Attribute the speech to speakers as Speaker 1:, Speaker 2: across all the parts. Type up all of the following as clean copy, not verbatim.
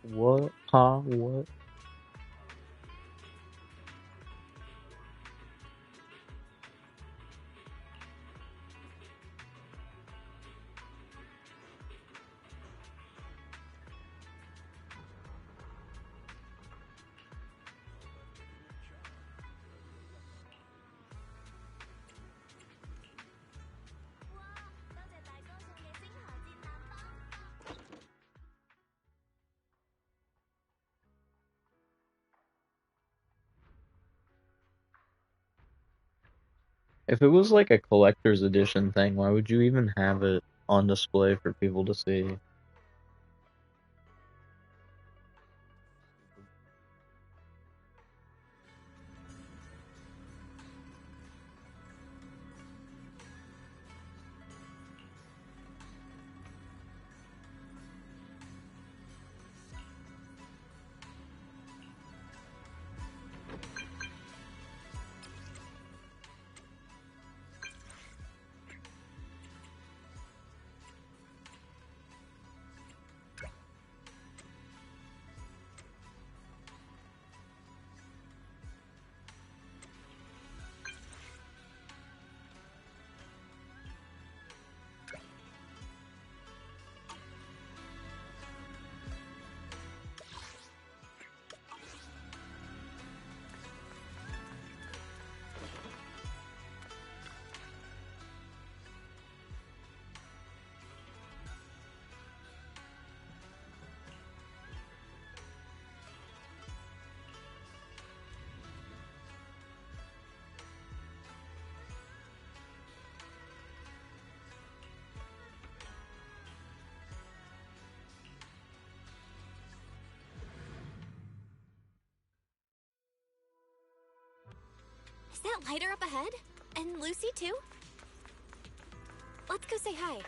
Speaker 1: What? Huh? What? If it was like a collector's edition thing, why would you even have it on display for people to see?
Speaker 2: Is that lighter up ahead? And Lucy too? Let's go say hi.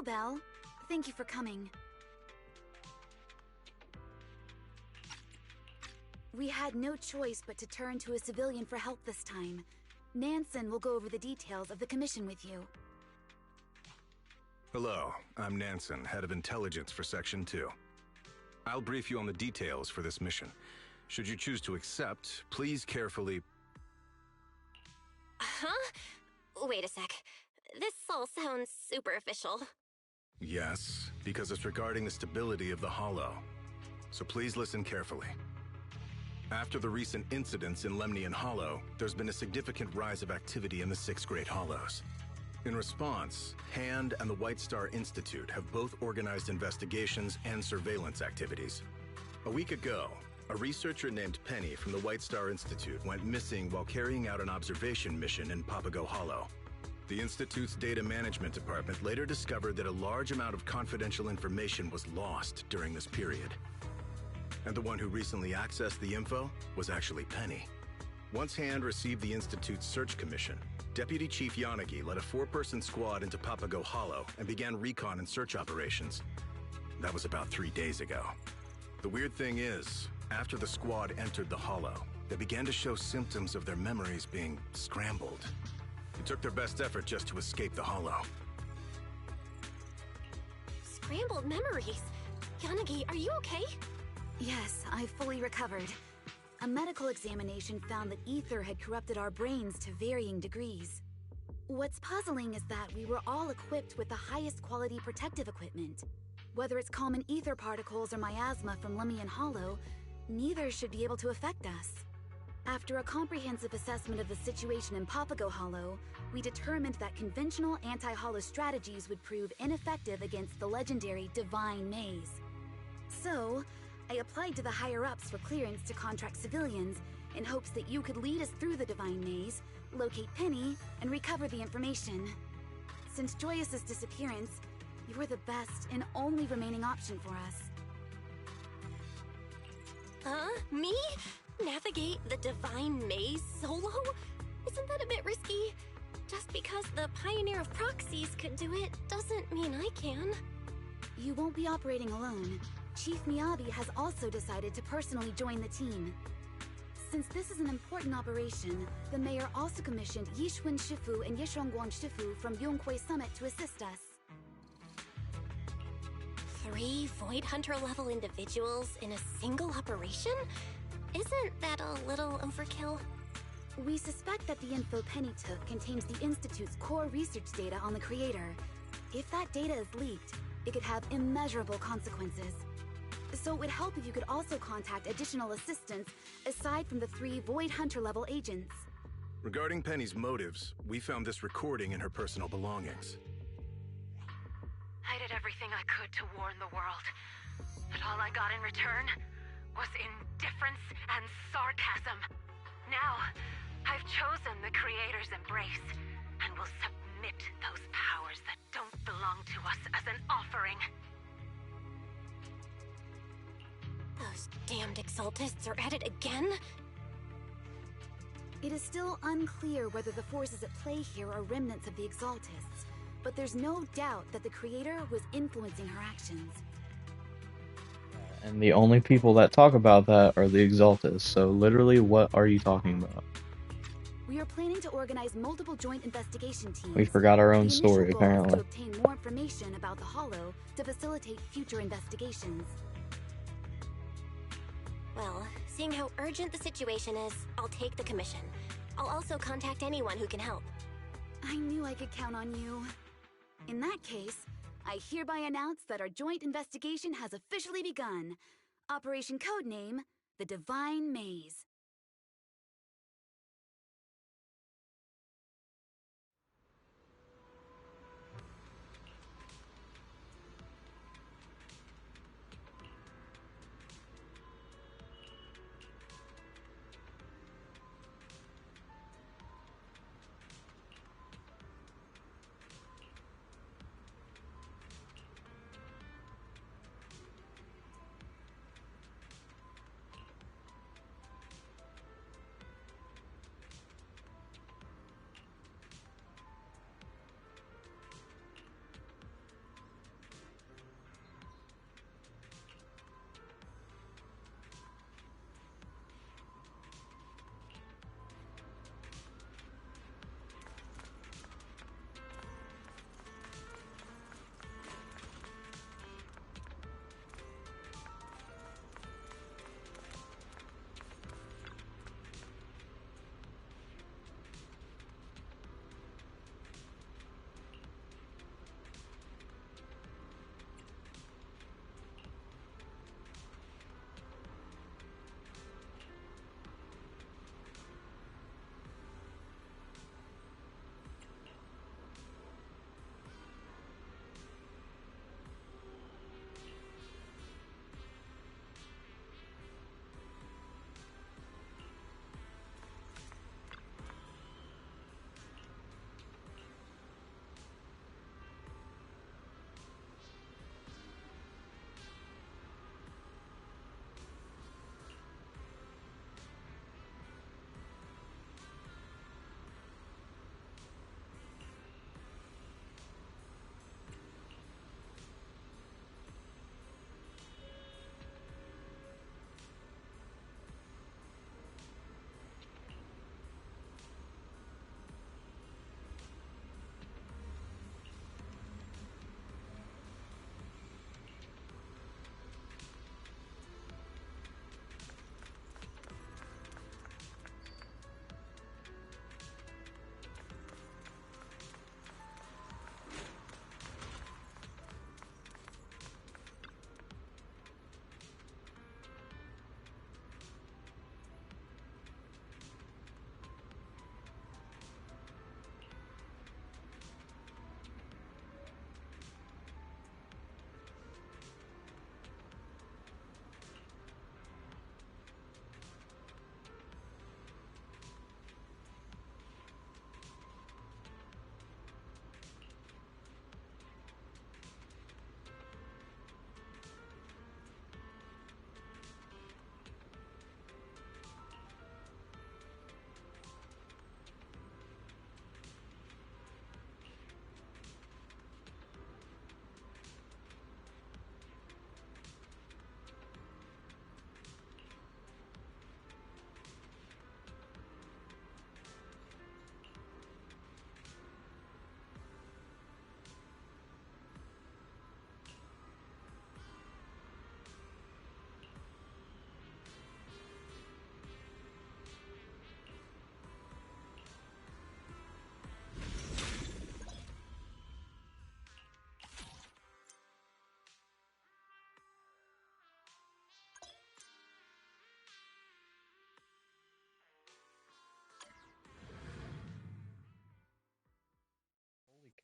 Speaker 3: Hello, Belle. Thank you for coming. We had no choice but to turn to a civilian for help this time. Nansen will go over the details of the commission with you.
Speaker 4: Hello, I'm Nansen, head of intelligence for Section 2. I'll brief you on the details for this mission. Should you choose to accept, please carefully...
Speaker 2: Huh? Wait a sec. This all sounds super official.
Speaker 4: Yes, because it's regarding the stability of the Hollow. So please listen carefully. After the recent incidents in Lemnian Hollow, there's been a significant rise of activity in the 6 Great Hollows. In response, HAND and the White Star Institute have both organized investigations and surveillance activities. A week ago, a researcher named Penny from the White Star Institute went missing while carrying out an observation mission in Papago Hollow. The Institute's data management department later discovered that a large amount of confidential information was lost during this period. And the one who recently accessed the info was actually Penny. Once HAND received the Institute's search commission, Deputy Chief Yanagi led a 4-person squad into Papago Hollow and began recon and search operations. That was about 3 days ago. The weird thing is, after the squad entered the Hollow, they began to show symptoms of their memories being scrambled. It took their best effort just to escape the Hollow.
Speaker 2: Scrambled memories? Yanagi, are you okay?
Speaker 3: Yes, I've fully recovered. A medical examination found that ether had corrupted our brains to varying degrees. What's puzzling is that we were all equipped with the highest quality protective equipment. Whether it's common ether particles or miasma from Lemnian Hollow, neither should be able to affect us. After a comprehensive assessment of the situation in Papago Hollow, we determined that conventional anti-hollow strategies would prove ineffective against the legendary Divine Maze. So, I applied to the higher-ups for clearance to contract civilians in hopes that you could lead us through the Divine Maze, locate Penny, and recover the information. Since Joyous' disappearance, you were the best and only remaining option for us.
Speaker 2: Huh? Me? Navigate the Divine Maze solo? Isn't that a bit risky? Just because the Pioneer of Proxies could do it doesn't mean I can.
Speaker 3: You won't be operating alone. Chief Miyabi has also decided to personally join the team. Since this is an important operation, the mayor also commissioned Yishun Shifu and Yishongguan Shifu from Yonghui Summit to assist us.
Speaker 2: 3 Void Hunter level individuals in a single operation? Isn't that a little overkill?
Speaker 3: We suspect that the info Penny took contains the Institute's core research data on the creator. If that data is leaked, it could have immeasurable consequences. So it would help if you could also contact additional assistance aside from the 3 Void Hunter level agents.
Speaker 4: Regarding Penny's motives, we found this recording in her personal belongings.
Speaker 5: I did everything I could to warn the world, but all I got in return was indifference and sarcasm. Now, I've chosen the Creator's embrace, and will submit those powers that don't belong to us as an offering.
Speaker 2: Those damned Exaltists are at it again?
Speaker 3: It is still unclear whether the forces at play here are remnants of the Exaltists, but there's no doubt that the Creator was influencing her actions.
Speaker 1: And the only people that talk about that are the Exaltists, so literally what are you talking about?
Speaker 3: We are planning to organize multiple joint investigation teams.
Speaker 1: We forgot our own
Speaker 3: The initial
Speaker 1: story,
Speaker 3: goal is
Speaker 1: apparently.
Speaker 3: to obtain more information about the Hollow to facilitate future investigations.
Speaker 2: Well, seeing how urgent the situation is, I'll take the commission. I'll also contact anyone who can help.
Speaker 3: I knew I could count on you. In that case, I hereby announce that our joint investigation has officially begun. Operation Codename, the Divine Maze.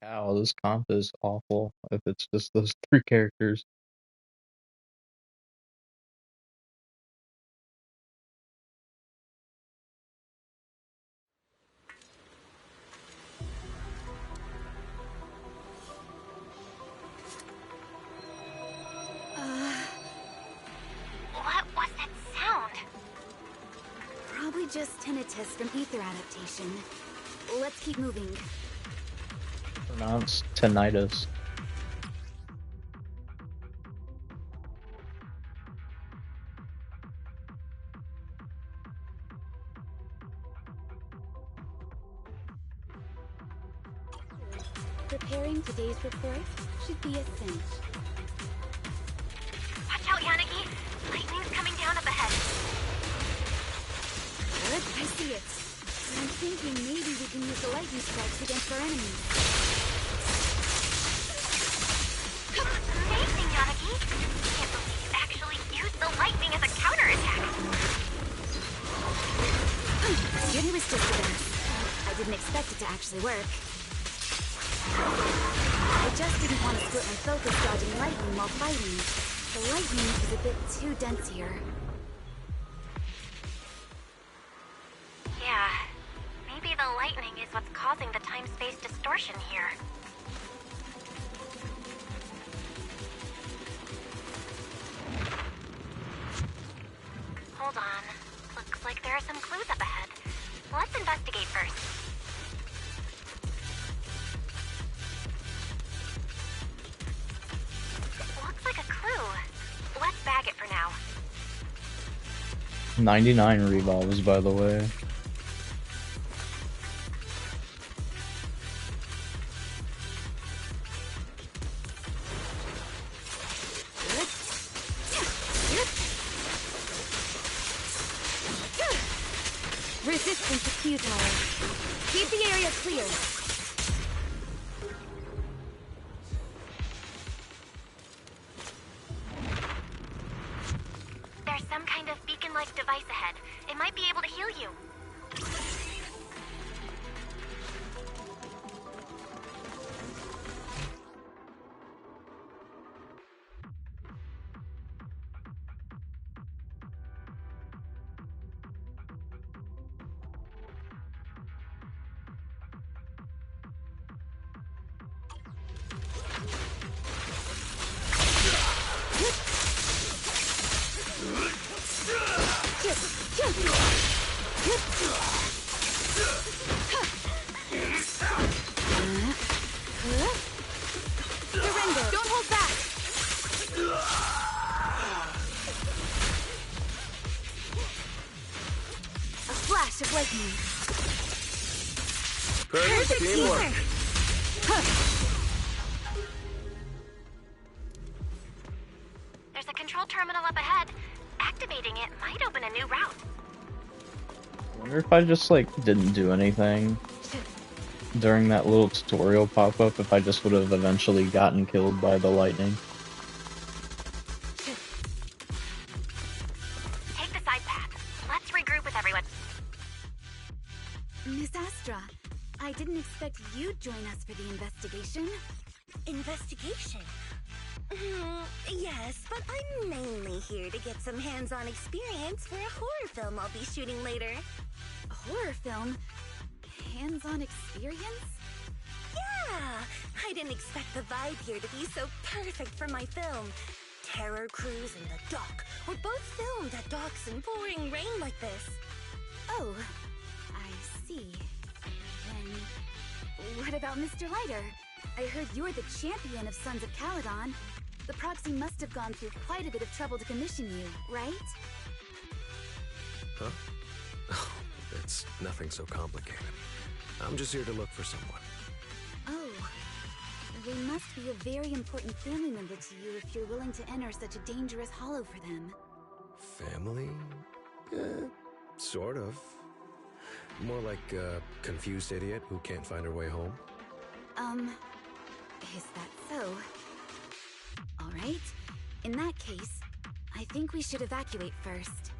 Speaker 1: Cow, this comp is awful if it's just those three characters.
Speaker 2: What was that sound?
Speaker 3: Probably just tinnitus from ether adaptation. Let's keep moving.
Speaker 1: Pronounced tinnitus.
Speaker 3: Preparing today's report should be a cinch.
Speaker 2: Watch out, Yanagi! Lightning's coming down up ahead.
Speaker 3: Good, I see it. I'm thinking maybe we can use the lightning strikes against our enemies.
Speaker 2: Amazing, Yanagi! Can't believe you actually used the lightning as a counterattack.
Speaker 3: Yuri was just the best. I didn't expect it to actually work. I just didn't want to split my focus dodging lightning while fighting. The lightning is a bit too dense here.
Speaker 2: Yeah, maybe the lightning is what's causing the time-space distortion here. Hold on. Looks like there are some clues up ahead. Let's investigate first. Looks like a clue. Let's bag it for now.
Speaker 1: 99 revolves, by the way.
Speaker 3: Resistance is futile. Keep the area clear.
Speaker 2: There's some kind of beacon-like device ahead. It might be able to heal you.
Speaker 3: Surrender! Don't hold back! A flash of lightning.
Speaker 4: Perfect teamwork.
Speaker 2: There's a control terminal up ahead. Activating it might open a new route.
Speaker 1: I wonder if I just, like, didn't do anything during that little tutorial pop-up, if I just would have eventually gotten killed by the lightning.
Speaker 2: Take the side path. Let's regroup with everyone.
Speaker 3: Miss Astra, I didn't expect you'd join us for the investigation.
Speaker 6: Investigation? Yes, but I'm mainly here to get some hands-on experience for a horror film I'll be shooting later.
Speaker 3: A horror film? Hands-on experience?
Speaker 6: Yeah! I didn't expect the vibe here to be so perfect for my film. Terror Cruise and The Dock were both filmed at docks in pouring rain like this.
Speaker 3: Oh, I see. Then, what about Mr. Lighter? I heard you're the champion of Sons of Caledon. The proxy must have gone through quite a bit of trouble to commission you, right?
Speaker 7: Huh? Oh, it's nothing so complicated. I'm just here to look for someone.
Speaker 3: Oh, they must be a very important family member to you if you're willing to enter such a dangerous hollow for them.
Speaker 7: Family? Sort of. More like a confused idiot who can't find her way home.
Speaker 3: Is that so? All right. In that case, I think we should evacuate first.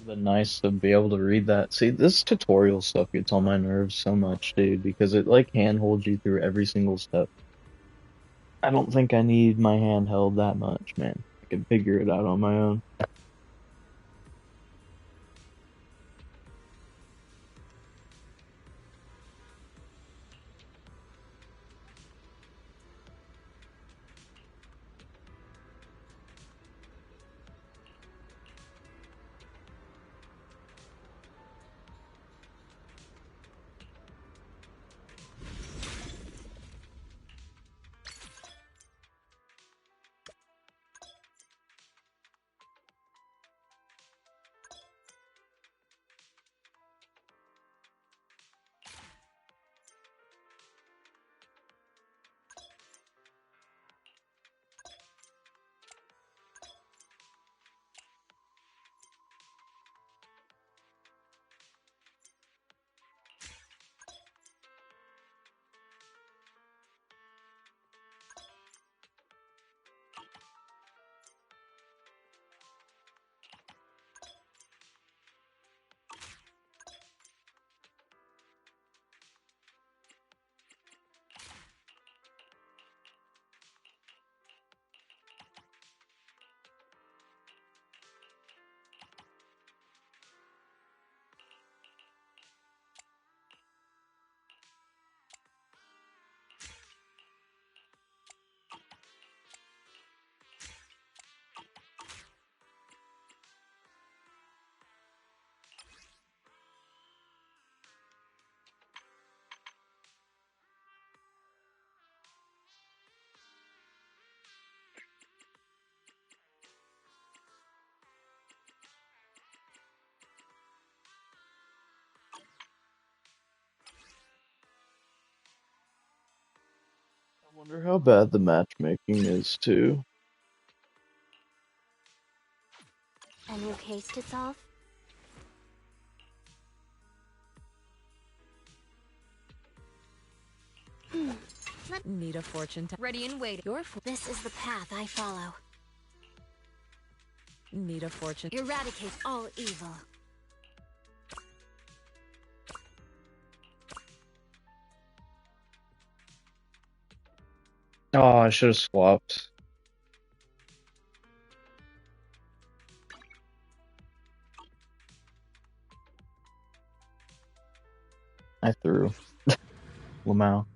Speaker 1: It'd been nice to be able to read that. See, this tutorial stuff gets on my nerves so much, dude, because it like handholds you through every single step. I don't think I need my hand held that much, man. I can figure it out on my own. I wonder how bad the matchmaking is, too.
Speaker 2: A new case to solve?
Speaker 6: Need a fortune ready and waiting.
Speaker 2: This is the path I follow.
Speaker 6: Need a fortune.
Speaker 2: Eradicate all evil.
Speaker 1: Oh, I should have swapped. I threw. Lamau.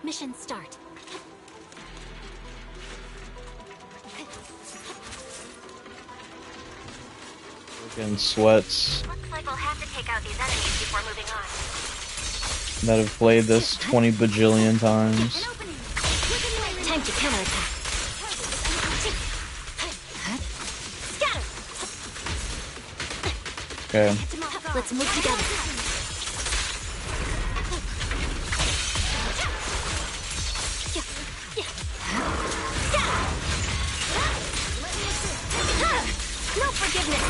Speaker 2: Mission start.
Speaker 1: Fucking sweats
Speaker 2: Looks like we'll have to take out these enemies before moving on.
Speaker 1: that have played this 20 bajillion times.
Speaker 2: Time to counterattack. Scatter.
Speaker 1: Okay.
Speaker 2: Let's move together. No forgiveness.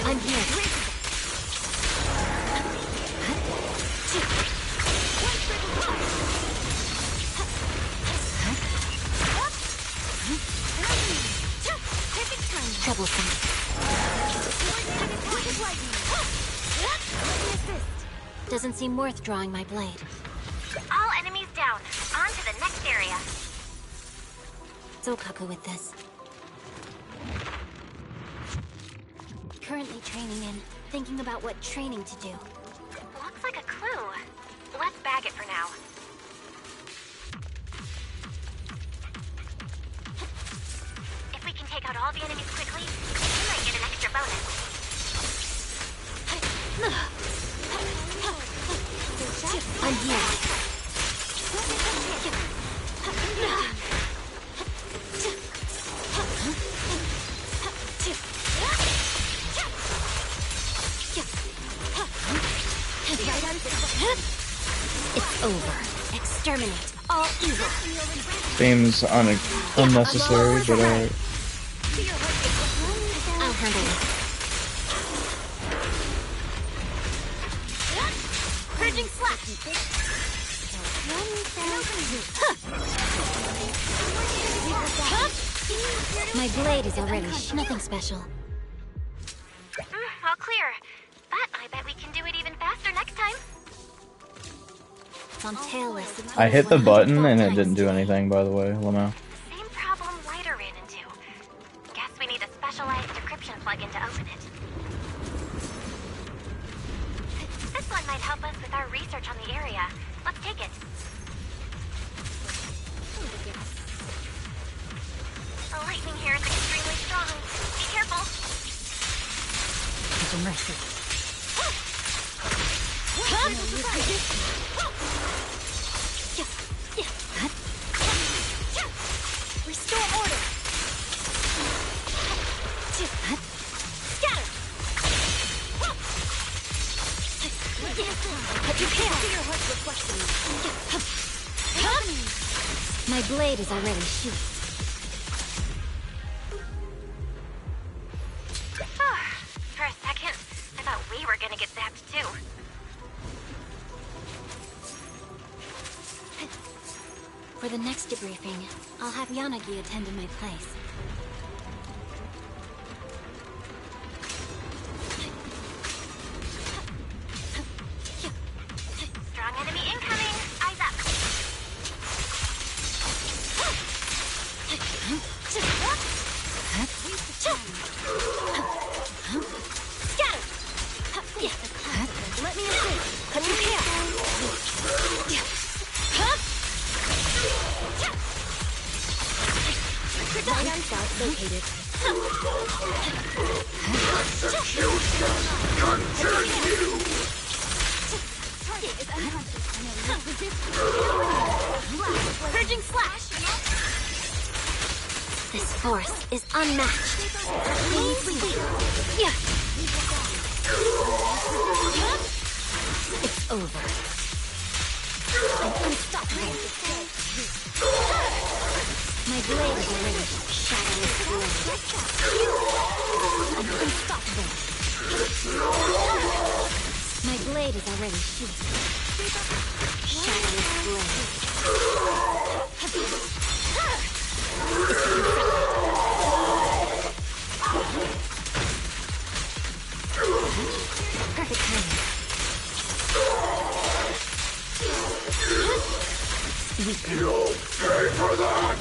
Speaker 2: I'm here. Troublesome. Doesn't seem worth drawing my blade.
Speaker 8: All enemies down. On to the next area.
Speaker 2: Zokaku with this. Currently training in, thinking about what training to do.
Speaker 8: Looks like a clue. Let's bag it for now. If we can take out all the enemies quickly, we might get an extra bonus.
Speaker 2: I'm here. over. Exterminate all evil.
Speaker 1: Seems unnecessary, but alright.
Speaker 2: I'll handle it. Purging Slop. My blade is already nothing special.
Speaker 8: All clear. But I bet we can do it even faster next time.
Speaker 2: It's on tailless.
Speaker 1: I hit the button and it didn't do anything, by the way, Lamo.
Speaker 8: Same problem Lighter ran into. Guess we need a specialized decryption plugin to open it. This one might help us with our research on the area. Let's take it. The lightning here is extremely strong. Be careful.
Speaker 2: It's a mercy. Restore order. Scatter. You can't see your heart's reflection. My blade is already sheathed.
Speaker 8: For a second, I thought we were gonna get zapped too.
Speaker 2: For the next debriefing, I'll have Yanagi attend in my place.
Speaker 8: Strong enemy incoming. Eyes up.
Speaker 2: Scatter! Let me assist. Cut your hair. Item south located. Target is unconscious. Purging Slash. This force is unmatched. Yeah. It's over. I'm unstoppable. My blade is already shadowless blade. I'm unstoppable. My blade is already sheathed. Shadowless blade. Perfect timing. You'll pay for that!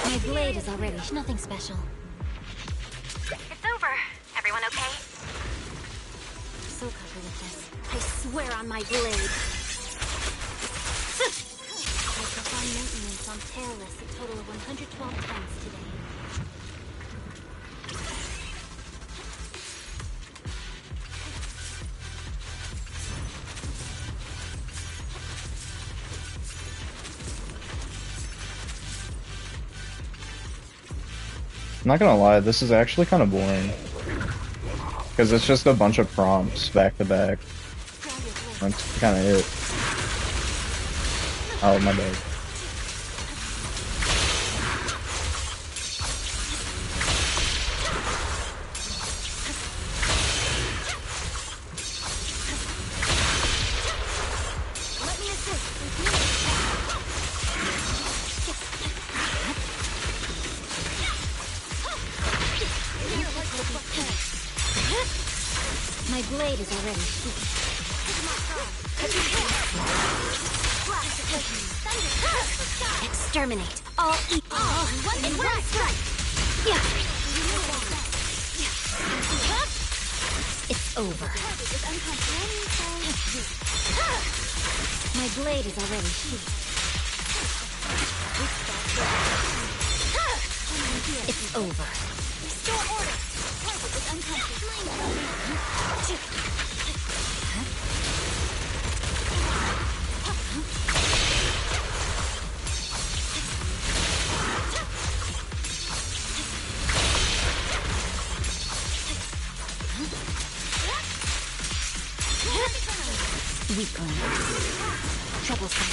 Speaker 2: My blade is already nothing special.
Speaker 8: It's over. Everyone okay?
Speaker 2: So covered with this. I swear on my blade. I performed maintenance on tailless a total of 112 times today.
Speaker 1: I'm not gonna lie, this is actually kind of boring. Because it's just a bunch of prompts back to back. That's kind of it. Oh, my bad.
Speaker 2: My blade is already sheathed. Exterminate all evil. One strike. Yeah. It's over. My blade is already sheathed. It's over.
Speaker 3: Restore order. Target is unconscious.
Speaker 2: Weakling. Troublesome.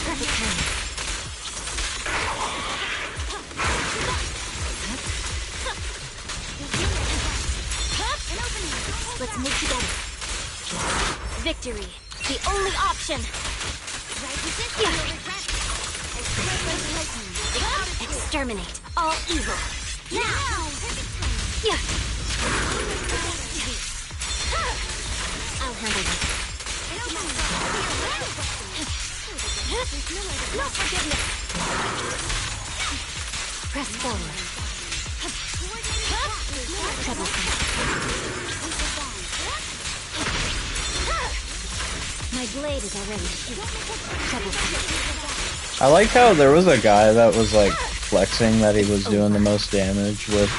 Speaker 2: Perfect timing. Let's move together. Victory. The only option. Exterminate all evil. Now. Yeah. I'll handle this. No forgiveness. Press forward. Troublesome. My blade is already troublesome.
Speaker 1: I like how there was a guy that was like flexing that he was doing the most damage with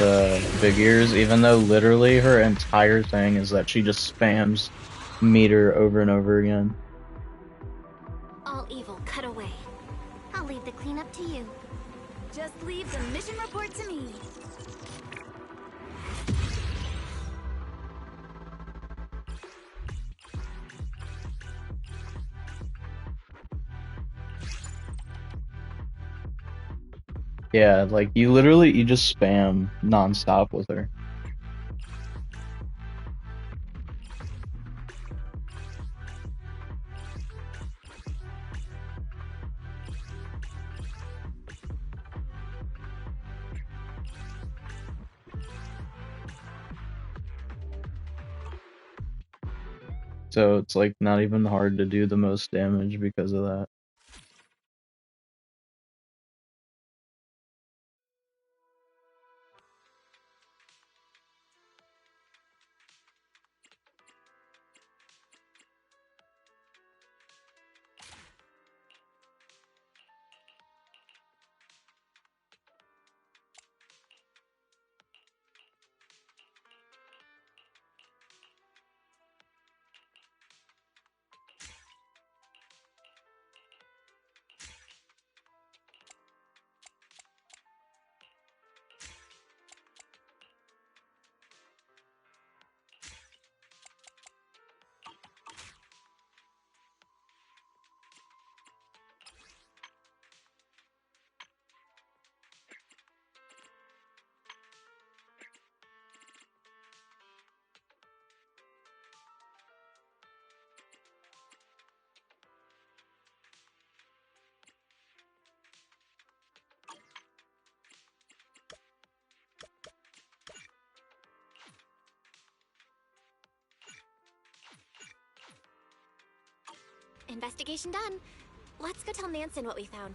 Speaker 1: big ears, even though literally her entire thing is that she just spams meter over and over again.
Speaker 2: All evil cut away. I'll leave the cleanup to you.
Speaker 3: Just leave the mission report to me.
Speaker 1: Yeah, like you just spam nonstop with her. So it's like not even hard to do the most damage because of that.
Speaker 2: Investigation done. Let's go tell Nansen what we found.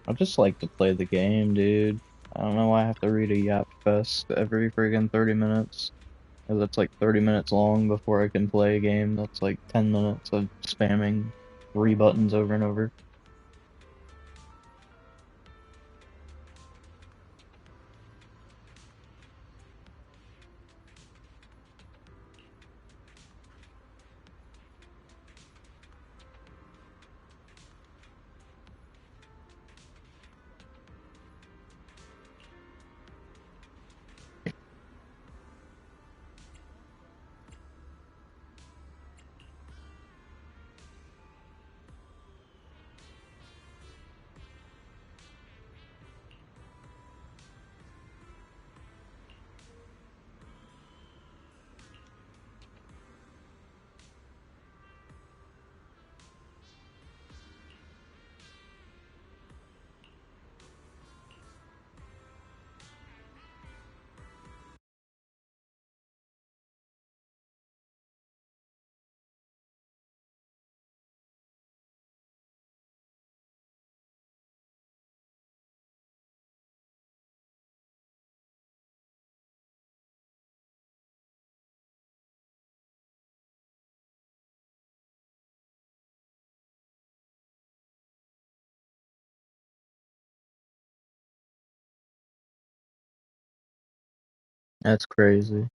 Speaker 1: I just like to play the game, dude. I don't know why I have to read a yap fest every friggin' 30 minutes. 'Cause it's like 30 minutes long before I can play a game that's like 10 minutes of spamming 3 buttons over and over. That's crazy.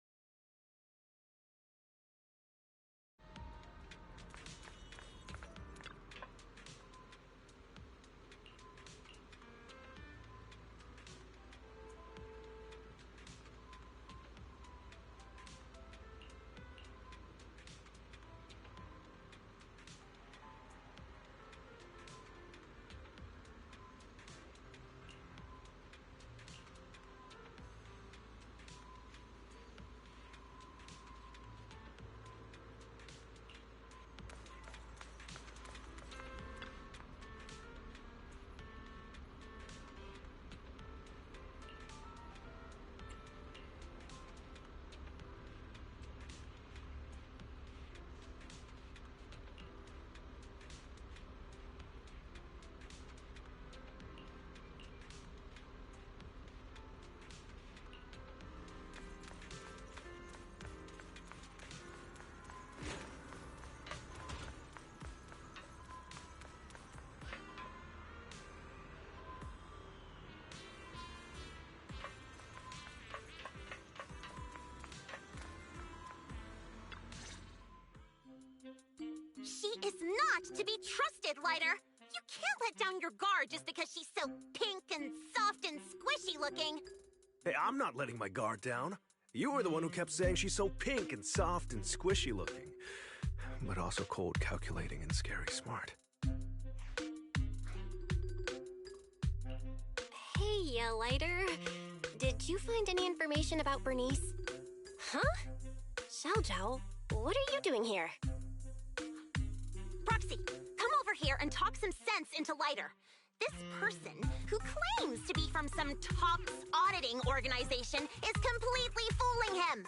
Speaker 6: She is not to be trusted, Lighter! You can't let down your guard just because she's so pink and soft and squishy looking!
Speaker 7: Hey, I'm not letting my guard down. You were the one who kept saying she's so pink and soft and squishy looking. But also cold, calculating, and scary smart.
Speaker 2: Hey, Lighter. Did you find any information about Bernice? Huh? Xiaozhao, what are you doing here?
Speaker 6: Proxy, come over here and talk some sense into Lighter. This person, who claims to be from some tops auditing organization, is completely fooling him.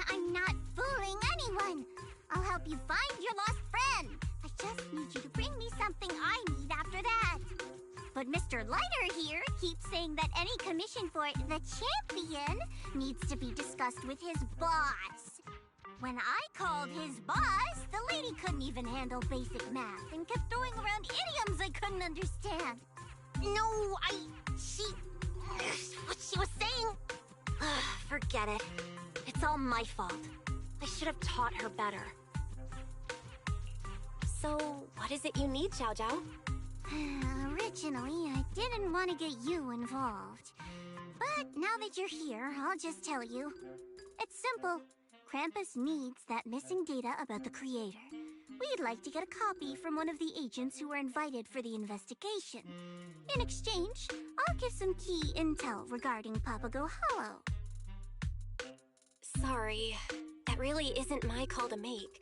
Speaker 9: I'm not fooling anyone. I'll help you find your lost friend. I just need you to bring me something I need after that. But Mr. Lighter here keeps saying that any commission for the champion needs to be discussed with his boss. When I called his boss, the lady couldn't even handle basic math and kept throwing around idioms I couldn't understand.
Speaker 6: No, what she was saying?
Speaker 2: Forget it. It's all my fault. I should have taught her better. So, what is it you need, Xiaozhao?
Speaker 9: Originally, I didn't want to get you involved. But now that you're here, I'll just tell you. It's simple. Krampus needs that missing data about the creator. We'd like to get a copy from one of the agents who were invited for the investigation. In exchange, I'll give some key intel regarding Papago Hollow.
Speaker 2: Sorry, that really isn't my call to make.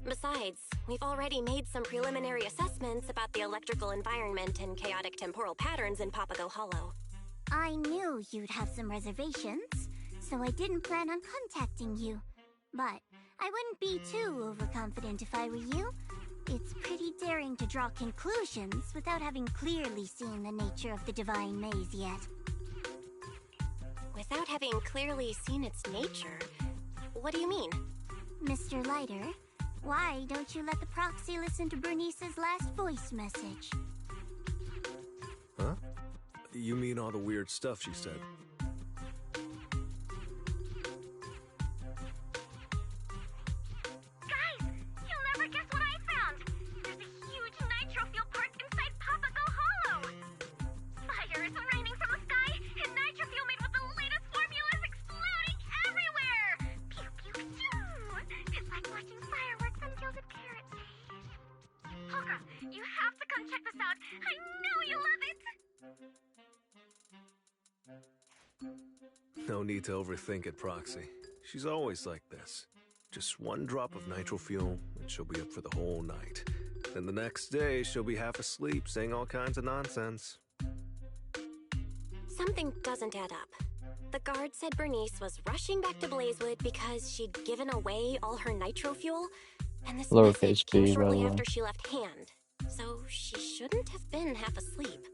Speaker 2: Besides, we've already made some preliminary assessments about the electrical environment and chaotic temporal patterns in Papago Hollow.
Speaker 9: I knew you'd have some reservations, so I didn't plan on contacting you. But I wouldn't be too overconfident if I were you. It's pretty daring to draw conclusions without having clearly seen the nature of the divine maze yet.
Speaker 2: Without having clearly seen its nature? What do you mean?
Speaker 9: Mr. Lighter, why don't you let the proxy listen to Bernice's last voice message?
Speaker 7: Huh? You mean all the weird stuff she said?
Speaker 8: Guys, you'll never guess what I found! There's a huge nitro fuel park inside Papago Hollow! Fire is raining from the sky, and nitro fuel made with the latest formula is exploding everywhere! Pew pew pew! It's like watching fireworks on Gilded Carrot Day. Holgra, you have to come check this out! I know you'll love it!
Speaker 7: No need to overthink it, Proxy. She's always like this. Just one drop of nitro fuel, and she'll be up for the whole night. Then the next day, she'll be half asleep, saying all kinds of nonsense.
Speaker 2: Something doesn't add up. The guard said Bernice was rushing back to Blazewood because she'd given away all her nitro fuel, and this
Speaker 1: Lowercase
Speaker 2: message came
Speaker 1: b, by the
Speaker 2: shortly
Speaker 1: way.
Speaker 2: after she left hand. So she shouldn't have been half asleep.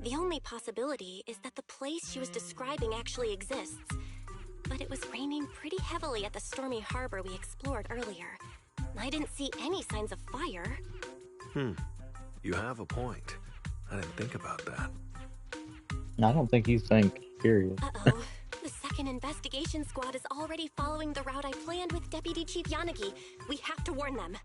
Speaker 2: The only possibility is that the place she was describing actually exists. But it was raining pretty heavily at the stormy harbor we explored earlier. I didn't see any signs of fire.
Speaker 7: You have a point. I didn't think about that.
Speaker 1: I don't think you think, period.
Speaker 2: Uh-oh. The second investigation squad is already following the route I planned with Deputy Chief Yanagi. We have to warn them.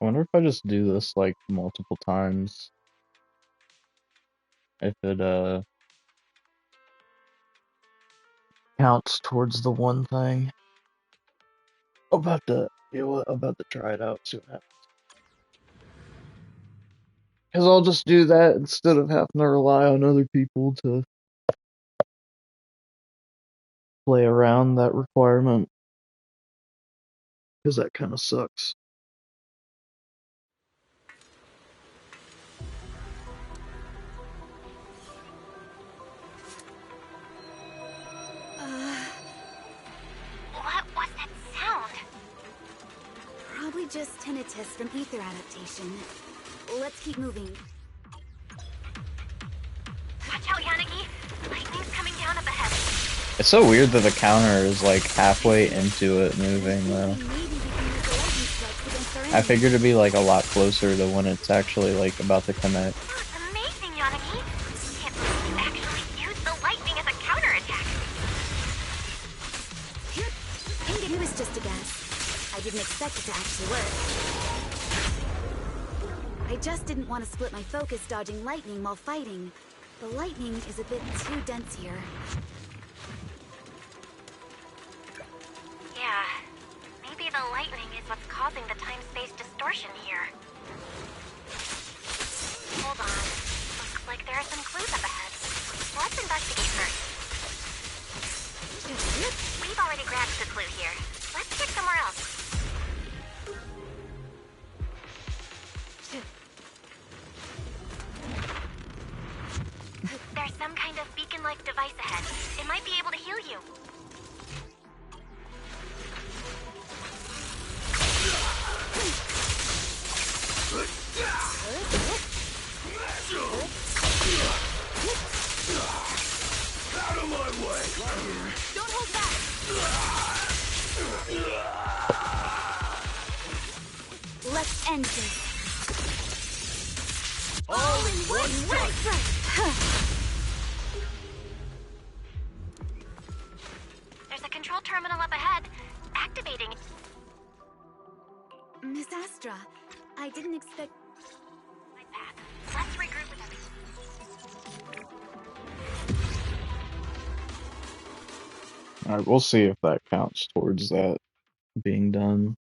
Speaker 1: I wonder if I just do this like multiple times, if it counts towards the one thing. You know what, I'm about to try it out, see what happens. Because I'll just do that instead of having to rely on other people to play around that requirement. Because that kind of sucks.
Speaker 8: What was that sound?
Speaker 3: Probably just tinnitus from ether adaptation. Let's keep moving.
Speaker 8: Watch out, Yanagi! Lightning's coming down up ahead.
Speaker 1: It's so weird that the counter is like halfway into it moving though.
Speaker 3: Maybe we can use the lightning strikes against our
Speaker 1: I
Speaker 3: enemies.
Speaker 1: figured it'd be like a lot closer to when it's actually like about to connect.
Speaker 8: That was amazing, Yanagi! Can't believe you actually used the lightning as a counterattack.
Speaker 3: It was just a guess. I didn't expect it to actually work. I just didn't want to split my focus dodging lightning while fighting. The lightning is a bit too dense here.
Speaker 8: Yeah, maybe the lightning is what's causing the time-space distortion here. Hold on. Looks like there are some clues up ahead. Let's investigate first. We've already grabbed the clue here. Let's check somewhere else. There's some kind of beacon-like device ahead. It might be able to heal you.
Speaker 7: Out of my way!
Speaker 3: Don't hold back! Let's end this.
Speaker 7: All in one strike!
Speaker 8: There's a control terminal up ahead. Activating.
Speaker 3: Miss Astra, I didn't expect...
Speaker 8: My path. Let's regroup with everything.
Speaker 1: Alright, we'll see if that counts towards that being done.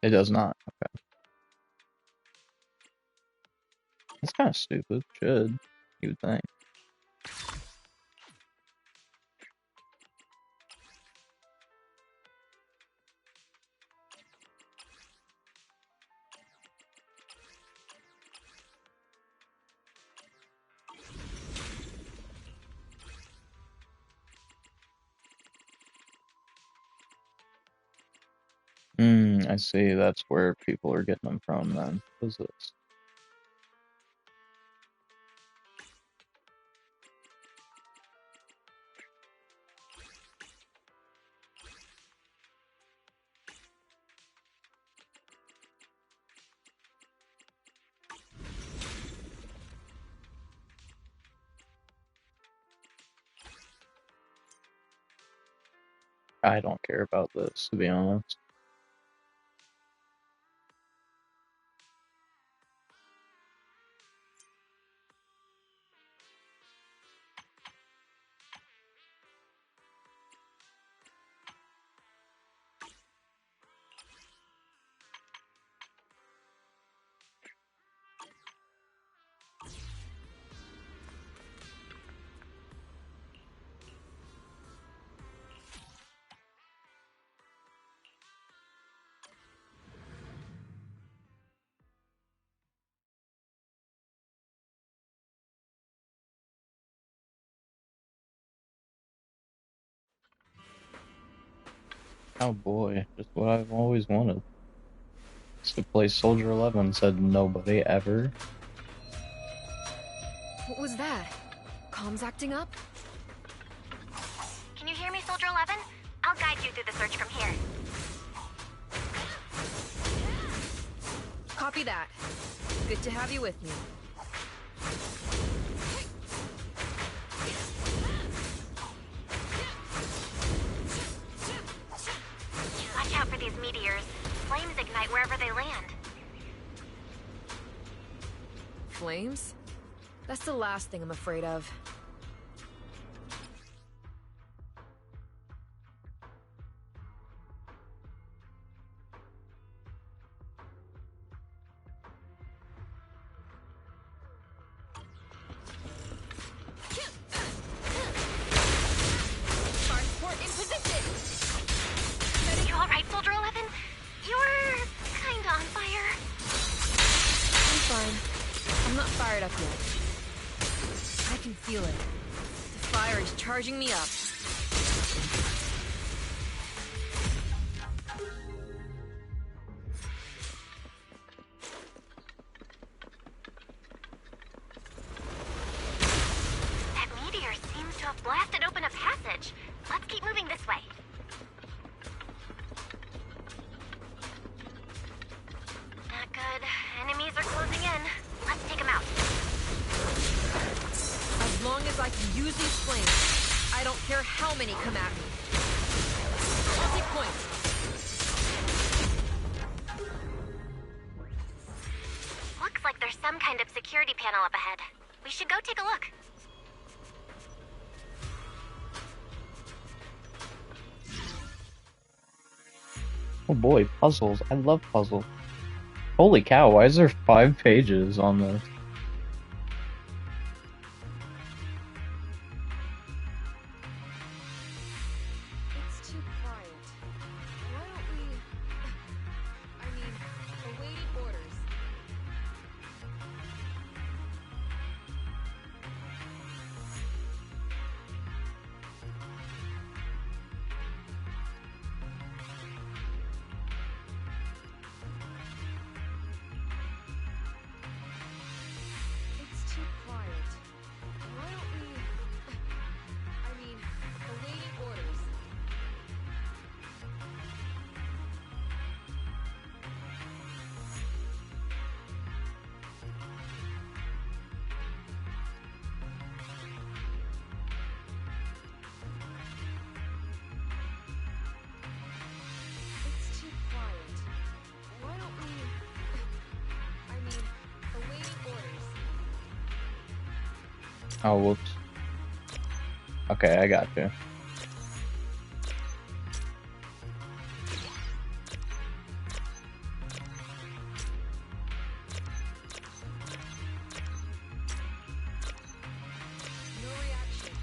Speaker 1: It does not. Okay. That's kind of stupid. Should, you would think. I see. That's where people are getting them from then. What is this? I don't care about this, to be honest. Oh boy, just what I've always wanted. It's to play Soldier 11, said nobody ever.
Speaker 10: What was that? Comms acting up?
Speaker 8: Can you hear me, Soldier 11? I'll guide you through the search from here.
Speaker 10: Copy that. Good to have you with me.
Speaker 8: Watch out for these meteors. Flames ignite wherever they land.
Speaker 10: Flames? That's the last thing I'm afraid of.
Speaker 8: You alright, Soldier 11? You're kinda on fire.
Speaker 10: I'm fine. I'm not fired up yet. I can feel it. The fire is charging me up.
Speaker 8: That meteor seems to have blasted open a passage. Let's keep moving this way. Not good. Enemies are closing in. Let's take them out.
Speaker 10: As long as I can use these flames, I don't care how many come at me. I'll take point.
Speaker 8: Looks like there's some kind of security panel up ahead. We should go take a look.
Speaker 1: Oh boy, puzzles. I love puzzles. Holy cow, why is there 5 pages on this?
Speaker 10: It's too quiet. Why don't we... I mean, awaited orders.
Speaker 1: Oh, whoops. Okay, I got you.
Speaker 10: No reaction.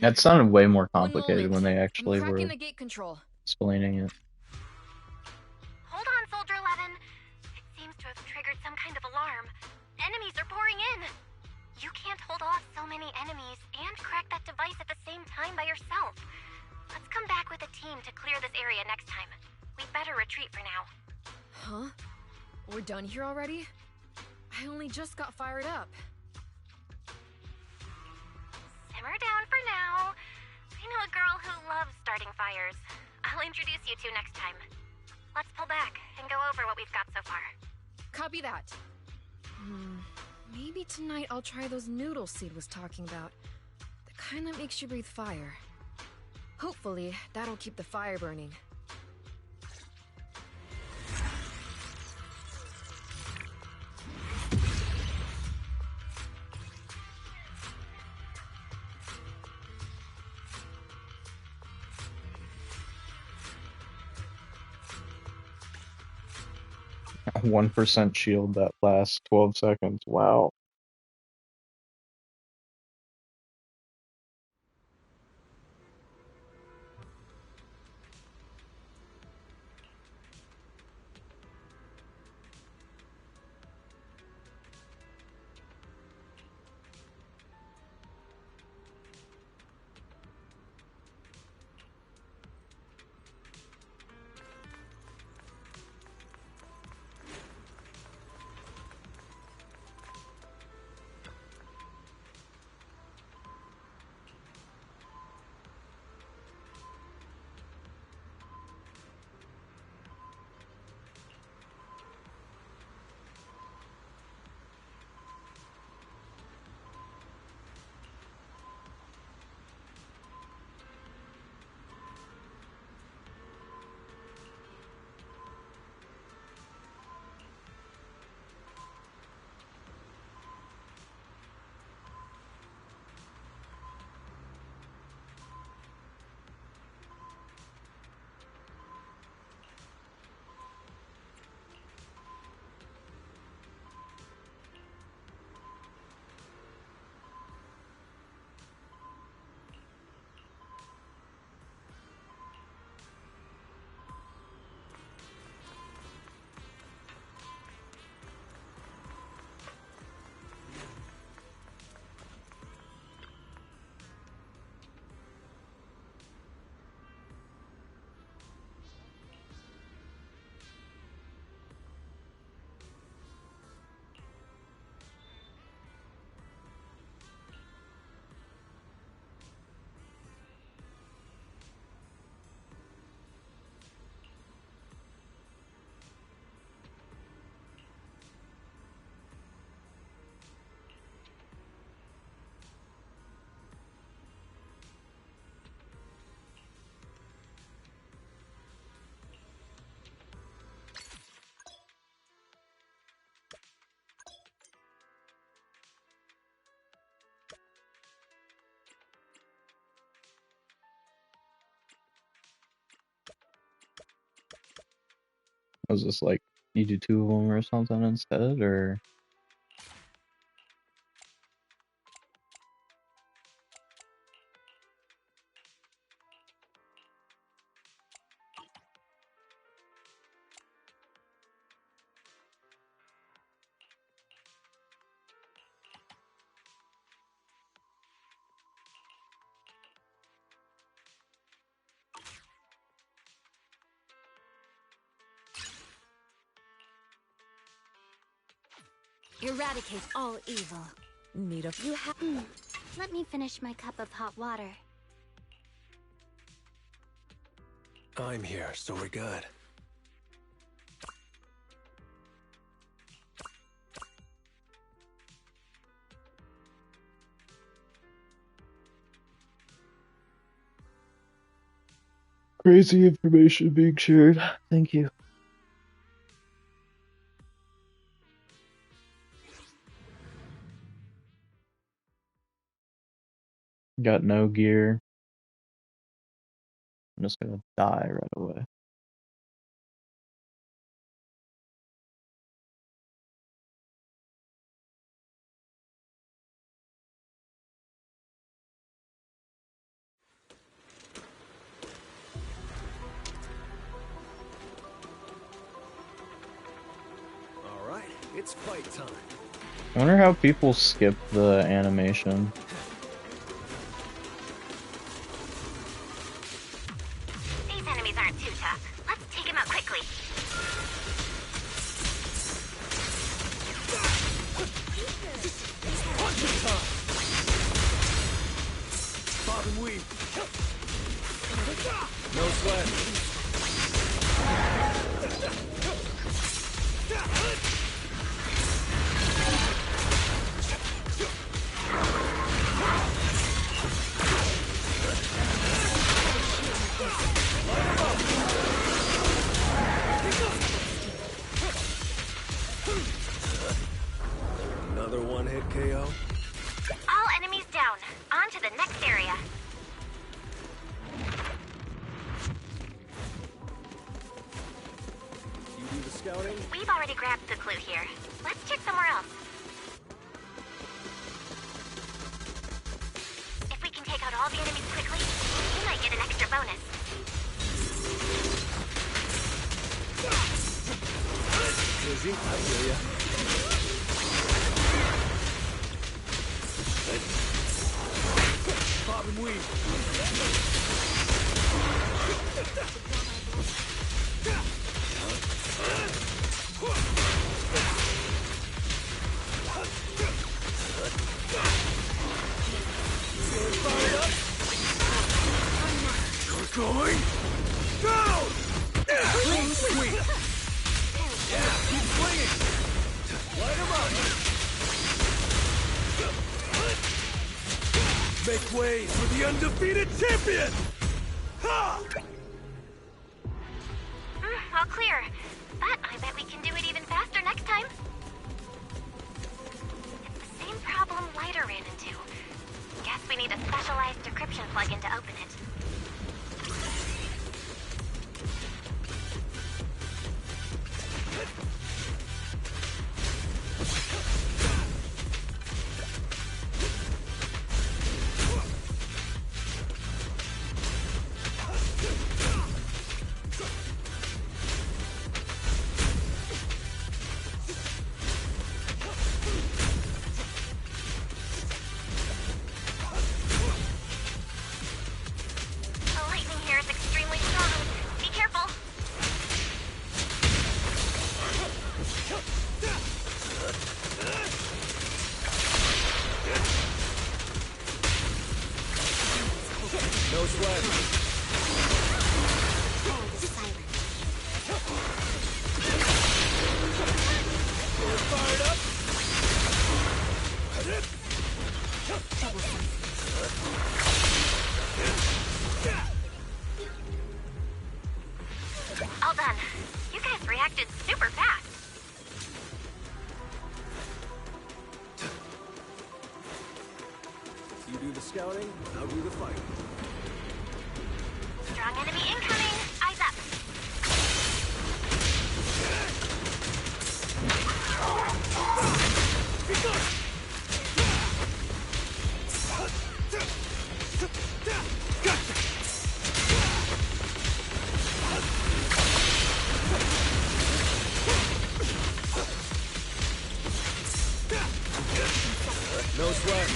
Speaker 1: That sounded way more
Speaker 10: One
Speaker 1: complicated
Speaker 10: moment.
Speaker 1: when they
Speaker 10: I'm
Speaker 1: actually
Speaker 10: cracking
Speaker 1: were
Speaker 10: the gate control.
Speaker 1: explaining it.
Speaker 2: Hold on, Soldier 11. It seems to have triggered some kind of alarm. Enemies are pouring in. You can't hold off so many enemies and crack that device at the same time by yourself. Let's come back with a team to clear this area next time. We'd better retreat for now.
Speaker 10: Huh? We're done here already? I only just got fired up.
Speaker 2: Simmer down for now. I know a girl who loves starting fires. I'll introduce you to next time. Let's pull back and go over what we've got so far.
Speaker 10: Copy that. Maybe tonight I'll try those noodles Seed was talking about. The kind that makes you breathe fire. Hopefully, that'll keep the fire burning.
Speaker 1: A 1% shield that lasts 12 seconds. Wow. Was this like you do two of them or something instead, or?
Speaker 3: Eradicate all evil.
Speaker 10: Need a
Speaker 3: You have.
Speaker 9: Let me finish my cup of hot water.
Speaker 7: I'm here, so we're good.
Speaker 1: Crazy information being shared. Thank you. Got no gear. I'm just gonna die right away.
Speaker 7: All right, it's fight time.
Speaker 1: I wonder how people skip the animation.
Speaker 8: These enemies aren't too tough. Let's take them out quickly.
Speaker 7: Punch time! Bob and weave. No sweat. Another one-hit KO.
Speaker 8: All enemies down. On to the next area.
Speaker 7: You do the scouting?
Speaker 8: We've already grabbed the clue here. Let's check somewhere else. If we can take out all the enemies quickly, we might get an extra bonus.
Speaker 7: Busy, I feel ya. Bob and weave. Going down! Sweet! Yeah, keep swinging! Light him up! Make way for the undefeated champion! Ha!
Speaker 8: All clear. But I bet we can do it even faster next time. It's the same problem Lighter ran into. Guess we need a specialized decryption plugin to open it. The lightning here is extremely strong. Be careful.
Speaker 7: No sweat. Fired up.
Speaker 8: All done. You guys reacted super fast.
Speaker 7: You do the scouting, I'll do the fighting.
Speaker 8: Strong enemy incoming. Eyes up.
Speaker 7: No sweat.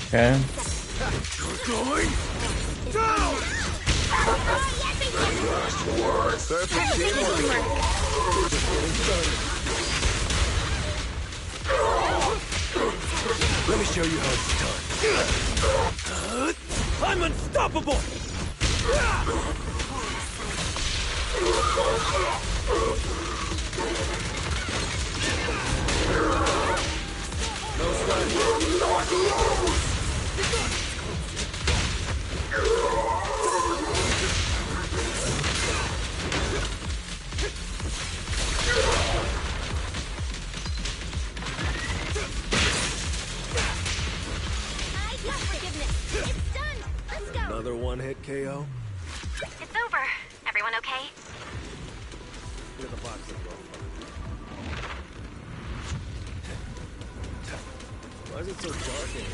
Speaker 1: Okay.
Speaker 7: Going down! Perfect teamwork. Let me show you how it's done. I'm unstoppable! No sweat. one-hit KO?
Speaker 2: It's over. Everyone okay?
Speaker 7: Look at the box as well. Why is it so dark in here?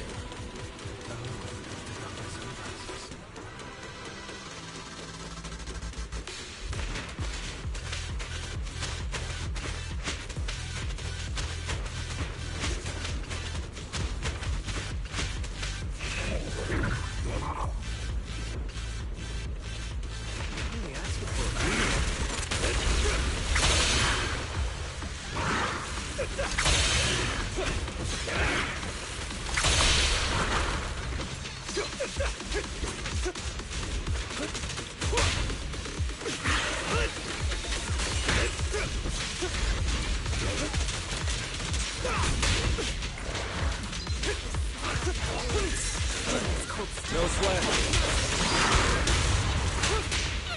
Speaker 7: No sweat.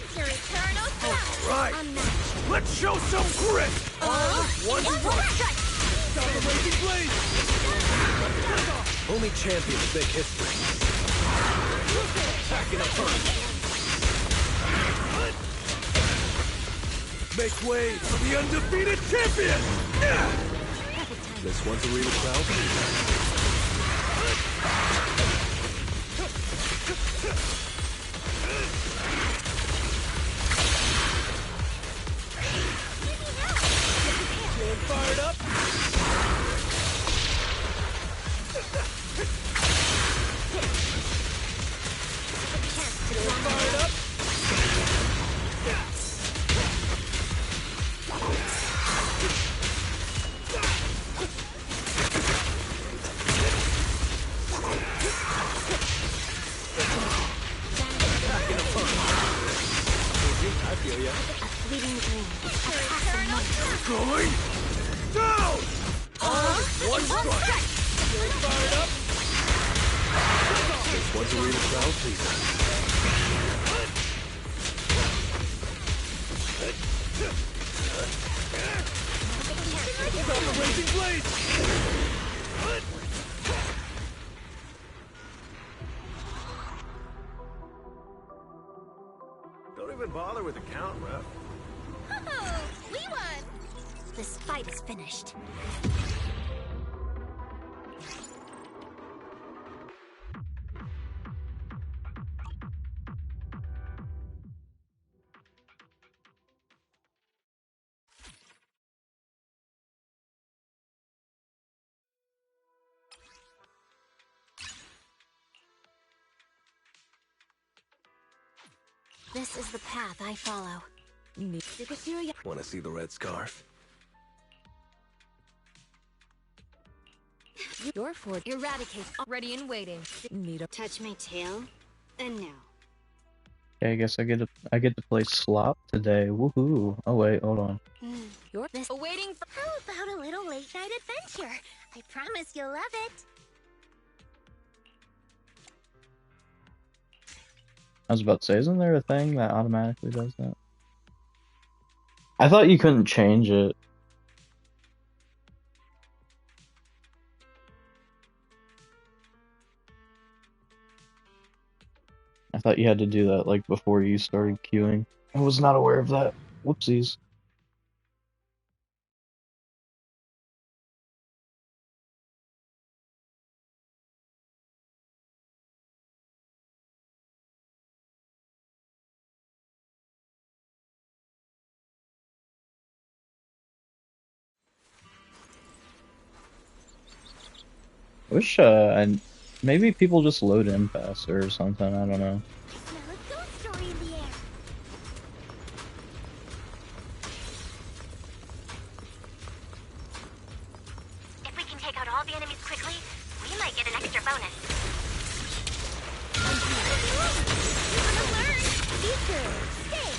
Speaker 8: It's your eternal self.
Speaker 7: Right. Let's show some grit. One strike. Stop the raging blade. Only champions make history. Attacking a punch. Make way for the undefeated champion. This one's a real crowd. Fired up. Fired up. I feel ya.
Speaker 2: A fleeting dream.
Speaker 7: Going down! One strike! Fired up! This one's a real crowd pleaser. Stop the raging blade! Don't even bother with the count, ref.
Speaker 8: Oh, we won.
Speaker 2: This fight is finished. This is the path I follow.
Speaker 7: Want to see the red scarf?
Speaker 10: Your fort eradicate. Ready and waiting. Need a
Speaker 2: Touch my tail, and no.
Speaker 1: Okay, I guess I get to play Slop today. Woohoo! Oh wait, hold on.
Speaker 10: your this awaiting for
Speaker 8: How about a little late night adventure? I promise you'll love it.
Speaker 1: I was about to say, isn't there a thing that automatically does that? I thought you couldn't change it. I thought you had to do that like before you started queuing. I was not aware of that. Whoopsies. Wish and maybe people just load in faster or something. I don't know.
Speaker 8: Smell a ghost story in the air.
Speaker 2: If we can take out all the enemies quickly, we might get an extra bonus.
Speaker 8: You wanna learn? Be good. Stay.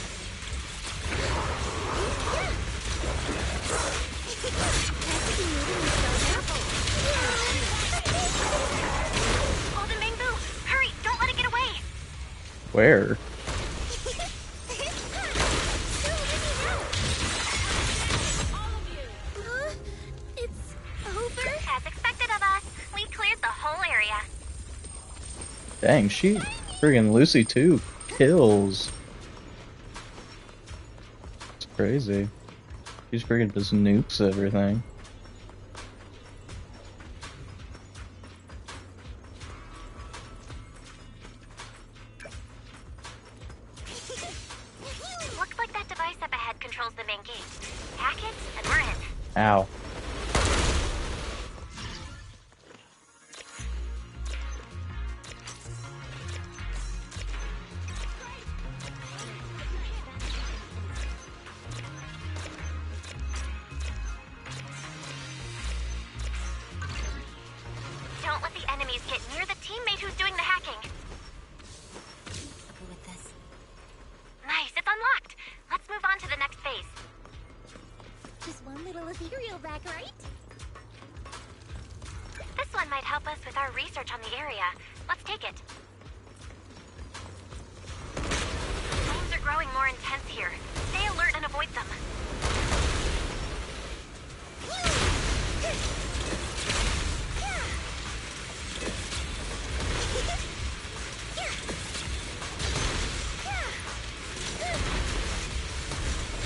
Speaker 2: Alden Bamboo! Hurry! Don't let it get away!
Speaker 1: Where?
Speaker 8: It's over?
Speaker 2: As expected of us, we cleared the whole area.
Speaker 1: Dang, she Friggin' Lucy too kills. It's crazy. She's friggin' just nukes everything.
Speaker 2: Looks like that device up ahead controls the main gate. Hack it, and we're in.
Speaker 1: Ow.
Speaker 2: Don't let the enemies get near the teammate who's doing the hacking.
Speaker 3: Go with this.
Speaker 2: Nice, it's unlocked. Let's move on to the next phase.
Speaker 9: Just one little ethereal bag, right?
Speaker 2: This one might help us with our research on the area. Let's take it. Flames are growing more intense here. Stay alert and avoid them.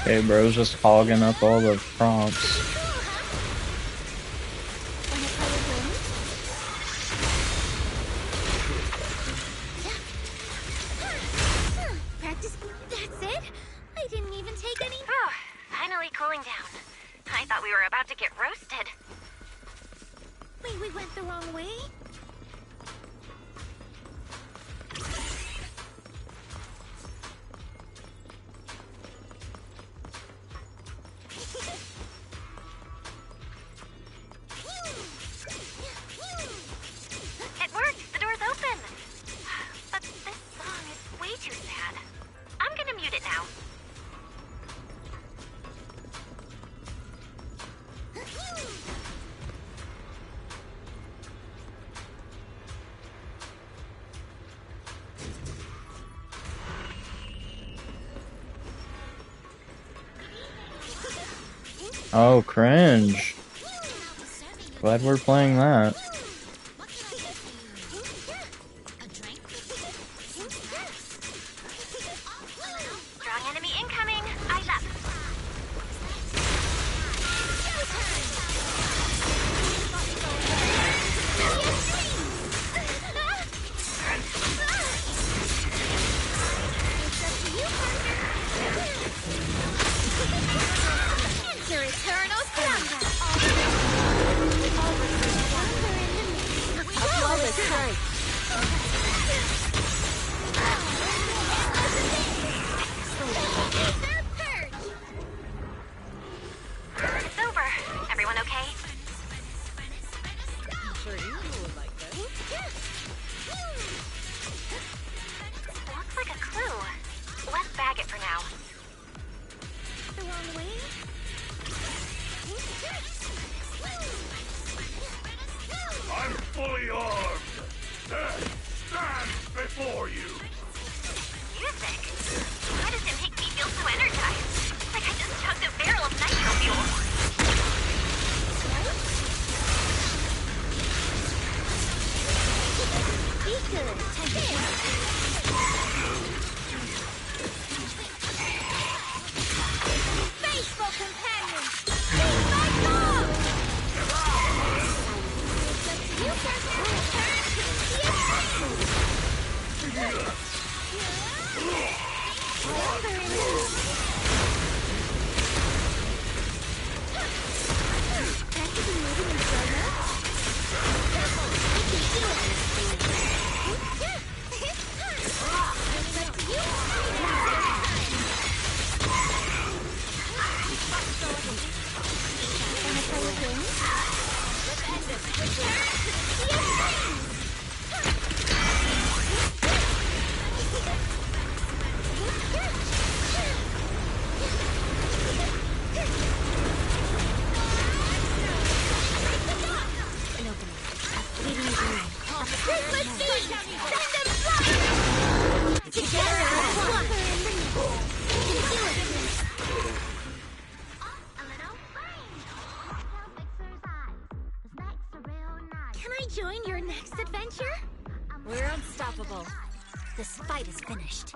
Speaker 1: Okay, bro's just hogging up all the prompts.
Speaker 9: Practice. That's it? I didn't even take any.
Speaker 2: Whew, finally cooling down. I thought we were about to get roasted.
Speaker 9: Wait, we went the wrong way?
Speaker 2: It worked! The door's open! But this song is way too sad. I'm gonna mute it now.
Speaker 1: Oh, cringe. Glad we're playing that.
Speaker 2: Strong enemy incoming! Eyes up!
Speaker 9: Enter Eternal Thunder!
Speaker 10: Flawless strike.
Speaker 2: It's over. Everyone okay?
Speaker 10: I'm sure you would like this.
Speaker 2: Looks like a clue. Let's bag it for now.
Speaker 9: The wrong way?
Speaker 11: I'm fully armed. Death stands before you.
Speaker 2: Music? Why does it make me feel so energized? Like I just chugged a barrel of nitro fuel.
Speaker 9: Be good. Faithful companion! Be my dog! It's up to you, Parker. Return to the Practicing moving in slow mo? Careful! I can feel it. It's up to you. Wanna play with wings? Let's end this quickly. Return to the sea of
Speaker 10: An opening. Leading you through.
Speaker 9: Christmas Eve! Send them flying! Together as one! You can do it! Can I join your next adventure?
Speaker 10: We're unstoppable.
Speaker 2: This fight is finished.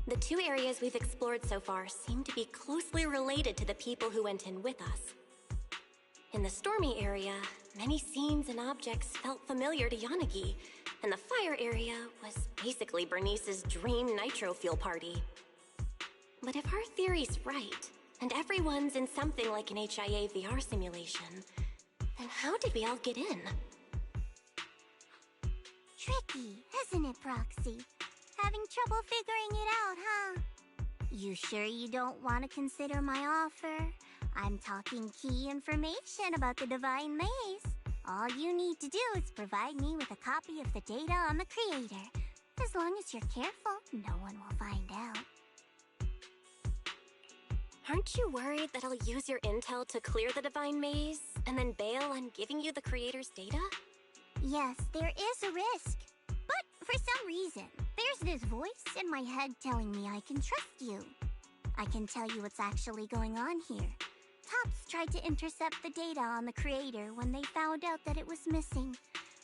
Speaker 2: The two areas we've explored so far seem to be closely related to the people who went in with us. In the stormy area, many scenes and objects felt familiar to Yanagi, and the fire area was basically Bernice's dream nitro fuel party. But if our theory's right, and everyone's in something like an HIA VR simulation, then how did we all get in?
Speaker 9: Tricky, isn't it, Proxy? Having trouble figuring it out, huh? You sure you don't want to consider my offer? I'm talking key information about the Divine Maze. All you need to do is provide me with a copy of the data on the creator. As long as you're careful, no one will find out.
Speaker 2: Aren't you worried that I'll use your intel to clear the Divine Maze, and then bail on giving you the creator's data?
Speaker 9: Yes, there is a risk. But for some reason, there's this voice in my head telling me I can trust you. I can tell you what's actually going on here. Tops tried to intercept the data on the creator when they found out that it was missing.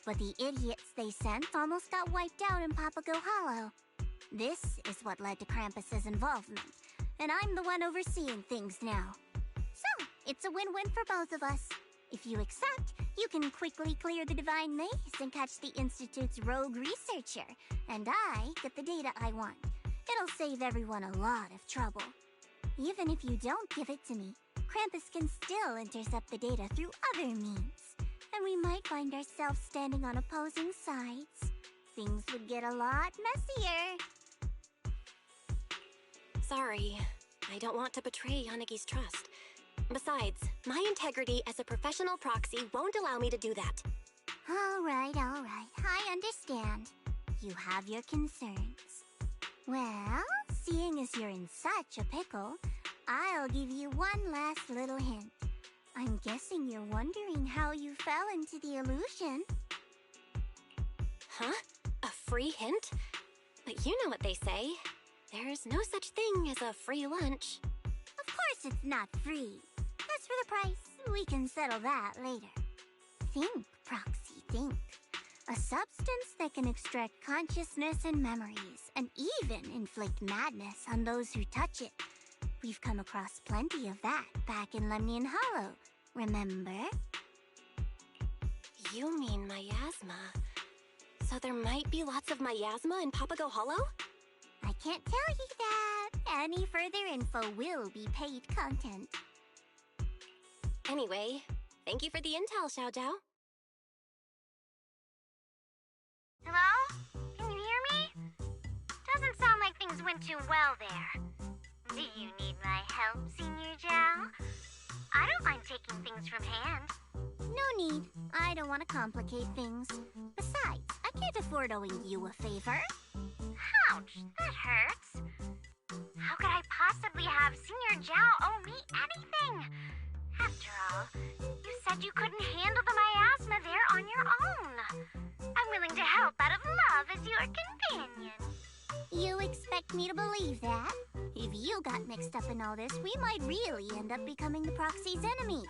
Speaker 9: But the idiots they sent almost got wiped out in Papago Hollow. This is what led to Krampus's involvement, and I'm the one overseeing things now. So, it's a win-win for both of us. If you accept, you can quickly clear the Divine Maze and catch the Institute's rogue researcher, and I get the data I want. It'll save everyone a lot of trouble. Even if you don't give it to me, Krampus can still intercept the data through other means, and we might find ourselves standing on opposing sides. Things would get a lot messier.
Speaker 2: Sorry, I don't want to betray Yanagi's trust. Besides, my integrity as a professional proxy won't allow me to do that.
Speaker 9: All right, I understand. You have your concerns. Well, seeing as you're in such a pickle, I'll give you one last little hint. I'm guessing you're wondering how you fell into the illusion.
Speaker 2: Huh? A free hint? But you know what they say. There's no such thing as a free lunch.
Speaker 9: Of course it's not free. As for the price, we can settle that later. Think, Proxy, think. A substance that can extract consciousness and memories, and even inflict madness on those who touch it. We've come across plenty of that back in Lemnian Hollow, remember?
Speaker 2: You mean miasma. So there might be lots of miasma in Papago Hollow?
Speaker 9: I can't tell you that. Any further info will be paid content.
Speaker 2: Anyway, thank you for the intel, Xiao Zhao.
Speaker 8: Hello? Can you hear me? Doesn't sound like things went too well there. Do you need my help, Senior Zhao? I don't mind taking things from hand.
Speaker 9: No need. I don't want to complicate things. Besides, I can't afford owing you a favor.
Speaker 8: Ouch, that hurts. How could I possibly have Senior Zhao owe me anything? After all, you said you couldn't handle the miasma there on your own. I'm willing to help out of love as your companion.
Speaker 9: You expect me to believe that? If you got mixed up in all this, we might really end up becoming the Proxy's enemies.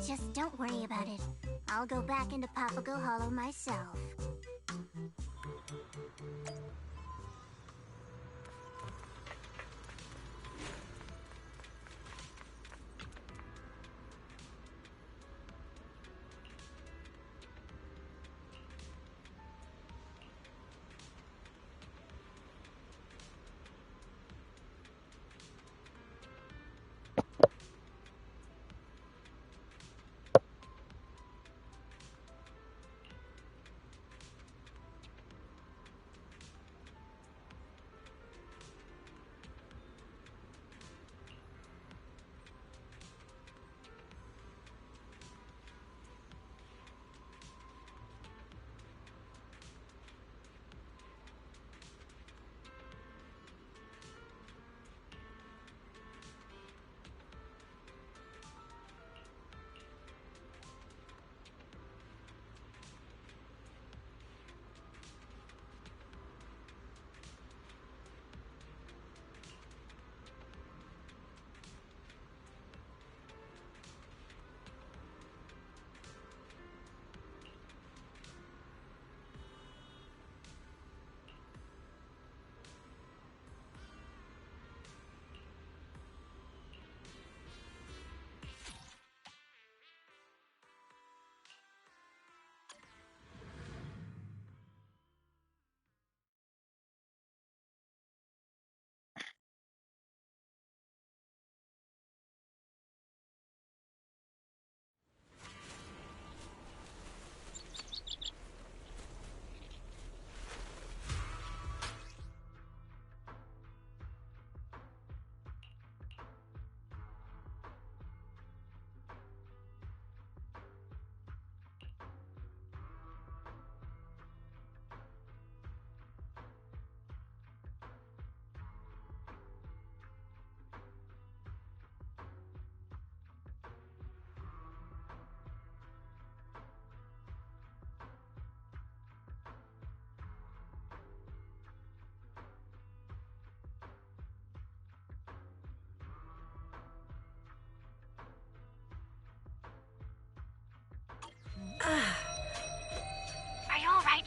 Speaker 9: Just don't worry about it. I'll go back into Papago Hollow myself.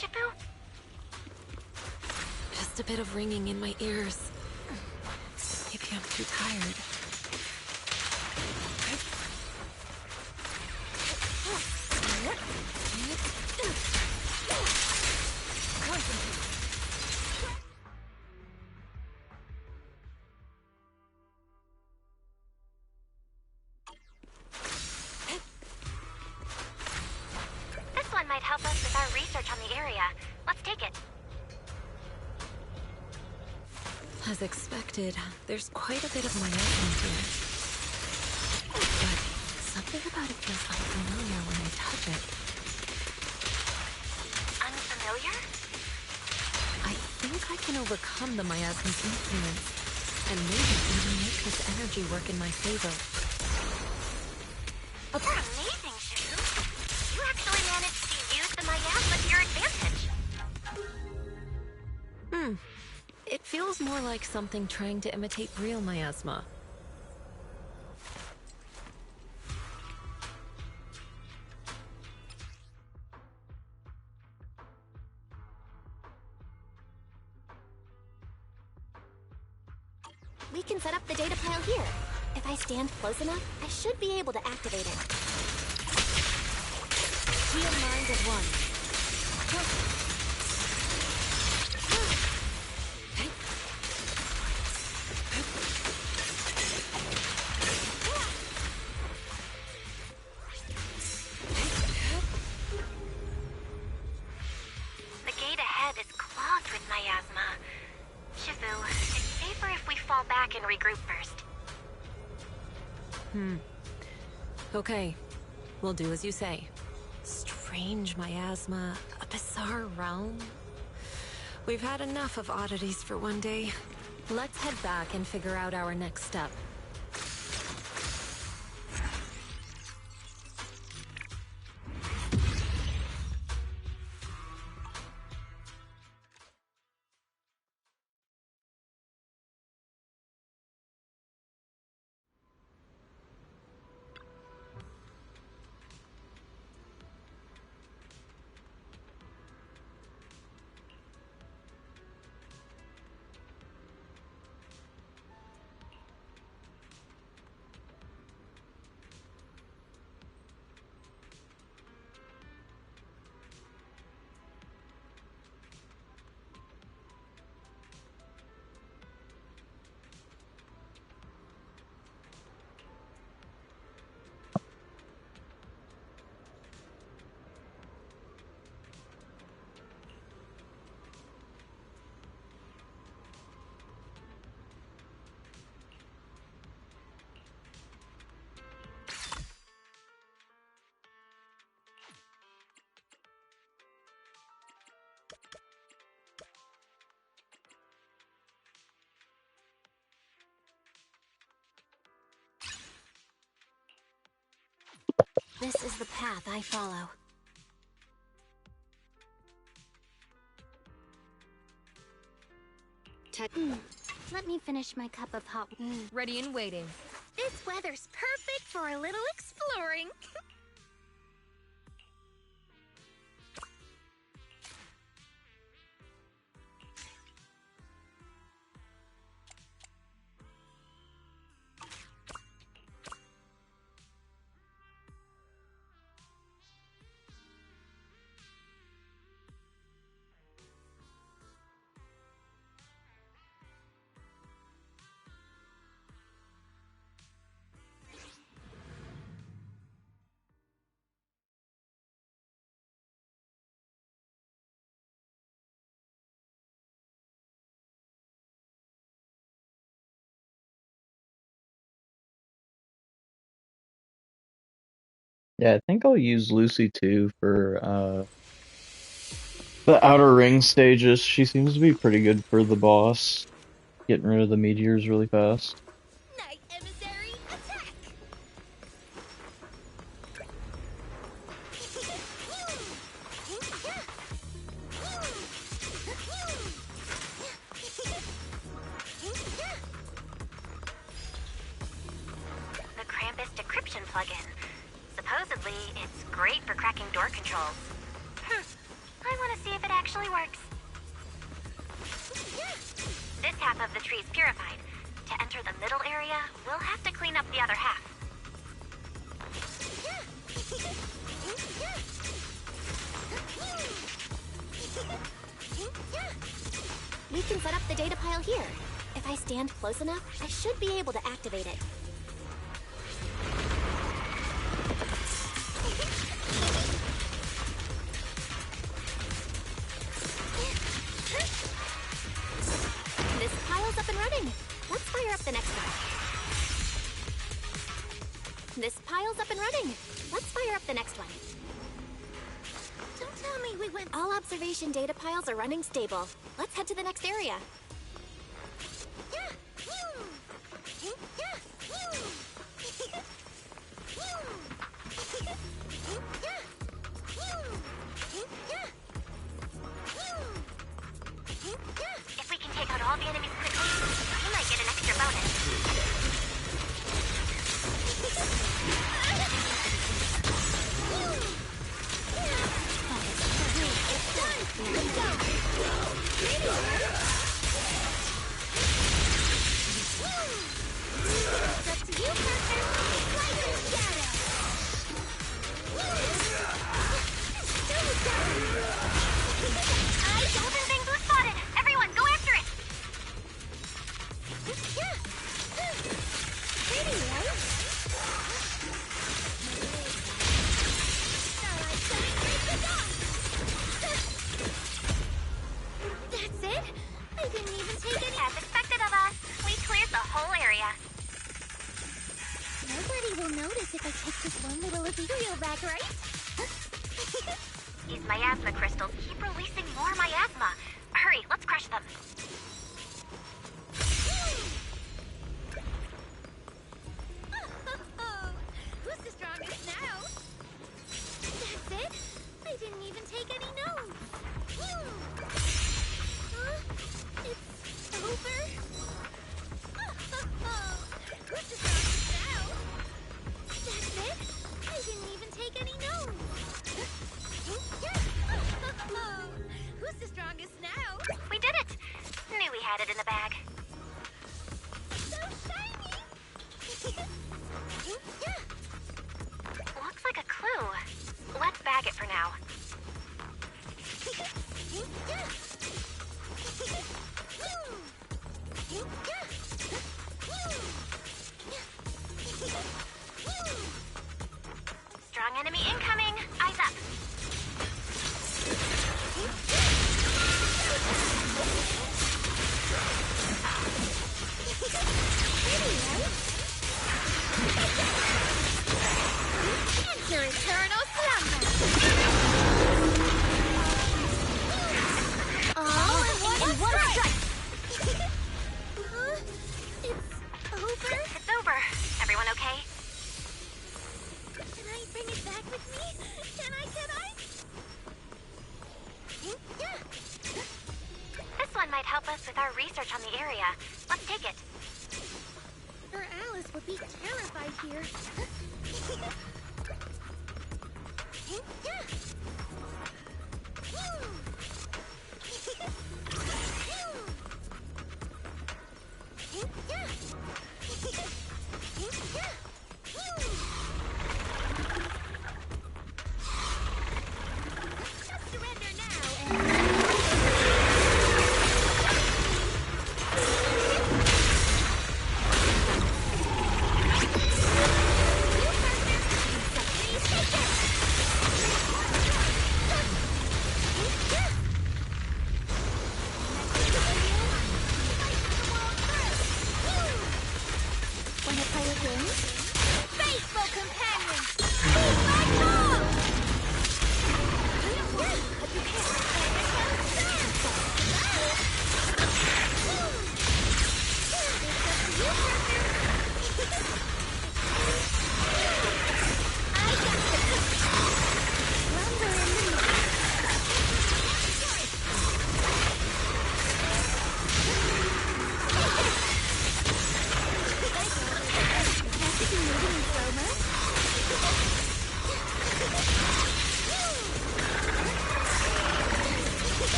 Speaker 2: Shifu?
Speaker 10: Just a bit of ringing in my ears. Maybe I'm too tired.
Speaker 2: This one might help us with our research on the area. Let's take it.
Speaker 10: As expected, there's quite a bit of miasma here. But something about it feels unfamiliar when I touch it.
Speaker 2: Unfamiliar?
Speaker 10: I think I can overcome the miasma's influence, and maybe even make this energy work in my favor.
Speaker 2: You're amazing, Shifu. You actually managed to use the miasma to your advantage.
Speaker 10: It feels more like something trying to imitate real miasma.
Speaker 2: We can set up the data pile here. If I stand close enough, I should be able to activate it. Key of mind at one. The gate ahead is clogged with miasma. Shifu, it's safer if we fall back and regroup first.
Speaker 10: Okay, we'll do as you say. Strange miasma, a bizarre realm. We've had enough of oddities for one day. Let's head back and figure out our next step.
Speaker 2: This is the path I follow. Let me finish my cup of hot.
Speaker 10: Ready and waiting.
Speaker 8: This weather's perfect for a little exploring.
Speaker 1: Yeah, I think I'll use Lucy too for the outer ring stages. She seems to be pretty good for the boss, getting rid of the meteors really fast.
Speaker 8: Night emissary, attack!
Speaker 2: The Krampus decryption plugin. Supposedly, it's great for cracking door controls. I want to see if it actually works. This half of the tree's purified. To enter the middle area, we'll have to clean up the other half.
Speaker 9: We can set up the data pile here. If I stand close enough, I should be able to activate it. This pile's up and running. Let's fire up the next one. This pile's up and running. Let's fire up the next one.
Speaker 3: Don't tell me we went...
Speaker 9: All observation data piles are running stable. Let's head to the next area.
Speaker 2: If we can take out all the enemies quickly, we might get an extra bonus. Golden things was spotted! Everyone, go after it!
Speaker 9: That's it? I didn't even take any...
Speaker 2: As expected of us, we cleared the whole area.
Speaker 9: Nobody will notice if I take this one little ethereal back, right?
Speaker 2: These miasma crystals keep releasing more miasma. Hurry, let's crush them.
Speaker 9: Who's the strongest now? That's it? I didn't even take any notes. It's over? Who's the strongest now? That's it? I didn't even take any notes. Who's the strongest now?
Speaker 2: We did it! Knew we had it in the bag.
Speaker 9: So shiny!
Speaker 2: Looks like a clue. Let's bag it for now. Strong enemy incoming! Eyes up!
Speaker 9: Enter eternal slumber! All in one strike! It's over?
Speaker 2: It's over. Everyone okay?
Speaker 9: Can I bring it back with me? Can I?
Speaker 2: This one might help us with our research on the area. Let's take it.
Speaker 9: Or Alice would be terrified here. Just surrender now and...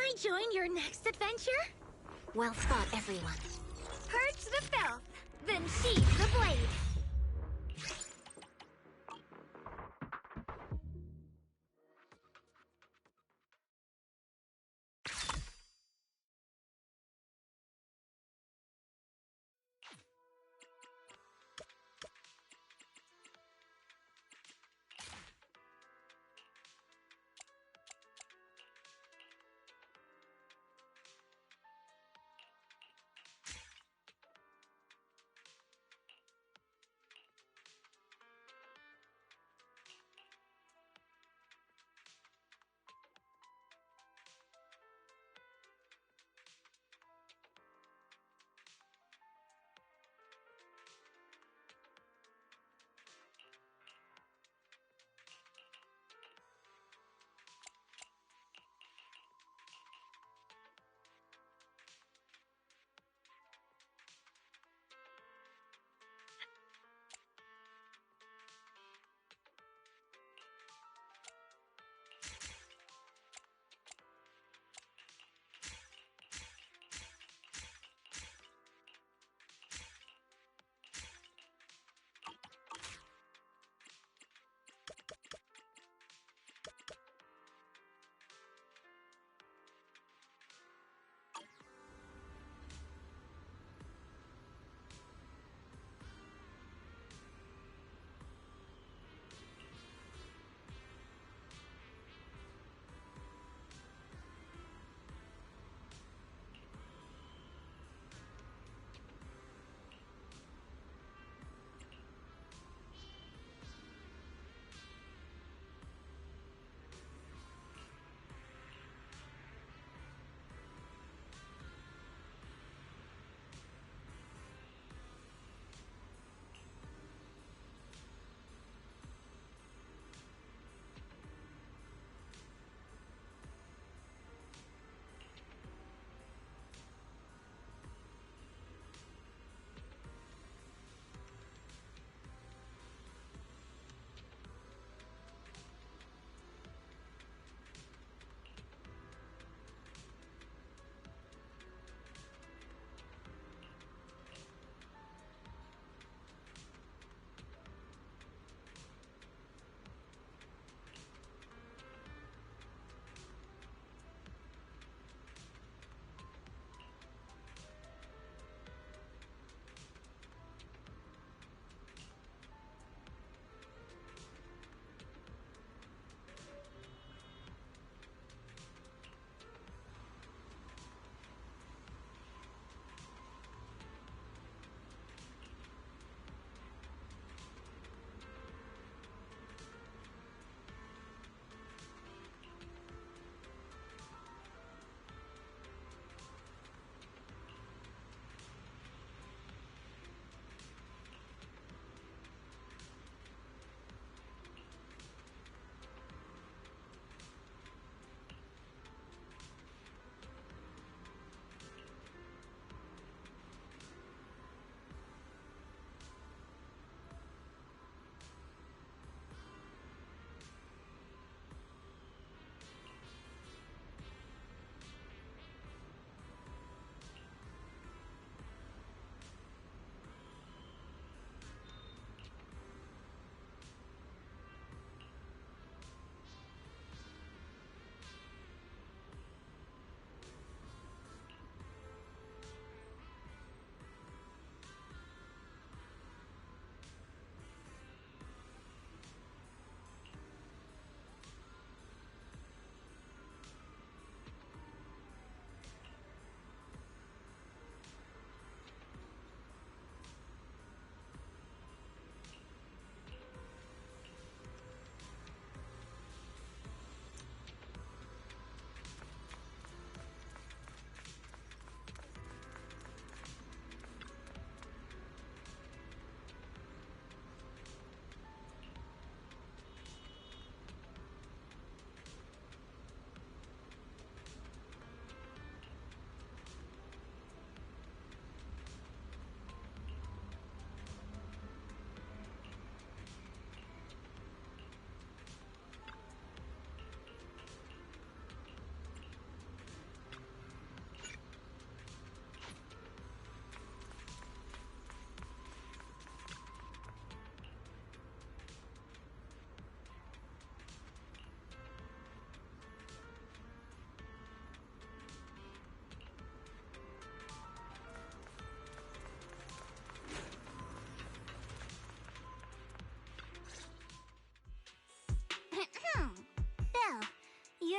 Speaker 8: I join your next adventure?
Speaker 2: Well spot, everyone.
Speaker 8: Purge the filth, then sheathe the blade.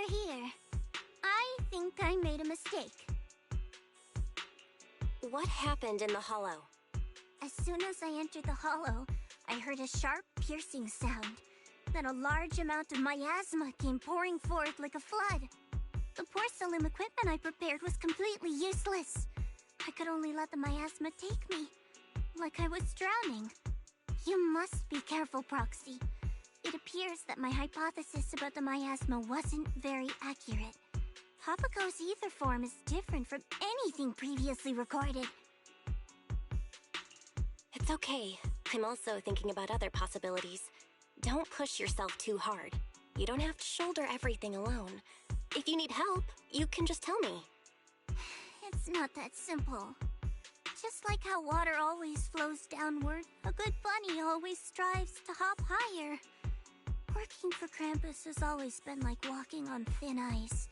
Speaker 9: you're here. I think I made a mistake.
Speaker 2: What happened in the hollow?
Speaker 9: As soon as I entered the hollow, I heard a sharp, piercing sound. Then a large amount of miasma came pouring forth like a flood. The porcelain equipment I prepared was completely useless. I could only let the miasma take me, like I was drowning. You must be careful, Proxy. It appears that my hypothesis about the miasma wasn't very accurate. Papago's ether form is different from anything previously recorded.
Speaker 2: It's okay. I'm also thinking about other possibilities. Don't push yourself too hard. You don't have to shoulder everything alone. If you need help, you can just tell me.
Speaker 9: It's not that simple. Just like how water always flows downward, a good bunny always strives to hop higher. Working for Krampus has always been like walking on thin ice.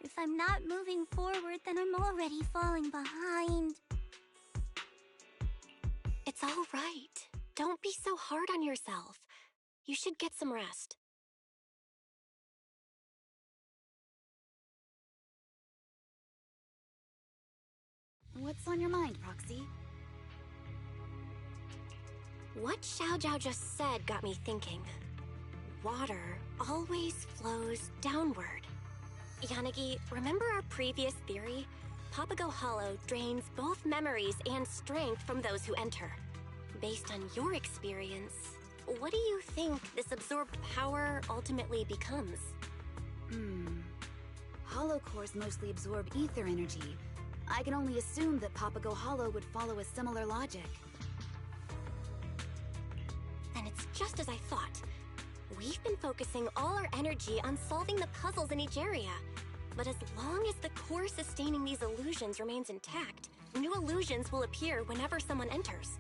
Speaker 9: If I'm not moving forward, then I'm already falling behind.
Speaker 2: It's all right. Don't be so hard on yourself. You should get some rest.
Speaker 3: What's on your mind, Proxy?
Speaker 2: What Xiaojiao just said got me thinking. Water always flows downward. Yanagi, remember our previous theory? Papago Hollow drains both memories and strength from those who enter. Based on your experience, what do you think this absorbed power ultimately becomes?
Speaker 3: Hollow cores mostly absorb ether energy. I can only assume that Papago Hollow would follow a similar logic.
Speaker 2: Then it's just as I thought. We've been focusing all our energy on solving the puzzles in each area. But as long as the core sustaining these illusions remains intact, new illusions will appear whenever someone enters.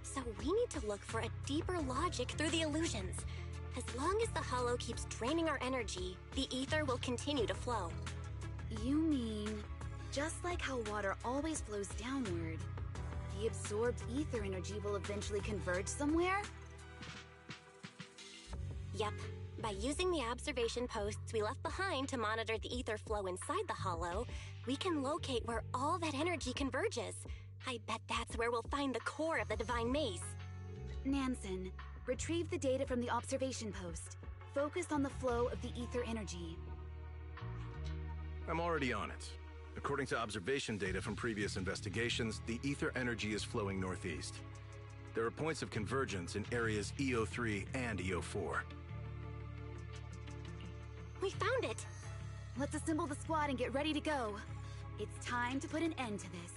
Speaker 2: So we need to look for a deeper logic through the illusions. As long as the hollow keeps draining our energy, the ether will continue to flow.
Speaker 3: You mean, just like how water always flows downward, the absorbed ether energy will eventually converge somewhere?
Speaker 2: Yep. By using the observation posts we left behind to monitor the ether flow inside the hollow, we can locate where all that energy converges. I bet that's where we'll find the core of the Divine Maze.
Speaker 3: Nansen, retrieve the data from the observation post. Focus on the flow of the ether energy.
Speaker 4: I'm already on it. According to observation data from previous investigations, the ether energy is flowing northeast. There are points of convergence in areas EO3 and EO4.
Speaker 2: We found it!
Speaker 3: Let's assemble the squad and get ready to go. It's time to put an end to this.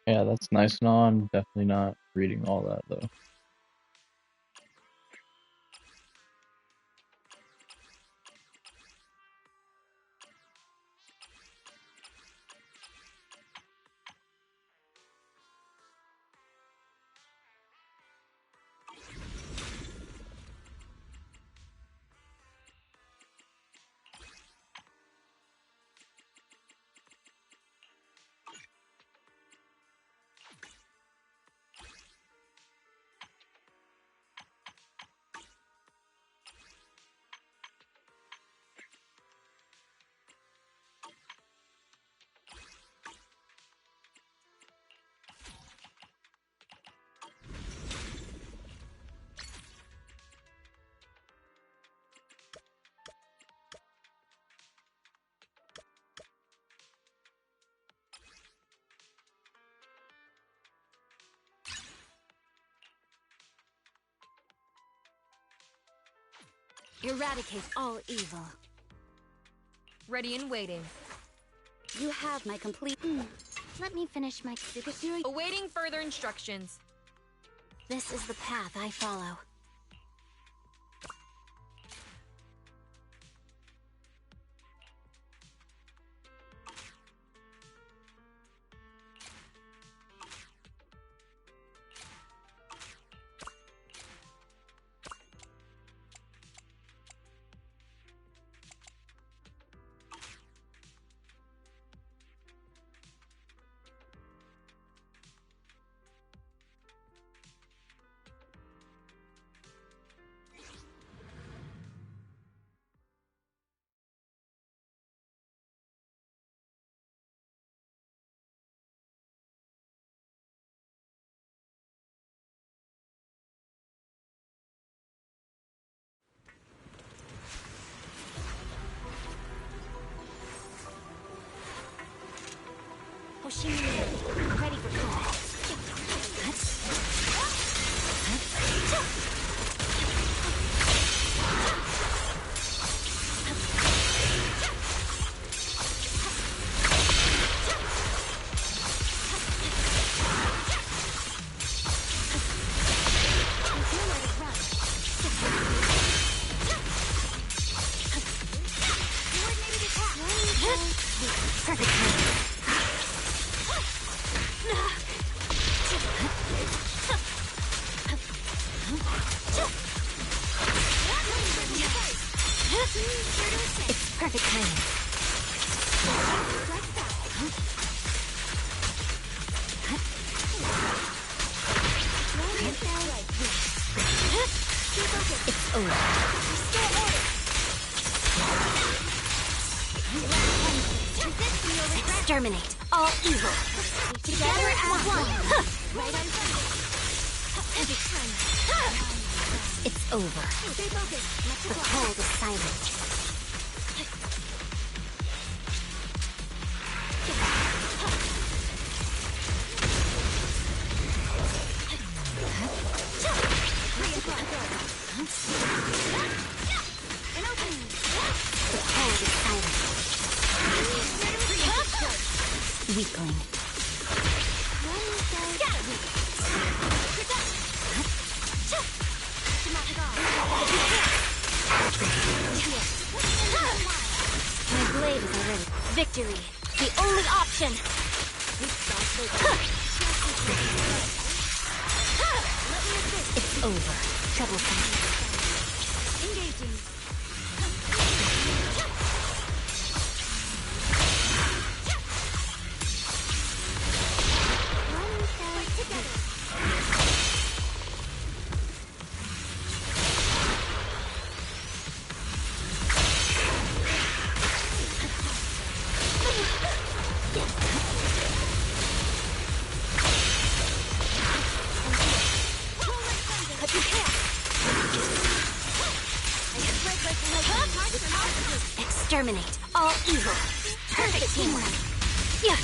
Speaker 1: Yeah, that's nice and all. I'm definitely not reading all that though.
Speaker 3: Eradicate all evil.
Speaker 12: Ready and waiting.
Speaker 3: You have my complete...
Speaker 9: Let me finish my super theory.
Speaker 12: Awaiting further instructions.
Speaker 2: This is the path I follow. Hoshimi, ready for combat. It's perfect timing. It's over. Exterminate all evil. Together as one. Right on time. It's over. The cold is silent. Weakling. My blade is already. Victory, the only option. It's over. Trouble time. Engaging. Exterminate all evil. Perfect teamwork. Yeah.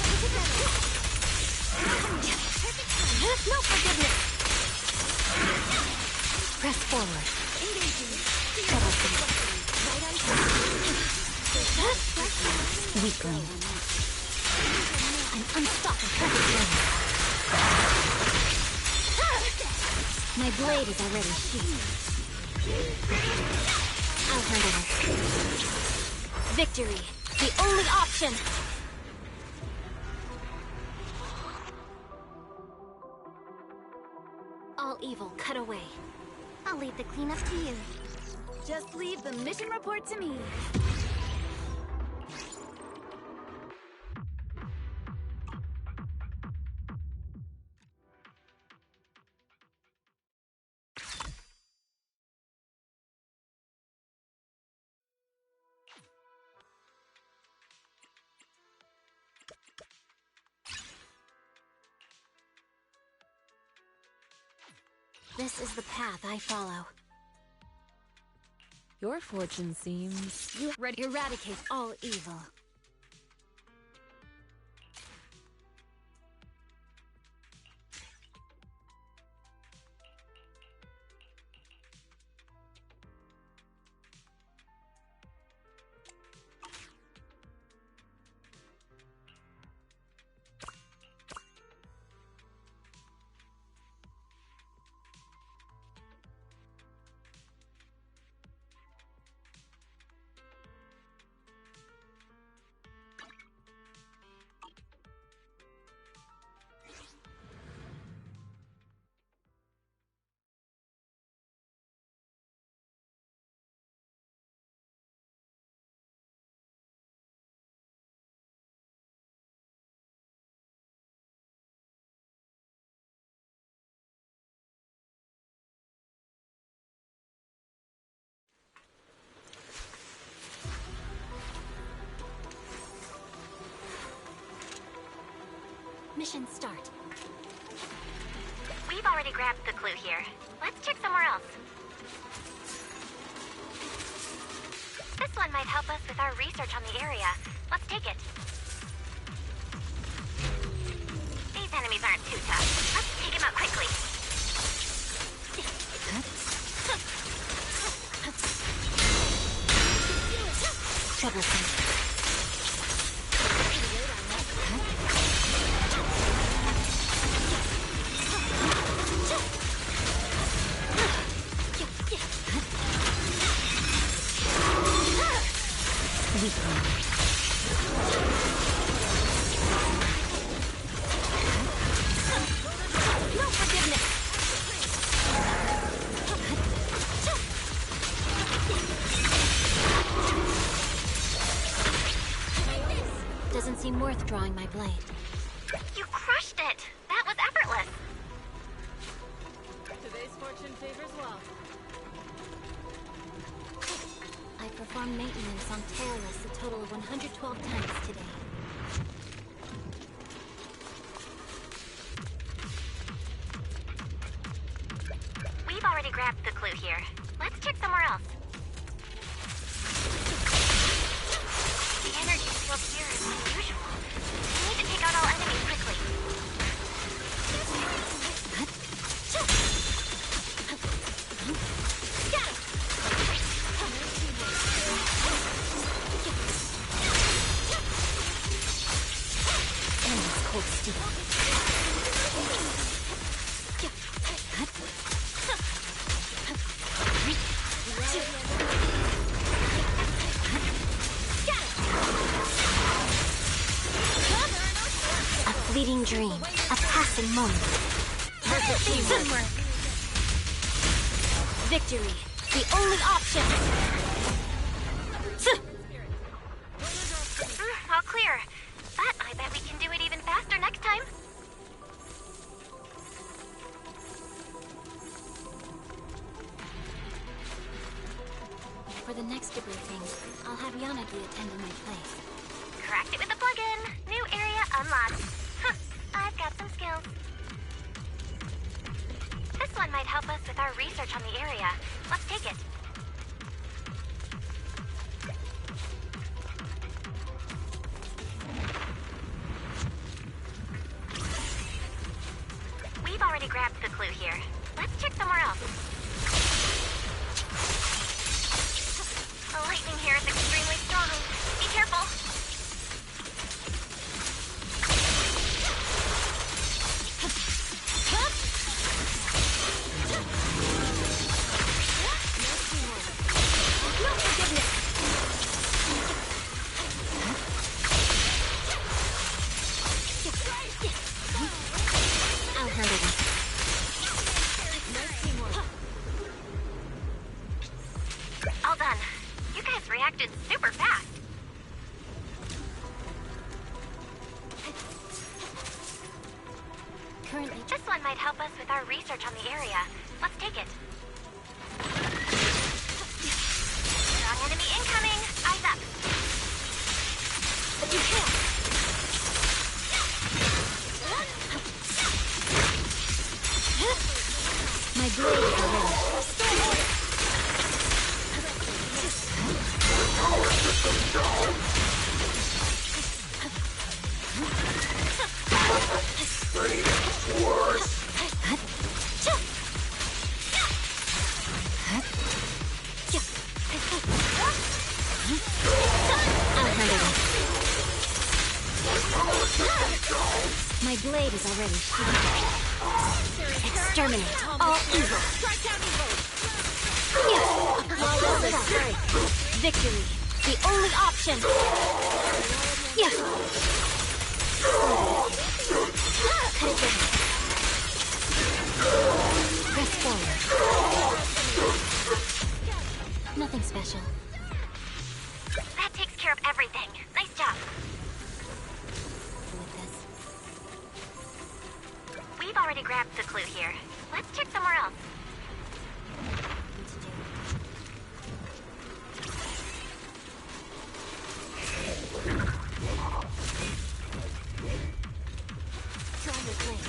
Speaker 2: No forgiveness. Press forward. Weakling. An unstoppable perfect game. My blade is already sheathed. I'll handle this. Victory, the only option! All evil, cut away.
Speaker 9: I'll leave the cleanup to you.
Speaker 3: Just leave the mission report to me.
Speaker 2: This is the path I follow.
Speaker 10: Your fortune seems...
Speaker 2: You eradicate all evil. Mission start.
Speaker 8: We've already grabbed the clue here. Let's check somewhere else. This one might help us with our research on the area. Let's take it. These enemies aren't too tough. Let's take him out quickly.
Speaker 2: Troublesome. Doesn't seem worth drawing my blade.
Speaker 8: You crushed it! That was effortless!
Speaker 10: Today's fortune favors well.
Speaker 2: I performed maintenance on Terrorless a total of 112 times today.
Speaker 8: We've already grabbed the clue here. Let's check somewhere else. The energy field here is unusual. We need to take out all enemies quickly.
Speaker 2: Enemy's cold steel. A fleeting dream, a passing moment. Perfect teamwork. Victory, the only option.
Speaker 8: All clear. But I bet we can do it even faster next time.
Speaker 2: For the next debriefing, I'll have Yanagi attend in my place.
Speaker 8: Cracked it with a plug-in. New area unlocked. I've got some skills. This one might help us with our research on the area. Let's take it. We've already grabbed the clue here. Let's check somewhere else. The lightning here is extremely strong. Be careful.
Speaker 2: one might help us with our research on the area. Let's take it. Strong enemy incoming! Eyes up! But you can't!
Speaker 3: My blade is ready.
Speaker 11: Power system down. Worse.
Speaker 3: My blade is already sheathed. Exterminate all evil. Victory, the only option. Cut it down. Press forward. Nothing special.
Speaker 2: That takes care of everything. Nice job.
Speaker 3: With this.
Speaker 2: We've already grabbed the clue here. Let's check somewhere else.
Speaker 3: Try your blade.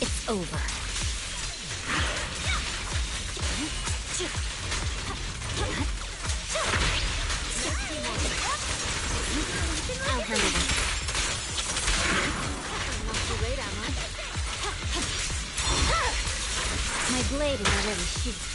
Speaker 3: It's over. I'll handle this. Not too late, am I? My blade is already sheathed.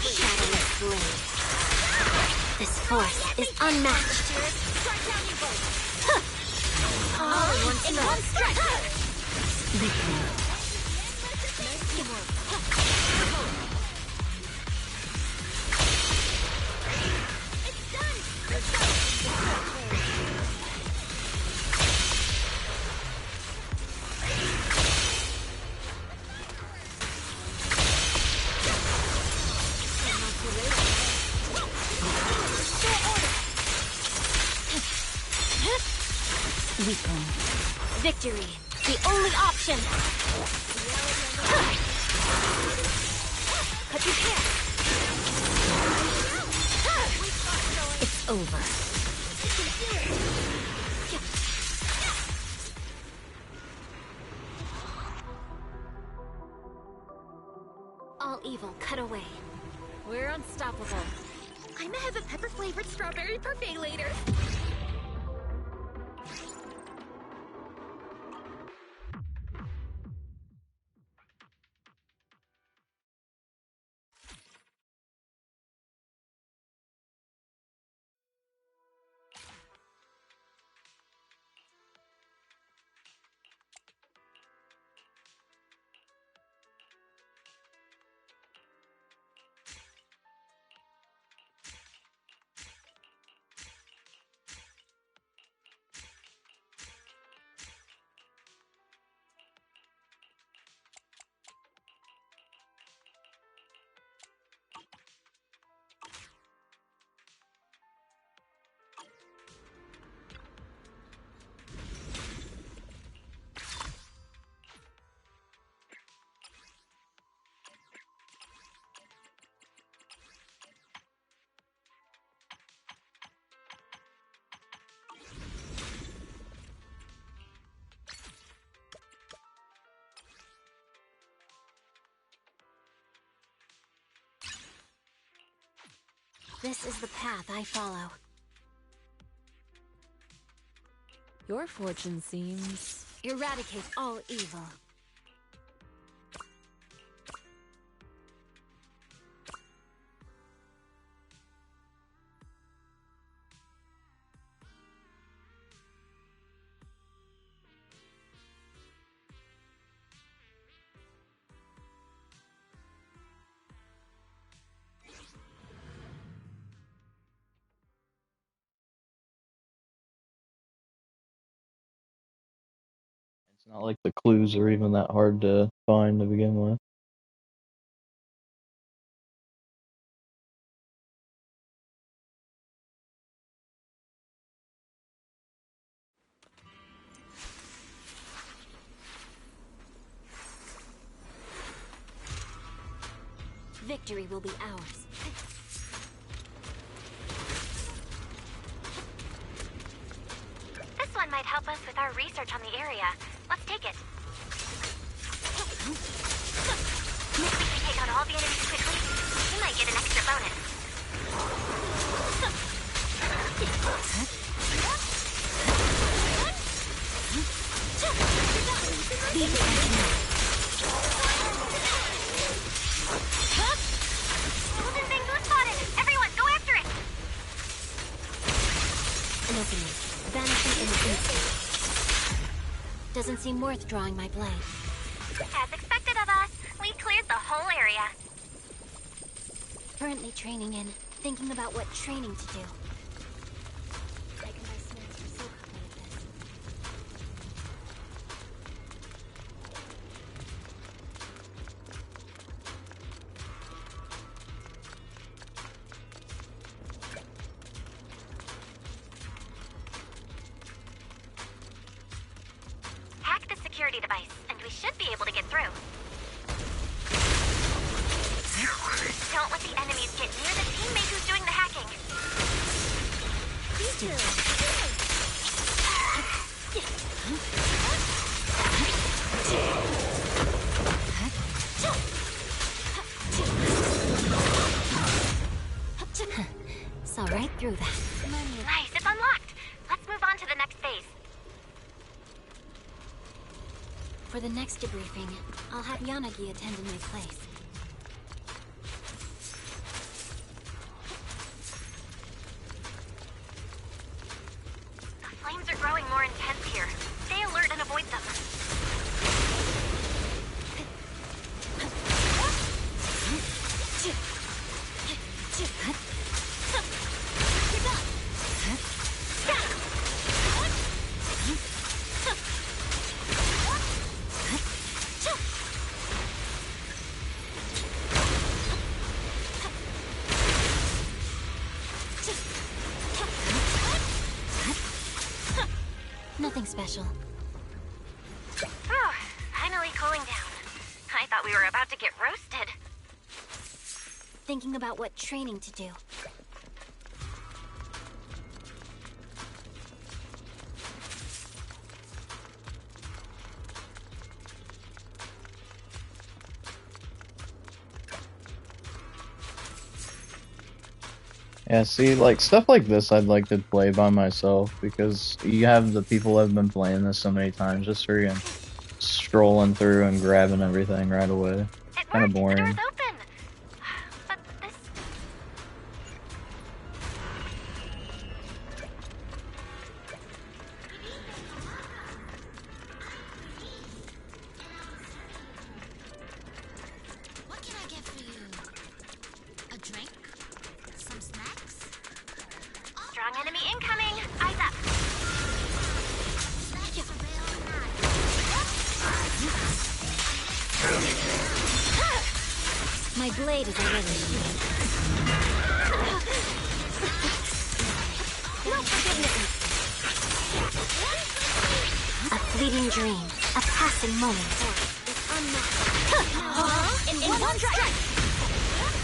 Speaker 3: Shadowless blade. This force is unmatched. All in one strike. Victory. Weakling. Victory, the only option. But you can't. It's over. All evil cut away. We're unstoppable.
Speaker 6: I'm gonna have a pepper-flavored strawberry parfait later.
Speaker 3: This is the path I follow.
Speaker 10: Your fortune seems...
Speaker 3: Eradicate all evil.
Speaker 1: It's not like the clues are even that hard to find to begin with.
Speaker 2: Victory will be ours.
Speaker 8: This one might help us with our research on the area. Let's take it. If we can take out all the enemies quickly, we might get an extra bonus. Golden things was spotted! Everyone, go after it!
Speaker 2: An opening. Vanishing in an instant. Doesn't seem worth drawing my blade.
Speaker 8: As expected of us, we cleared the whole area.
Speaker 2: Currently training in, thinking about what training to do. I can buy snacks for so couple of this.
Speaker 8: Hack the security device, and we should be able to get through. Don't let the enemies get near the teammate who's doing the hacking.
Speaker 2: Saw right through that.
Speaker 8: Nice, it's unlocked. Let's move on to the next phase.
Speaker 2: For the next debriefing, I'll have Yanagi attend in my place.
Speaker 8: The flames are growing more intense here. Stay alert and avoid them.
Speaker 2: Nothing special.
Speaker 8: Oh, finally cooling down. I thought we were about to get roasted.
Speaker 2: Thinking about what training to do.
Speaker 1: Yeah, see, like, stuff like this I'd like to play by myself, because you have the people that have been playing this so many times, just freaking strolling through and grabbing everything right away. Kind of boring.
Speaker 8: The door's open. But this...
Speaker 9: What can I get for you? A drink? Some snacks?
Speaker 8: Strong enemy incoming. Eyes up.
Speaker 2: My blade is already sheathed. No forgiveness. A fleeting dream. A passing moment. It's unmatched. In one strike!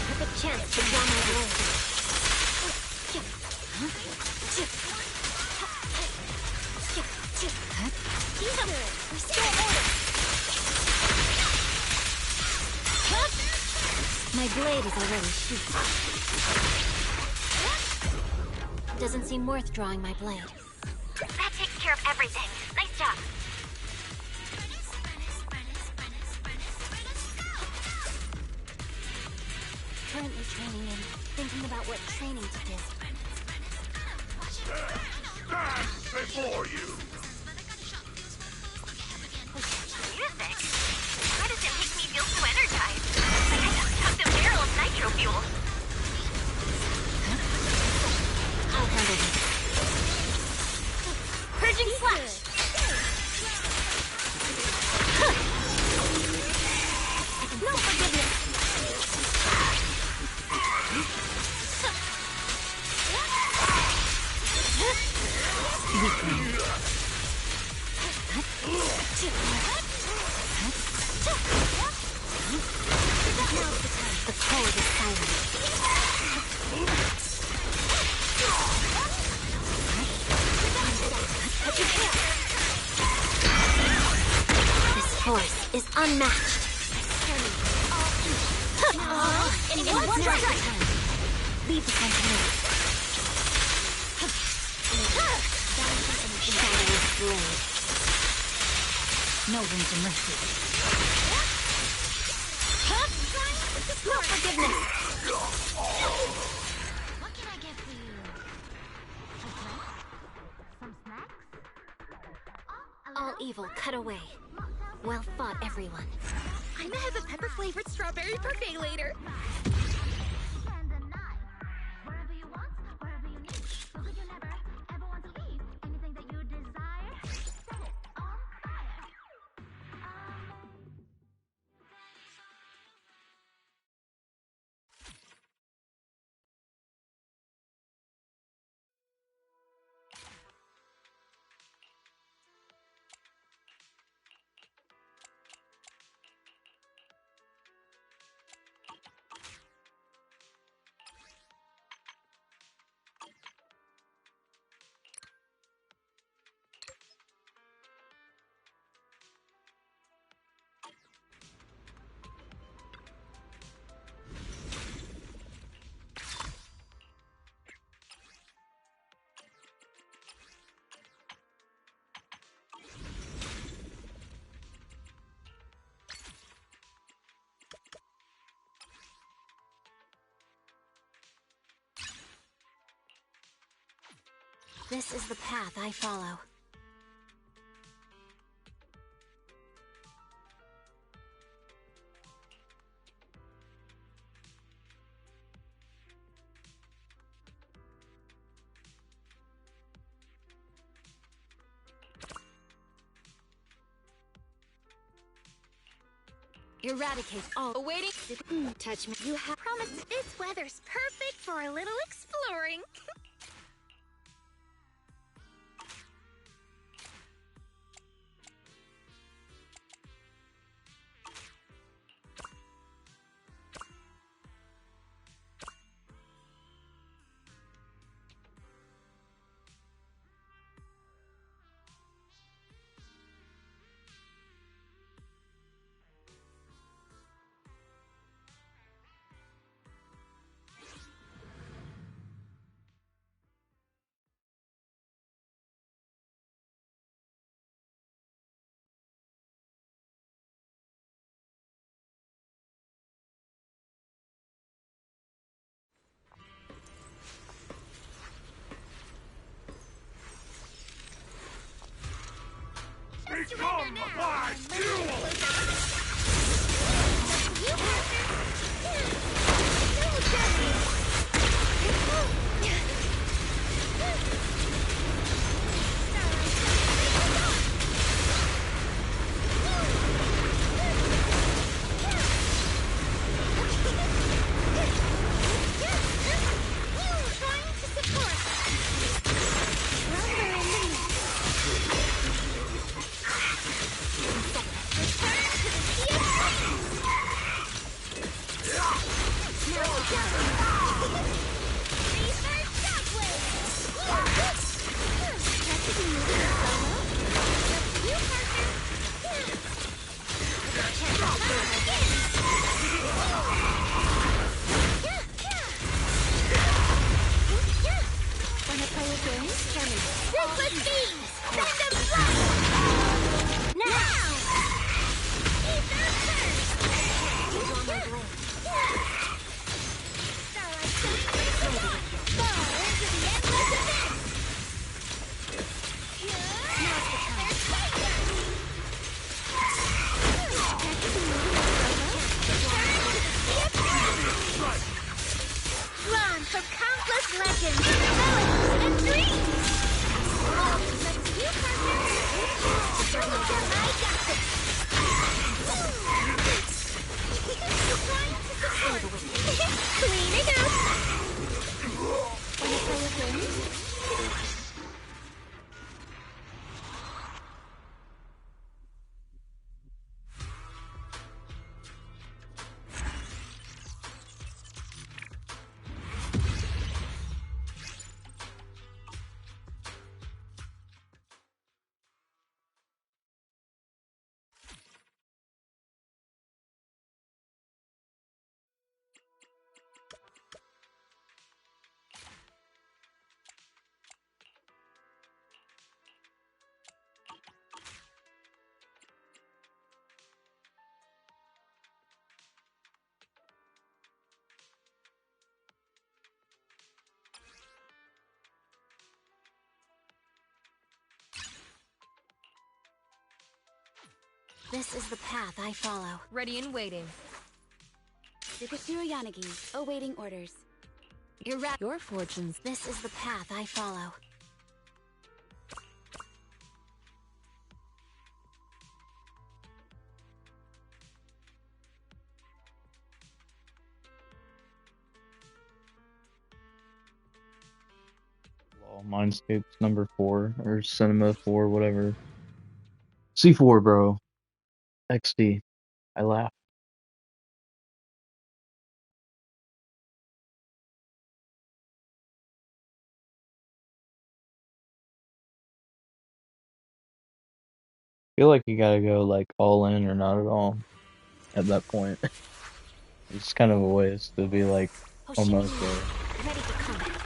Speaker 2: Perfect chance to draw my blade. Restore order! My blade is already sheathed. Doesn't seem worth drawing my blade.
Speaker 8: That takes care of everything. Nice job.
Speaker 2: Currently training in, thinking about what training to do.
Speaker 11: Stand before you!
Speaker 8: Music? Why does it make me feel so energized? Like I just chucked a barrel of nitro fuel.
Speaker 2: I'll handle this. Purging slash! The code is silent. This force is unmatched. In one strike. Leave the one to me. Shadow's blade. No room for mercy. No forgiveness.
Speaker 9: What can I get for you? A drink? Some snacks?
Speaker 2: All evil cut away. Well fought, everyone.
Speaker 6: I'm gonna have a pepper-flavored strawberry parfait later.
Speaker 9: Spend the night. Wherever you want, wherever you need. So could you never, ever want to leave? Anything that you desire, set it on fire.
Speaker 2: This is the path I follow. Eradicate all.
Speaker 6: Awaiting.
Speaker 2: Touch me.
Speaker 9: You have promised this weather's perfect for a little exploring.
Speaker 11: Become my fuel!
Speaker 2: This is the path I follow.
Speaker 12: Ready and waiting.
Speaker 3: Yukashiro Yanagi, awaiting orders.
Speaker 2: Your fortunes. This is the path I follow.
Speaker 1: Mindscapes number 4 or Cinema 4, whatever. C4, bro. XD. I laugh. Feel like you gotta go like all in or not at all at that point. It's kind of a waste to be like almost there.
Speaker 2: Ready for combat.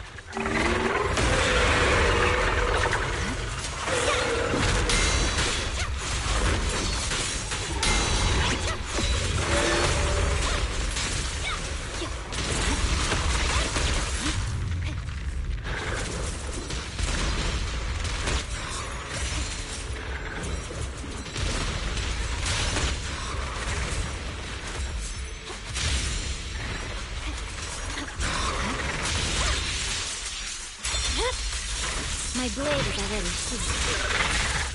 Speaker 2: My blade is already sheathed.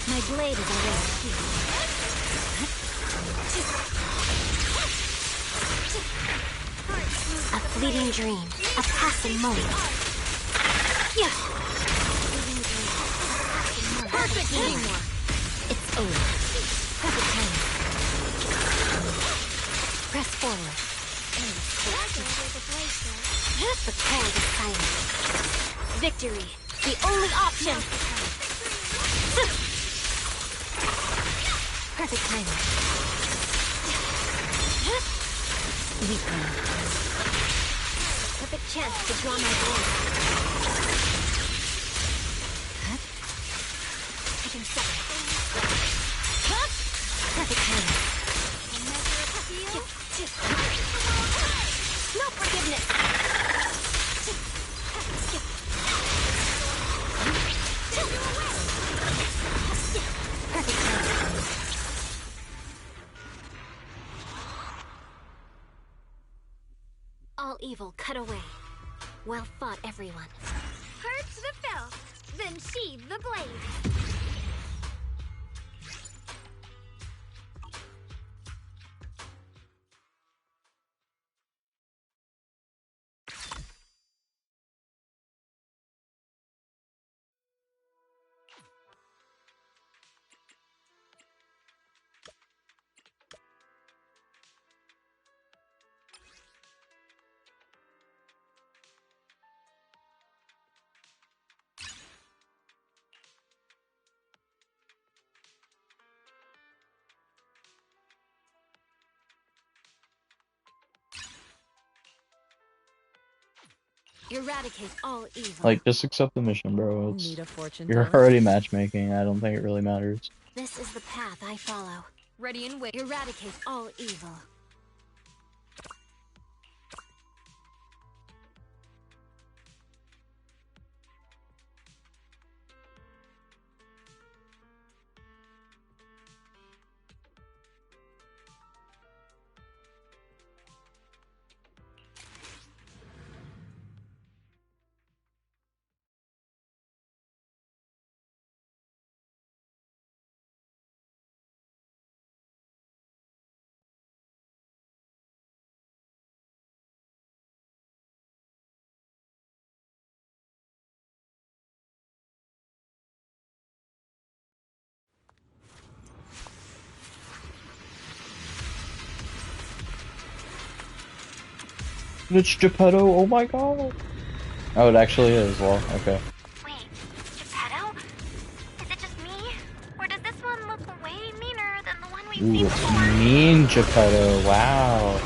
Speaker 2: My blade is already sheathed. A fleeting dream, a passing moment. Yeah. Perfect teamwork. It's over. Perfect timing. Press forward. The cold is silent. Victory, the only option. Perfect timing. Weakling. Perfect chance to draw my blade. I can stop it. Perfect timing. No forgiveness. Perfect timing. All evil cut away. Well fought, everyone.
Speaker 8: Purge the filth, then sheathe the blade.
Speaker 2: Eradicate all evil.
Speaker 1: Like, just accept the mission, bro. It's,
Speaker 10: Need a fortune
Speaker 1: you're
Speaker 10: teller?
Speaker 1: already matchmaking. I don't think it really matters.
Speaker 2: This is the path I follow.
Speaker 12: Ready and wait.
Speaker 2: Eradicate all evil.
Speaker 1: It's Geppetto, oh my god! Oh, it actually is, well, okay.
Speaker 8: Wait, Geppetto? Is it just me? Or does this one look way meaner than the one we've
Speaker 1: Ooh,
Speaker 8: seen
Speaker 1: it's
Speaker 8: before?
Speaker 1: mean Geppetto, wow.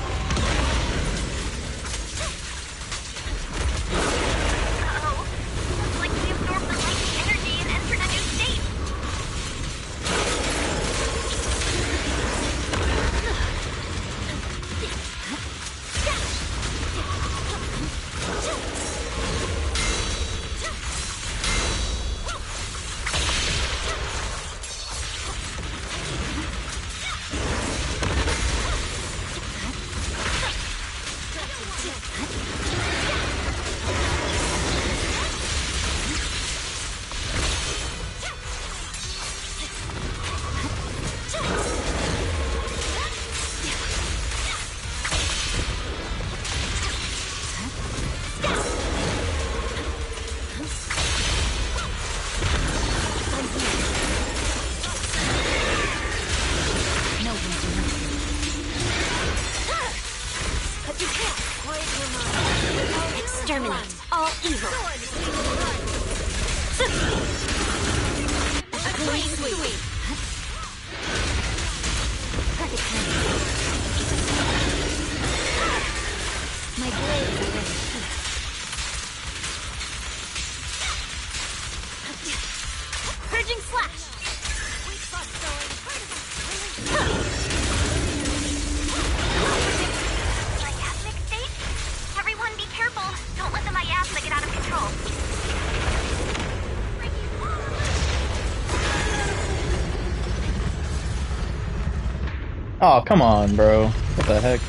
Speaker 1: Oh, come on, bro. What the heck?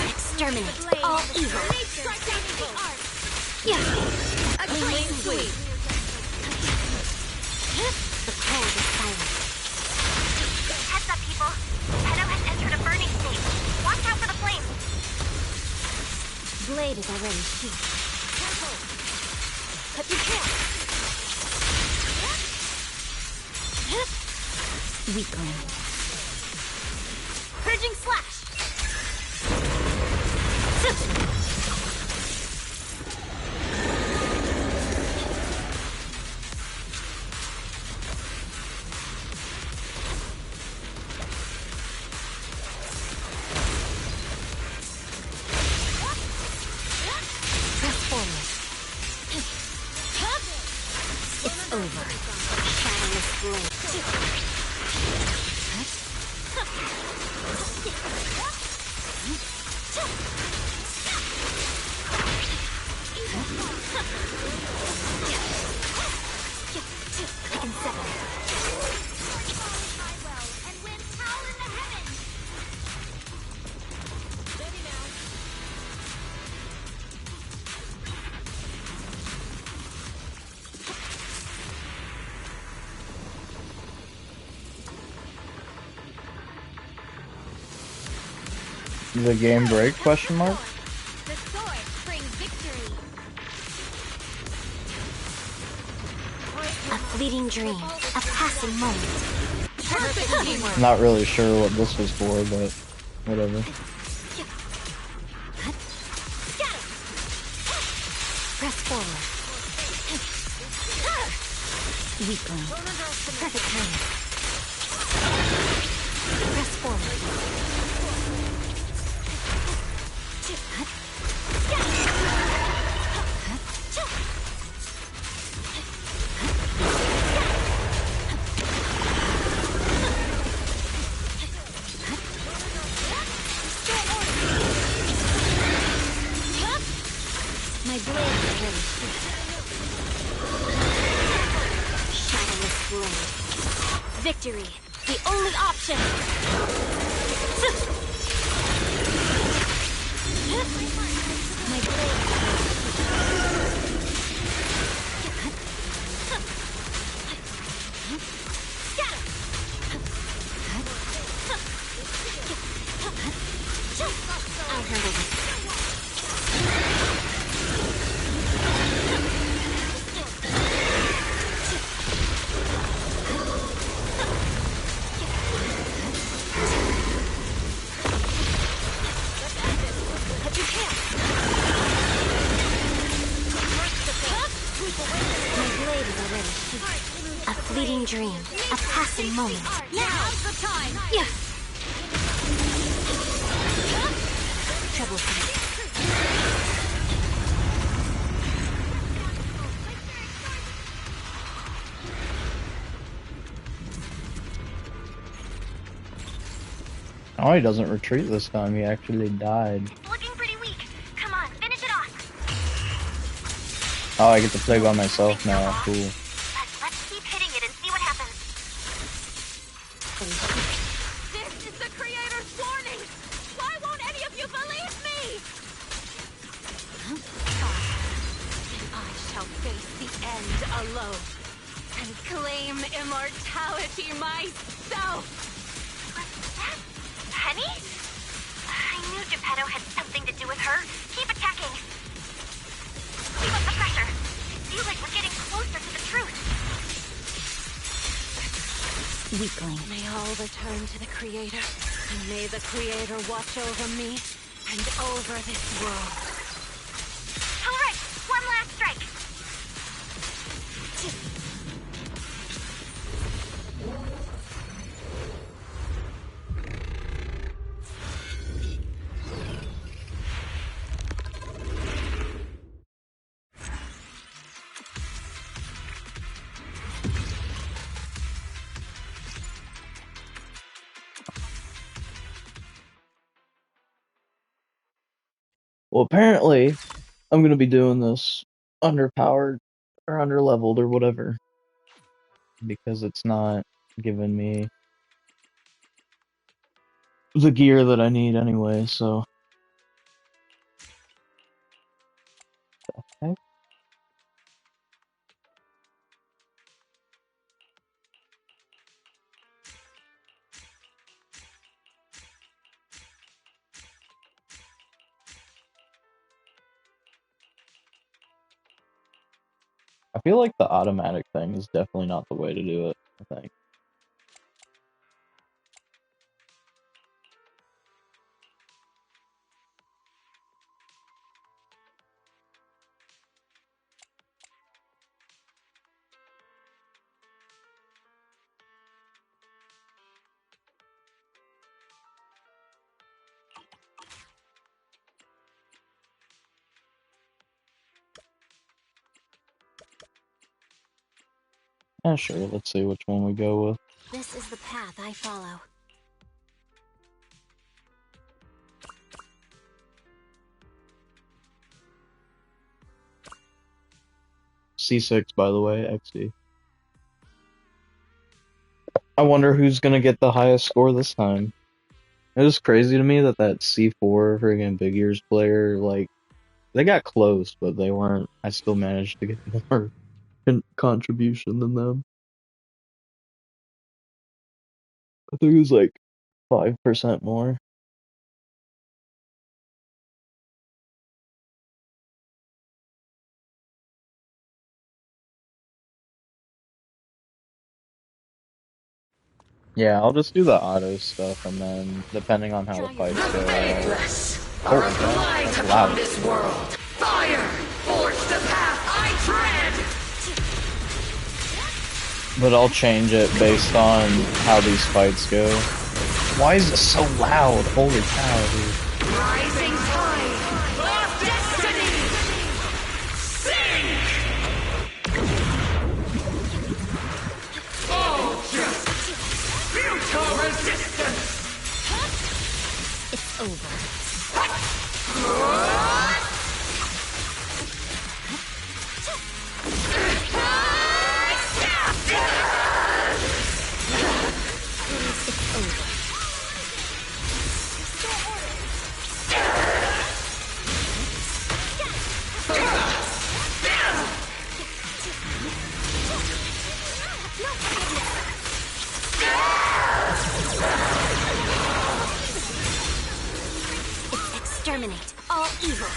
Speaker 2: Exterminate all evil. Yeah. A clean sweep. The cold is silent.
Speaker 8: Heads up, people. Pedo has entered a burning state. Watch out for the flames.
Speaker 2: Blade is already sheathed. Careful. Cut your tail. Weakling. Purging slash. Press forward. It's over. Shadowless blade. I can settle.
Speaker 9: And win power in the heavens.
Speaker 12: Ready now.
Speaker 1: The game break? Question mark.
Speaker 9: The sword brings victory.
Speaker 2: A fleeting dream. A passing moment.
Speaker 12: Perfect teamwork.
Speaker 1: Not really sure what this was for, but whatever.
Speaker 2: Press forward. Weakling. Perfect timing. Press forward. My blade is ready. Shadowless blade. Victory, the only option. My blade I'll handle this. A fleeting dream, a passing moment.
Speaker 9: Now's the time.
Speaker 2: Yeah. Troublesome.
Speaker 1: Oh, he doesn't retreat this time. He actually died.
Speaker 8: Looking pretty weak. Come on, finish it off.
Speaker 1: Oh, I get to play by myself now. Cool.
Speaker 8: Let's keep hitting it and see what happens.
Speaker 9: This is the Creator's warning. Why won't any of you believe me?
Speaker 6: I shall face the end alone and claim immortality myself.
Speaker 8: Was that Penny? I knew Geppetto had something to do with her. Keep attacking. Keep up the pressure. I feel like we're getting closer to the truth.
Speaker 2: Weakling.
Speaker 6: May all return to the Creator, and may the Creator watch over me and over this world.
Speaker 8: All right. One last strike.
Speaker 1: Well, apparently, I'm gonna be doing this underpowered or underleveled or whatever because it's not giving me the gear that I need anyway. So, okay. I feel like the automatic thing is definitely not the way to do it. I think. Yeah, sure. Let's see which one we go with.
Speaker 2: This is the path I follow.
Speaker 1: C6, by the way, XD. I wonder who's gonna get the highest score this time. It was crazy to me that C4 friggin' Big Ears player, like, they got close, but they weren't. I still managed to get more contribution than them. I think it was like 5% more. Yeah, I'll just do the auto stuff, and then depending on how the fights go,
Speaker 11: Are a blight upon this world. Fire! Forge the path I tread!
Speaker 1: but I'll change it based on how these fights go. Why is it so loud? Holy cow, dude.
Speaker 11: Rising tide of destiny! Sink! Oh, just futile resistance!
Speaker 2: It's over. Exterminate all evil.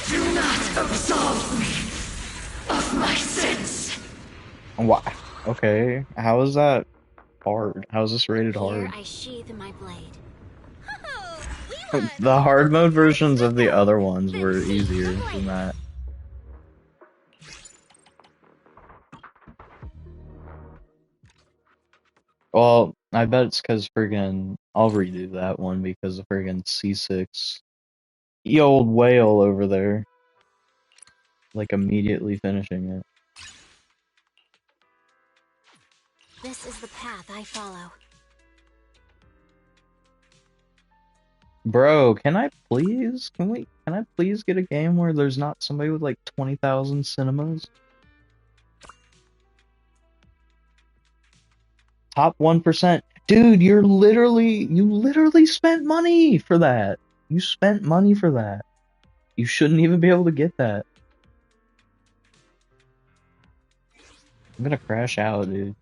Speaker 11: Do not absolve me of my sins.
Speaker 1: Why? Okay, how is that hard? How is this rated
Speaker 2: Here
Speaker 1: hard?
Speaker 2: I sheathe my blade.
Speaker 1: The hard mode versions of the other ones were easier than that. Well, I bet it's because friggin' I'll redo that one because of friggin' C6. Ye old whale over there. Like immediately finishing it.
Speaker 2: This is the path I follow.
Speaker 1: Bro, can I please? Can I please get a game where there's not somebody with like 20,000 cinemas? Top 1%. Dude, you literally spent money for that. You spent money for that. You shouldn't even be able to get that. I'm gonna crash out, dude.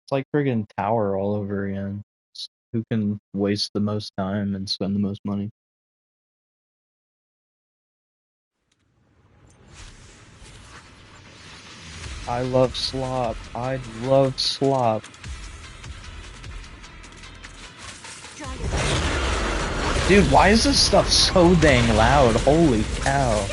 Speaker 1: It's like friggin' Tower all over again. It's who can waste the most time and spend the most money. I love Slop. I love Slop. Dude, why is this stuff so dang loud? Holy cow.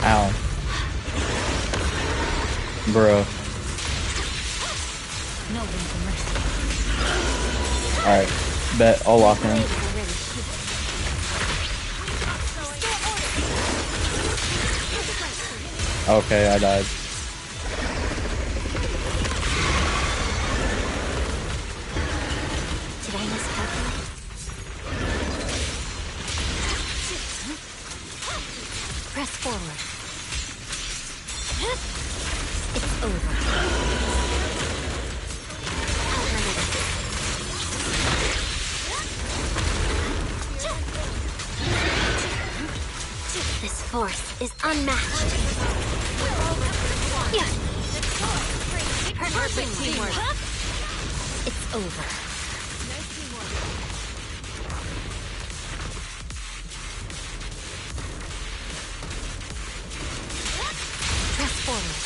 Speaker 1: Ow. Bro. Alright. Bet. I'll lock in. Okay, I died.
Speaker 2: Did I miss something? Press forward. It's over. I'll handle this. This force is unmatched. Yeah. Perfect teamwork. It's over. Press forward.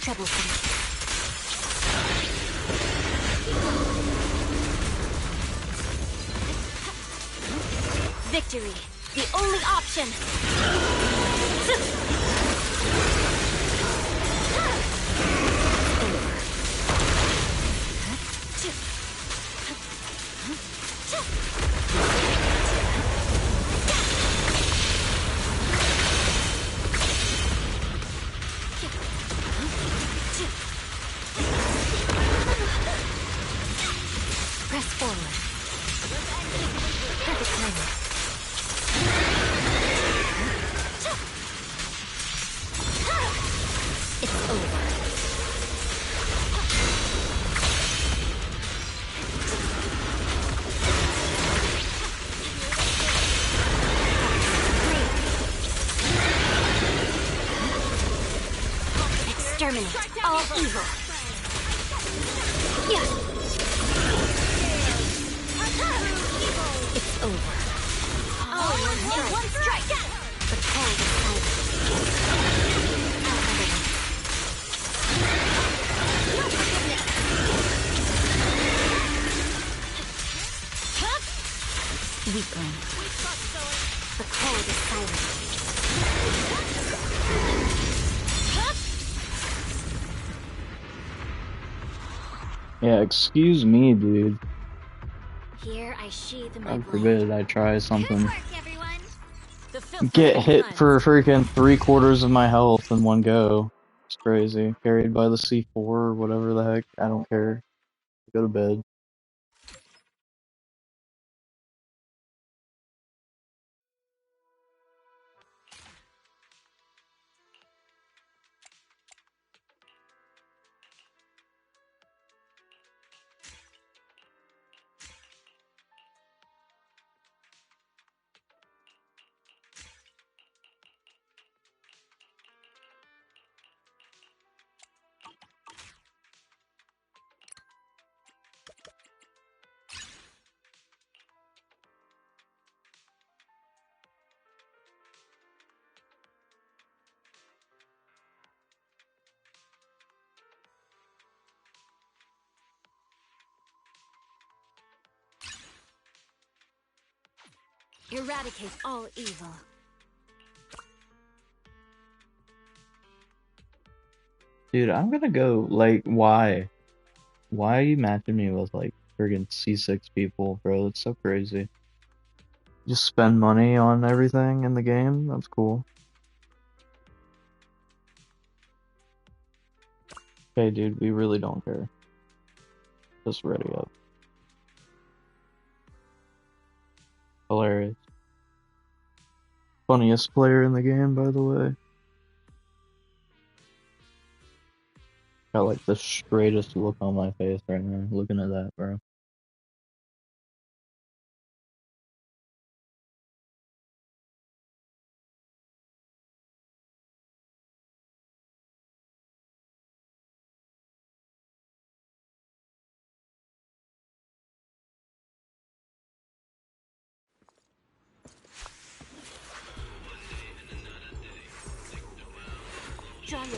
Speaker 2: Troublesome. Victory, the only option. Press forward. Perfect timing. It's over. Exterminate all evil. Yeah. It's over. One strike. The cold is silent. Weakling. The cold is silent.
Speaker 1: Yeah, excuse me, dude.
Speaker 2: Here I sheathe my
Speaker 1: God
Speaker 2: blade.
Speaker 1: forbid I try something.
Speaker 2: The filth
Speaker 1: Get
Speaker 2: has been
Speaker 1: hit for
Speaker 2: cleansed.
Speaker 1: freaking 3/4 of my health in one go. It's crazy. Carried by the C4 or whatever the heck. I don't care. Go to bed.
Speaker 2: Eradicate all evil.
Speaker 1: Dude, I'm gonna go, like, why? Why are you matching me with, like, friggin' C6 people, bro? That's so crazy. Just spend money on everything in the game? That's cool. Okay, dude, we really don't care. Just ready up. Hilarious. Funniest player in the game, by the way. Got like the straightest look on my face right now, looking at that, bro.
Speaker 2: Draw your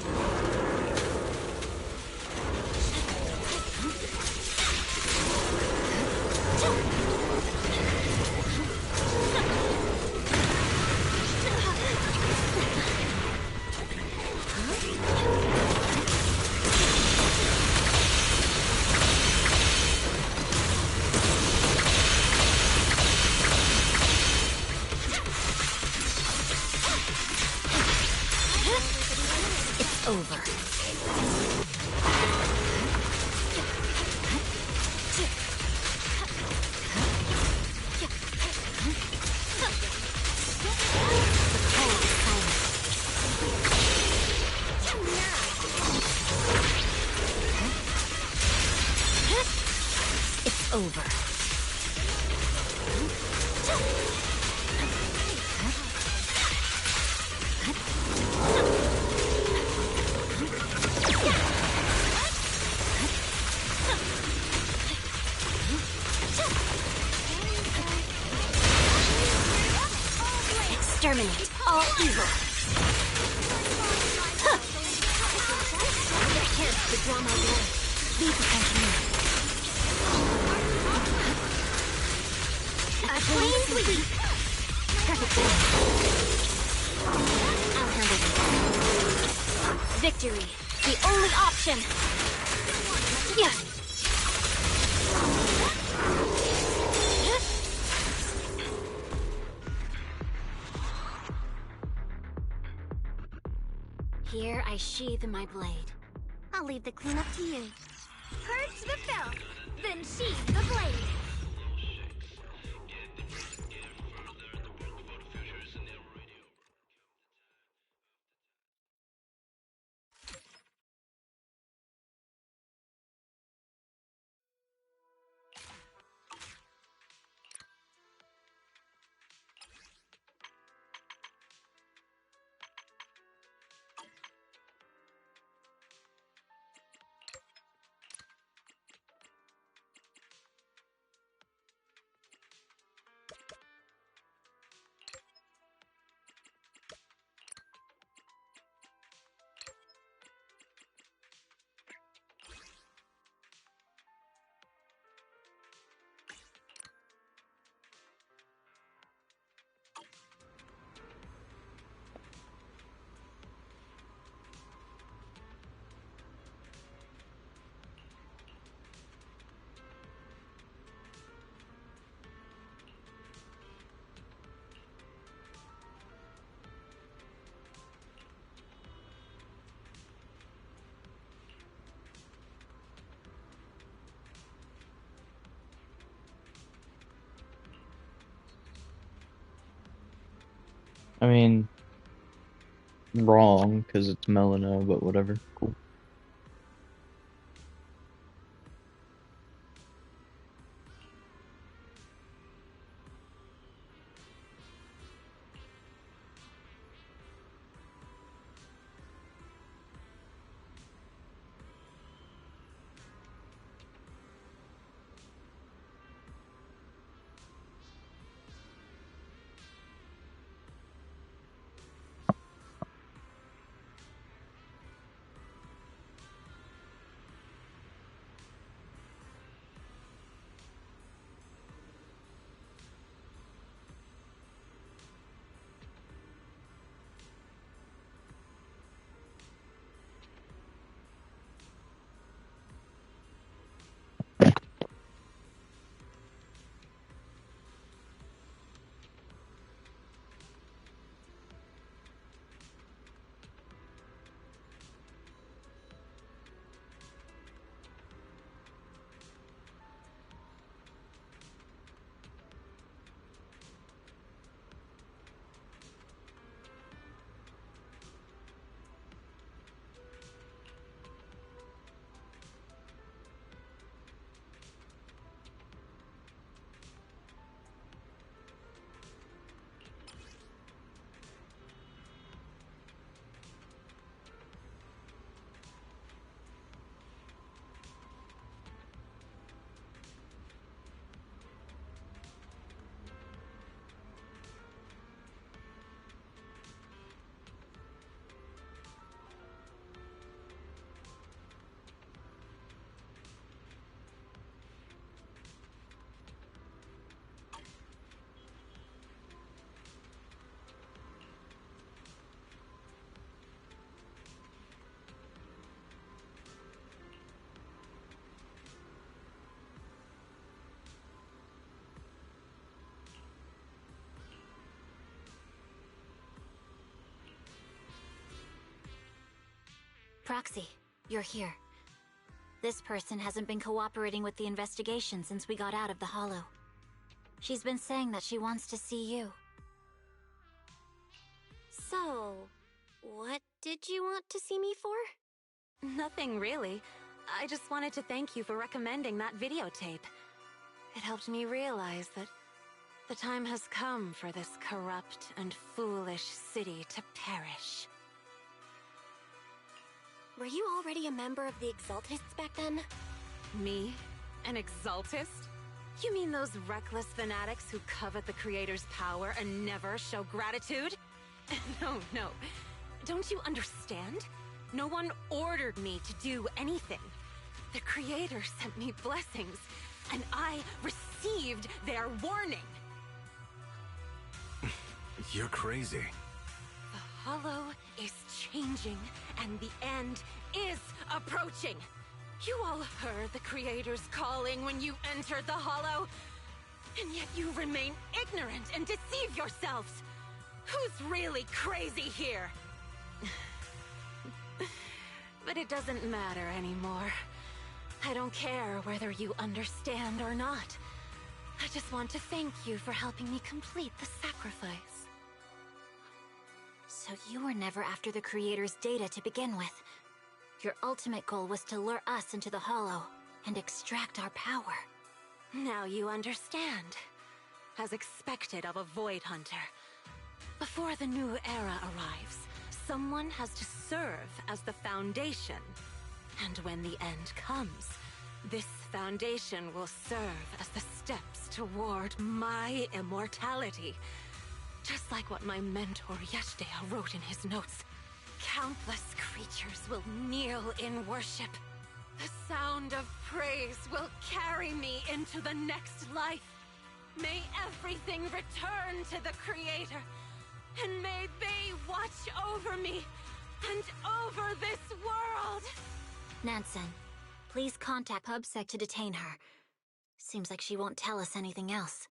Speaker 2: It's over. It's over. Exterminate all evil. Get a chance to draw my blood. Be prepared to move. A clean sweep. Perfect. I'll handle this. Victory, the only option. Yeah. Here I sheathe my blade.
Speaker 9: I'll leave the cleanup to you.
Speaker 8: Purge the filth, then sheathe the blade.
Speaker 1: I mean, wrong, because it's Melano, but whatever. Cool.
Speaker 3: Proxy, you're here. This person hasn't been cooperating with the investigation since we got out of the Hollow. She's been saying that she wants to see you.
Speaker 2: So, what did you want to see me for?
Speaker 10: Nothing really. I just wanted to thank you for recommending that videotape. It helped me realize that the time has come for this corrupt and foolish city to perish.
Speaker 2: Were you already a member of the Exaltists back then?
Speaker 10: Me? An Exaltist? You mean those reckless fanatics who covet the Creator's power and never show gratitude? No. Don't you understand? No one ordered me to do anything. The Creator sent me blessings, and I received their warning.
Speaker 4: You're crazy.
Speaker 10: The Hollow is changing, and the end is approaching. You all heard the Creator's calling when you entered the Hollow, and yet you remain ignorant and deceive yourselves. Who's really crazy here? But it doesn't matter anymore. I don't care whether you understand or not. I just want to thank you for helping me complete the sacrifice.
Speaker 3: So you were never after the Creator's data to begin with. Your ultimate goal was to lure us into the Hollow and extract our power.
Speaker 10: Now you understand. As expected of a Void Hunter. Before the new era arrives, someone has to serve as the Foundation. And when the end comes, this Foundation will serve as the steps toward my immortality. Just like what my mentor Yeshdale wrote in his notes. Countless creatures will kneel in worship. The sound of praise will carry me into the next life. May everything return to the Creator. And may they watch over me and over this world!
Speaker 3: Nansen, please contact PubSec to detain her. Seems like she won't tell us anything else.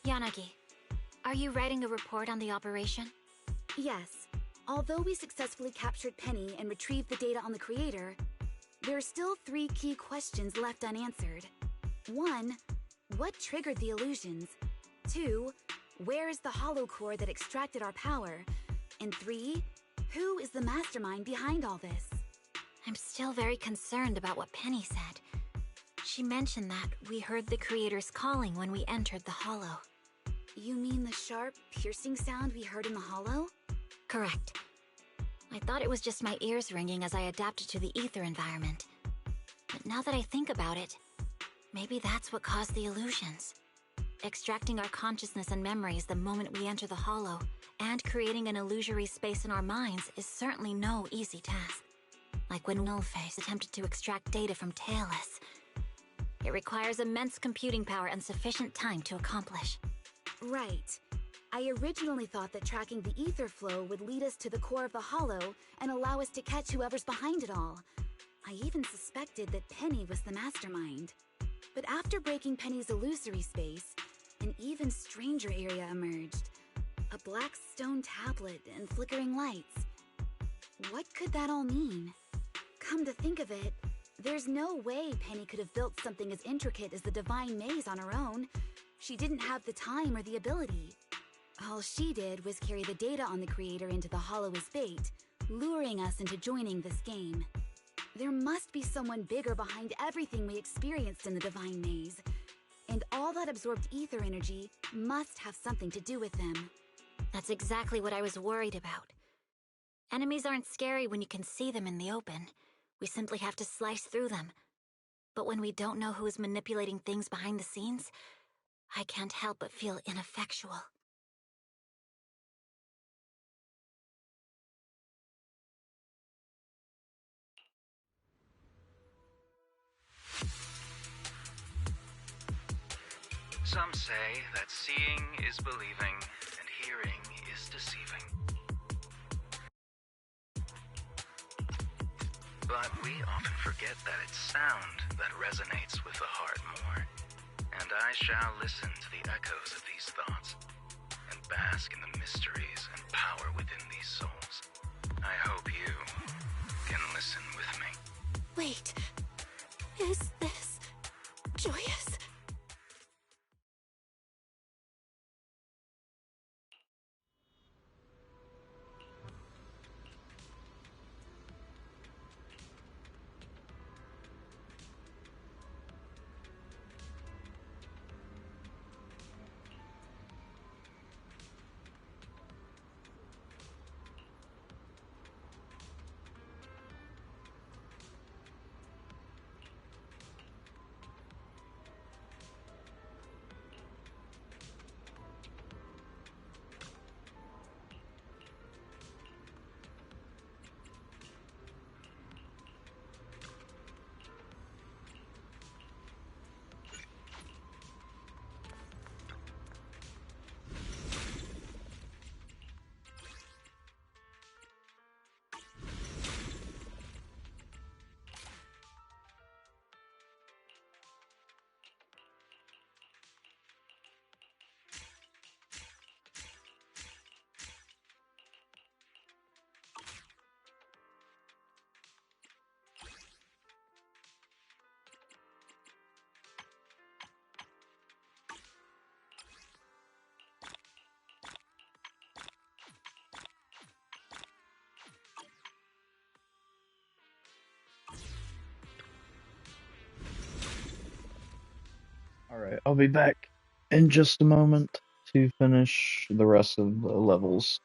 Speaker 3: Yanagi, are you writing a report on the operation?
Speaker 13: Yes. Although we successfully captured Penny and retrieved the data on the Creator, there are still 3 key questions left unanswered. 1. What triggered the illusions? 2. Where is the hollow core that extracted our power? And 3. Who is the mastermind behind all this?
Speaker 3: I'm still very concerned about what Penny said. She mentioned that we heard the Creator's calling when we entered the Hollow.
Speaker 13: You mean the sharp, piercing sound we heard in the Hollow?
Speaker 3: Correct. I thought it was just my ears ringing as I adapted to the ether environment. But now that I think about it, maybe that's what caused the illusions. Extracting our consciousness and memories the moment we enter the Hollow, and creating an illusory space in our minds is certainly no easy task. Like when Nullface attempted to extract data from Tailless. It requires immense computing power and sufficient time to accomplish.
Speaker 13: Right. I originally thought that tracking the ether flow would lead us to the core of the Hollow and allow us to catch whoever's behind it all. I even suspected that Penny was the mastermind. But after breaking Penny's illusory space, an even stranger area emerged. A black stone tablet and flickering lights. What could that all mean? Come to think of it, there's no way Penny could have built something as intricate as the Divine Maze on her own. She didn't have the time or the ability. All she did was carry the data on the Creator into the Hollow as bait, luring us into joining this game. There must be someone bigger behind everything we experienced in the Divine Maze. and all that absorbed ether energy must have something to do with them.
Speaker 2: That's exactly what I was worried about. Enemies aren't scary when you can see them in the open. We simply have to slice through them. But when we don't know who is manipulating things behind the scenes, I can't help but feel ineffectual.
Speaker 14: Some say that seeing is believing and hearing is deceiving. But we often forget that it's sound that resonates with the heart more. And I shall listen to the echoes of these thoughts and bask in the mysteries and power within these souls. I hope you can listen with me.
Speaker 2: Wait, is this joyous?
Speaker 1: Alright, I'll be back in just a moment to finish the rest of the levels.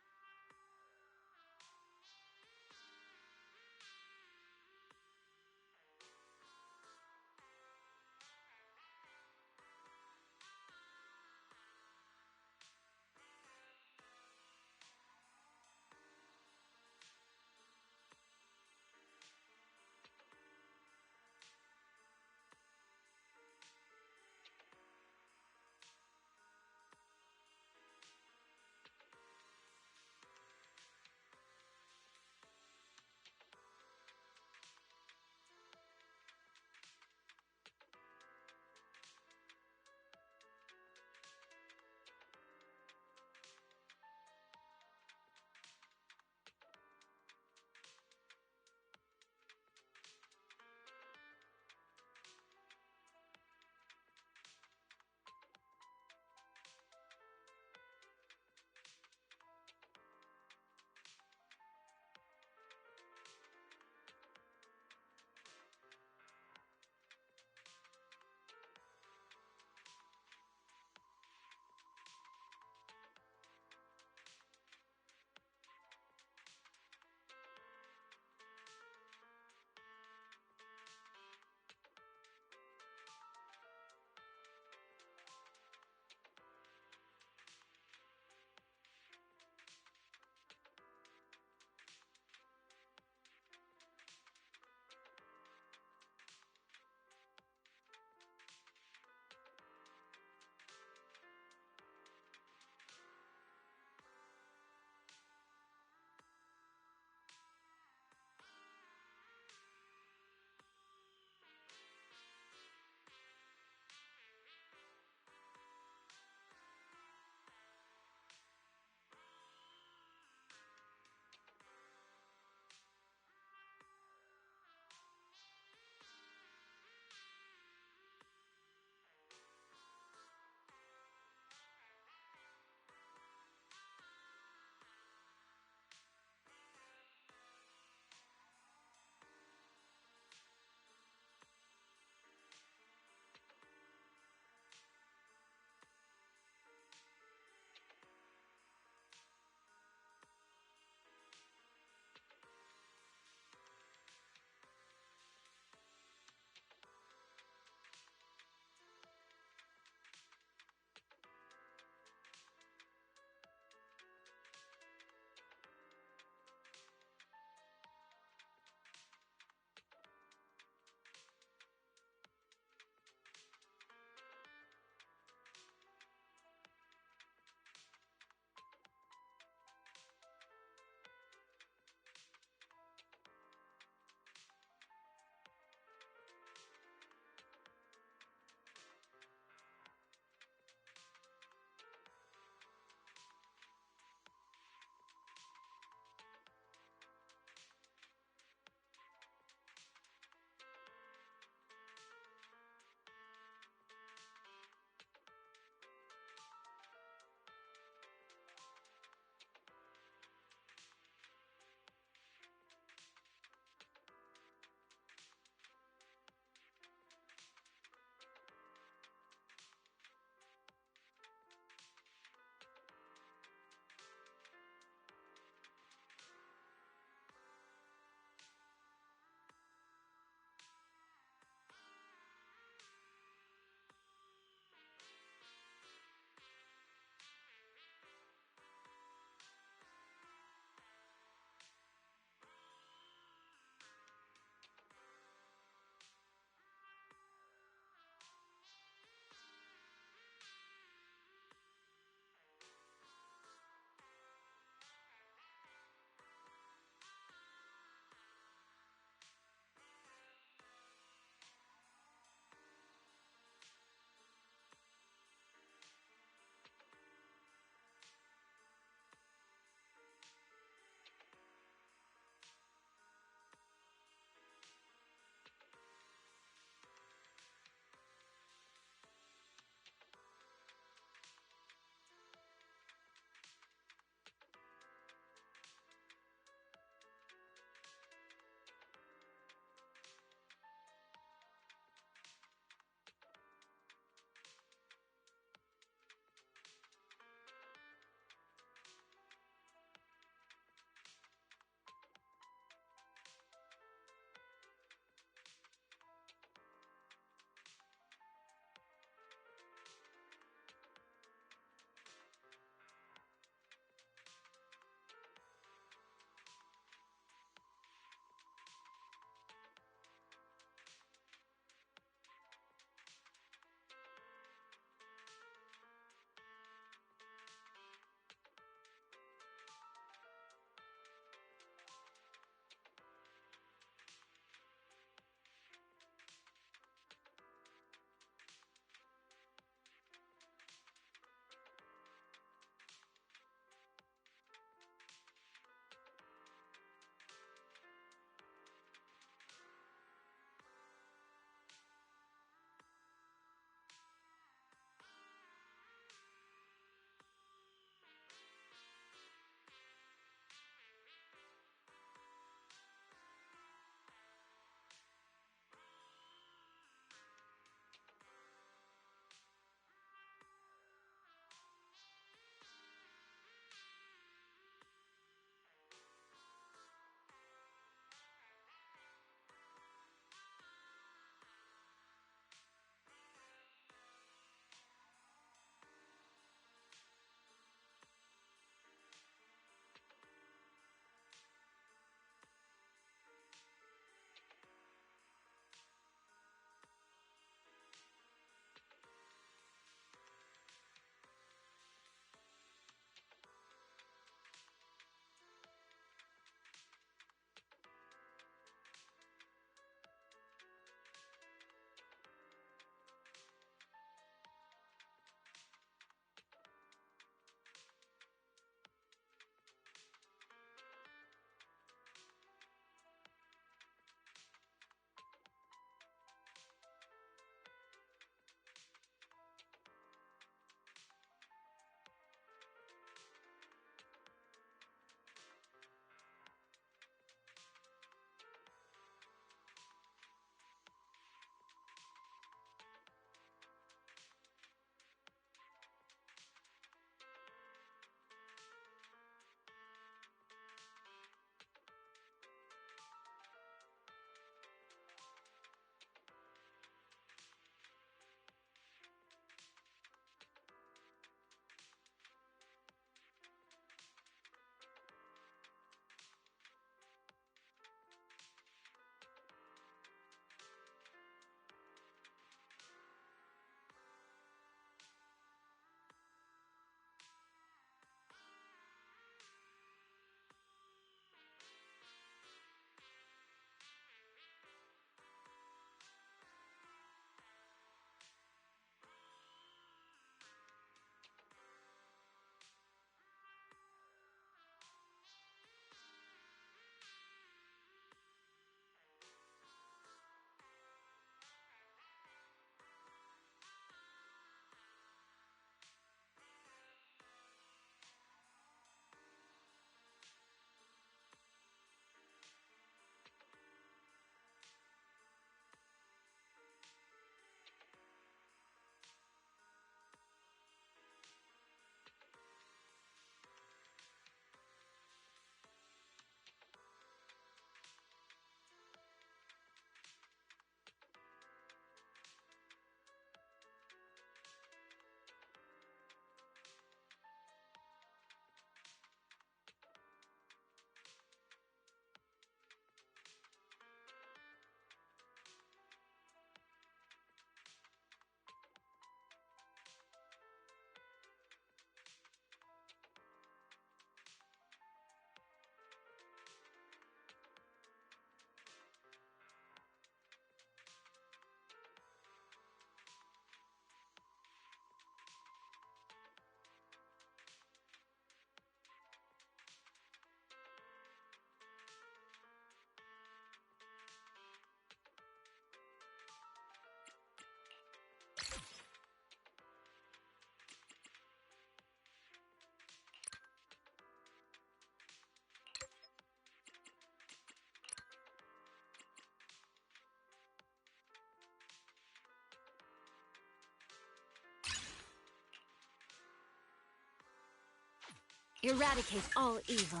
Speaker 3: Eradicate all evil.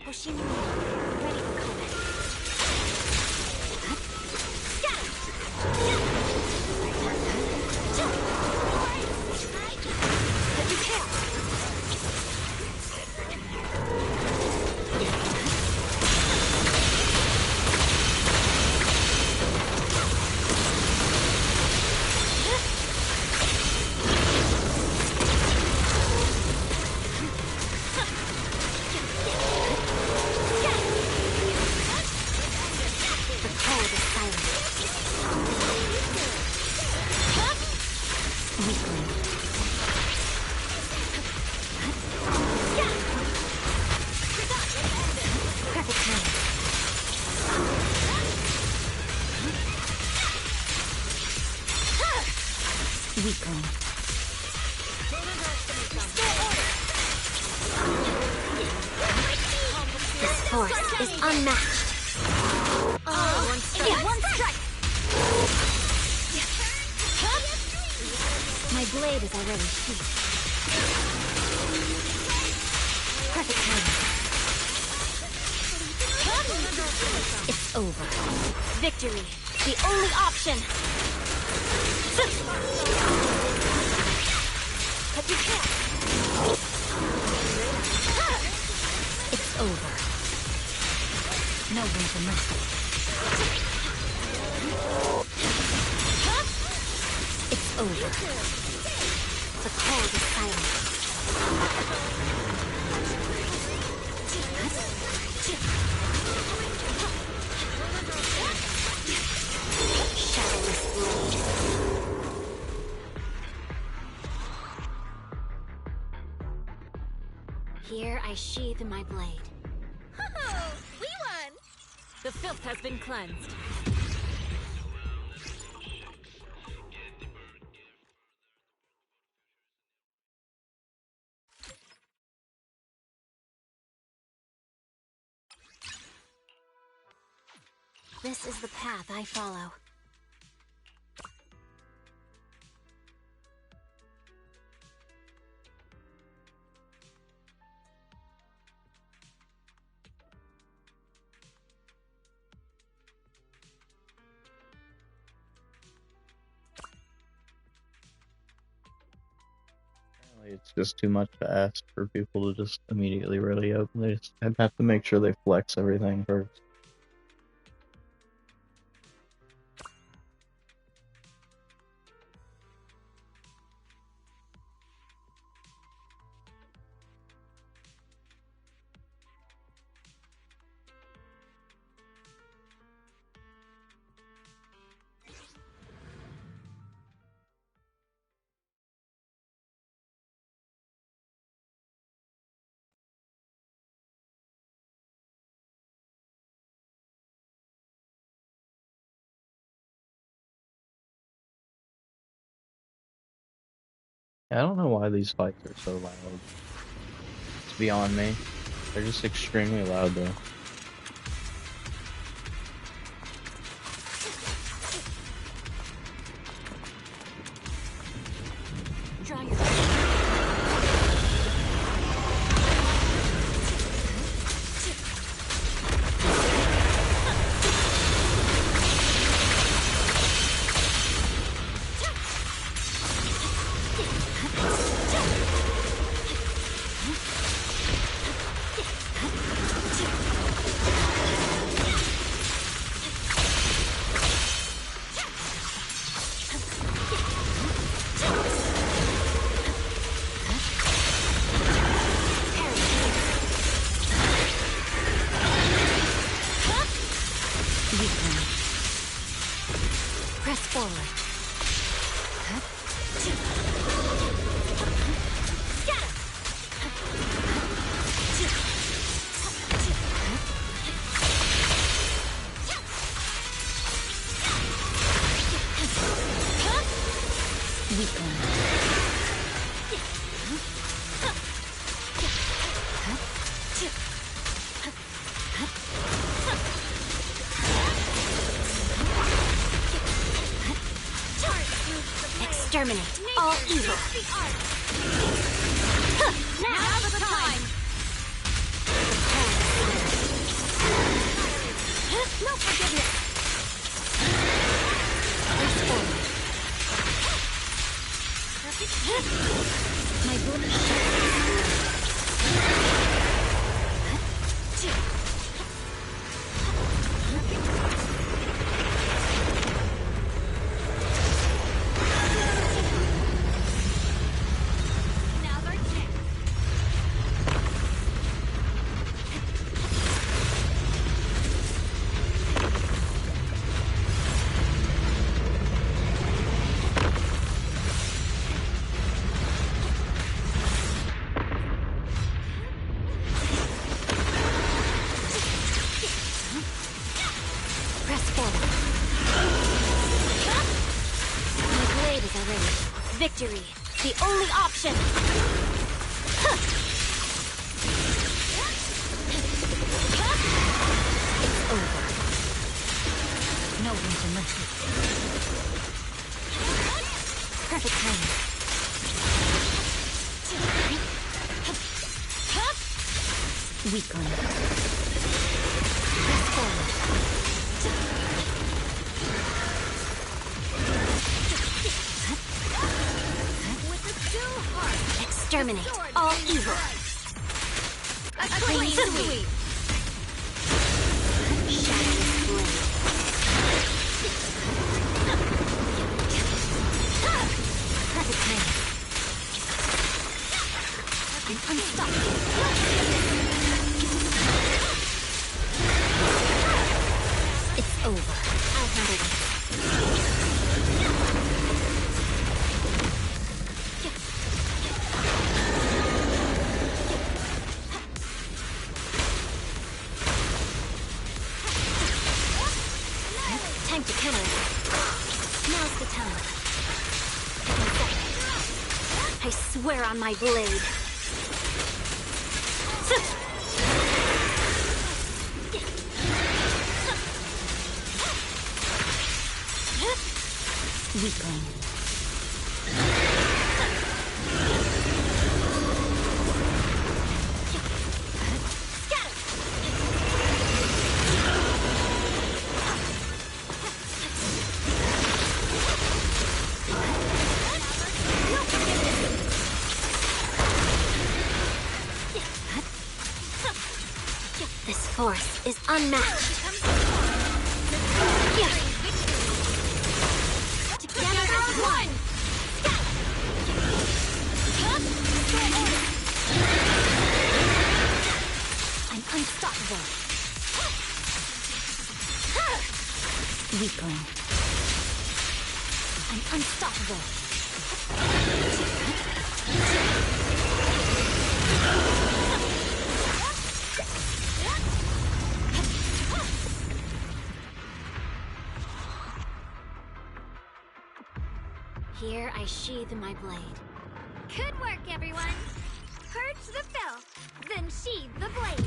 Speaker 2: Hoshimi, ready for combat. But you can't. Weakling. This force is unmatched. One strike. My blade is already sheathed. Perfect timing. It's over. Victory, the only option. But you can't. It's over. No room for mercy. It's over. The cold is silent. Shadowless blade. Here I sheathe my blade.
Speaker 12: Oh, we won!
Speaker 10: The filth has been cleansed.
Speaker 2: This is the path I follow.
Speaker 1: It's just too much to ask for people to just immediately ready up. They just have to make sure they flex everything first. I don't know why these fights are so loud. It's beyond me. They're just extremely loud though.
Speaker 2: Draw your Exterminate all evil.
Speaker 8: Now's the time!
Speaker 2: No forgiveness. Press forward. My boom
Speaker 8: Now's our chance.
Speaker 2: press forward. My blade is already. Victory, the only option. It's over. No room for mercy. Perfect timing. Weakling. Press forward. Exterminate all evil.
Speaker 8: A clean sweep.
Speaker 2: Shadowless blade. Perfect timing. I'm unstoppable. It's over. I'll handle this. Time to counter. Now's the time. I swear on my blade. Weakling. This force is unmatched.
Speaker 8: Together as one!
Speaker 2: I'm unstoppable. Weakling. I'm unstoppable. Here I sheathe my blade.
Speaker 8: Good work, everyone! Purge the filth, then sheathe the blade.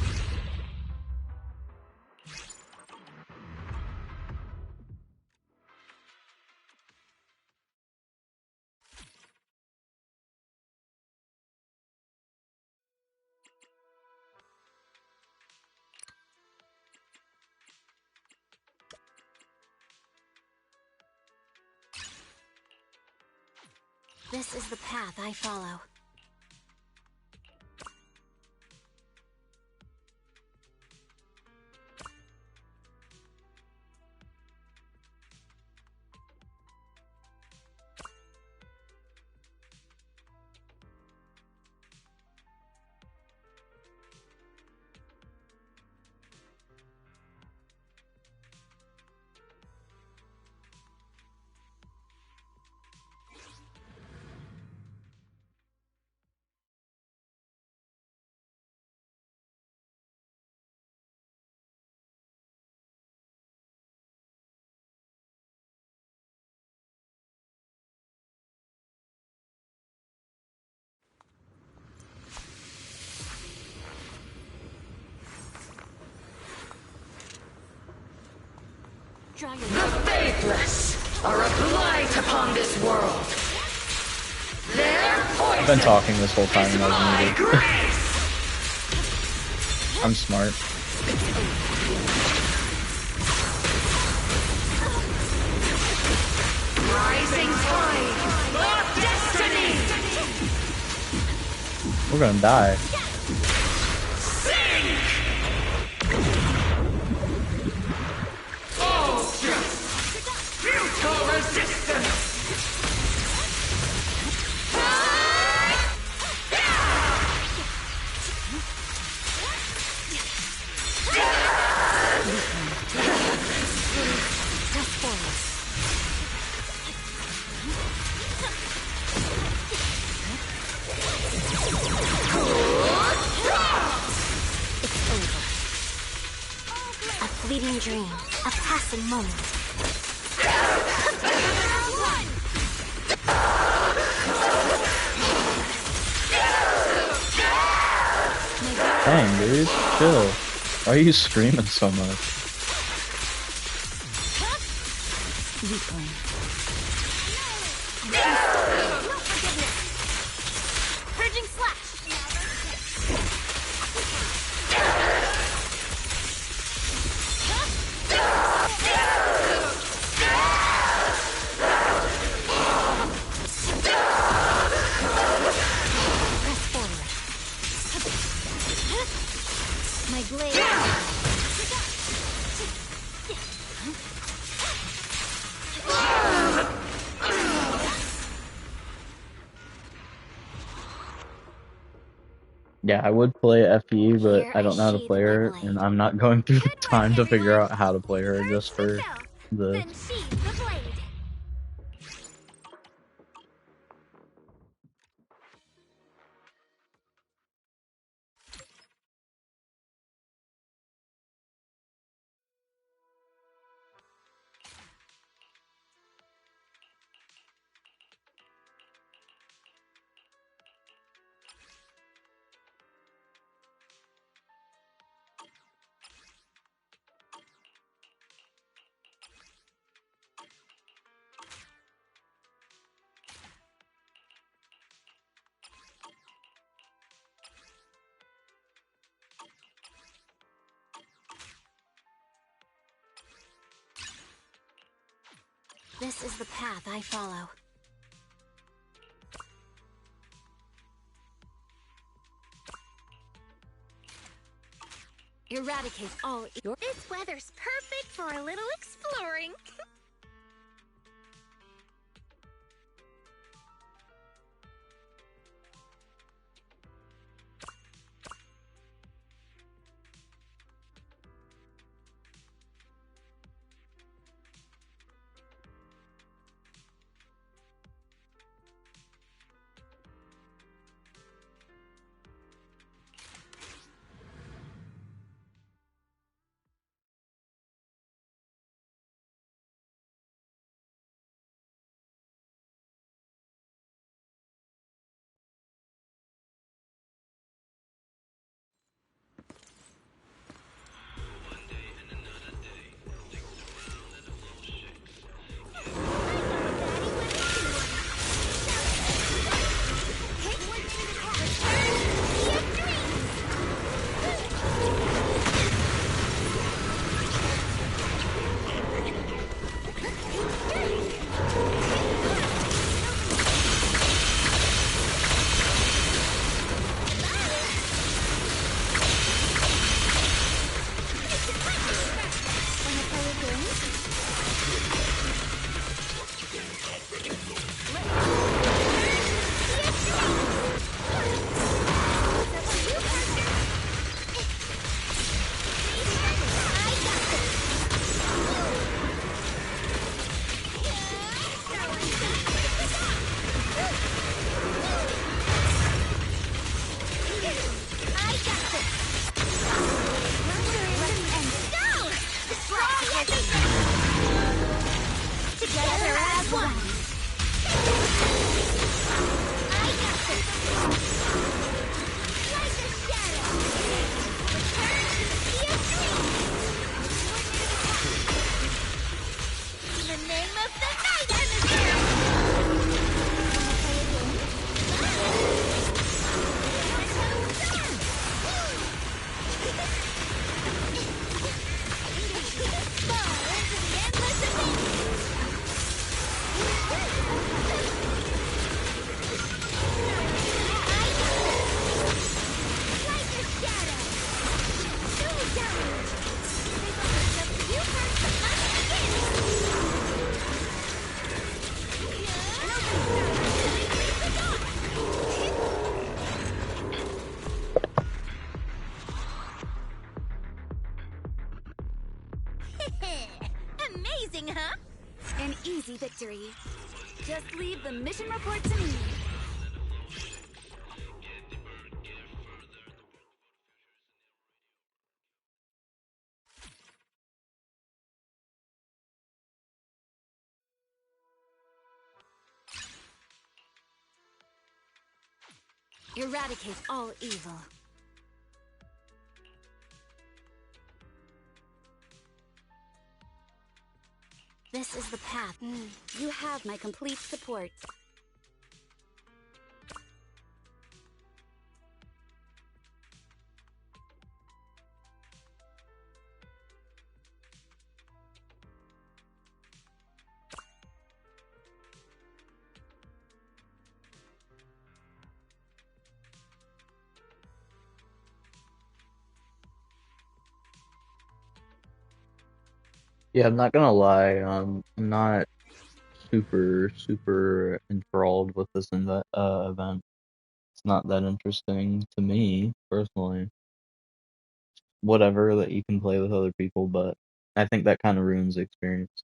Speaker 2: This is the path I follow.
Speaker 11: The faithless are a blight upon this world.
Speaker 1: I've been talking this whole time and I was muted. I'm smart.
Speaker 11: Rising tide of destiny.
Speaker 1: We're gonna die.
Speaker 11: Sink. Ultra. Futile resistance.
Speaker 2: A fleeting dream, a passing moment.
Speaker 1: Dang, dude, chill. Why are you screaming so much?
Speaker 9: Purging slash.
Speaker 3: My blade.
Speaker 1: Yeah, I would play FE, but
Speaker 2: Here
Speaker 1: I don't know how to
Speaker 2: sheathe
Speaker 1: play
Speaker 2: my
Speaker 1: her,
Speaker 2: blade.
Speaker 1: and I'm not going through the
Speaker 9: Good work,
Speaker 1: time to figure
Speaker 9: everyone.
Speaker 1: out how to play her just for the...
Speaker 9: Then sheathe the blade.
Speaker 2: This is the path I follow. Eradicate all your...
Speaker 9: This weather's perfect for a little exploring.
Speaker 8: name of the night, Emissary!
Speaker 12: Amazing, huh?
Speaker 3: An easy victory. Just leave the mission report to me. Eradicate all evil. This is the path. You have my complete support.
Speaker 1: Yeah, I'm not gonna lie. I'm not super enthralled with this event. It's not that interesting to me personally. Whatever that you can play with other people, but I think that kind of ruins the experience.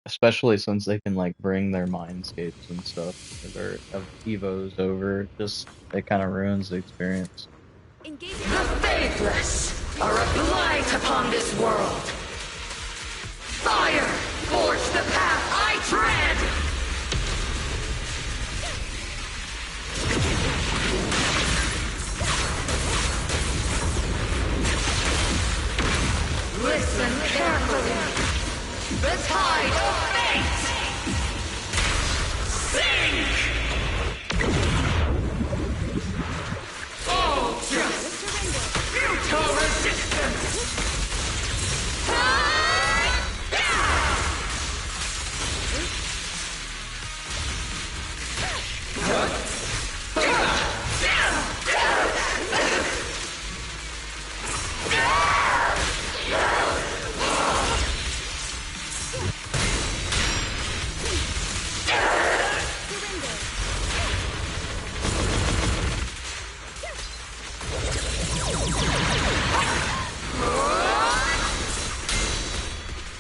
Speaker 1: Especially since they can like bring their mindscapes and stuff that are of Evos over. Just it kind of ruins the experience.
Speaker 11: The faithless are a blight upon this world. Fire, forge the path I tread! Listen carefully. The tide of fate! Sink! All just futile resistance!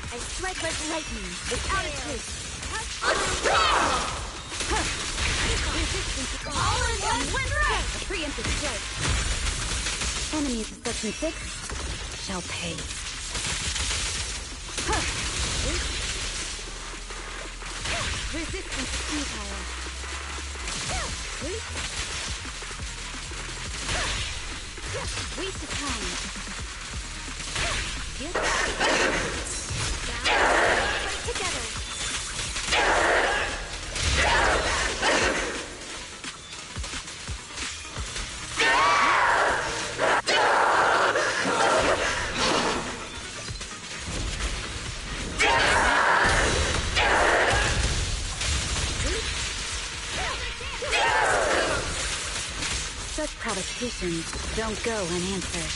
Speaker 3: I strike like lightning, without a trace. Resistance all in one strike. A preemptive strike. Enemies of Section 6 shall pay. Resistance futile. Waste of time. Fight together. Such provocations don't go unanswered.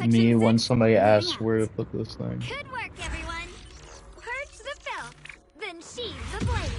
Speaker 1: Me when somebody asks where to put this thing.
Speaker 9: Good work, everyone. Purge the filth, then sheathe the blade.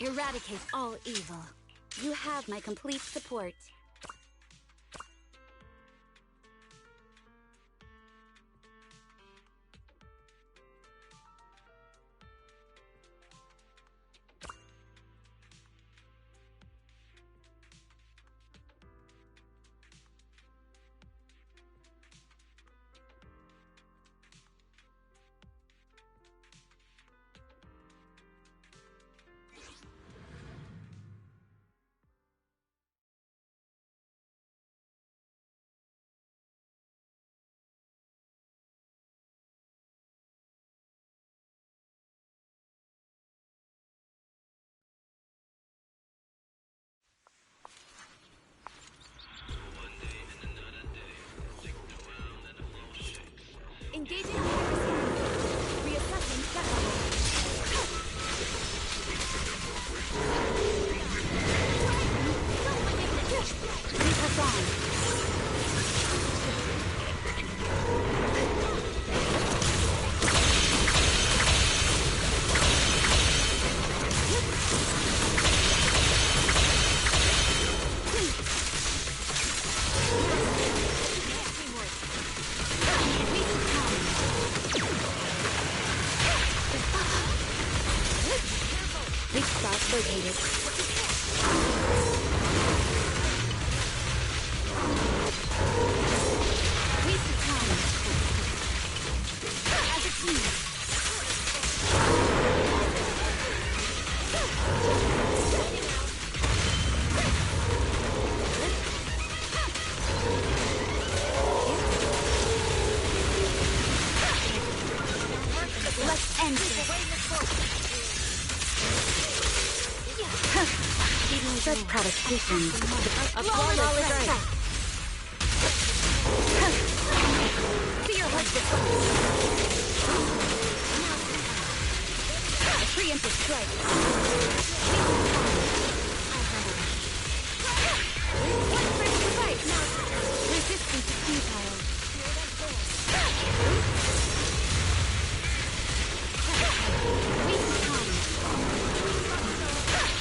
Speaker 3: Eradicate all evil. You have my complete support.
Speaker 13: Engaging a high-risk. Reassessing set level. Leave us on. Located. Wasted time. As a team. Let's end this. Such provocation. A flawless strike. See your head deflect. A preemptive strike. Resistance is futile.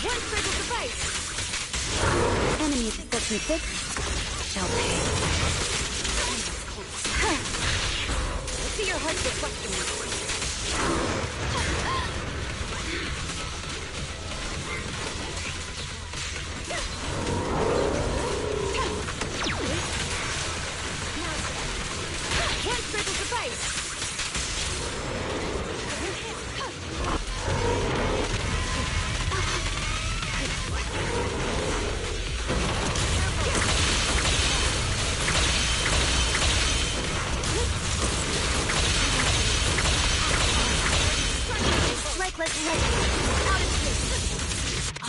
Speaker 13: One circle to fight. Enemy to section 6 shall pay. See your heart deflecting. One circle to fight.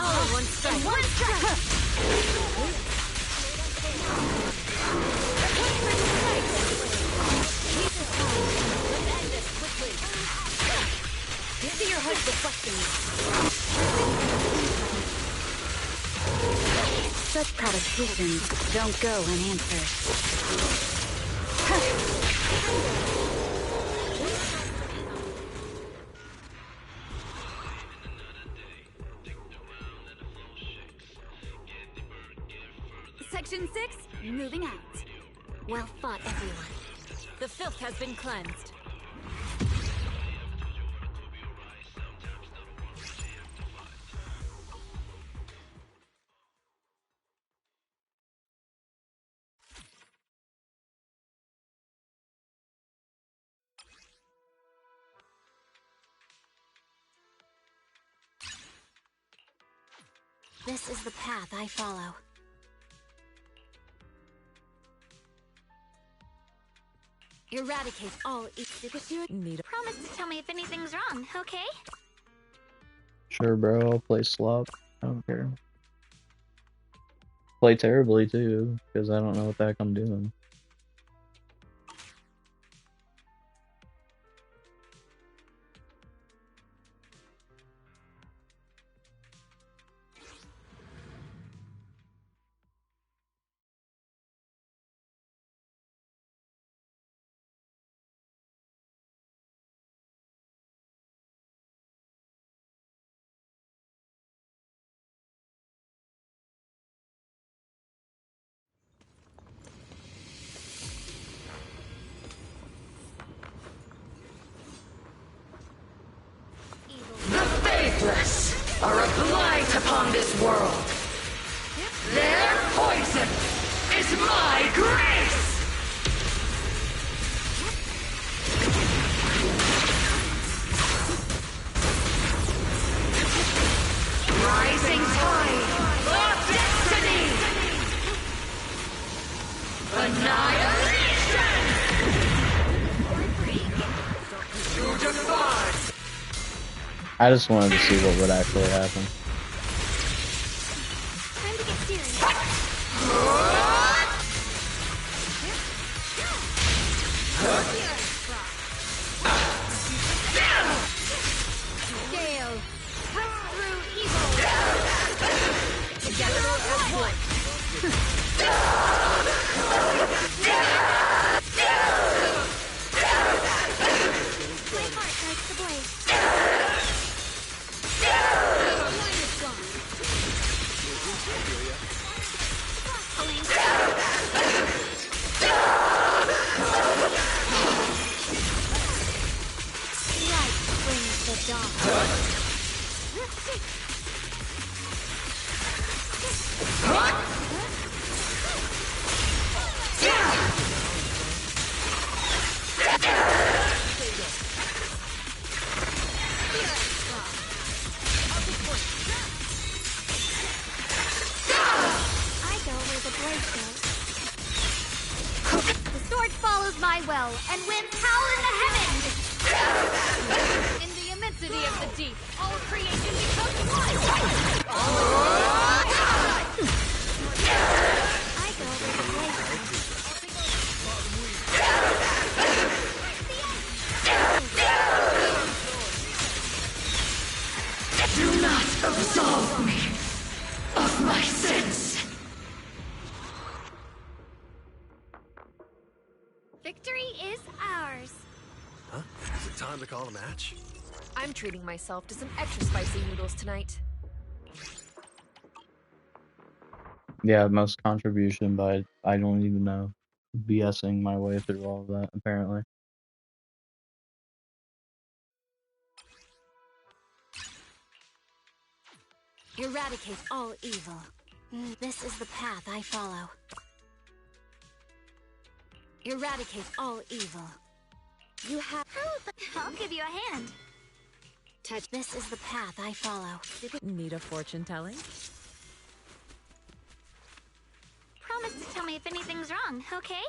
Speaker 13: All in one strike. One strike. You see your heart deflecting. Such provocations don't go unanswered. Section 6, moving out.
Speaker 2: Well fought, everyone.
Speaker 10: The filth has been cleansed.
Speaker 2: This is the path I follow. Eradicate all
Speaker 10: need.
Speaker 9: Promise to tell me if anything's wrong, okay?
Speaker 1: Sure, bro. I'll play Slop. I don't care. Play terribly too, because I don't know what the heck I'm doing.
Speaker 11: Faithless are a blight upon this world. Their poison is my grace! Rising tide of destiny! Annihilation! You defy!
Speaker 1: I just wanted to see what would actually happen.
Speaker 9: Time to get serious. I go where the blade goes. The sword follows my will and wins power in the heavens!
Speaker 5: In the immensity of the deep, all creation becomes one!
Speaker 9: I go where the blade
Speaker 11: Do not absolve me of my sins.
Speaker 9: Victory is ours.
Speaker 7: Huh? Is it time to call a match?
Speaker 10: I'm treating myself to some extra spicy noodles tonight.
Speaker 1: Yeah, most contribution, but I don't even know. BSing my way through all of that, apparently.
Speaker 2: Eradicate all evil. This is the path I follow. Eradicate all evil. You have...
Speaker 9: I'll give you a hand.
Speaker 2: Touch. This is the path I follow.
Speaker 10: Need a fortune telling?
Speaker 9: Promise to tell me if anything's wrong, okay?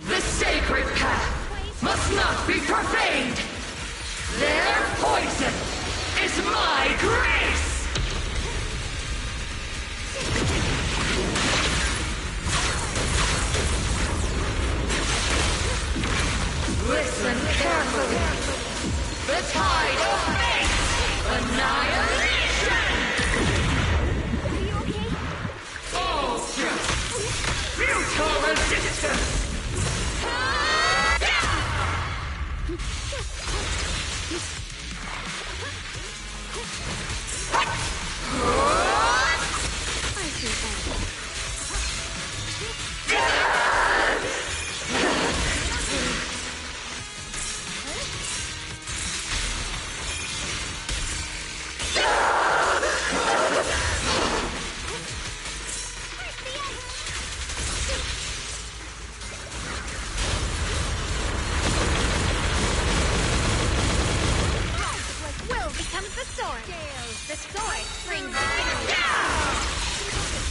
Speaker 11: The sacred path must not be profaned. Their poison is my grace. Listen carefully. The tide of fate, annihilation.
Speaker 9: Are you okay?
Speaker 11: All stress, futile resistance.
Speaker 9: Will becomes the sword. The sword brings victory.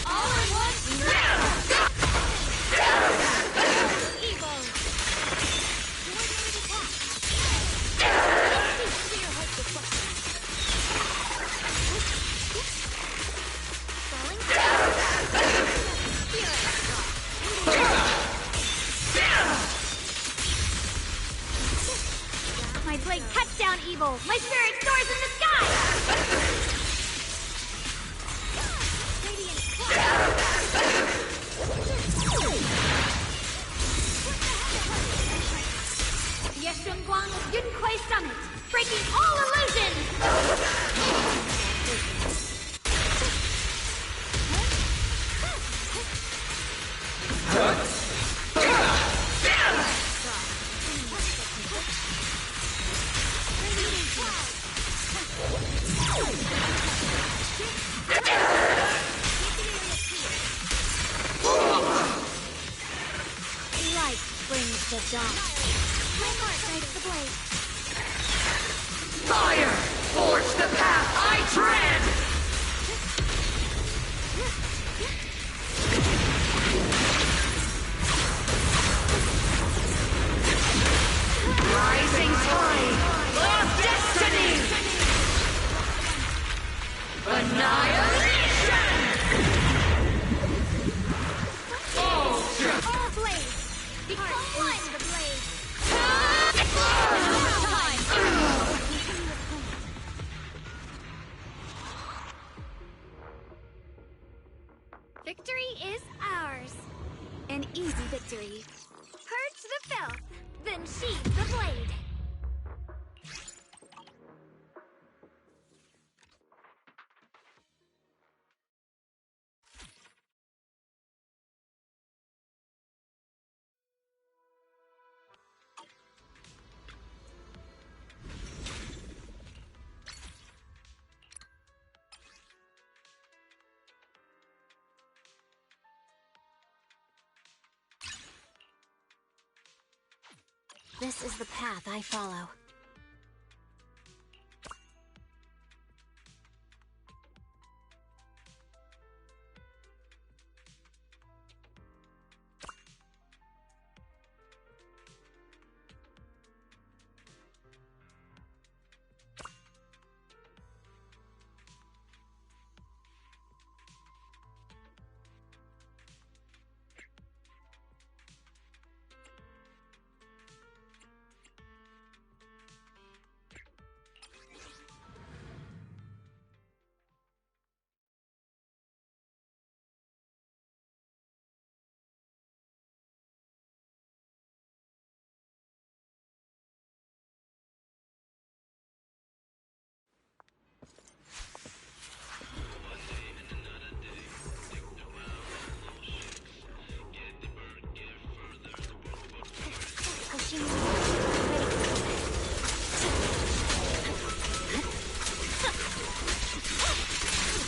Speaker 9: All in one strike. Evil. Coordinated attack. Clear hope destruction. Falling. My blade cuts down evil. My spirit soars in the sky. Radiant Yeshunguang of Yunquai Summit, breaking all illusions. Light brings the dawn. My heart strikes the blade.
Speaker 11: Fire! Forge the path I tread!
Speaker 9: is ours.
Speaker 3: An easy victory.
Speaker 9: Purge the filth, then sheathe the blade.
Speaker 2: This is the path I follow.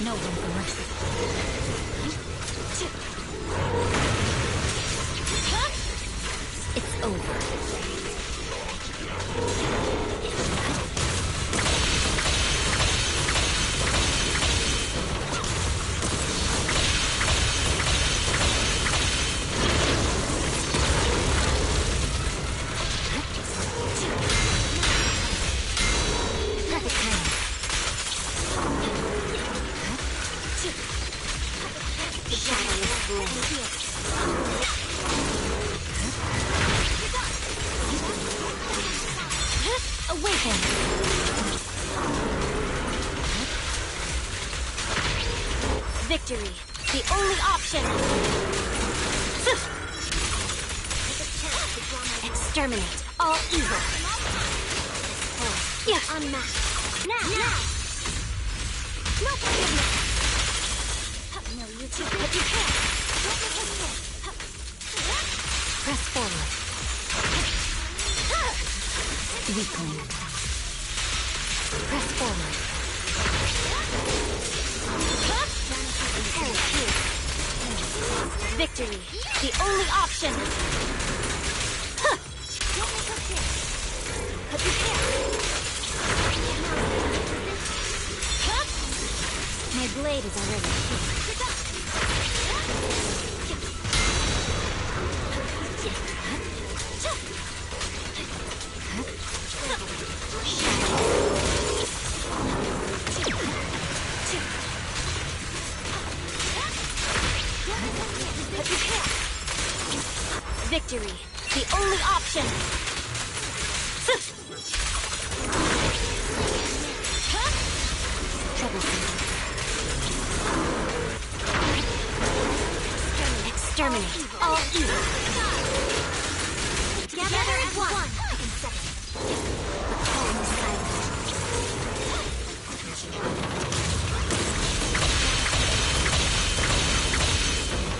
Speaker 11: No one can rest.
Speaker 2: It's over. Awaken! Victory, the only option! Exterminate all evil! Unmatched! Now! No forgiveness! No, you too good. You can't! Press forward. Weakling. Press forward. Victory, the only option. My blade is already Victory, the only option. Exterminate all evil. Together as one. I can set it. The calm is silent.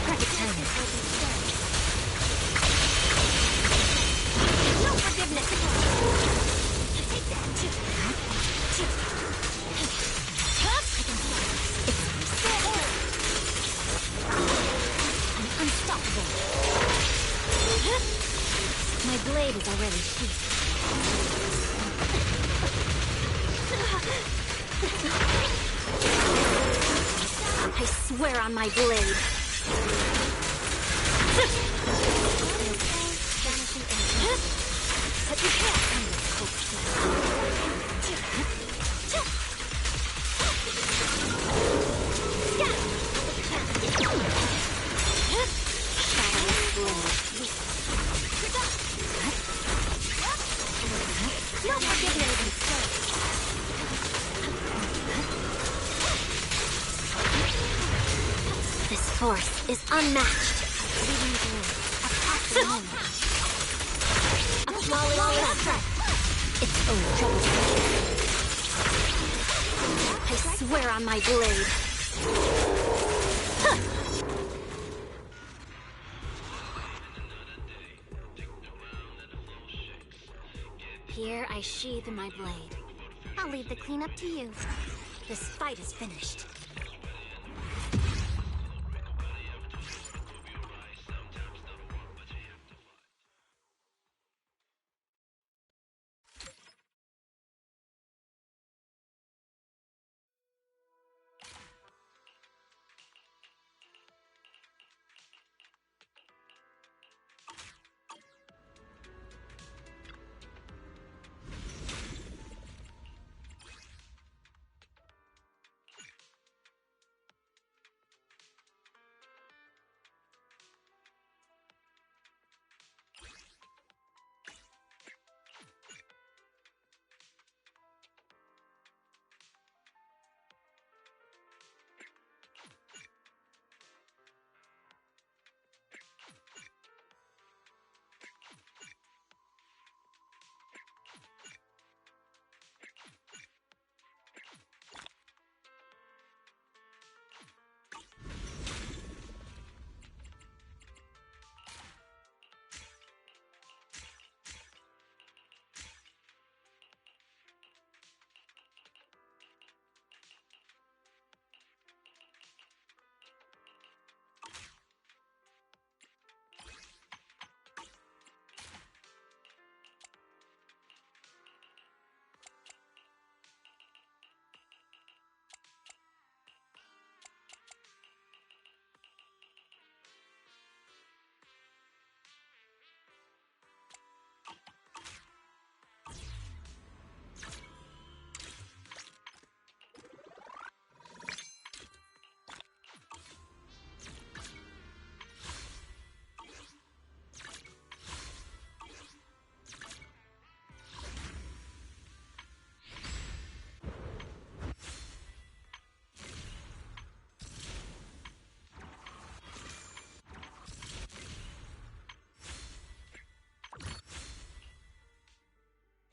Speaker 2: Perfect timing. No forgiveness. Take that. I'm unstoppable. My blade is already sheathed. I swear on my blade. No forgiveness. This force is unmatched. Leading through a passing moment. A flawless strike. It's over. I swear on my blade. Here I sheathe my blade.
Speaker 9: I'll leave the cleanup to you.
Speaker 2: This fight is finished.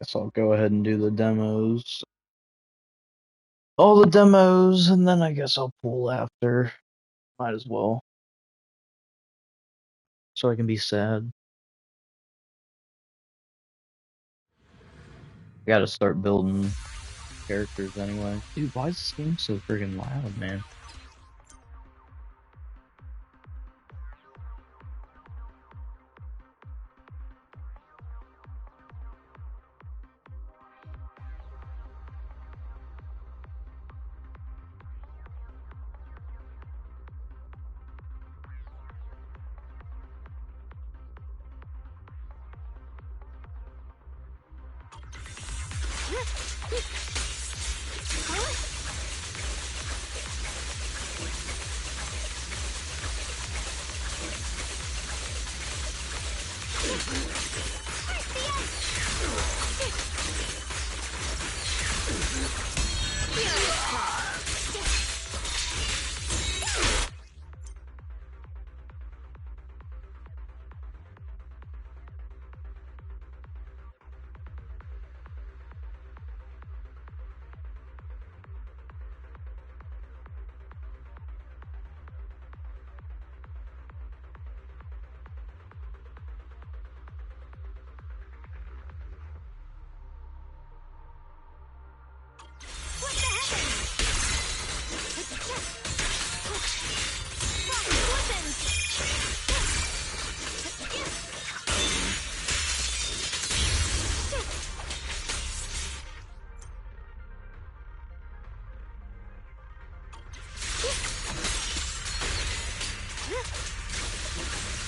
Speaker 1: Guess I'll go ahead and do the demos. All the demos, and then I guess I'll pull after. Might as well. So I can be sad. I gotta start building characters anyway. Dude, why is this game so friggin' loud, man?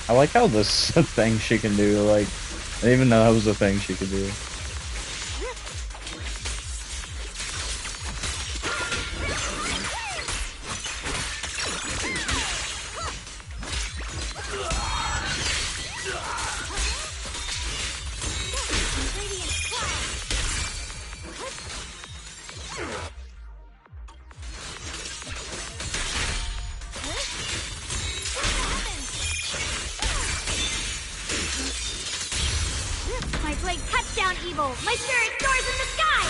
Speaker 1: I like how this thing she can do, like, I didn't even know that was a thing she could do.
Speaker 8: evil! My spirit soars in the sky!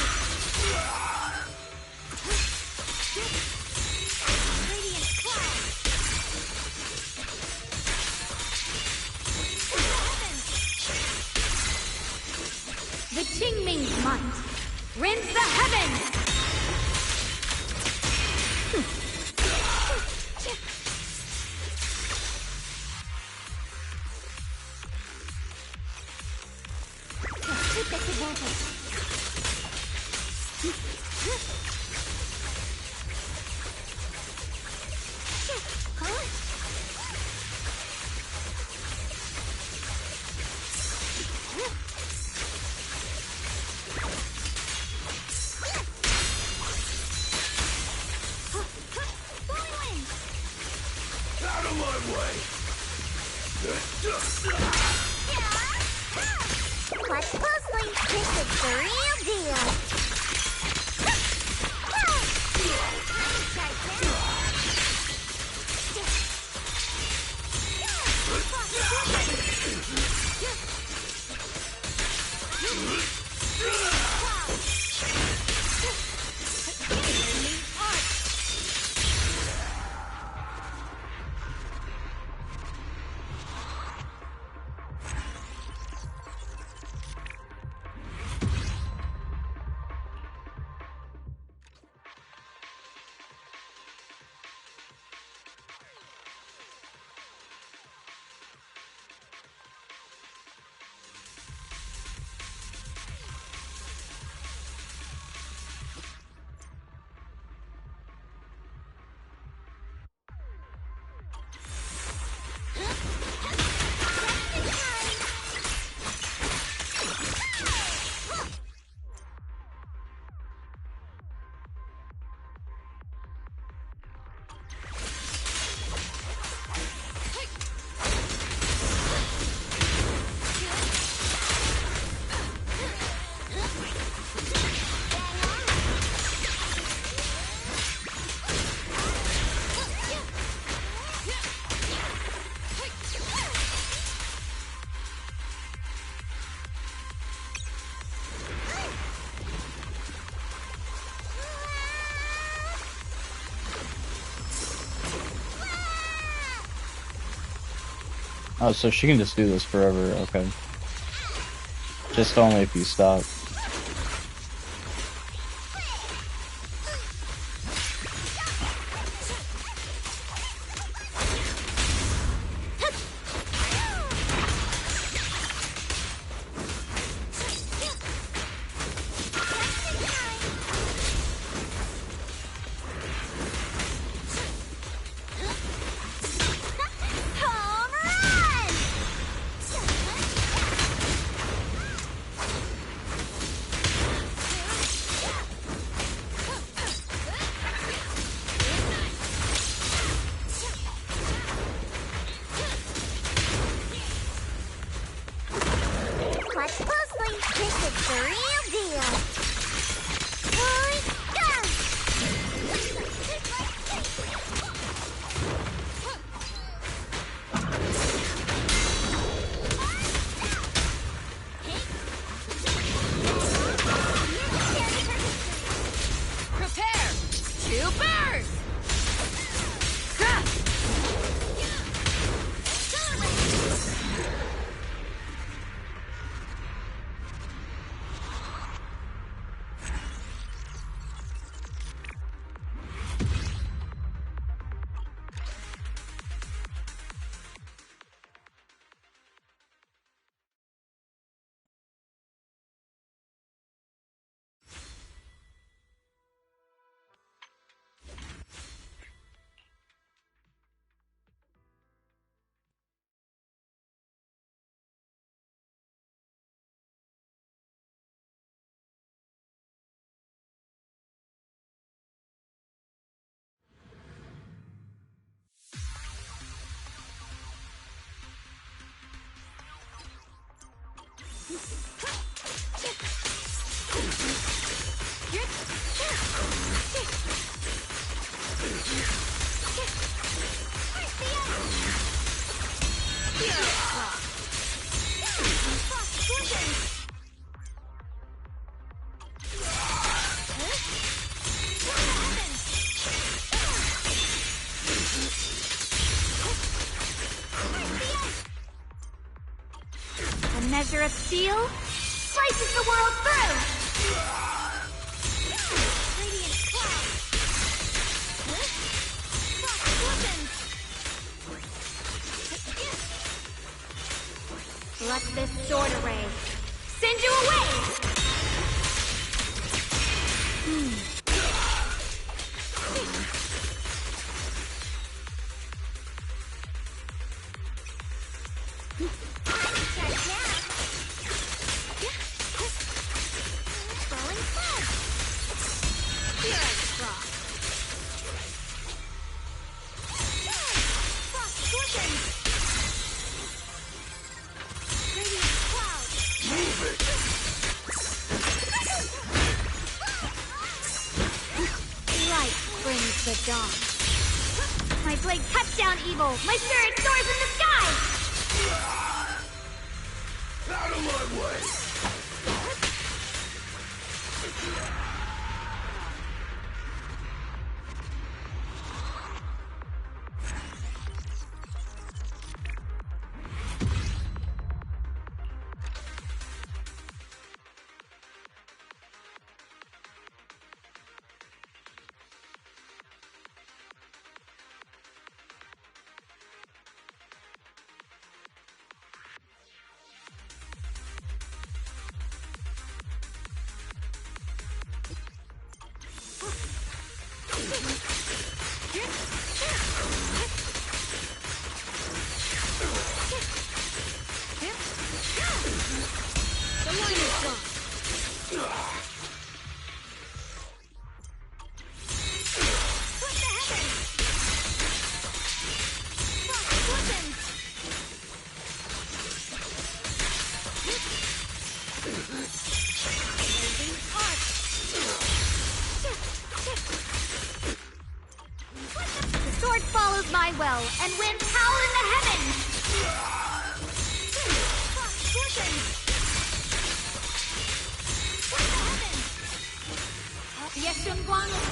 Speaker 8: Radiant cloud! The Qingming's might! Rinse the heavens! Take this advantage. Huh?
Speaker 11: Out of my way!
Speaker 9: Watch closely. This is the real deal.
Speaker 1: Oh, so she can just do this forever, okay. Just only if you stop.
Speaker 9: Watch closely. This is the real deal. Boy, go!
Speaker 6: Prepare to burst!
Speaker 8: measure of steel slices the world through! Radiant cloud! Frost weapons! Let this sword array send you away! The dawn. My blade cuts down evil. My spirit soars in the sky.
Speaker 11: Out of my way!
Speaker 8: My well and winds howl in the heavens.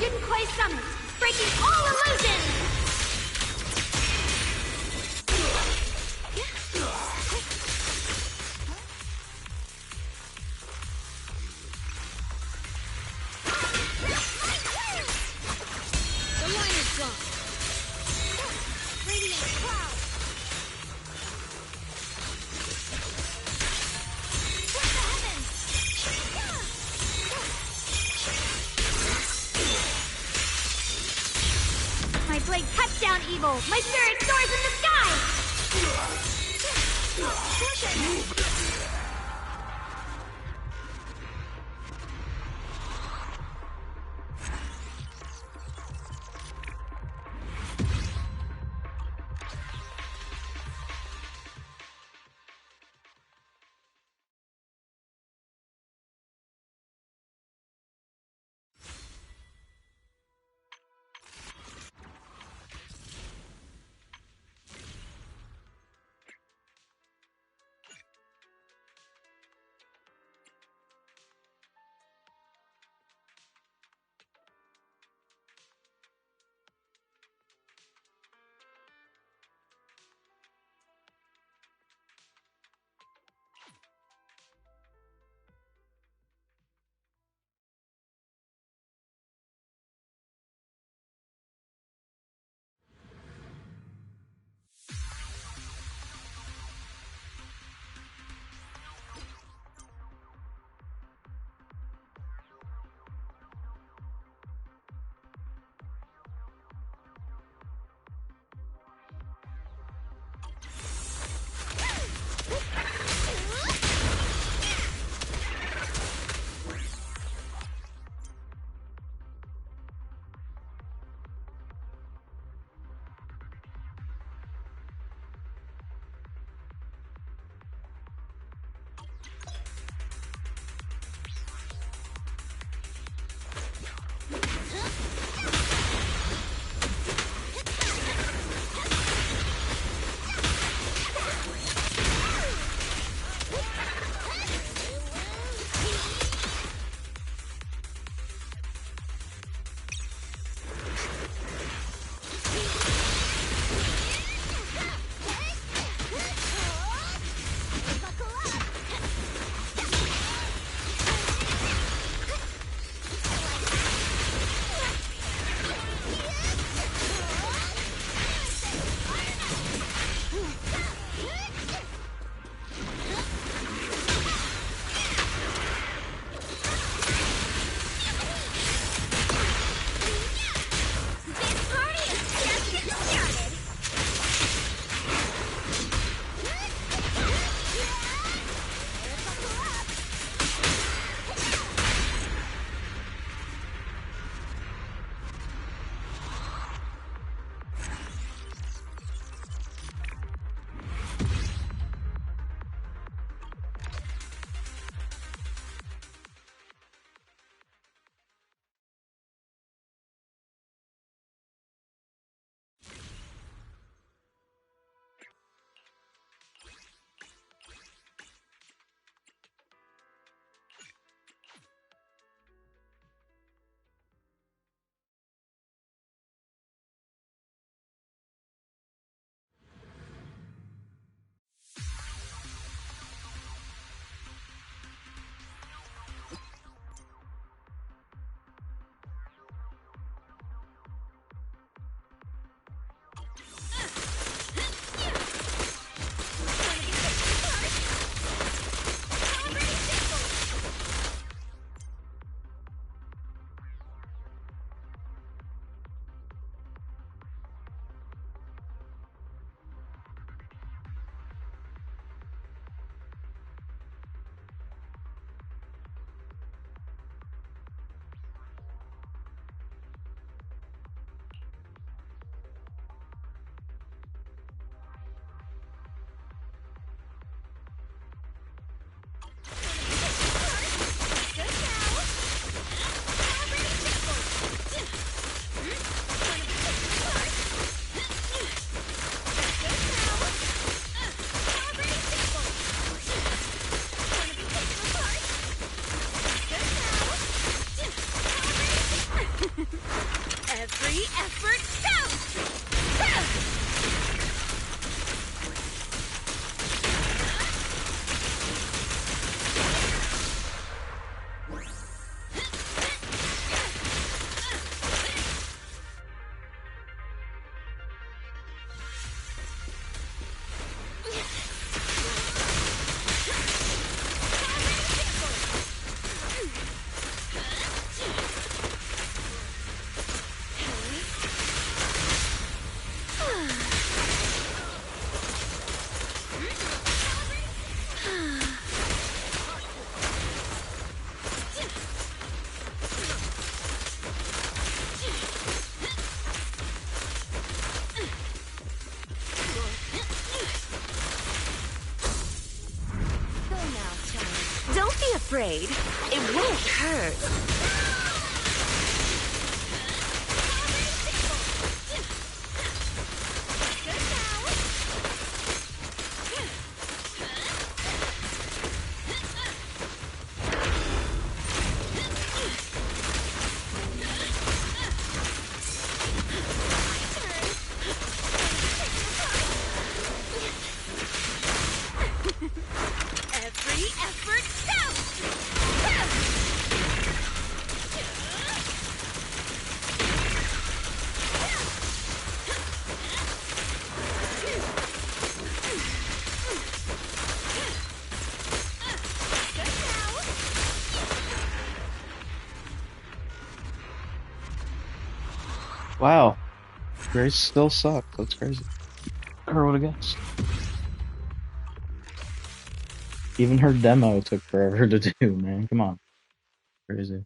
Speaker 8: Yunquai Summit, breaking all illusions.
Speaker 11: The line is gone.
Speaker 8: Radiant cloud. My blade cuts down evil. My spirit soars in the sky.
Speaker 6: afraid. It won't hurt.
Speaker 12: Every effort counts!
Speaker 1: Wow. Grace still sucks. That's crazy. Who would have guessed? Even her demo took forever to do, man. Come on. Crazy.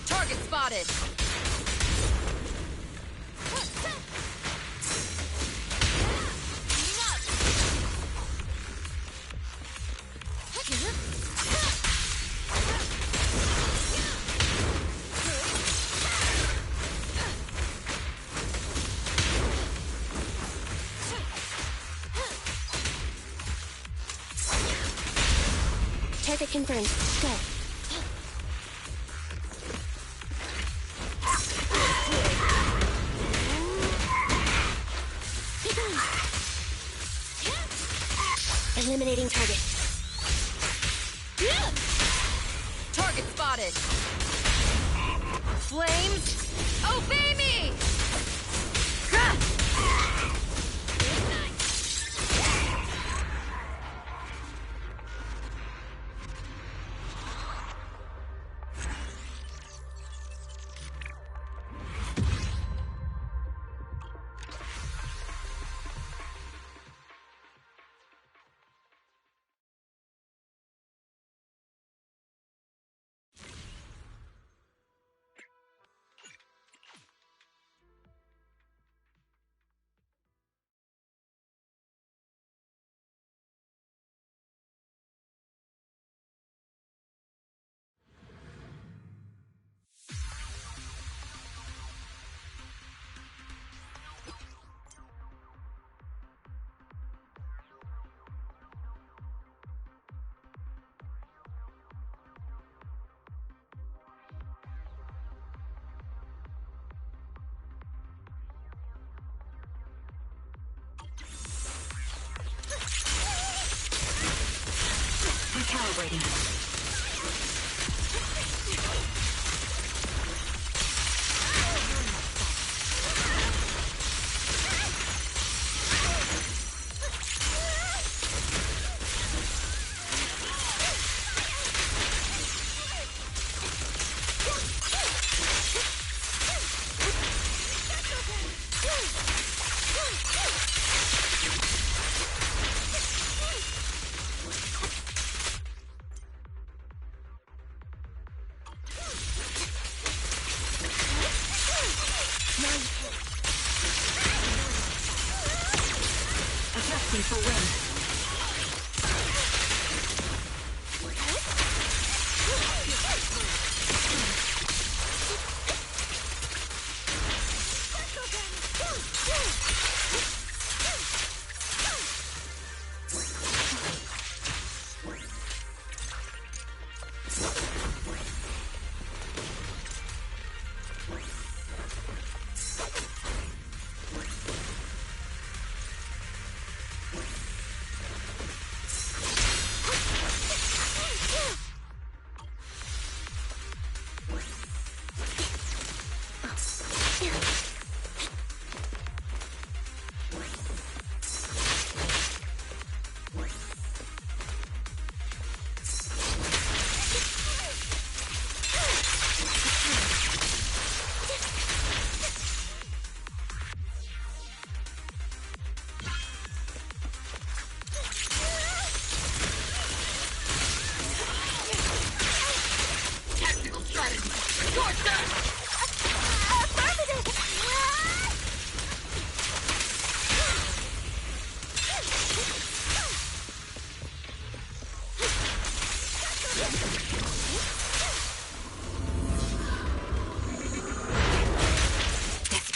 Speaker 6: Target spotted.
Speaker 2: Target confirmed. Go. Eliminating target.
Speaker 6: Target spotted. Flames, obey me! Recalibrating. Adjusting for wind.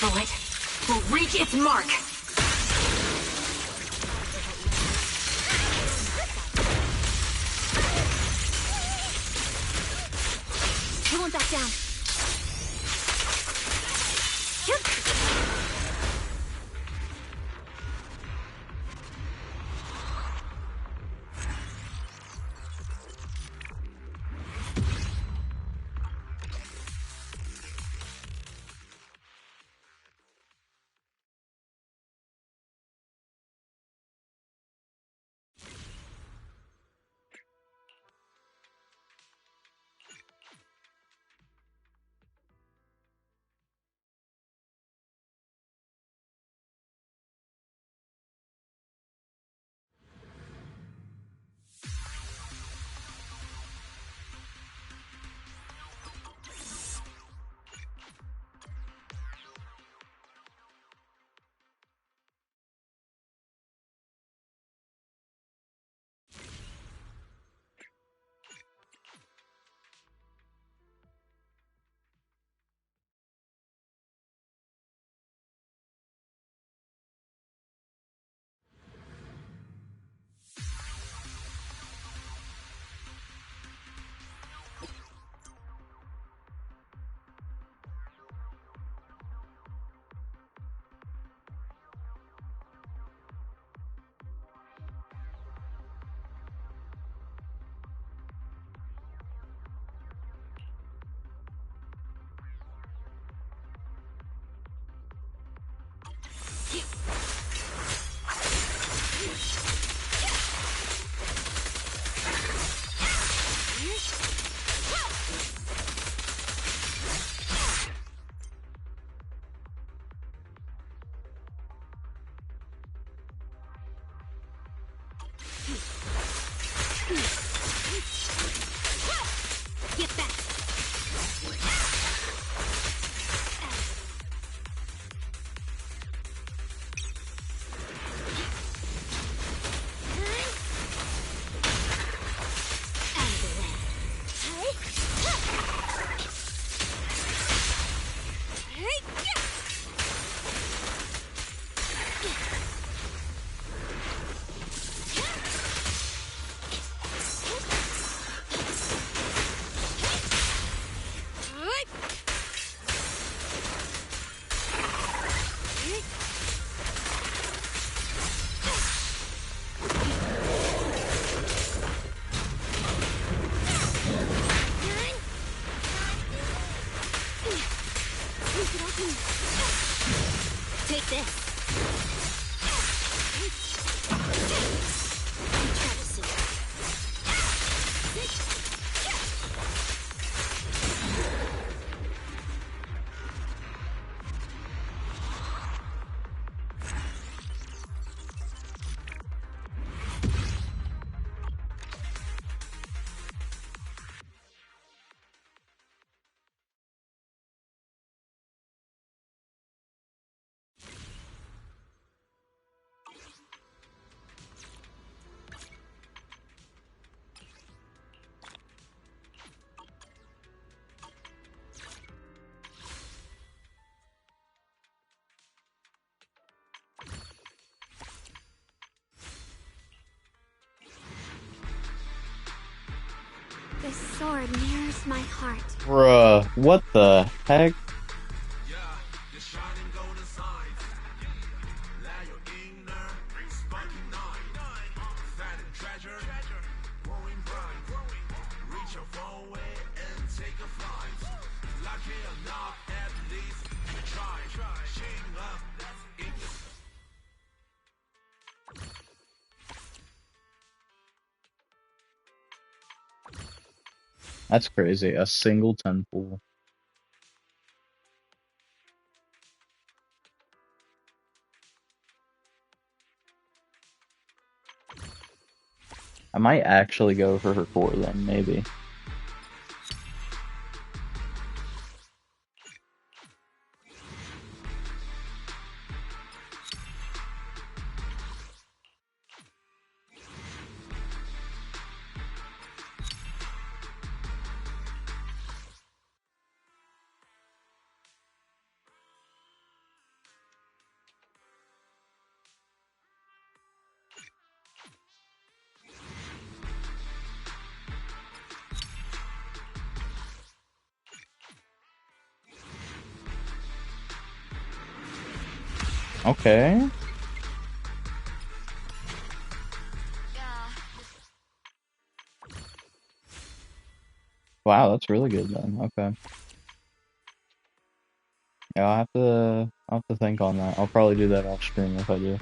Speaker 6: Bullet will reach its mark. He won't back down.
Speaker 2: Take this. Try to see.
Speaker 9: This sword mirrors my heart.
Speaker 1: Bruh, what the heck? That's crazy. A single 10 pool. I might actually go for her core then, maybe. Okay. Wow, that's really good then. Okay. Yeah, I'll have to think on that. I'll probably do that off stream if I do.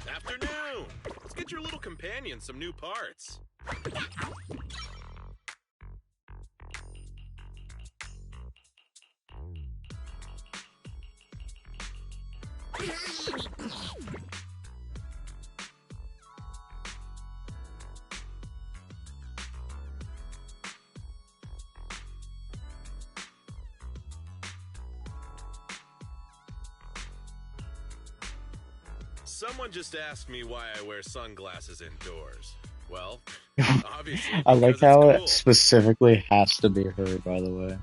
Speaker 15: Afternoon! Let's get your little companion some new parts. Someone just asked me why I wear sunglasses indoors. Well, obviously
Speaker 1: I
Speaker 15: because
Speaker 1: like
Speaker 15: it's
Speaker 1: how
Speaker 15: cool.
Speaker 1: it specifically has to be her, by the way.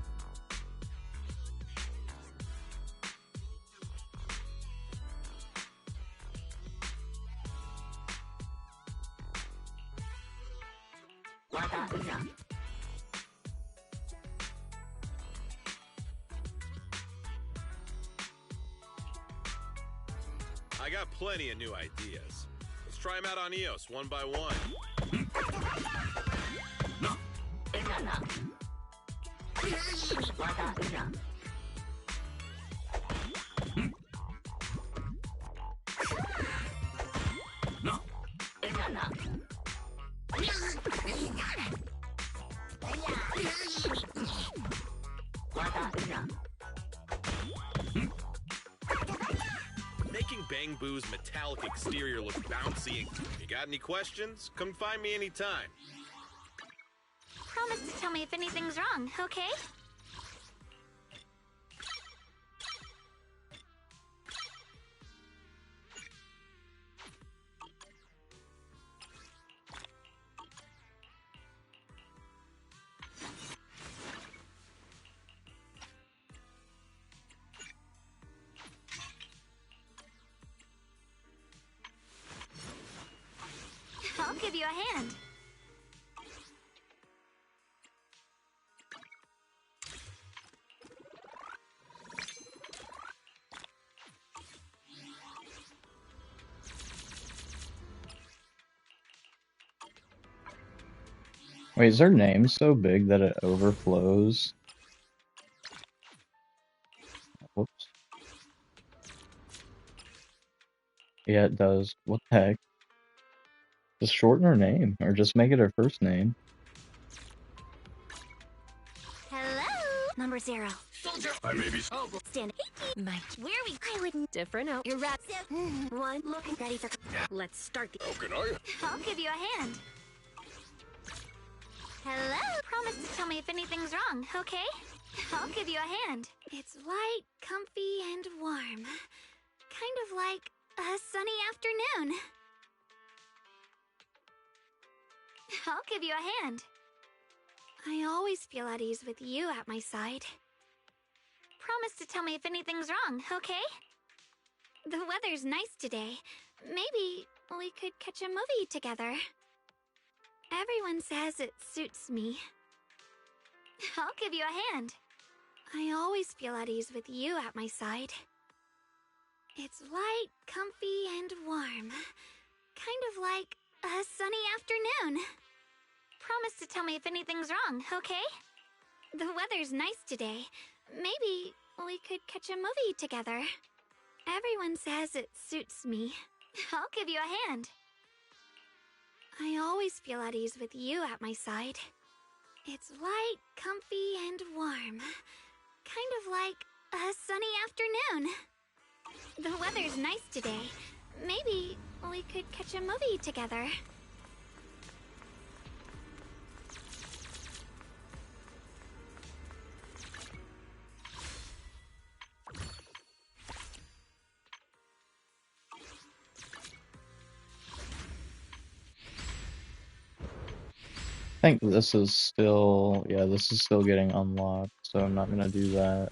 Speaker 15: I got plenty of new ideas. Let's try them out on EOS one by one. Making Bang Boo's metallic exterior look bouncy. You got any questions? Come find me anytime.
Speaker 9: Promise to tell me if anything's wrong, okay? I'll give you a hand.
Speaker 1: Wait, is her name so big that it overflows? Whoops. Yeah, it does. What the heck? Just shorten her name, or just make it her first name.
Speaker 9: Hello? Number 0.
Speaker 12: Soldier! I may be... Oh,
Speaker 9: Stand.
Speaker 10: Mike.
Speaker 9: Where we? I wouldn't.
Speaker 10: Different out.
Speaker 9: You're right. One. Looking ready for...
Speaker 10: Let's start the...
Speaker 12: How can I?
Speaker 9: I'll give you a hand. Hello? Promise to tell me if anything's wrong, okay? I'll give you a hand. It's light, comfy, and warm. Kind of like a sunny afternoon. I'll give you a hand. I always feel at ease with you at my side. Promise to tell me if anything's wrong, okay? The weather's nice today. Maybe we could catch a movie together. Everyone says it suits me. I'll give you a hand. I always feel at ease with you at my side. It's light, comfy, and warm. Kind of like a sunny afternoon. Promise to tell me if anything's wrong, okay? The weather's nice today. Maybe we could catch a movie together. Everyone says it suits me. I'll give you a hand. I always feel at ease with you at my side. It's light, comfy, and warm. Kind of like a sunny afternoon. The weather's nice today. Maybe we could catch a movie together.
Speaker 1: I think this is still, yeah, this is still getting unlocked, so I'm not gonna do that.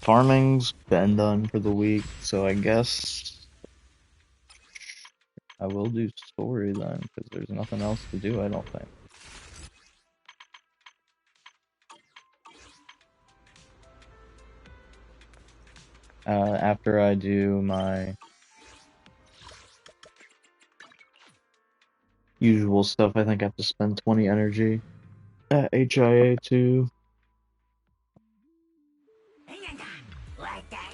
Speaker 1: Farming's been done for the week, so I guess I will do story then, because there's nothing else to do, I don't think. After I do my usual stuff, I think I have to spend 20 energy at HIA too.
Speaker 12: Like that.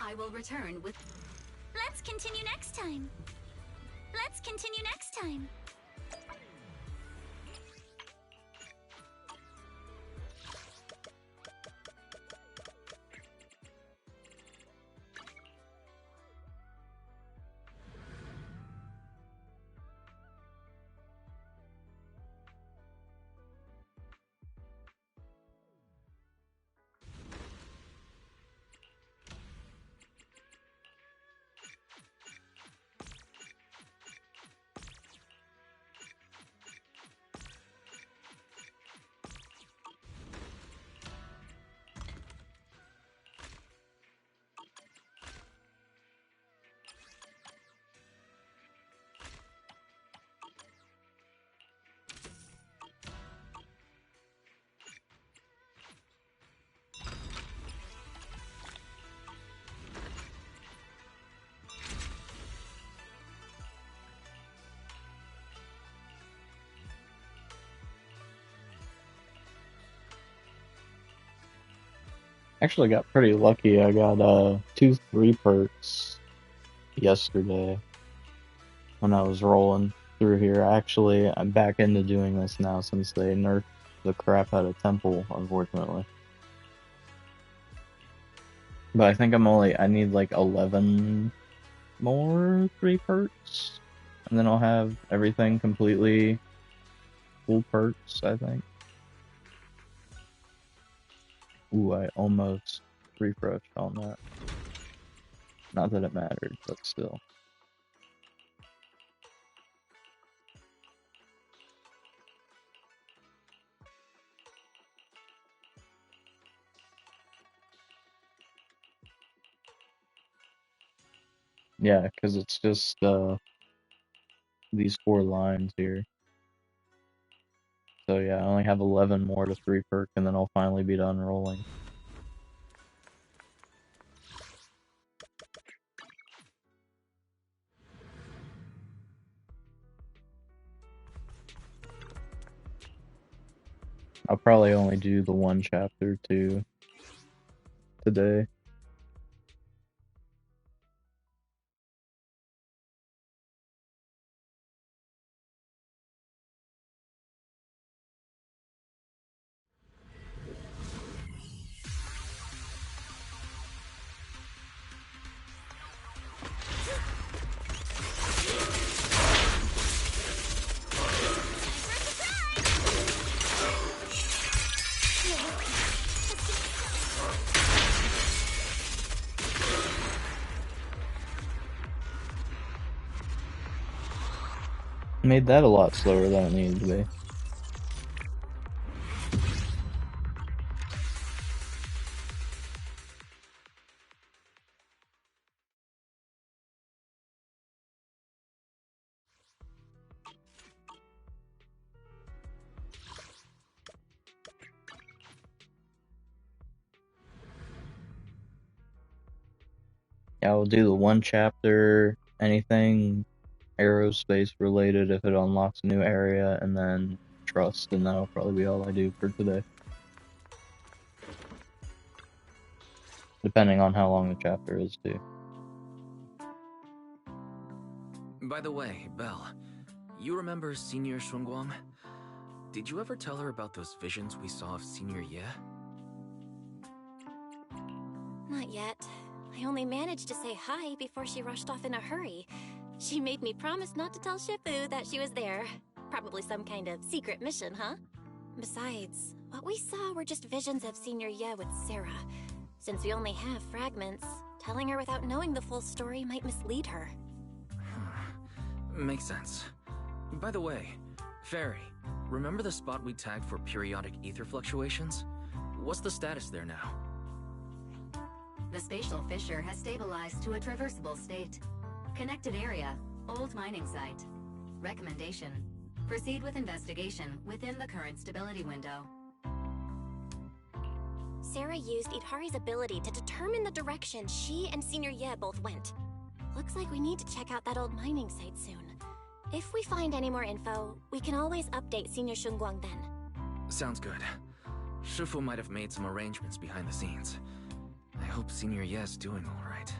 Speaker 3: I will return with...
Speaker 9: Let's continue next time. Let's continue next time.
Speaker 1: Actually got pretty lucky. I got 2 3 perks yesterday when I was rolling through here. Actually, I'm back into doing this now since they nerfed the crap out of Temple, unfortunately. But I think I need like 11 more 3 perks, and then I'll have everything completely full perks, I think. Ooh, I almost refreshed on that. Not that it mattered, but still. Yeah, because it's just these 4 lines here. So yeah, I only have 11 more to 3 perk, and then I'll finally be done rolling. I'll probably only do the 1 chapter too today. Made that a lot slower than it needed to be. Yeah, I'll do the 1 chapter, anything aerospace related if it unlocks a new area, and then trust, and that'll probably be all I do for today. Depending on how long the chapter is, too.
Speaker 16: By the way, Belle, you remember Senior Shunguang? Did you ever tell her about those visions we saw of Senior Ye?
Speaker 2: Not yet. I only managed to say hi before she rushed off in a hurry. She made me promise not to tell Shifu that she was there. Probably some kind of secret mission, huh? Besides, what we saw were just visions of Senior Ye with Sarah. Since we only have fragments, telling her without knowing the full story might mislead her.
Speaker 16: Makes sense. By the way, Fairy, remember the spot we tagged for periodic ether fluctuations? What's the status there now?
Speaker 17: The spatial fissure has stabilized to a traversable state. Connected area, old mining site. Recommendation: proceed with investigation within the current stability window.
Speaker 2: Sarah used Idhari's ability to determine the direction she and Senior Ye both went. Looks like we need to check out that old mining site soon. If we find any more info, we can always update Senior Shunguang then.
Speaker 16: Sounds good. Shifu might have made some arrangements behind the scenes. I hope Senior Ye's doing all right.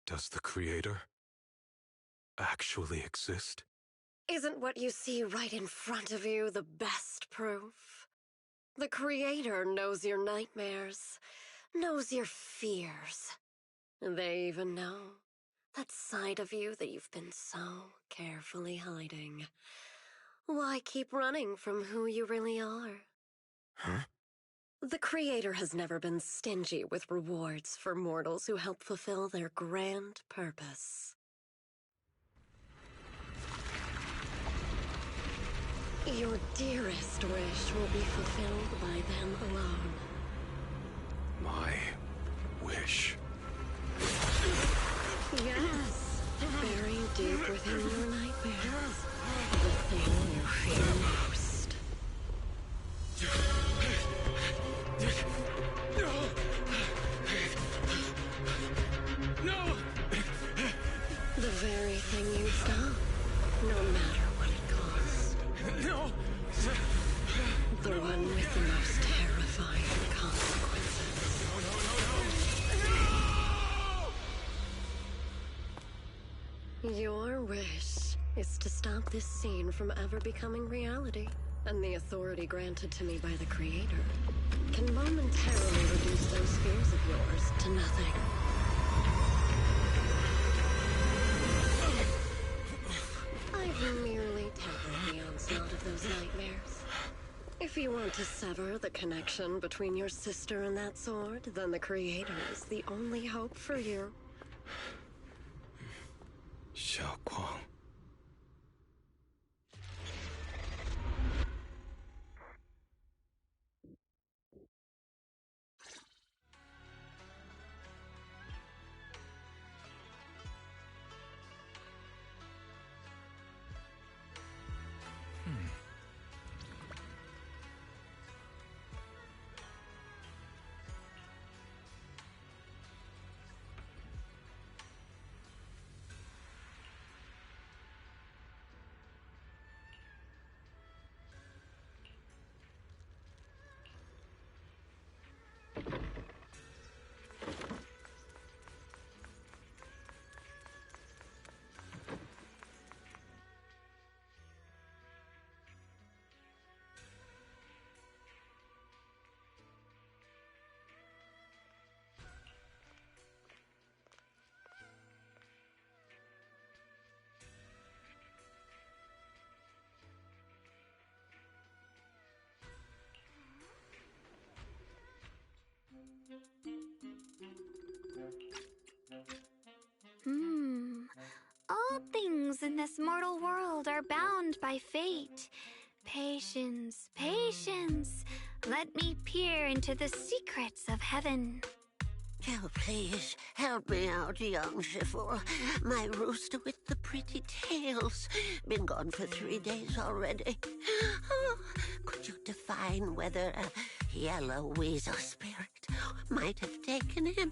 Speaker 7: Does the Creator actually exist?
Speaker 6: Isn't what you see right in front of you the best proof? The Creator knows your nightmares, knows your fears. They even know that side of you that you've been so carefully hiding. Why keep running from who you really are?
Speaker 7: Huh?
Speaker 6: The Creator has never been stingy with rewards for mortals who help fulfill their grand purpose. Your dearest wish will be fulfilled by them alone.
Speaker 7: My wish.
Speaker 6: Yes, buried deep within your nightmares. The thing you fear most. The one with the most terrifying consequences. Your wish is to stop this scene from ever becoming reality, and the authority granted to me by the Creator can momentarily reduce those fears of yours to nothing. I've merely tempered the onslaught of those nightmares. If you want to sever the connection between your sister and that sword, then the Creator is the only hope for you.
Speaker 18: Xiaoguang.
Speaker 3: All things in this mortal world are bound by fate. Patience, patience. Let me peer into the secrets of heaven.
Speaker 19: Oh, please, help me out, young Shifu. My rooster with the pretty tails. Been gone for 3 days already. Oh, could you define whether a yellow weasel spirit might have taken him?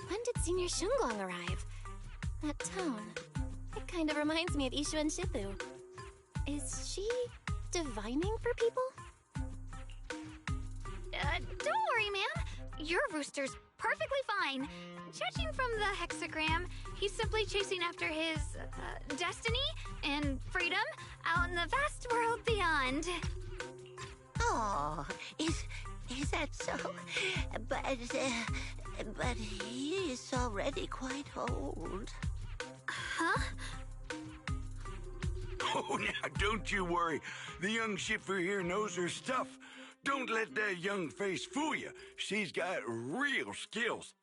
Speaker 2: When did Senior Shunguang arrive? That tone. It kind of reminds me of Ishu and Shifu. Is she divining for people?
Speaker 3: Don't worry, ma'am. Your rooster's perfectly fine. Judging from the hexagram, he's simply chasing after his destiny and freedom out in the vast world beyond.
Speaker 19: Oh, is that so? But he is already quite old.
Speaker 3: Huh?
Speaker 18: Oh, now, don't you worry. The young Shifu here knows her stuff. Don't let that young face fool you. She's got real skills.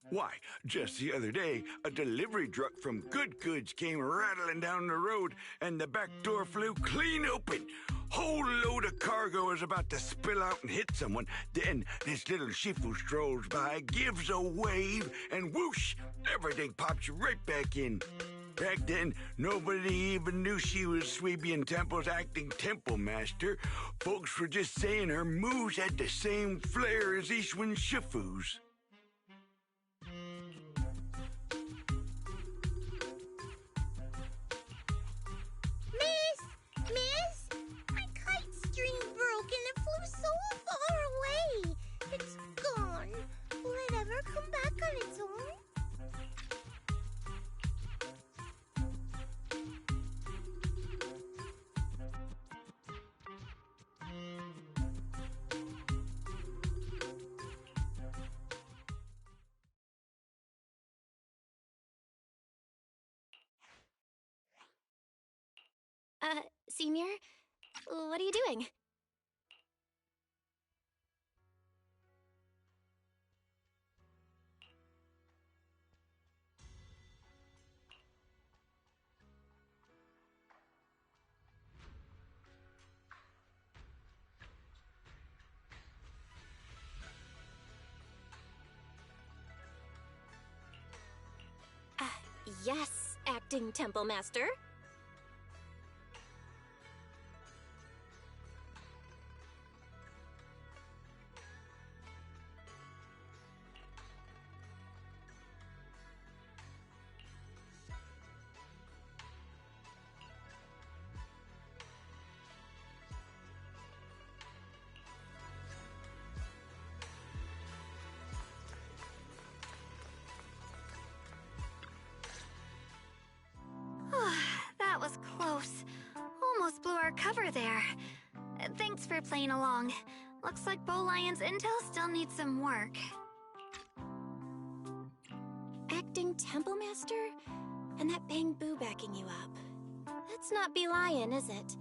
Speaker 18: Why, just the other day, a delivery truck from Good Goods came rattling down the road, and the back door flew clean open. Whole load of cargo is about to spill out and hit someone. Then this little Shifu strolls by, gives a wave, and whoosh, everything pops right back in. Back then, nobody even knew she was Sweebian Temple's acting temple master. Folks were just saying her moves had the same flair as Ishwin Shifu's.
Speaker 9: Miss, my kite string broke and it flew so far away. It's gone. Will it ever come back on its own?
Speaker 2: Senior? What are you doing? Yes, acting temple master.
Speaker 3: recover there. Thanks for playing along. Looks like Bow Lion's intel still needs some work.
Speaker 2: Acting Temple Master? And that Bang Boo backing you up. That's not Bee Lion, is it?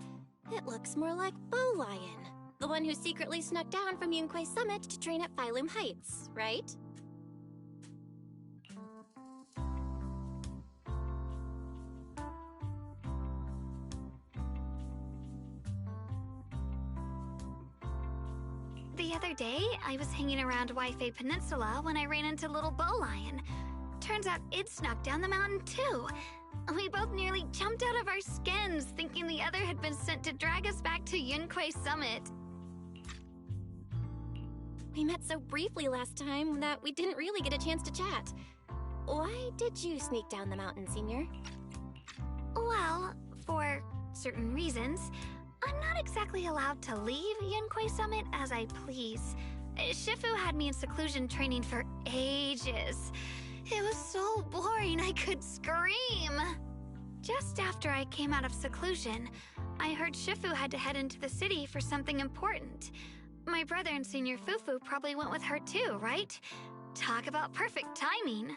Speaker 2: It looks more like Bow Lion. The one who secretly snuck down from Yunquay Summit to train at Phylum Heights, right?
Speaker 3: The other day, I was hanging around Wi-Fi Peninsula when I ran into little Bow Lion. Turns out it snuck down the mountain too. We both nearly jumped out of our skins, thinking the other had been sent to drag us back to Yunquay Summit.
Speaker 2: We met so briefly last time that we didn't really get a chance to chat. Why did you sneak down the mountain, Senior?
Speaker 3: Well, for certain reasons, I'm not exactly allowed to leave Yunquay Summit as I please. Shifu had me in seclusion training for ages. It was so boring I could scream. Just after I came out of seclusion, I heard Shifu had to head into the city for something important. My brother and Senior Fufu probably went with her too, right? Talk about perfect timing.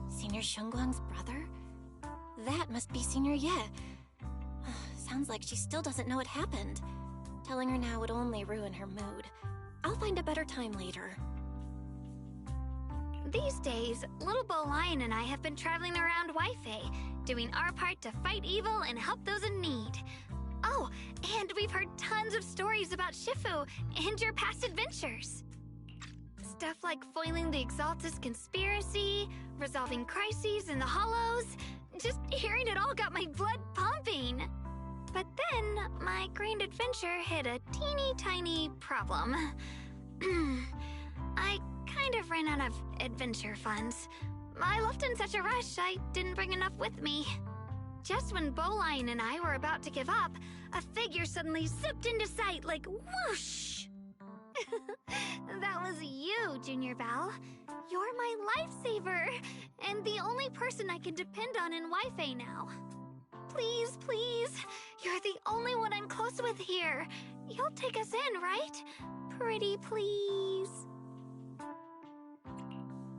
Speaker 2: Senior Shunguang's brother? That must be Senior Ye. Sounds like she still doesn't know what happened. Telling her now would only ruin her mood. I'll find a better time later.
Speaker 3: These days, little Bow Lion and I have been traveling around Wi-Fi, doing our part to fight evil and help those in need. Oh, and we've heard tons of stories about Shifu and your past adventures. Stuff like foiling the Exaltus conspiracy, resolving crises in the Hollows. Just hearing it all got my blood pumping. But then, my grand adventure hit a teeny tiny problem. I kind of ran out of adventure funds. I left in such a rush, I didn't bring enough with me. Just when Bow Lion and I were about to give up, a figure suddenly zipped into sight like whoosh! That was you, Junior Val. You're my lifesaver, and the only person I can depend on in Wi-Fi now. Please, please, you're the only one I'm close with here. You'll take us in, right? Pretty please.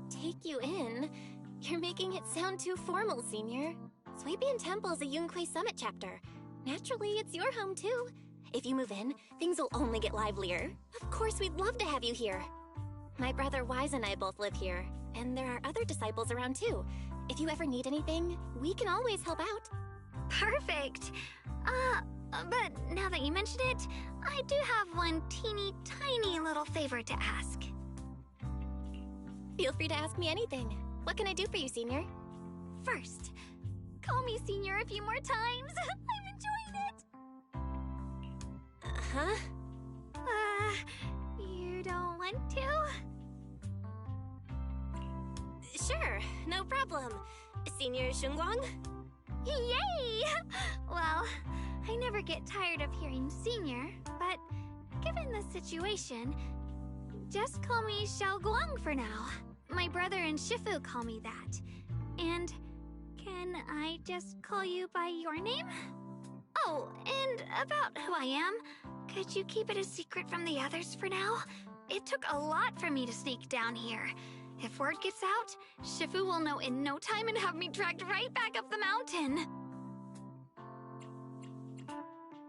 Speaker 2: Take you in? You're making it sound too formal, Senior. Swabian Temple's a Yunquay Summit chapter. Naturally, it's your home too. If you move in, things will only get livelier. Of course, we'd love to have you here. My brother Wise and I both live here, and there are other disciples around too. If you ever need anything, we can always help out.
Speaker 3: Perfect. But now that you mention it, I do have one teeny tiny little favor to ask.
Speaker 2: Feel free to ask me anything. What can I do for you, Senior?
Speaker 3: First, call me Senior a few more times. I'm enjoying it.
Speaker 2: Huh?
Speaker 3: You don't want to?
Speaker 2: Sure, no problem. Senior Shunguang?
Speaker 3: Yay! Well, I never get tired of hearing Senior, but given the situation, just call me Xiao Guang for now. My brother and Shifu call me that. And can I just call you by your name? Oh, and about who I am, could you keep it a secret from the others for now? It took a lot for me to sneak down here. If word gets out, Shifu will know in no time and have me dragged right back up the mountain.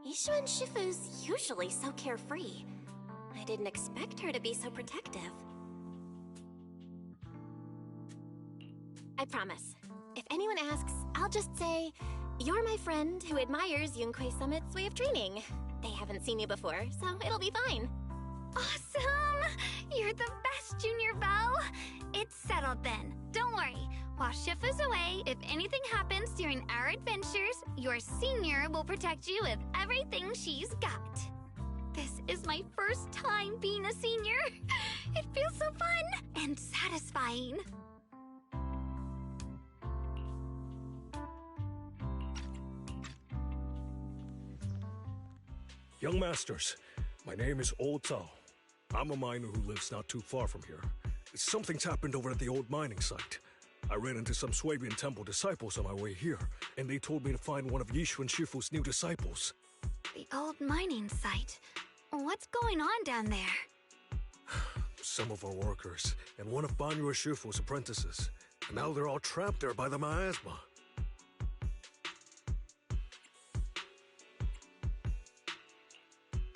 Speaker 2: Ishu and Shifu's usually so carefree. I didn't expect her to be so protective. I promise. If anyone asks, I'll just say, you're my friend who admires Yunquay Summit's way of training. They haven't seen you before, so it'll be fine.
Speaker 3: Awesome! You're the best, Junior Val! It's settled then. Don't worry. While Shifu's away, if anything happens during our adventures, your Senior will protect you with everything she's got. This is my first time being a senior. It feels so fun and satisfying.
Speaker 20: Young Masters, my name is Old Tao. I'm a miner who lives not too far from here. Something's happened over at the old mining site. I ran into some Swabian Temple disciples on my way here, and they told me to find one of Yishuan Shifu's new disciples.
Speaker 3: The old mining site. What's going on down there?
Speaker 20: Some of our workers, and one of Banyue Shifu's apprentices. And now they're all trapped there by the miasma.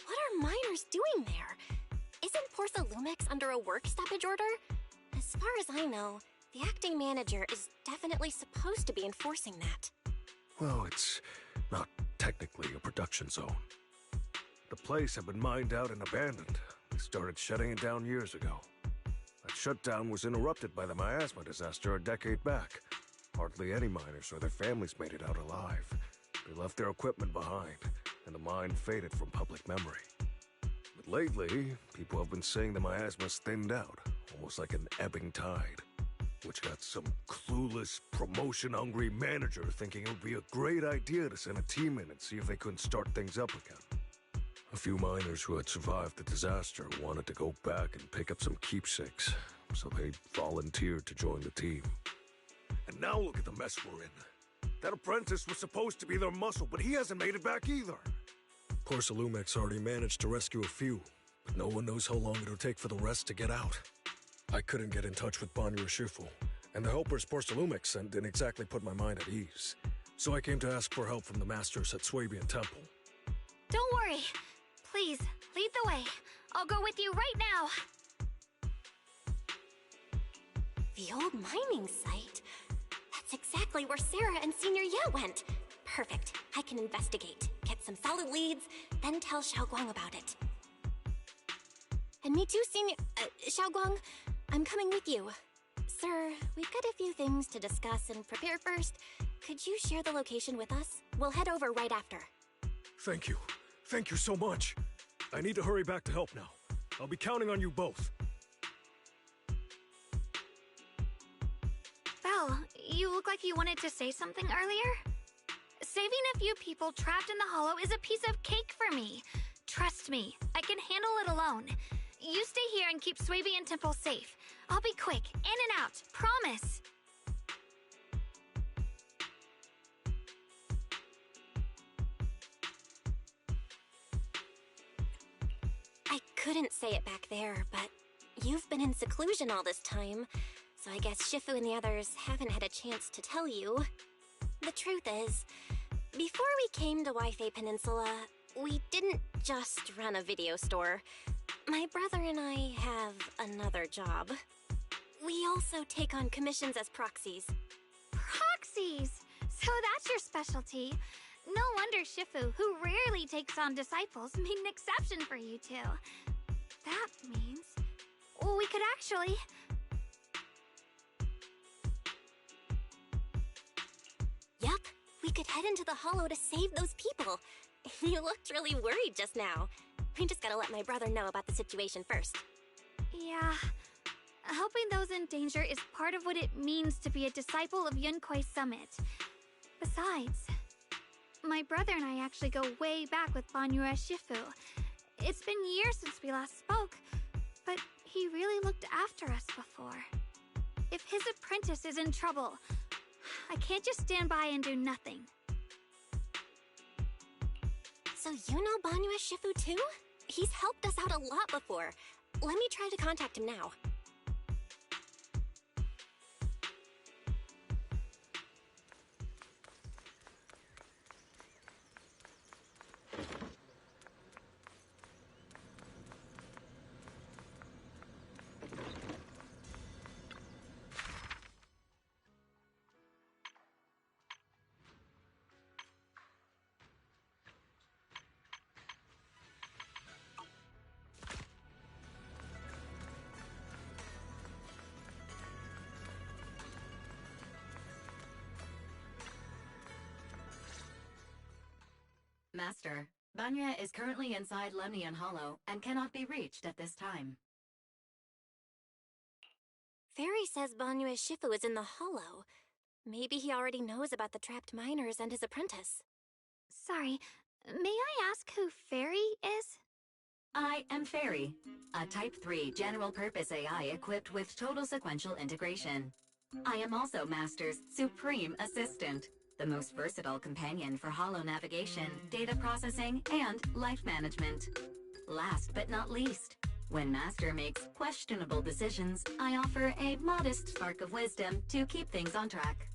Speaker 2: What are miners doing there? Isn't Porcelumix under a work stoppage order? As far as I know, the acting manager is definitely supposed to be enforcing that.
Speaker 20: Well, it's not technically a production zone. The place had been mined out and abandoned. They started shutting it down years ago. That shutdown was interrupted by the miasma disaster a decade back. Hardly any miners or their families made it out alive. They left their equipment behind, and the mine faded from public memory. But lately, people have been saying the miasma's thinned out, almost like an ebbing tide, which got some clueless, promotion-hungry manager thinking it would be a great idea to send a team in and see if they couldn't start things up again. A few miners who had survived the disaster wanted to go back and pick up some keepsakes, so they volunteered to join the team. And now look at the mess we're in. That apprentice was supposed to be their muscle, but he hasn't made it back either. Porcelumix already managed to rescue a few, but no one knows how long it'll take for the rest to get out. I couldn't get in touch with Banyue Shifu, and the helpers Porcelumix sent didn't exactly put my mind at ease. So I came to ask for help from the masters at Swabian Temple.
Speaker 3: Don't worry. Please, lead the way. I'll go with you right now.
Speaker 2: The old mining site? That's exactly where Sarah and Senior Ye went. Perfect. I can investigate, get some solid leads, then tell Xiaoguang about it. And me too, Senior... Xiaoguang, I'm coming with you. Sir, we've got a few things to discuss and prepare first. Could you share the location with us? We'll head over right after.
Speaker 20: Thank you. Thank you so much. I need to hurry back to help now. I'll be counting on you both.
Speaker 3: Belle, you look like you wanted to say something earlier? Saving a few people trapped in the hollow is a piece of cake for me. Trust me, I can handle it alone. You stay here and keep Swabian Temple safe. I'll be quick, in and out, promise.
Speaker 2: I couldn't say it back there, but you've been in seclusion all this time, so I guess Shifu and the others haven't had a chance to tell you. The truth is, before we came to Waifei Peninsula, we didn't just run a video store. My brother and I have another job. We also take on commissions as proxies.
Speaker 3: Proxies! So that's your specialty. No wonder Shifu, who rarely takes on disciples, made an exception for you two. That means... we could actually...
Speaker 2: Yup, we could head into the hollow to save those people. You looked really worried just now. I just gotta let my brother know about the situation first.
Speaker 3: Yeah... helping those in danger is part of what it means to be a disciple of Yunkuei Summit. Besides... my brother and I actually go way back with Banyue Shifu. It's been years since we last spoke, but he really looked after us before. If his apprentice is in trouble, I can't just stand by and do nothing.
Speaker 2: So you know Banyue Shifu too? He's helped us out a lot before. Let me try to contact him now.
Speaker 17: Master, Vanya is currently inside Lemnian Hollow and cannot be reached at this time.
Speaker 2: Fairy says Banyue Shifu is in the hollow. Maybe he already knows about the trapped miners and his apprentice.
Speaker 9: Sorry, may I ask who Fairy is?
Speaker 17: I am Fairy, a Type 3 general-purpose AI equipped with total sequential integration. I am also Master's supreme assistant, the most versatile companion for holo navigation, data processing, and life management. Last but not least, when Master makes questionable decisions, I offer a modest spark of wisdom to keep things on track.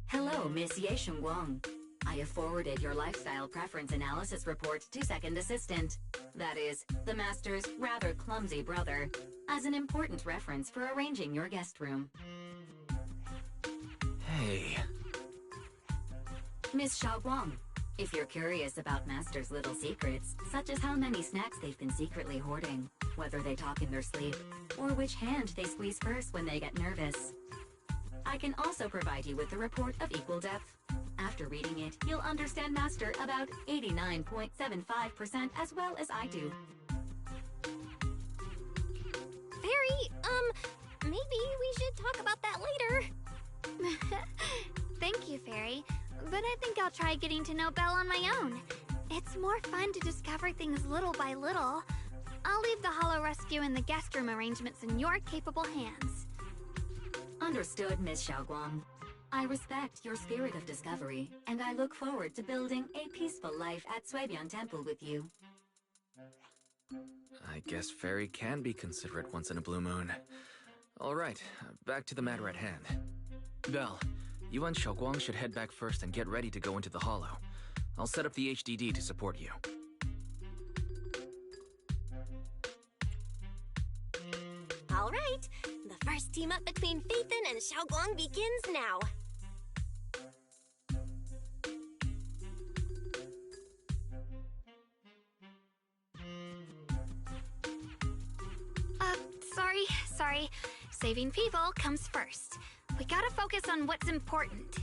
Speaker 17: Hello, Miss Ye Shengguang. I have forwarded your lifestyle preference analysis report to Second Assistant, that is, the Master's rather clumsy brother, as an important reference for arranging your guest room.
Speaker 16: Hey.
Speaker 17: Miss Xiaoguang, if you're curious about Master's little secrets, such as how many snacks they've been secretly hoarding, whether they talk in their sleep, or which hand they squeeze first when they get nervous, I can also provide you with a report of equal depth. After reading it, you'll understand Master about 89.75% as well as I do.
Speaker 2: Fairy, maybe we should talk about that later.
Speaker 9: Thank you, Fairy, but I think I'll try getting to know Belle on my own. It's more fun to discover things little by little. I'll leave the Hollow Rescue and the guest room arrangements in your capable hands.
Speaker 17: Understood, Miss Xiaoguang. I respect your spirit of discovery, and I look forward to building a peaceful life at Suebian Temple with you.
Speaker 16: I guess Fairy can be considerate once in a blue moon. Alright, back to the matter at hand. Belle, you and Xiaoguang should head back first and get ready to go into the Hollow. I'll set up the HDD to support you.
Speaker 2: All right, the first team up between Phaethon and Xiaoguang begins now.
Speaker 9: Sorry. Saving people comes first. We gotta focus on what's important.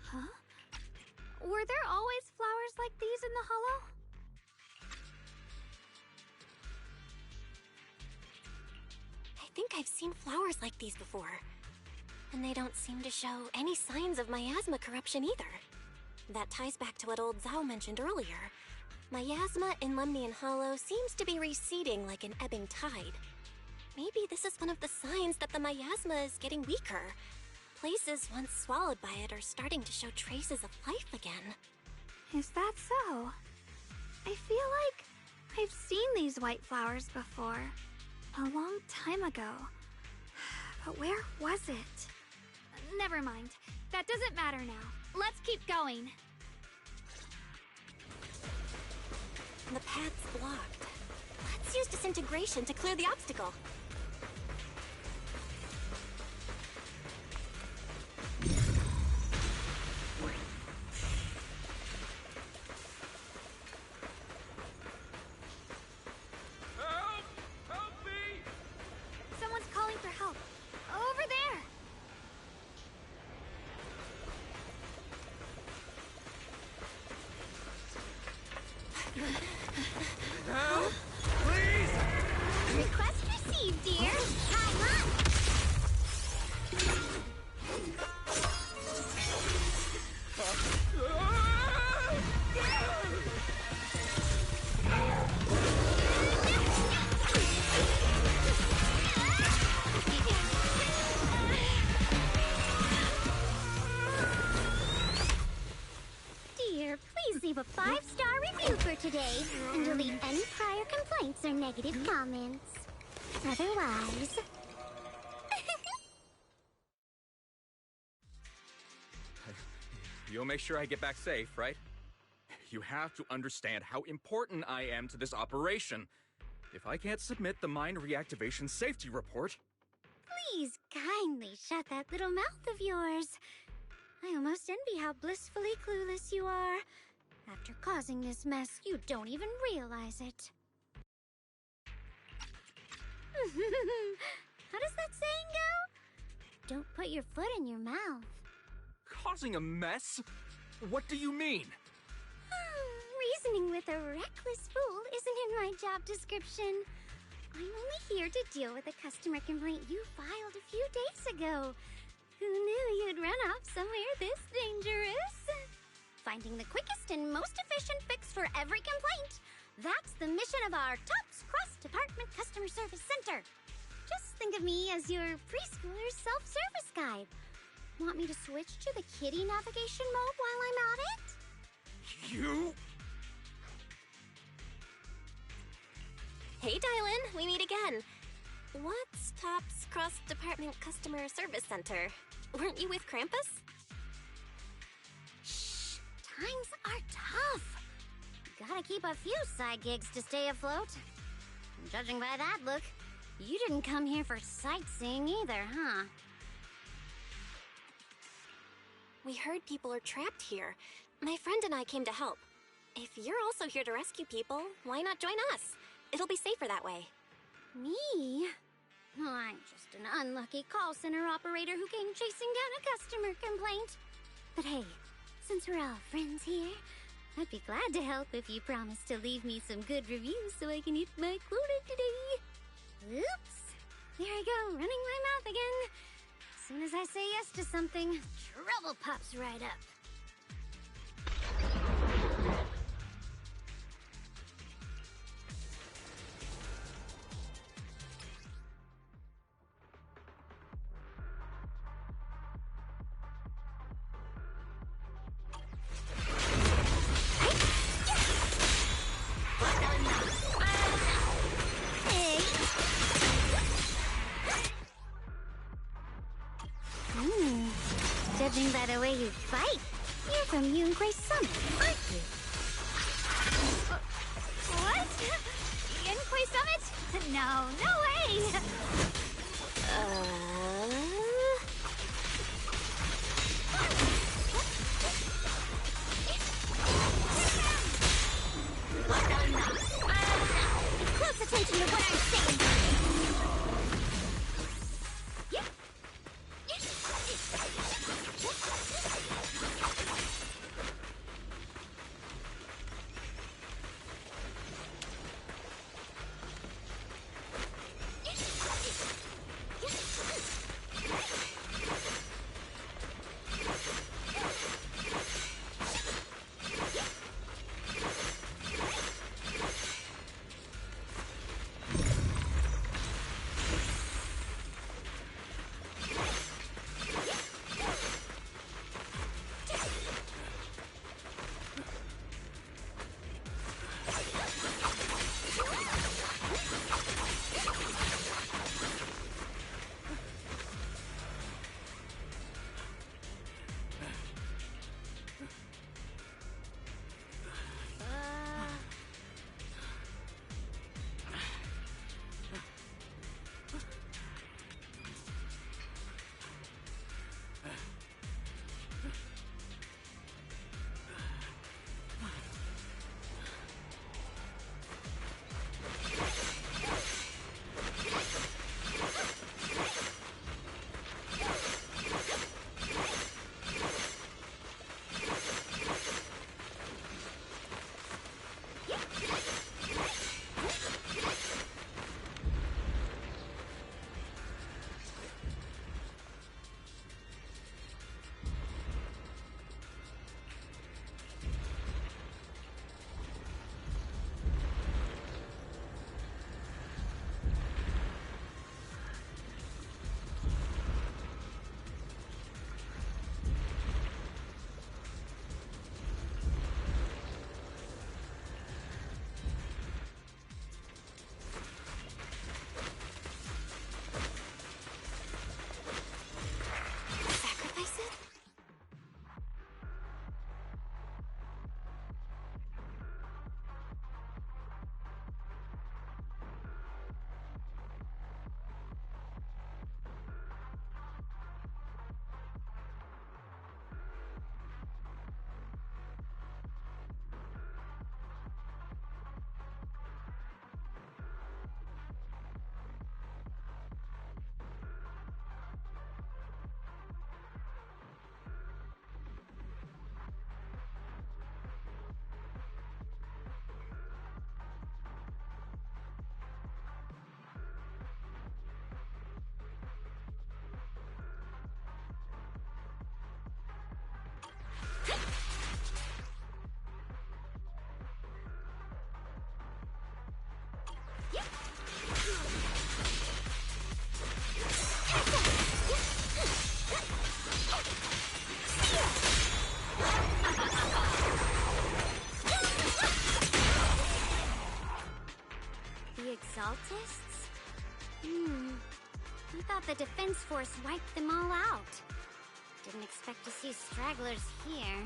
Speaker 9: Huh? Were there always flowers like these in the Hollow?
Speaker 2: I think I've seen flowers like these before. And they don't seem to show any signs of miasma corruption either. That ties back to what old Zhao mentioned earlier. Miasma in Lemnian Hollow seems to be receding like an ebbing tide. Maybe this is one of the signs that the miasma is getting weaker. Places once swallowed by it are starting to show traces of life again.
Speaker 9: Is that so? I feel like I've seen these white flowers before. A long time ago. But where was it? Never mind. That doesn't matter now. Let's keep going.
Speaker 2: The path's blocked. Let's use disintegration to clear the obstacle.
Speaker 9: Someone's calling for help. Over there!
Speaker 11: Help! Please!
Speaker 9: Request received, dear. Time up! Dear, please leave a 5-star review for today and delete any prior complaints or negative comments. Otherwise...
Speaker 2: You'll make sure I get back safe, right? You have to understand how important I am to this operation. If I can't submit the mine reactivation safety report...
Speaker 9: Please kindly shut that little mouth of yours. I almost envy how blissfully clueless you are. After causing this mess, you don't even realize it. How does that saying go? Don't put your foot in your mouth.
Speaker 2: Causing a mess? What do you mean?
Speaker 9: Reasoning with a reckless fool isn't in my job description. I'm only here to deal with a customer complaint you filed a few days ago. Who knew you'd run off somewhere this dangerous? Finding the quickest and most efficient fix for every complaint. That's the mission of our TOPS Cross-Department Customer Service Center. Just think of me as your preschooler self-service guide. Want me to switch to the kiddie navigation mode while I'm at it?
Speaker 2: You? Hey, Dylan, we meet again. What's TOPS Cross-Department Customer Service Center? Weren't you with Krampus?
Speaker 9: Shh, times are tough. Gotta keep a few side gigs to stay afloat. Judging by that look, you didn't come here for sightseeing either, huh?
Speaker 2: We heard people are trapped here. My friend and I came to help. If you're also here to rescue people, why not join us? It'll be safer that way.
Speaker 9: Me? Oh, I'm just an unlucky call center operator who came chasing down a customer complaint. But hey, since we're all friends here, I'd be glad to help if you promise to leave me some good reviews so I can hit my quota today. Oops. There I go, running my mouth again. As soon as I say yes to something, trouble pops right up. Judging by the way you fight, you're from Yunquay Summit, aren't you? What? Yunquay Summit? No, no way! Close attention to what I'm saying! cultists? I thought the defense force wiped them all out. Didn't expect to see stragglers here.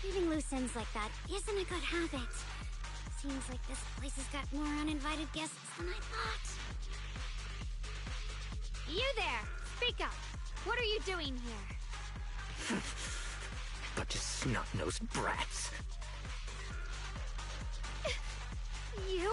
Speaker 9: Leaving loose ends like that isn't a good habit. Seems like this place has got more uninvited guests than I thought.
Speaker 3: You there! Speak up! What are you doing here?
Speaker 2: Bunch of snot-nosed brats.
Speaker 3: You?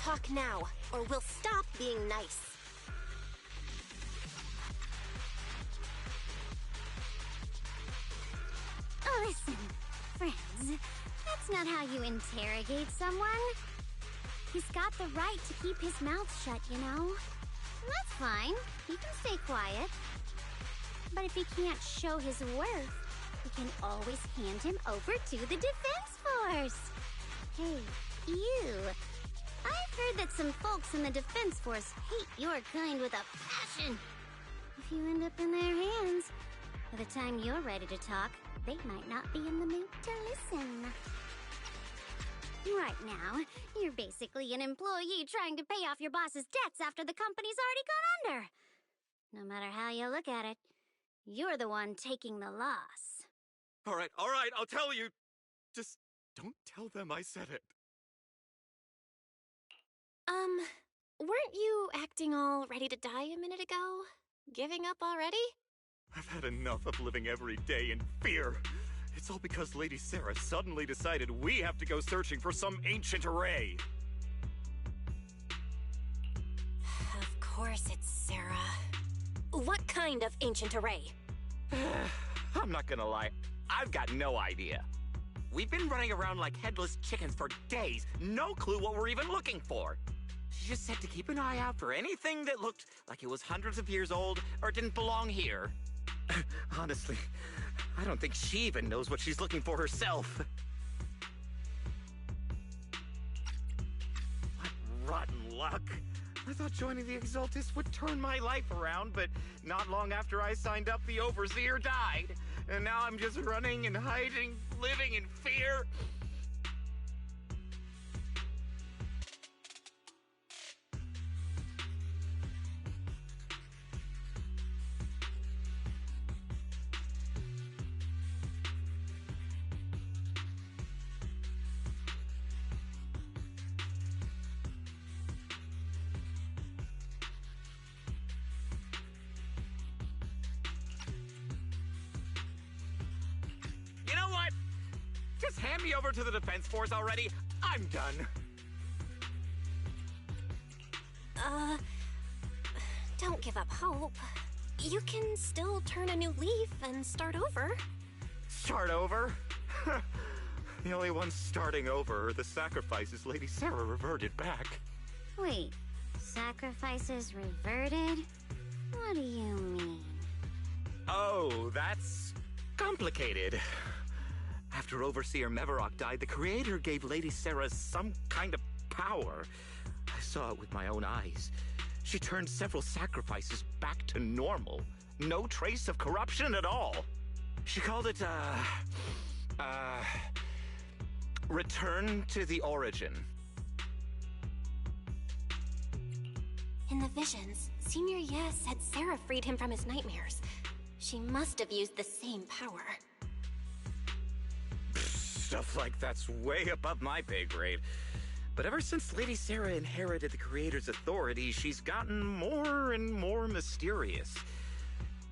Speaker 2: talk now, or we'll stop being nice.
Speaker 9: Listen, friends, that's not how you interrogate someone. He's got the right to keep his mouth shut, you know? That's fine. He can stay quiet. But if he can't show his worth, we can always hand him over to the Defense Force. Hey, you. I've heard that some folks in the Defense Force hate your kind with a passion. If you end up in their hands, by the time you're ready to talk, they might not be in the mood to listen. Right now, you're basically an employee trying to pay off your boss's debts after the company's already gone under. No matter how you look at it, you're the one taking the loss.
Speaker 21: All right, I'll tell you. Just don't tell them I said it.
Speaker 2: Weren't you acting all ready to die a minute ago? Giving up already?
Speaker 21: I've had enough of living every day in fear. It's all because Lady Sarah suddenly decided we have to go searching for some ancient array.
Speaker 2: Of course it's Sarah. What kind of ancient array?
Speaker 21: I'm not gonna lie, I've got no idea. We've been running around like headless chickens for days, no clue what we're even looking for. She just said to keep an eye out for anything that looked like it was hundreds of years old or didn't belong here. Honestly, I don't think she even knows what she's looking for herself. What rotten luck. I thought joining the Exaltis would turn my life around, but not long after I signed up, the Overseer died. And now I'm just running and hiding, living in fear. You know what? Just hand me over to the Defense Force already. I'm done.
Speaker 2: Don't give up hope. You can still turn a new leaf and start over.
Speaker 21: Start over? The only ones starting over are the sacrifices Lady Sarah reverted back.
Speaker 9: Wait, sacrifices reverted? What do you mean?
Speaker 21: Oh, that's complicated. After Overseer Mevarok died, the Creator gave Lady Sarah some kind of power. I saw it with my own eyes. She turned several sacrifices back to normal. No trace of corruption at all. She called it, return to the origin.
Speaker 2: In the visions, Senior Yes said Sarah freed him from his nightmares. She must have used the same power.
Speaker 21: Stuff like that's way above my pay grade. But ever since Lady Sarah inherited the Creator's authority, she's gotten more and more mysterious.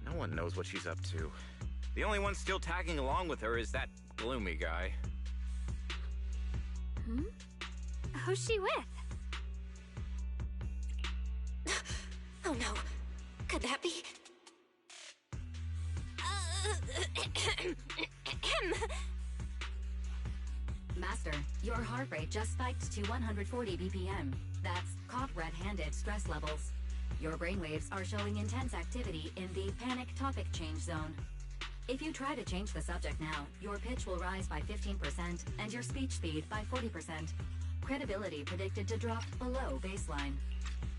Speaker 21: No one knows what she's up to. The only one still tagging along with her is that gloomy guy.
Speaker 2: Who's she with? Oh no. Could that be?
Speaker 17: Master, your heart rate just spiked to 140 BPM. That's caught red-handed stress levels. Your brainwaves are showing intense activity in the panic topic change zone. If you try to change the subject now, your pitch will rise by 15% and your speech speed by 40%. Credibility predicted to drop below baseline.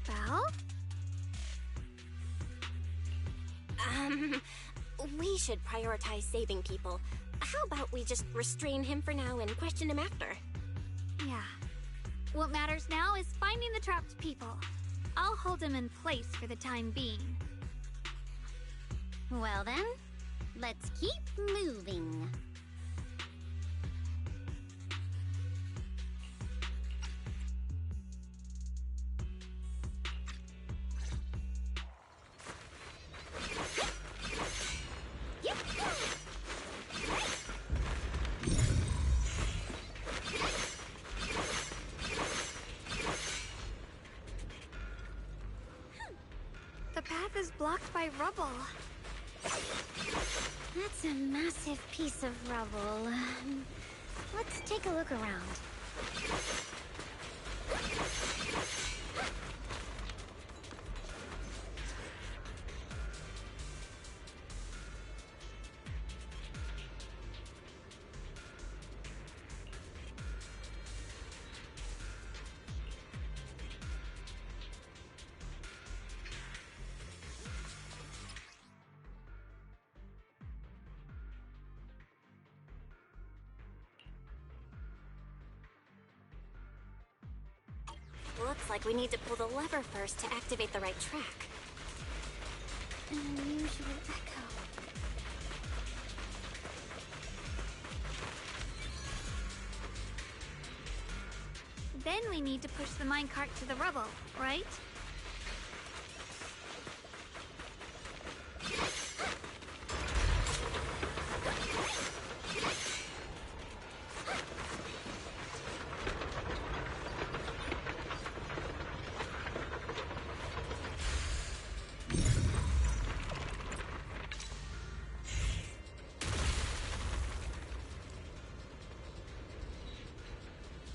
Speaker 2: Belle? We should prioritize saving people. How about we just restrain him for now and question him after?
Speaker 22: Yeah. What matters now is finding the trapped people. I'll hold them in place for the time being.
Speaker 9: Well then, let's keep moving.
Speaker 22: blocked by rubble.
Speaker 9: That's a massive piece of rubble. Let's take a look around.
Speaker 2: Looks like we need to pull the lever first to activate the right track.
Speaker 9: An unusual echo.
Speaker 22: Then we need to push the minecart to the rubble, right?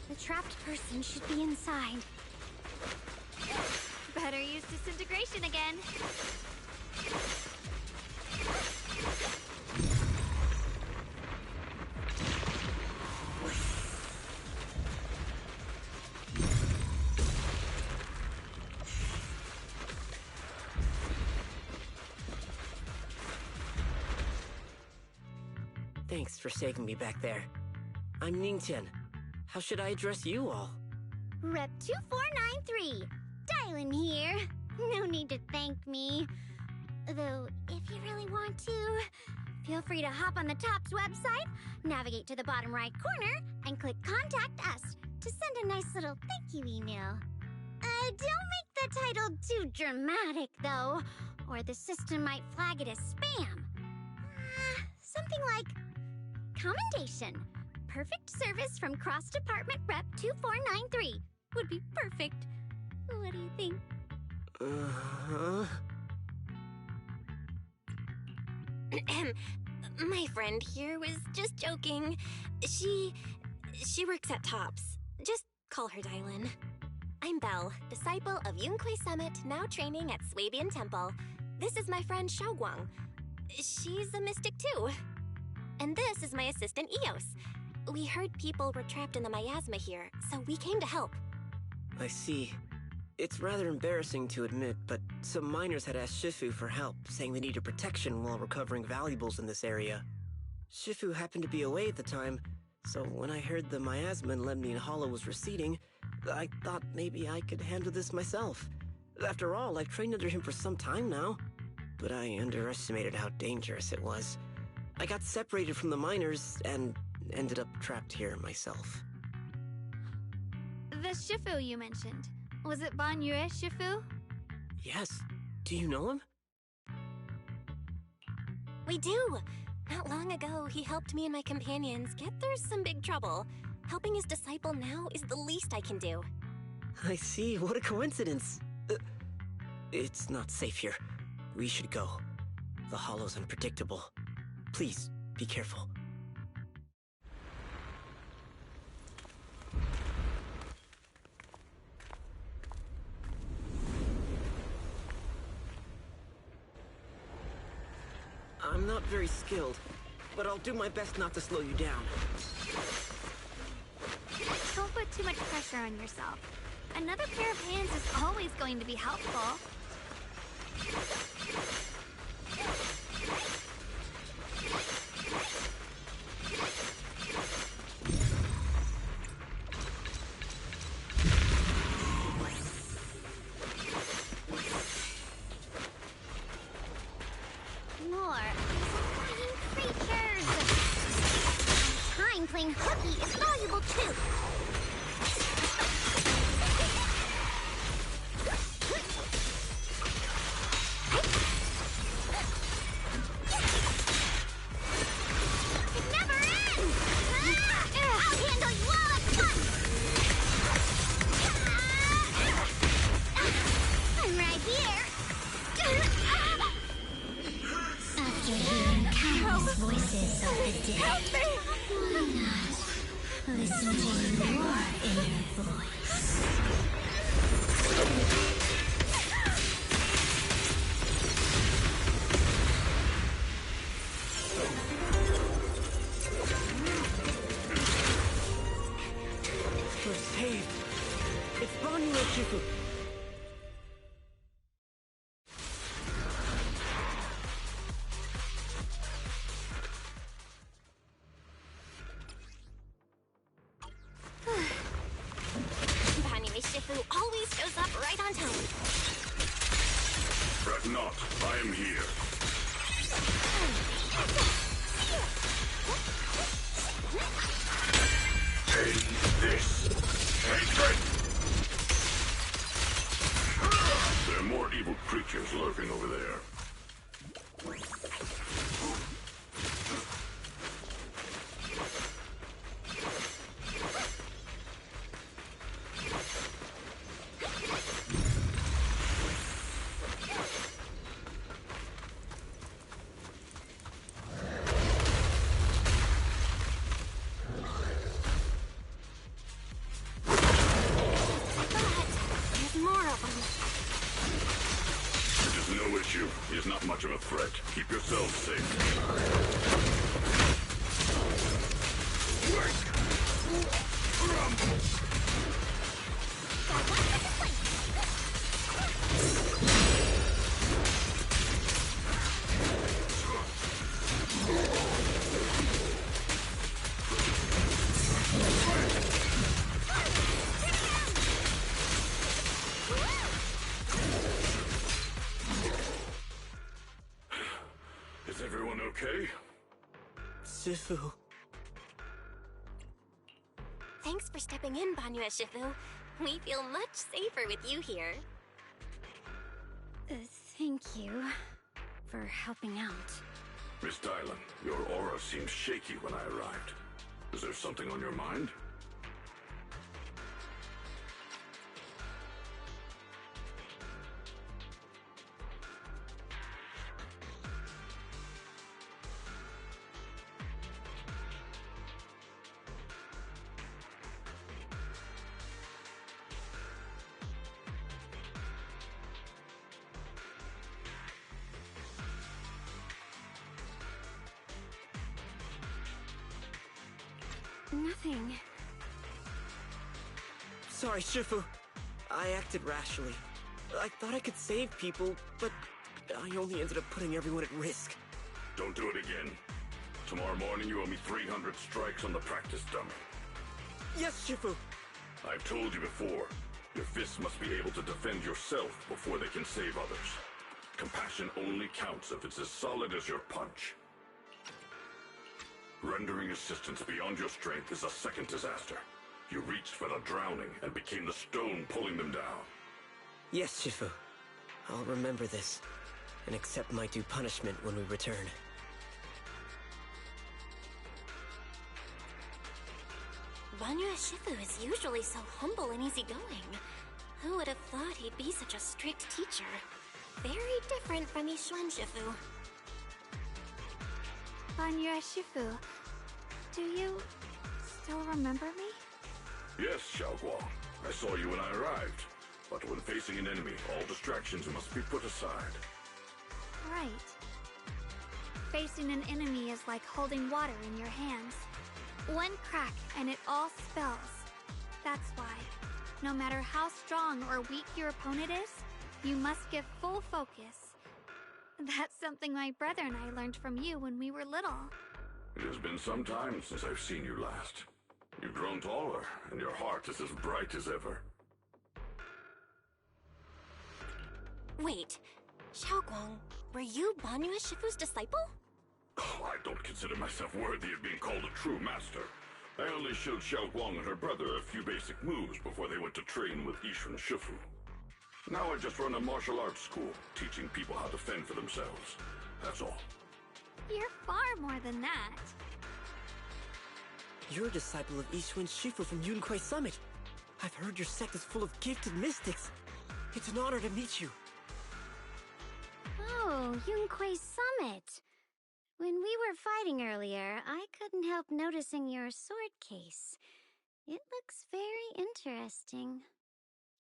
Speaker 9: The trapped person should be inside.
Speaker 22: Better use disintegration again.
Speaker 4: Thanks for saving me back there. I'm Ningtian. How should I address you all?
Speaker 9: Rep 2493. Dylan here. No need to thank me. Though, if you really want to, feel free to hop on the TOPS website, navigate to the bottom right corner, and click Contact Us to send a nice little thank you email. Don't make the title too dramatic, though, or the system might flag it as spam. Something like Commendation. Perfect service from Cross Department Rep 2493 would be perfect. What do you think?
Speaker 2: My friend here was just joking. She works at TOPS. Just call her Dylan. I'm Belle, disciple of Yunque Summit, now training at Swabian Temple. This is my friend Xiaoguang. She's a mystic too. And this is my assistant Eos. We heard people were trapped in the miasma here, so we came to help.
Speaker 4: I see. It's rather embarrassing to admit, but some miners had asked Shifu for help, saying they needed protection while recovering valuables in this area. Shifu happened to be away at the time, so when I heard the miasma in Lemnian Hollow was receding, I thought maybe I could handle this myself. After all, I've trained under him for some time now, but I underestimated how dangerous it was. I got separated from the miners and ended up trapped here myself.
Speaker 22: The Shifu you mentioned. Was it Ban Yue Shifu?
Speaker 4: Yes. Do you know him?
Speaker 2: We do! Not long ago, he helped me and my companions get through some big trouble. Helping his disciple now is the least I can do.
Speaker 4: I see. What a coincidence. It's not safe here. We should go. The hollow's unpredictable. Please, be careful. I'm not very skilled, but I'll do my best not to slow you down.
Speaker 22: Don't put too much pressure on yourself. Another pair of hands is always going to be helpful.
Speaker 9: More flying creatures! Time playing hooky is valuable too! I Listen to your inner voice.
Speaker 4: We're saved. It's Banyu and Shifu.
Speaker 2: Banyu Shifu always shows up right on time.
Speaker 18: Fret not, I am here. Take this. Hatred! There are more evil creatures lurking over there.
Speaker 2: There's more of them.
Speaker 18: It is no issue. He is not much of a threat. Keep yourselves safe. Is everyone okay?
Speaker 4: Shifu.
Speaker 2: Thanks for stepping in, Banyu Shifu. We feel much safer with you here.
Speaker 3: Thank you for helping out.
Speaker 18: Miss Dylan, your aura seemed shaky when I arrived. Is there something on your mind?
Speaker 3: Nothing.
Speaker 4: Sorry, Shifu. I acted rashly. I thought I could save people, but I only ended up putting everyone at risk.
Speaker 18: Don't do it again. Tomorrow morning you owe me 300 strikes on the practice dummy.
Speaker 4: Yes, Shifu.
Speaker 18: I've told you before, your fists must be able to defend yourself before they can save others. Compassion only counts if it's as solid as your punch. Rendering assistance beyond your strength is a second disaster. You reached for the drowning and became the stone pulling them down.
Speaker 4: Yes, Shifu. I'll remember this and accept my due punishment when we return.
Speaker 2: Banyu Shifu is usually so humble and easygoing. Who would have thought he'd be such a strict teacher? Very different from Yishuan Shifu.
Speaker 3: Banyu Shifu, do you still remember me?
Speaker 18: Yes, Xiaoguang. I saw you when I arrived. But when facing an enemy, all distractions must be put aside.
Speaker 3: Right. Facing an enemy is like holding water in your hands. One crack and it all spills. That's why, no matter how strong or weak your opponent is, you must give full focus. That's something my brother and I learned from you when we were little.
Speaker 18: It has been some time since I've seen you last. You've grown taller, and your heart is as bright as ever.
Speaker 2: Wait, Xiaoguang, were you Banyu Shifu's disciple?
Speaker 18: Oh, I don't consider myself worthy of being called a true master. I only showed Xiaoguang and her brother a few basic moves before they went to train with Yishuan Shifu. Now I just run a martial arts school, teaching people how to fend for themselves. That's all.
Speaker 3: You're far more than that.
Speaker 4: You're a disciple of Yishuan Shifu from Yunquai Summit. I've heard your sect is full of gifted mystics. It's an honor to meet you.
Speaker 9: Oh, Yunquai Summit. When we were fighting earlier, I couldn't help noticing your sword case. It looks very interesting.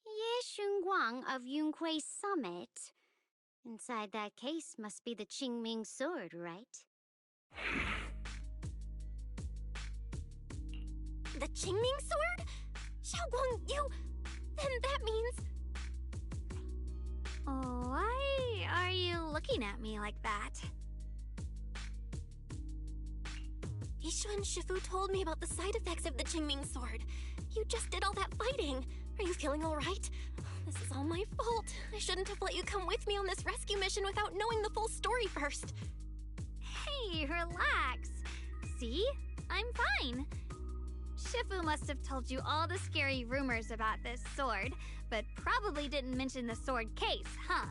Speaker 9: Ye Shunguang of Yunhui Summit. Inside that case must be the Qingming sword, right?
Speaker 2: The Qingming sword? Xiaoguang, you... Then that means...
Speaker 22: Why are you looking at me like that?
Speaker 2: Yishu and Shifu told me about the side effects of the Qingming sword. You just did all that fighting. Are you feeling alright? This is all my fault. I shouldn't have let you come with me on this rescue mission without knowing the full story first.
Speaker 22: Hey, relax. See? I'm fine. Shifu must have told you all the scary rumors about this sword, but probably didn't mention the sword case, huh?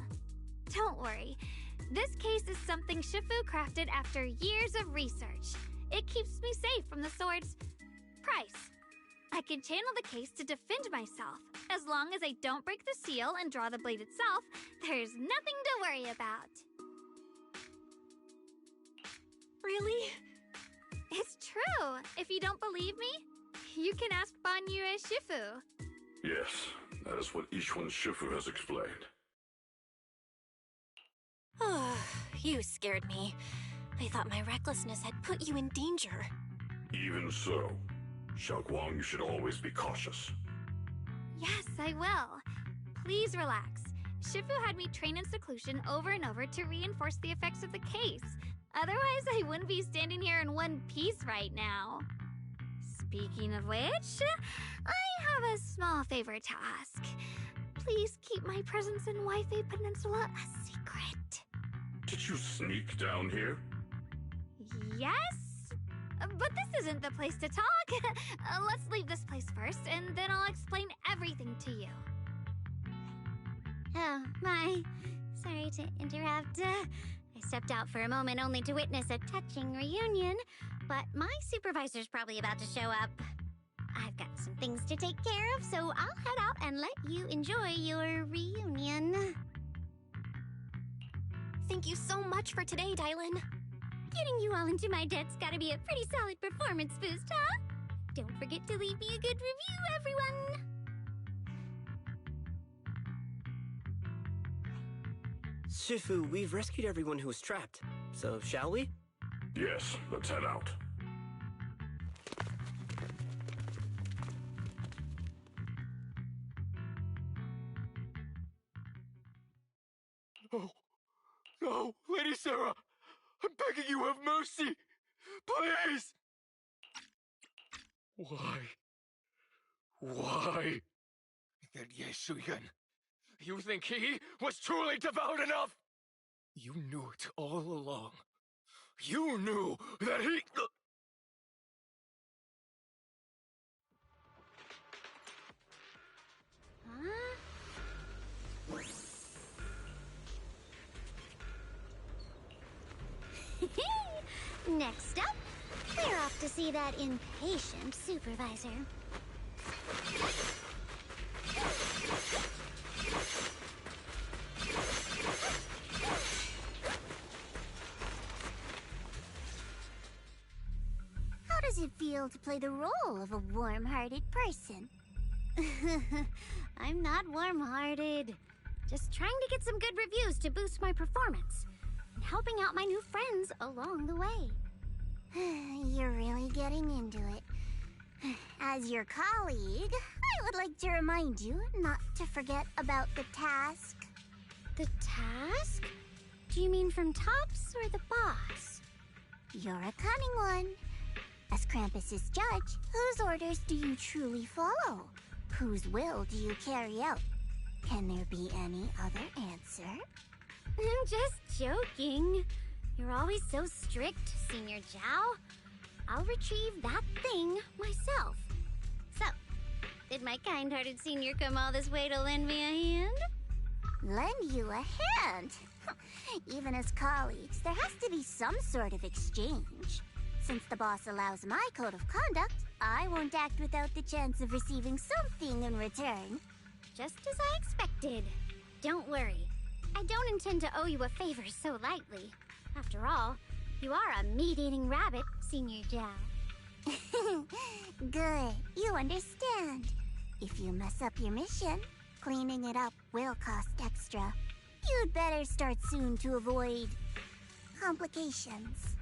Speaker 22: Don't worry. This case is something Shifu crafted after years of research. It keeps me safe from the sword's price. I can channel the case to defend myself. As long as I don't break the seal and draw the blade itself, there's nothing to worry about.
Speaker 2: Really?
Speaker 22: It's true. If you don't believe me, you can ask Banyu and Shifu.
Speaker 13: Yes, that is what Yishuan Shifu has explained.
Speaker 2: Oh, you scared me. I thought my recklessness had put you in danger.
Speaker 13: Even so, Xiaoguang, you should always be cautious.
Speaker 22: Yes, I will. Please relax. Shifu had me train in seclusion over and over to reinforce the effects of the case. Otherwise, I wouldn't be standing here in one piece right now. Speaking of which, I have a small favor to ask. Please keep my presence in Wi-Fi Peninsula a secret.
Speaker 13: Did you sneak down here?
Speaker 22: Yes? But this isn't the place to talk. Let's leave this place first, and then I'll explain everything to you.
Speaker 9: Oh, my. Sorry to interrupt. I stepped out for a moment only to witness a touching reunion, but my supervisor's probably about to show up. I've got some things to take care of, so I'll head out and let you enjoy your reunion.
Speaker 2: Thank you so much for today, Dylan.
Speaker 9: Getting you all into my debt's gotta be a pretty solid performance boost, huh? Don't forget to leave me a good review, everyone!
Speaker 4: Shifu, we've rescued everyone who was trapped. So, shall we?
Speaker 13: Yes, let's head out.
Speaker 14: No. No, Lady Sarah! I'm begging you, have mercy! Please! Why? Why? That Ye Shuyan. You think he was truly devout enough? You knew it all along. You knew that he...
Speaker 9: Next up, we're off to see that impatient supervisor. How does it feel to play the role of a warm-hearted person? I'm not warm-hearted. Just trying to get some good reviews to boost my performance. And helping out my new friends along the way. You're really getting into it. As your colleague, I would like to remind you not to forget about the task. The task? Do you mean from Tops or the boss? You're a cunning one. As Krampus's judge, whose orders do you truly follow? Whose will do you carry out? Can there be any other answer? I'm just joking. You're always so strict, Senior Zhao. I'll retrieve that thing myself. So, did my kind-hearted senior come all this way to lend me a hand? Lend you a hand? Even as colleagues, there has to be some sort of exchange. Since the boss allows my code of conduct, I won't act without the chance of receiving something in return. Just as I expected. Don't worry. I don't intend to owe you a favor so lightly. After all, you are a meat-eating rabbit, Senior Zhao. Good, you understand. If you mess up your mission, cleaning it up will cost extra. You'd better start soon to avoid complications.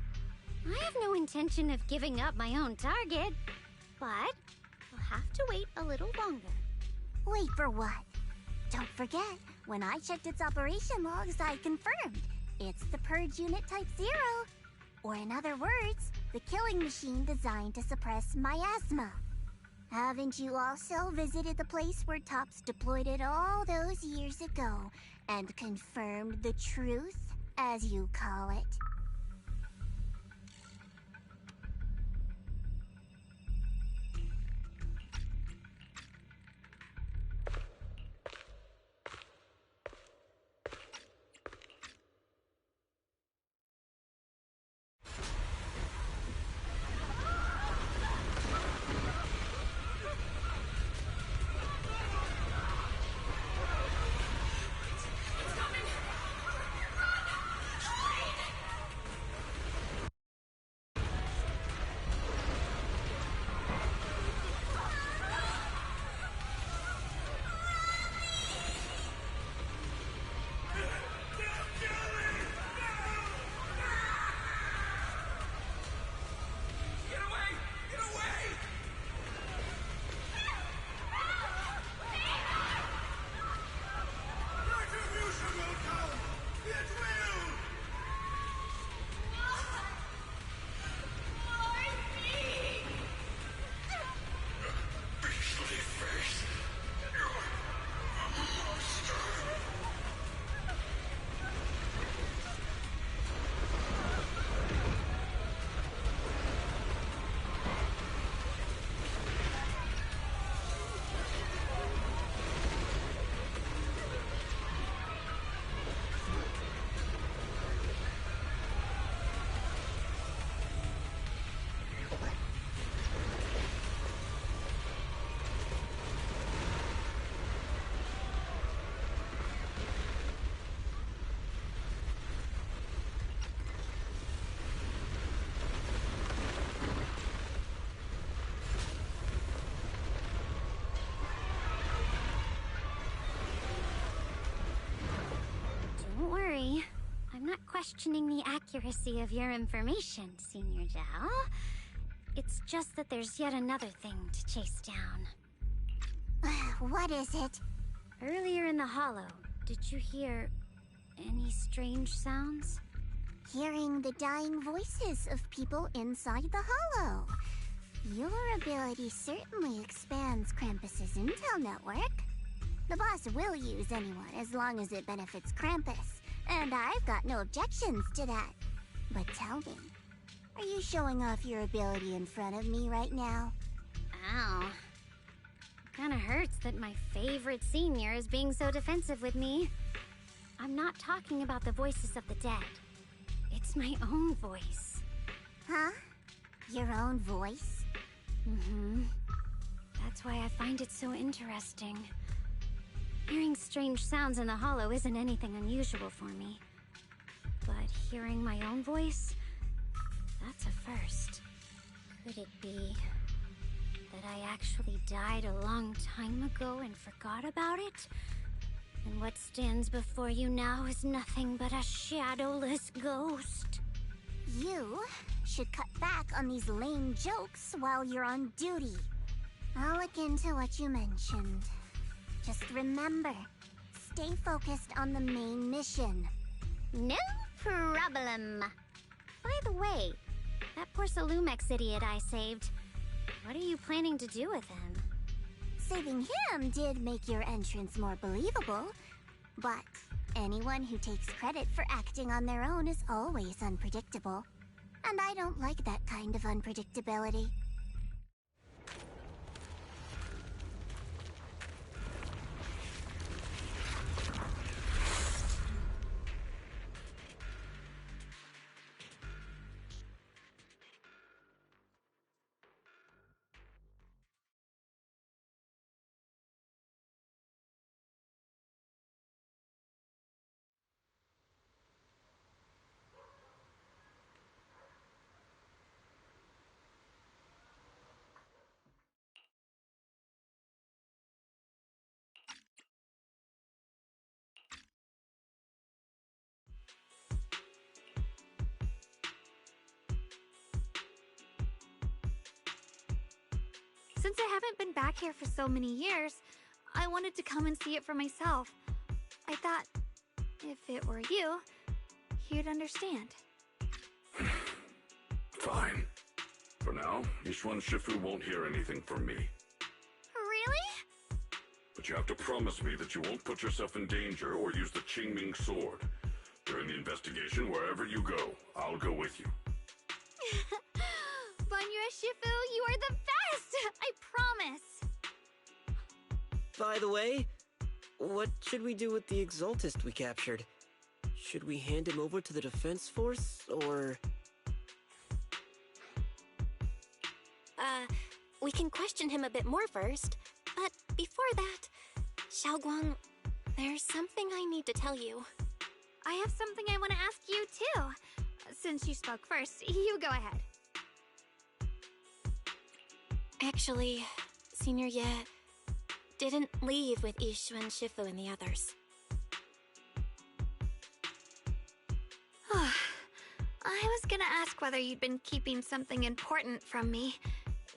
Speaker 2: I have no intention of giving up my own target, but I'll have to wait a little longer.
Speaker 9: Wait for what? Don't forget, when I checked its operation logs, I confirmed. It's the Purge Unit Type 0. Or in other words, the killing machine designed to suppress miasma. Haven't you also visited the place where Tops deployed it all those years ago and confirmed the truth, as you call it?
Speaker 2: Don't worry. I'm not questioning the accuracy of your information, Senior Zhao. It's just that there's yet another thing to chase down.
Speaker 9: What is it?
Speaker 2: Earlier in the hollow, did you hear any strange sounds?
Speaker 9: Hearing the dying voices of people inside the hollow. Your ability certainly expands Krampus's intel network. The boss will use anyone as long as it benefits Krampus, and I've got no objections to that. But tell me, are you showing off your ability in front of me right now?
Speaker 2: Ow. Kinda hurts that my favorite senior is being so defensive with me. I'm not talking about the voices of the dead. It's my own voice.
Speaker 9: Huh? Your own voice?
Speaker 2: Mm-hmm. That's why I find it so interesting. Hearing strange sounds in the hollow isn't anything unusual for me. But hearing my own voice? That's a first. Could it be that I actually died a long time ago and forgot about it? And what stands before you now is nothing but a shadowless ghost.
Speaker 9: You should cut back on these lame jokes while you're on duty. I'll look into what you mentioned. Just remember, stay focused on the main mission.
Speaker 2: No problem. By the way, that poor Salumex idiot I saved, what are you planning to do with him?
Speaker 9: Saving him did make your entrance more believable, but anyone who takes credit for acting on their own is always unpredictable. And I don't like that kind of unpredictability.
Speaker 22: Since I haven't been back here for so many years, I wanted to come and see it for myself. I thought, if it were you, you'd understand.
Speaker 13: Fine. For now, Yishuan Shifu won't hear anything from me.
Speaker 22: Really?
Speaker 13: But you have to promise me that you won't put yourself in danger or use the Qingming sword. During the investigation, wherever you go, I'll go with you.
Speaker 22: Banyue Shifu, you are the best! I promise!
Speaker 4: By the way, what should we do with the Exaltist we captured? Should we hand him over to the defense force, or...?
Speaker 2: We can question him a bit more first. But before that, Xiaoguang, there's something I need to tell you.
Speaker 22: I have something I want to ask you, too. Since you spoke first, you go ahead.
Speaker 2: Actually, Senior Ye didn't leave with Yishuan Shifu and the others.
Speaker 22: I was gonna ask whether you'd been keeping something important from me.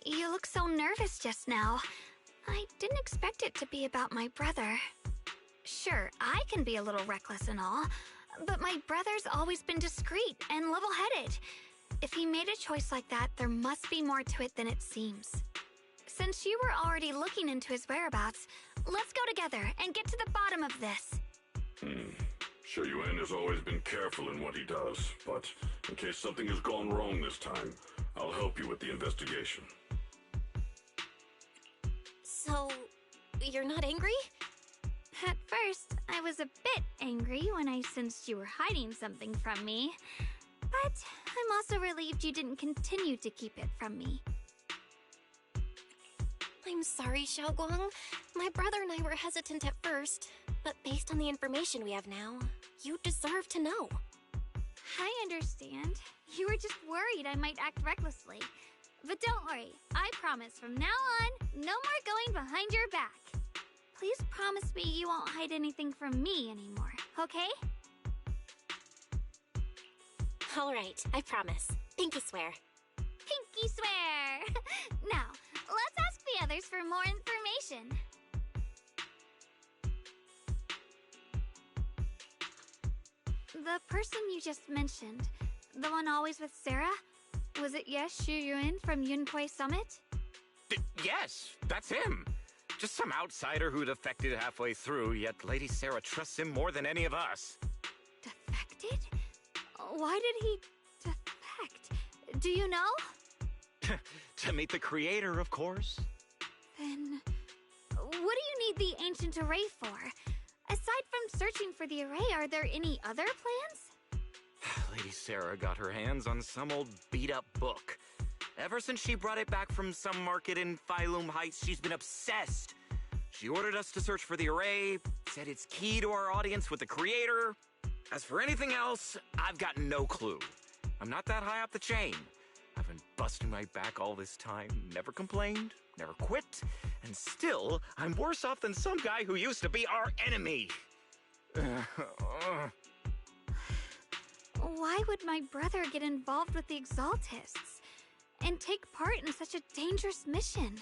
Speaker 22: You look so nervous just now. I didn't expect it to be about my brother. Sure, I can be a little reckless and all, but my brother's always been discreet and level-headed. If he made a choice like that, there must be more to it than it seems. Since you were already looking into his whereabouts, let's go together and get to the bottom of this.
Speaker 13: Shu Yuan has always been careful in what he does, but in case something has gone wrong this time, I'll help you with the investigation.
Speaker 2: So, you're not angry?
Speaker 22: At first, I was a bit angry when I sensed you were hiding something from me. But I'm also relieved you didn't continue to keep it from me.
Speaker 2: I'm sorry, Xiaoguang. My brother and I were hesitant at first, but based on the information we have now, you deserve to know.
Speaker 22: I understand. You were just worried I might act recklessly. But don't worry, I promise from now on, no more going behind your back. Please promise me you won't hide anything from me anymore, okay?
Speaker 2: All right, I promise. Pinky swear.
Speaker 22: Pinky swear! Now, let's ask the others for more information. The person you just mentioned, the one always with Sarah? Was it Shu Yuan from Yunquai Summit?
Speaker 21: Yes, that's him. Just some outsider who defected halfway through, yet Lady Sarah trusts him more than any of us.
Speaker 22: Defected? Why did he defect? Do you know?
Speaker 21: To meet the creator, of course.
Speaker 22: Then, what do you need the ancient array for? Aside from searching for the array, are there any other plans?
Speaker 21: Lady Sarah got her hands on some old beat-up book. Ever since she brought it back from some market in Phylum Heights, she's been obsessed. She ordered us to search for the array, said it's key to our audience with the creator. As for anything else, I've got no clue. I'm not that high up the chain. I've been busting my back all this time, never complained, never quit, and still, I'm worse off than some guy who used to be our enemy.
Speaker 22: Why would my brother get involved with the Exaltists and take part in such a dangerous mission?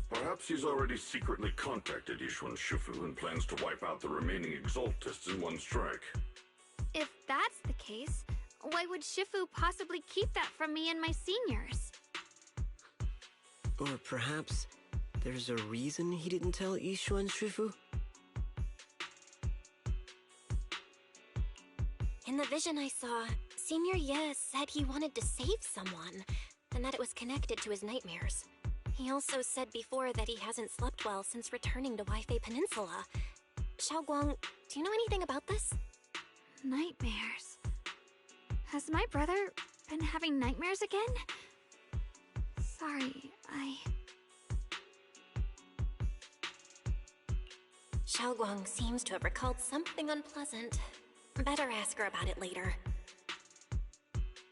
Speaker 13: Perhaps he's already secretly contacted Yishuan Shifu and plans to wipe out the remaining Exaltists in one strike.
Speaker 22: If that's the case, why would Shifu possibly keep that from me and my seniors?
Speaker 4: Or perhaps there's a reason he didn't tell Yishuan Shifu?
Speaker 2: In the vision I saw, Senior Ye said he wanted to save someone, and that it was connected to his nightmares. He also said before that he hasn't slept well since returning to Waifei Peninsula. Xiaoguang, do you know anything about this?
Speaker 22: Nightmares. Has my brother been having nightmares again? Sorry,
Speaker 2: Xiaoguang seems to have recalled something unpleasant. Better ask her about it later.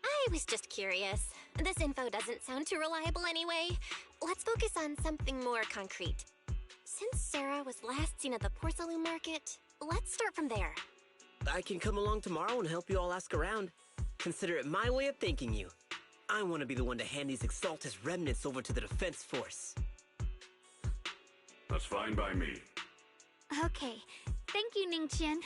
Speaker 2: I was just curious. This info doesn't sound too reliable anyway. Let's focus on something more concrete. Since Sarah was last seen at the porcelain market, let's start from there.
Speaker 4: I can come along tomorrow and help you all ask around. Consider it my way of thanking you. I want to be the one to hand these Exaltus remnants over to the defense force.
Speaker 13: That's fine by me.
Speaker 22: Okay. Thank you, Ningqian.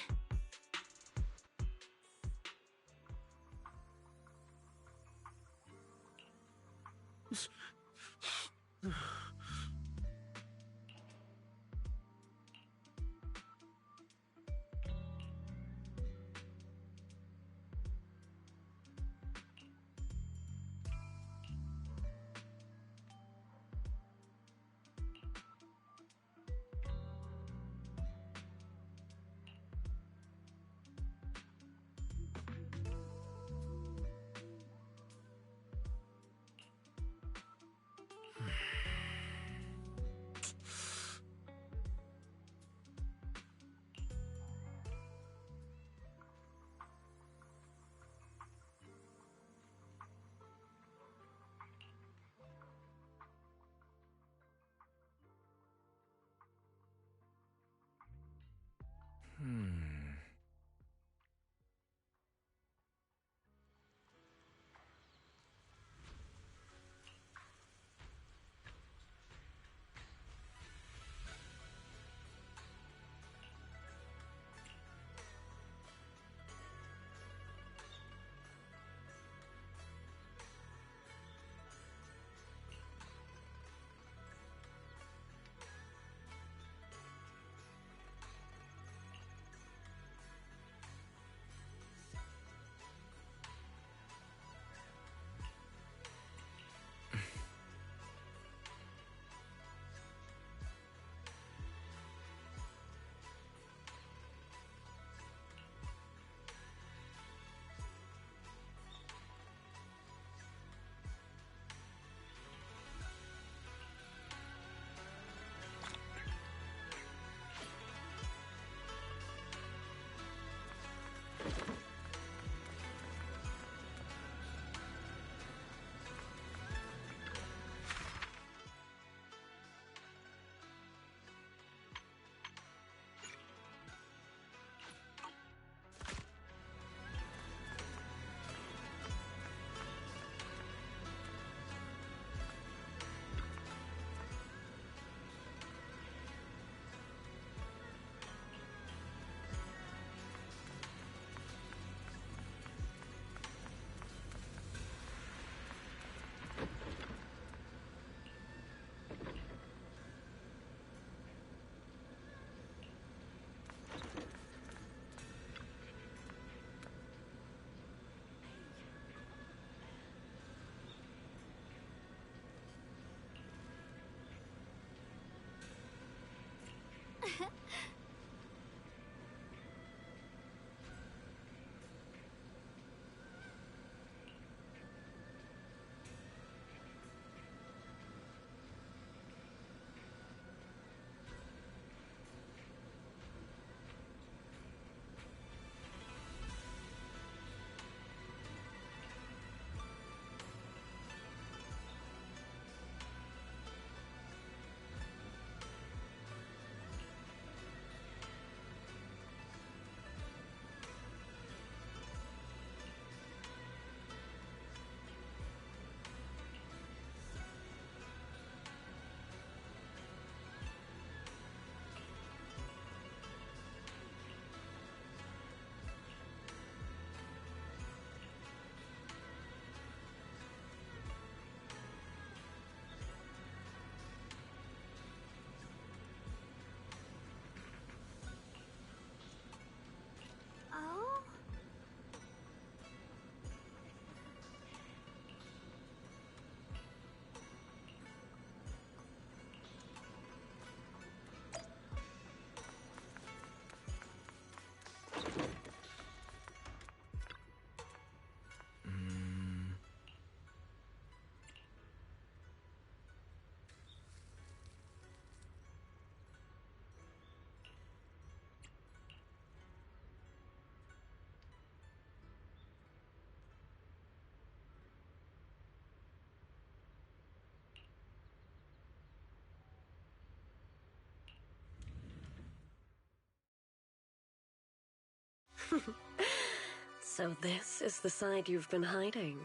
Speaker 6: So this is the side you've been hiding.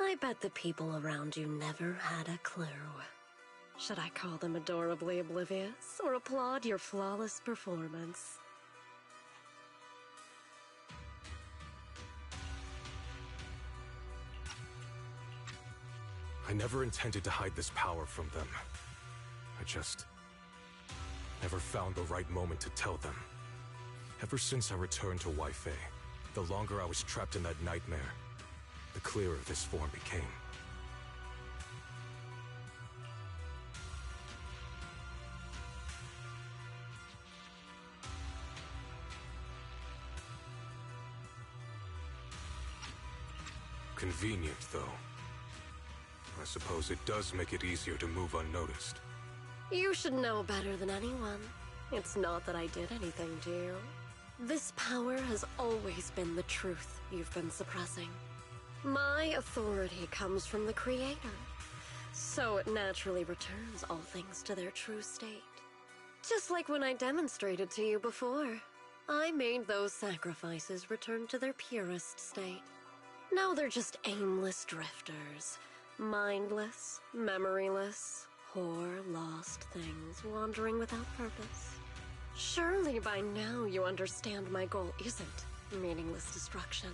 Speaker 6: I bet the people around you never had a clue. Should I call them adorably oblivious, or applaud your flawless performance?
Speaker 20: I never intended to hide this power from them. I just never found the right moment to tell them. Ever since I returned to Wi-Fi, the longer I was trapped in that nightmare, the clearer this form became. Convenient, though. I suppose it does make it easier to move unnoticed.
Speaker 6: You should know better than anyone. It's not that I did anything to you. This power has always been the truth you've been suppressing. My authority comes from the Creator, so it naturally returns all things to their true state. Just like when I demonstrated to you before. I made those sacrifices return to their purest state. Now they're just aimless drifters, mindless, memoryless, poor, lost things wandering without purpose. Surely by now you understand my goal isn't meaningless destruction.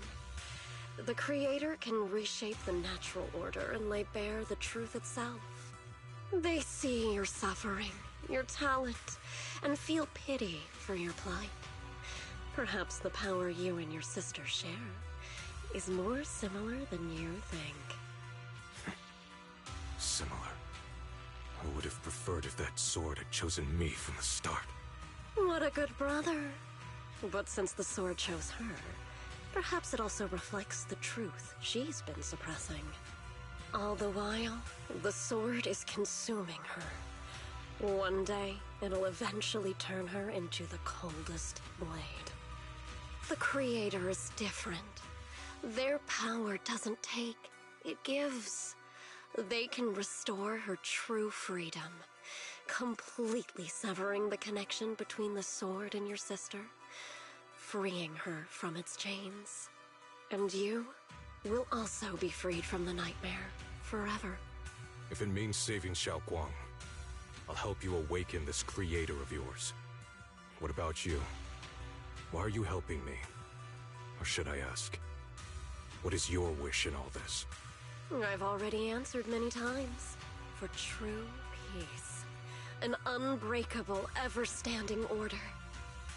Speaker 6: The Creator can reshape the natural order and lay bare the truth itself. They see your suffering, your talent, and feel pity for your plight. Perhaps the power you and your sister share is more similar than you think.
Speaker 20: Similar. I would have preferred if that sword had chosen me from the start.
Speaker 6: What a good brother. But since the sword chose her, perhaps it also reflects the truth she's been suppressing. All the while, the sword is consuming her. One day, it'll eventually turn her into the coldest blade. The Creator is different. Their power doesn't take, it gives. They can restore her true freedom, completely severing the connection between the sword and your sister, freeing her from its chains. And you will also be freed from the nightmare forever.
Speaker 20: If it means saving Xiaoguang, I'll help you awaken this Creator of yours. What about you? Why are you helping me? Or should I ask, what is your wish in all this?
Speaker 6: I've already answered many times. For true peace. An unbreakable, ever-standing order.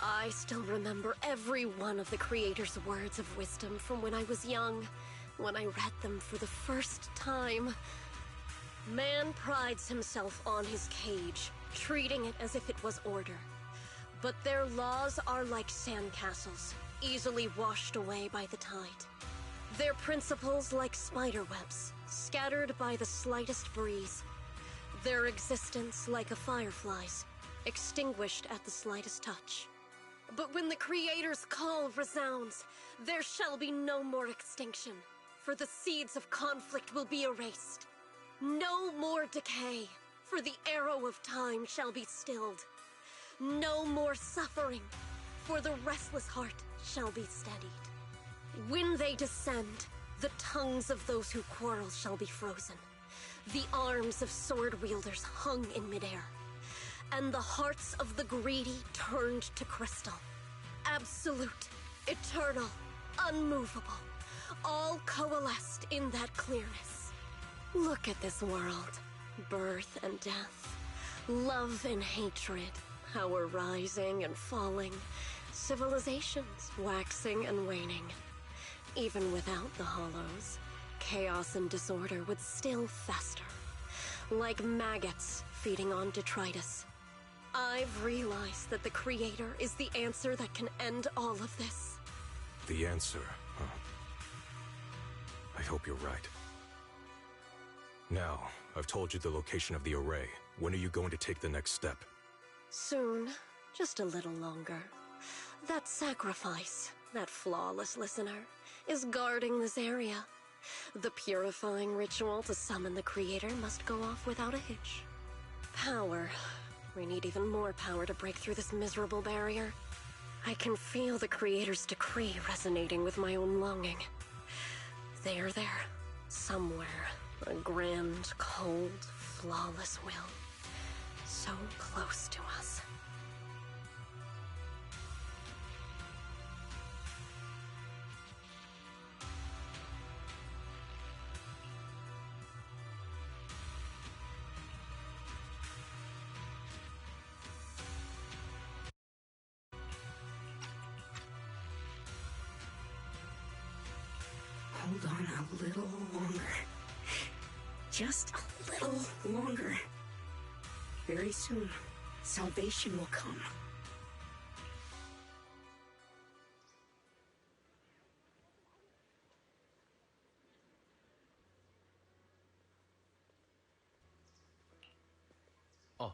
Speaker 6: I still remember every one of the Creator's words of wisdom from when I was young, when I read them for the first time. Man prides himself on his cage, treating it as if it was order. But their laws are like sandcastles, easily washed away by the tide. Their principles like spiderwebs, scattered by the slightest breeze. Their existence like a firefly's, extinguished at the slightest touch. But when the Creator's call resounds, there shall be no more extinction, for the seeds of conflict will be erased. No more decay, for the arrow of time shall be stilled. No more suffering, for the restless heart shall be steadied. When they descend, the tongues of those who quarrel shall be frozen, the arms of sword-wielders hung in midair, and the hearts of the greedy turned to crystal. Absolute, eternal, unmovable, all coalesced in that clearness. Look at this world, birth and death, love and hatred, power rising and falling, civilizations waxing and waning. Even without the hollows, chaos and disorder would still fester, like maggots feeding on detritus. I've realized that the Creator is the answer that can end all of this.
Speaker 20: The answer, huh? I hope you're right. Now, I've told you the location of the array. When are you going to take the next step?
Speaker 6: Soon, just a little longer. That sacrifice, that flawless listener, is guarding this area. The purifying ritual to summon the Creator must go off without a hitch. Power. We need even more power to break through this miserable barrier. I can feel the Creator's decree resonating with my own longing. They are there, Somewhere, a grand, cold, flawless will. So close to us.
Speaker 11: Hold on a little longer. Just a little longer. Very soon, salvation will come.
Speaker 16: Oh.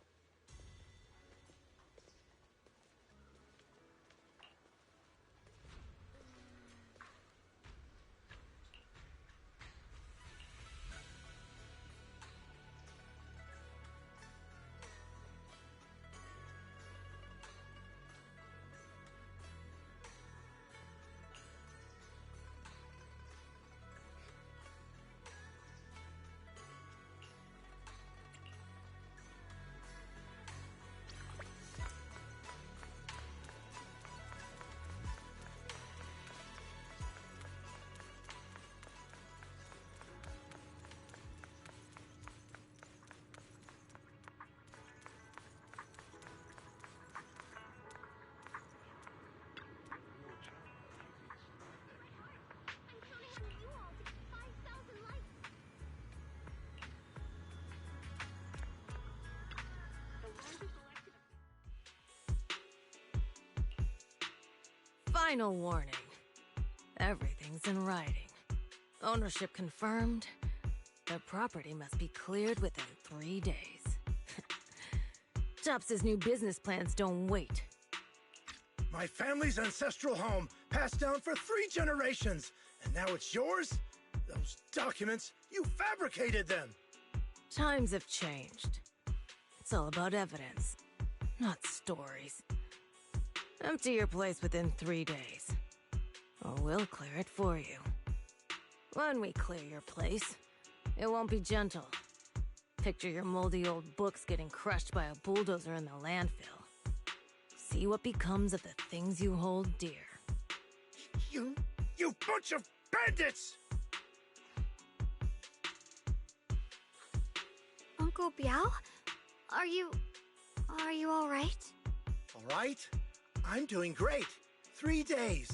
Speaker 10: Final warning. Everything's in writing. Ownership confirmed. The property must be cleared within 3 days. Tops's new business plans don't wait.
Speaker 5: My family's ancestral home, passed down for 3 generations, and now it's yours? Those documents, you fabricated them!
Speaker 10: Times have changed. It's all about evidence, not stories. Empty your place within 3 days, or we'll clear it for you. When we clear your place, it won't be gentle. Picture your moldy old books getting crushed by a bulldozer in the landfill. See what becomes of the things you hold dear.
Speaker 5: You bunch of bandits!
Speaker 22: Uncle Biao? Are you all right?
Speaker 5: All right? I'm doing great. 3 days.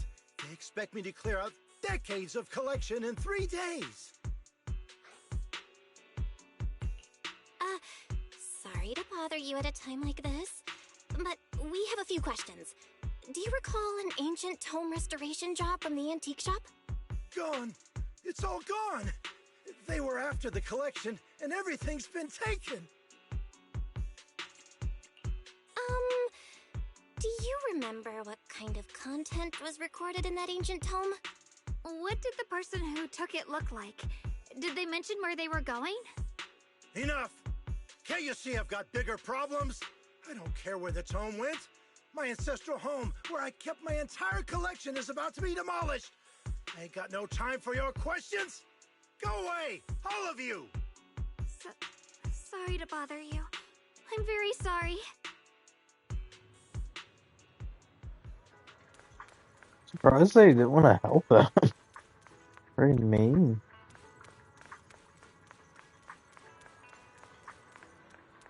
Speaker 5: They expect me to clear out decades of collection in 3 days.
Speaker 2: Sorry to bother you at a time like this, but we have a few questions. Do you recall an ancient tome restoration job from the antique shop?
Speaker 5: Gone. It's all gone. They were after the collection, and everything's been taken.
Speaker 2: Do you remember what kind of content was recorded in that ancient tome?
Speaker 22: What did the person who took it look like? Did they mention where they were going?
Speaker 5: Enough! Can't you see I've got bigger problems? I don't care where the tome went. My ancestral home, where I kept my entire collection, is about to be demolished. I ain't got no time for your questions. Go away, all of you!
Speaker 22: Sorry to bother you. I'm very sorry.
Speaker 1: Surprised they didn't want to help them. Very mean.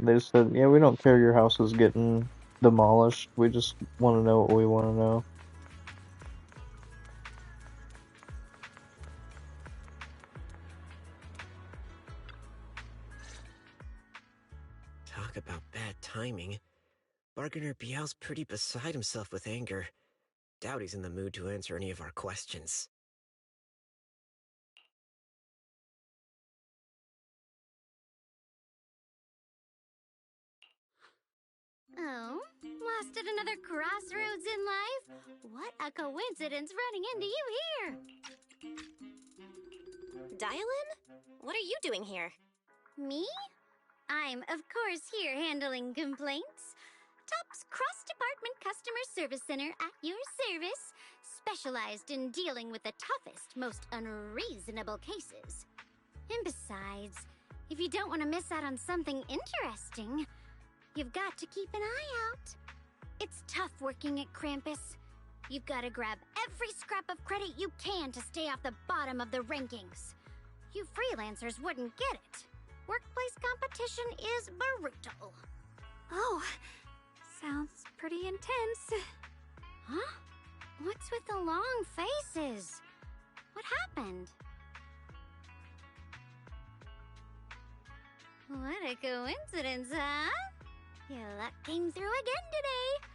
Speaker 1: They just said, yeah, we don't care your house is getting demolished. We just want to know what we want to know.
Speaker 4: Talk about bad timing. Bargainer Biao's pretty beside himself with anger. Doubt he's in the mood to answer any of our questions.
Speaker 22: Oh, lost at another crossroads in life? What a coincidence running into you here!
Speaker 2: Dial-in? What are you doing here?
Speaker 22: Me? I'm, of course, here handling complaints. Top's cross-department customer service center at your service, specialized in dealing with the toughest, most unreasonable cases.
Speaker 9: And besides, if you don't want to miss out on something interesting, you've got to keep an eye out. It's tough working at Krampus. You've got to grab every scrap of credit you can to stay off the bottom of the rankings. You freelancers wouldn't get it. Workplace competition is brutal.
Speaker 22: Oh, sounds pretty intense.
Speaker 9: Huh? What's with the long faces? What happened? What a coincidence, huh? Your luck came through again today.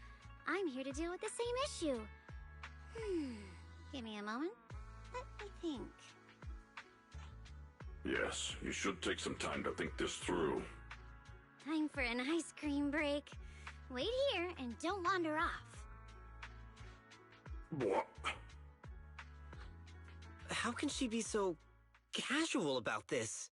Speaker 9: I'm here to deal with the same issue. Give me a moment. Let me think.
Speaker 13: Yes, you should take some time to think this through.
Speaker 9: Time for an ice cream break. Wait here and don't wander off.
Speaker 13: What?
Speaker 4: How can she be so casual about this?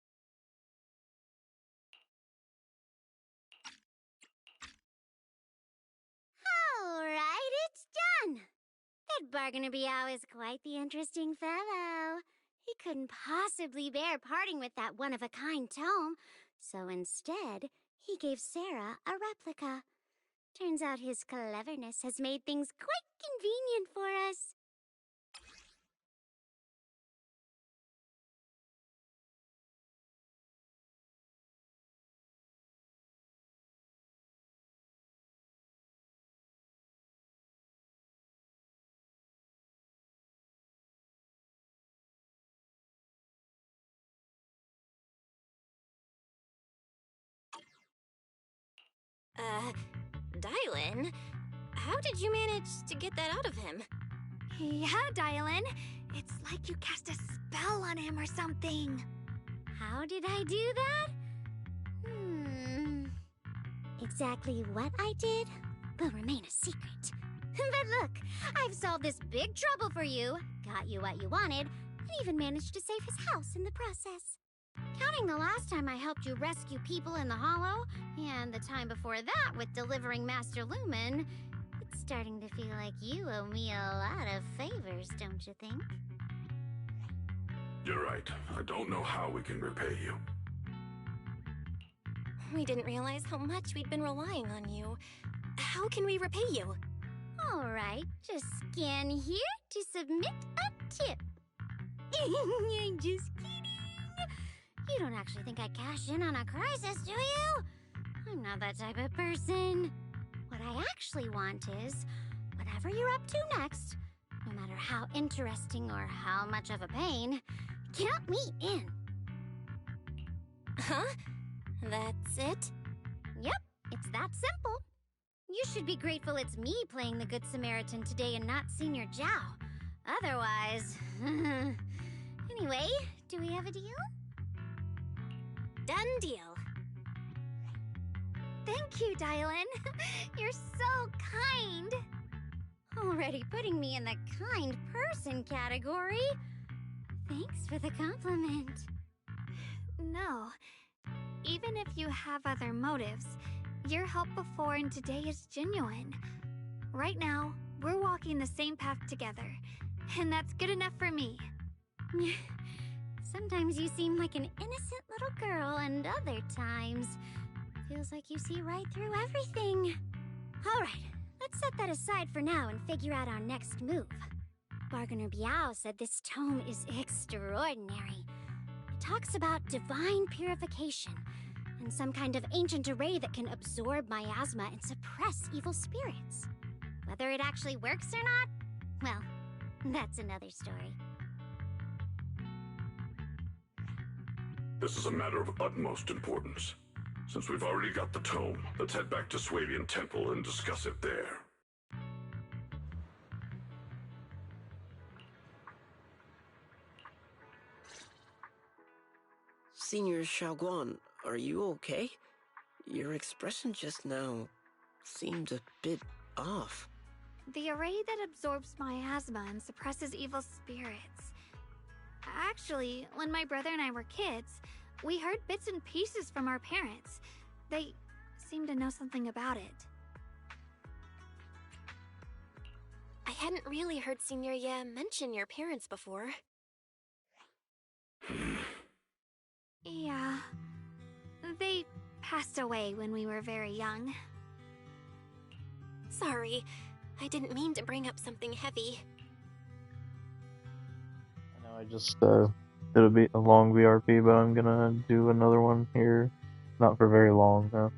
Speaker 9: Alright, it's done. That Bargainer Biao is quite the interesting fellow. He couldn't possibly bear parting with that one-of-a-kind tome, so instead, he gave Sarah a replica. Turns out his cleverness has made things quite convenient for us.
Speaker 2: Dylan? How did you manage to get that out of him?
Speaker 22: Yeah, Dylan. It's like you cast a spell on him or something.
Speaker 9: How did I do that? Exactly what I did will remain a secret. But look, I've solved this big trouble for you, got you what you wanted, and even managed to save his house in the process. Counting the last time I helped you rescue people in the Hollow, and the time before that with delivering Master Lumen, it's starting to feel like you owe me a lot of favors, don't you think?
Speaker 13: You're right. I don't know how we can repay you.
Speaker 2: We didn't realize how much we'd been relying on you. How can we repay you?
Speaker 9: Alright, just scan here to submit a tip. I'm just kidding. You don't actually think I cash in on a crisis, do you? I'm not that type of person. What I actually want is, whatever you're up to next, no matter how interesting or how much of a pain, count me in.
Speaker 2: Huh? That's it?
Speaker 9: Yep, it's that simple. You should be grateful it's me playing the Good Samaritan today and not Senior Zhao. Otherwise... Anyway, do we have a deal?
Speaker 2: Done deal.
Speaker 22: Thank you, Dylan. You're so kind.
Speaker 9: Already putting me in the kind person category. Thanks for the compliment.
Speaker 22: No. Even if you have other motives, your help before and today is genuine. Right now, we're walking the same path together, and that's good enough for me.
Speaker 9: Sometimes you seem like an innocent little girl, and other times, feels like you see right through everything. Alright, let's set that aside for now and figure out our next move. Bargainer Biao said this tome is extraordinary. It talks about divine purification, and some kind of ancient array that can absorb miasma and suppress evil spirits. Whether it actually works or not, well, that's another story.
Speaker 13: This is a matter of utmost importance. Since we've already got the tome, let's head back to Swabian Temple and discuss it there.
Speaker 4: Senior Xiaoguan, are you okay? Your expression just now seemed a bit off.
Speaker 22: The array that absorbs miasma and suppresses evil spirits. Actually, when my brother and I were kids, we heard bits and pieces from our parents. They seemed to know something about it.
Speaker 2: I hadn't really heard Senior Ye mention your parents before.
Speaker 22: Yeah. They passed away when we were very young.
Speaker 2: Sorry, I didn't mean to bring up something heavy.
Speaker 1: I know I just, it'll be a long VRP, but I'm gonna do another one here. Not for very long, though.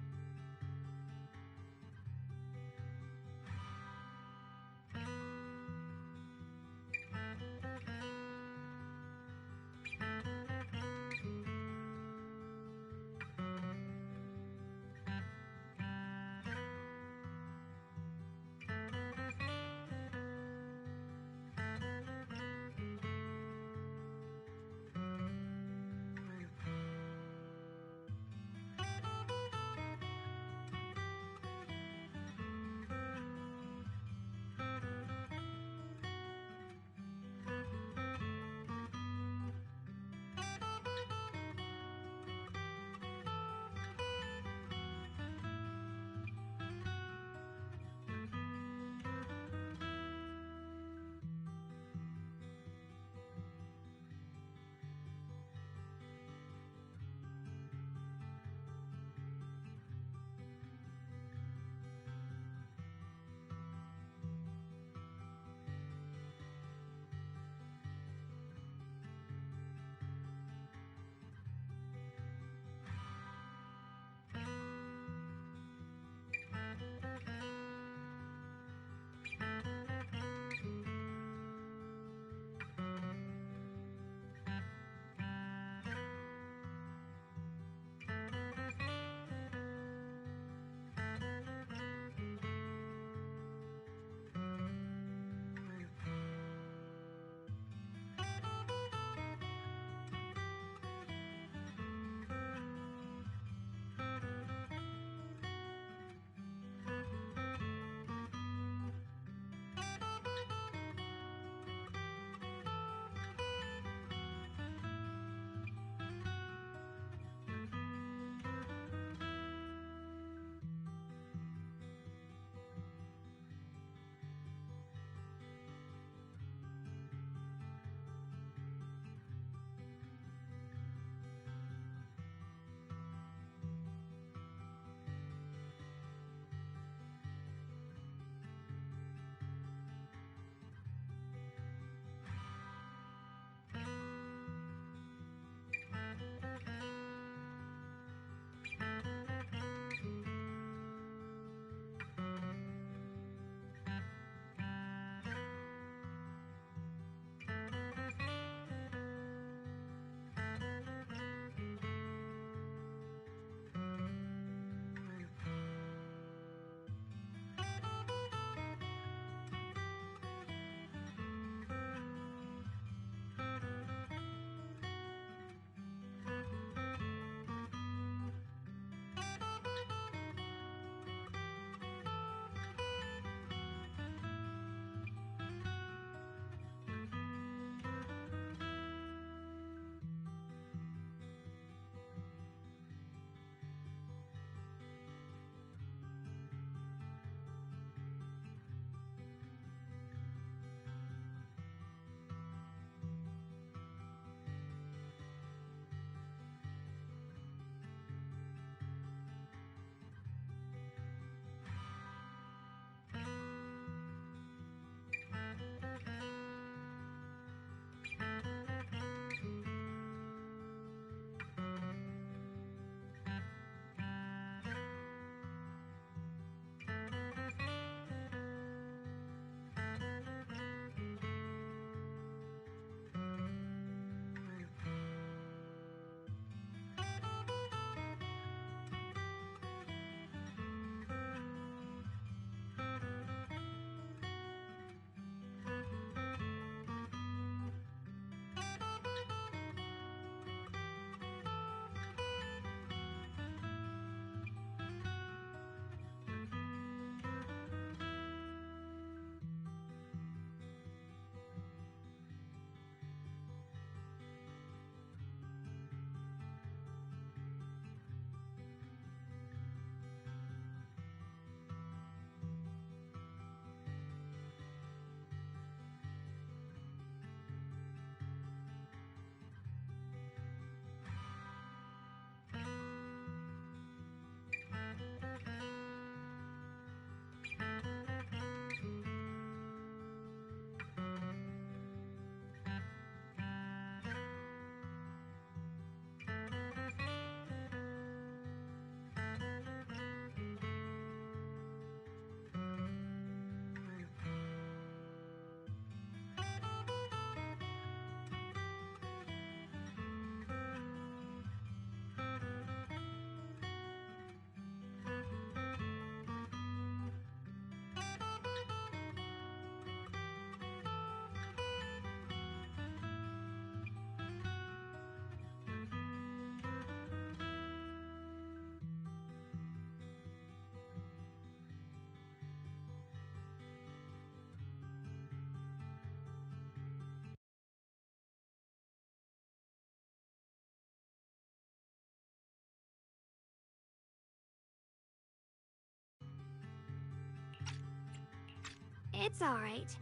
Speaker 22: It's alright.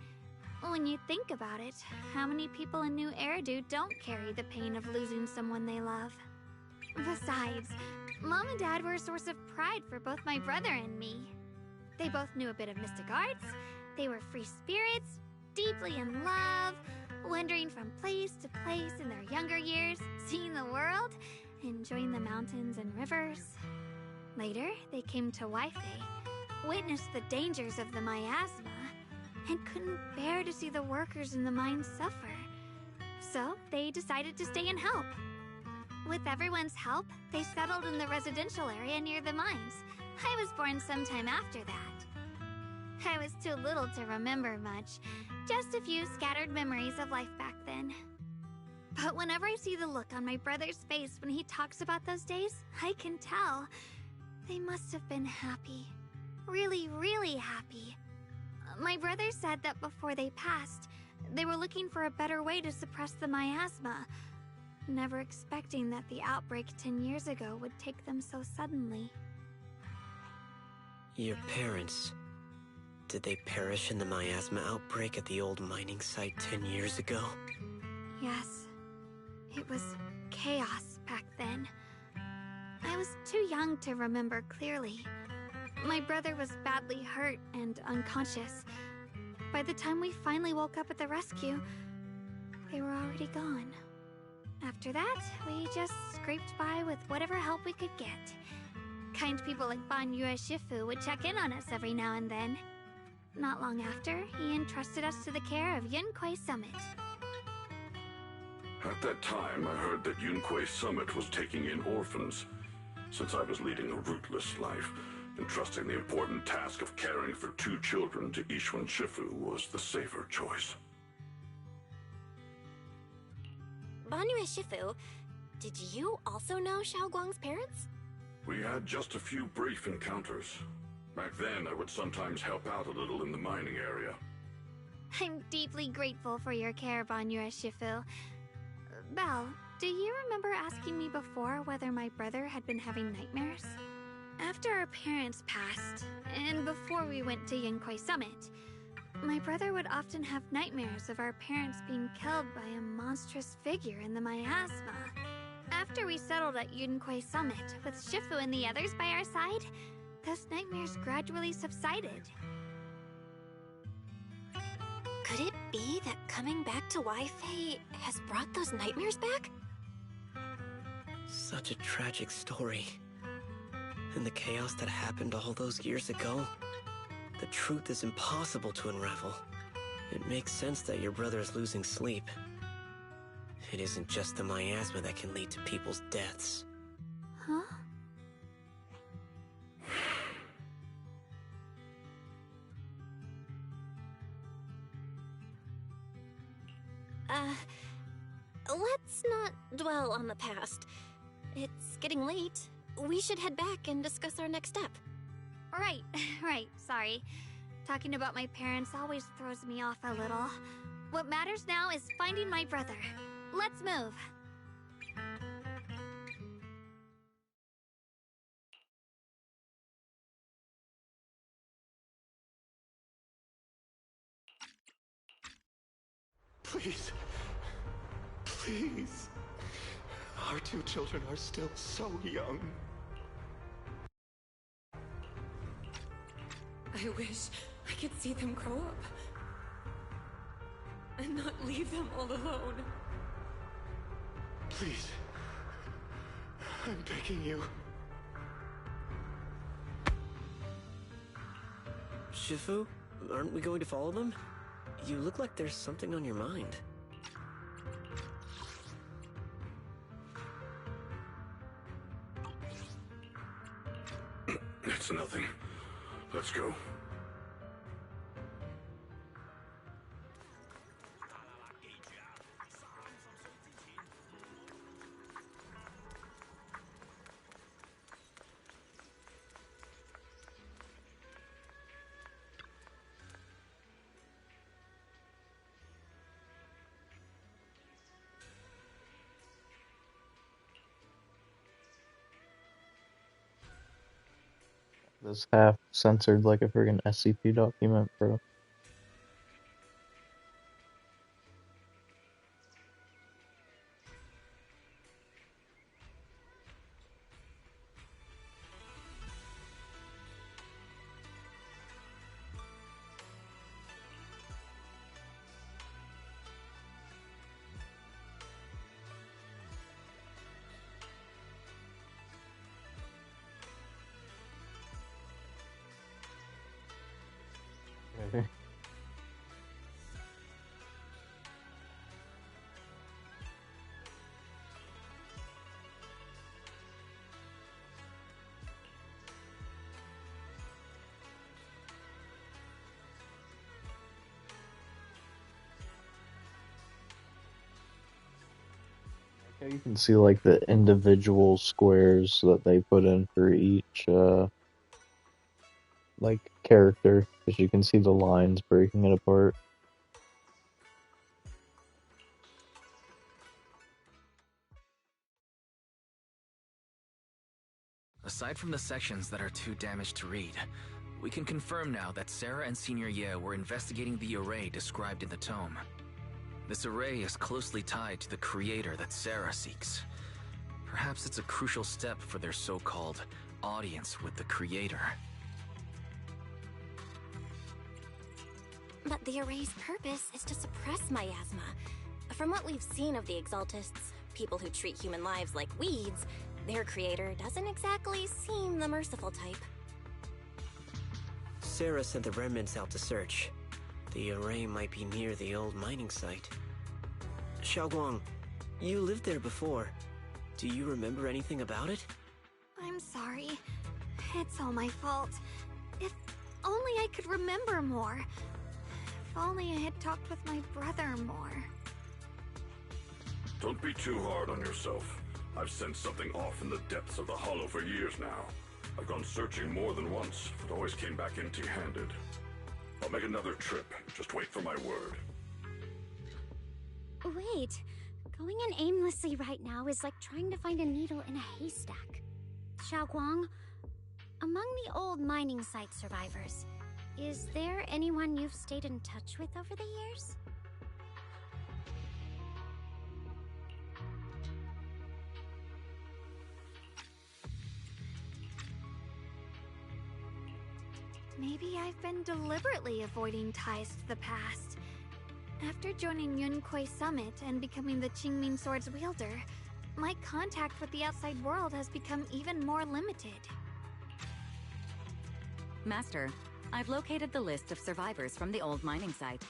Speaker 22: When you think about it, how many people in New Eridu don't carry the pain of losing someone they love? Besides, Mom and Dad were a source of pride for both my brother and me. They both knew a bit of mystic arts, they were free spirits, deeply in love, wandering from place to place in their younger years, seeing the world, enjoying the mountains and rivers. Later, they came to Waife, witnessed the dangers of the miasma, and couldn't bear to see the workers in the mines suffer. So, they decided to stay and help. With everyone's help, they settled in the residential area near the mines. I was born sometime after that. I was too little to remember much, just a few scattered memories of life back then. But whenever I see the look on my brother's face when he talks about those days, I can tell. They must have been happy. Really, really happy. My brother said that before they passed, they were looking for a better way to suppress the miasma, never expecting that the outbreak 10 years ago would take them so suddenly.
Speaker 4: Your parents... did they perish in the miasma outbreak at the old mining site 10 years ago?
Speaker 22: Yes. It was chaos back then. I was too young to remember clearly. My brother was badly hurt and unconscious. By the time we finally woke up at the rescue, they were already gone. After that, we just scraped by with whatever help we could get. Kind people like Banyue Shifu would check in on us every now and then. Not long after, he entrusted us to the care of Yunquei Summit.
Speaker 13: At that time, I heard that Yunquei Summit was taking in orphans. Since I was leading a rootless life, entrusting the important task of caring for 2 children to Ishwan Shifu was the safer choice.
Speaker 2: Banyue Shifu, did you also know Xiao Guang's parents?
Speaker 13: We had just a few brief encounters. Back then, I would sometimes help out a little in the mining area.
Speaker 22: I'm deeply grateful for your care, Banyue Shifu. Belle, do you remember asking me before whether my brother had been having nightmares? After our parents passed, and before we went to Yunquei Summit, my brother would often have nightmares of our parents being killed by a monstrous figure in the miasma. After we settled at Yunquei Summit, with Shifu and the others by our side, those nightmares gradually subsided.
Speaker 2: Could it be that coming back to Wi-Fi has brought those nightmares back?
Speaker 4: Such a tragic story. And the chaos that happened all those years ago, the truth is impossible to unravel. It makes sense that your brother is losing sleep. It isn't just the miasma that can lead to people's deaths.
Speaker 22: Huh?
Speaker 2: Let's not dwell on the past. It's getting late. We should head back and discuss our next step.
Speaker 22: Right, sorry. Talking about my parents always throws me off a little. What matters now is finding my brother. Let's move.
Speaker 14: Please. Please. Our 2 children are still so young.
Speaker 10: I wish I could see them grow up. And not leave them all alone.
Speaker 14: Please. I'm begging you.
Speaker 4: Shifu, aren't we going to follow them? You look like there's something on your mind.
Speaker 13: It's nothing. Let's go.
Speaker 1: This half censored like a friggin' SCP document, bro. You can see like the individual squares that they put in for each like character, because you can see the lines breaking it apart.
Speaker 16: Aside from the sections that are too damaged to read, we can confirm now that Sarah and Senior Ye were investigating the array described in the tome. This array is closely tied to the creator that Sarah seeks. Perhaps it's a crucial step for their so-called audience with the creator.
Speaker 2: But the array's purpose is to suppress miasma. From what we've seen of the Exaltists, people who treat human lives like weeds, their creator doesn't exactly seem the merciful type.
Speaker 4: Sarah sent the remnants out to search. The array might be near the old mining site. Xiaoguang, you lived there before. Do you remember anything about it?
Speaker 22: I'm sorry. It's all my fault. If only I could remember more. If only I had talked with my brother more.
Speaker 13: Don't be too hard on yourself. I've sensed something off in the depths of the hollow for years now. I've gone searching more than once, but always came back empty-handed. I'll make another trip. Just wait for my word.
Speaker 9: Wait. Going in aimlessly right now is like trying to find a needle in a haystack. Xiaoguang, among the old mining site survivors, is there anyone you've stayed in touch with over the years?
Speaker 22: Maybe I've been deliberately avoiding ties to the past. After joining Yunquei Summit and becoming the Qingming Sword's wielder, my contact with the outside world has become even more limited.
Speaker 17: Master, I've located the list of survivors from the old mining site.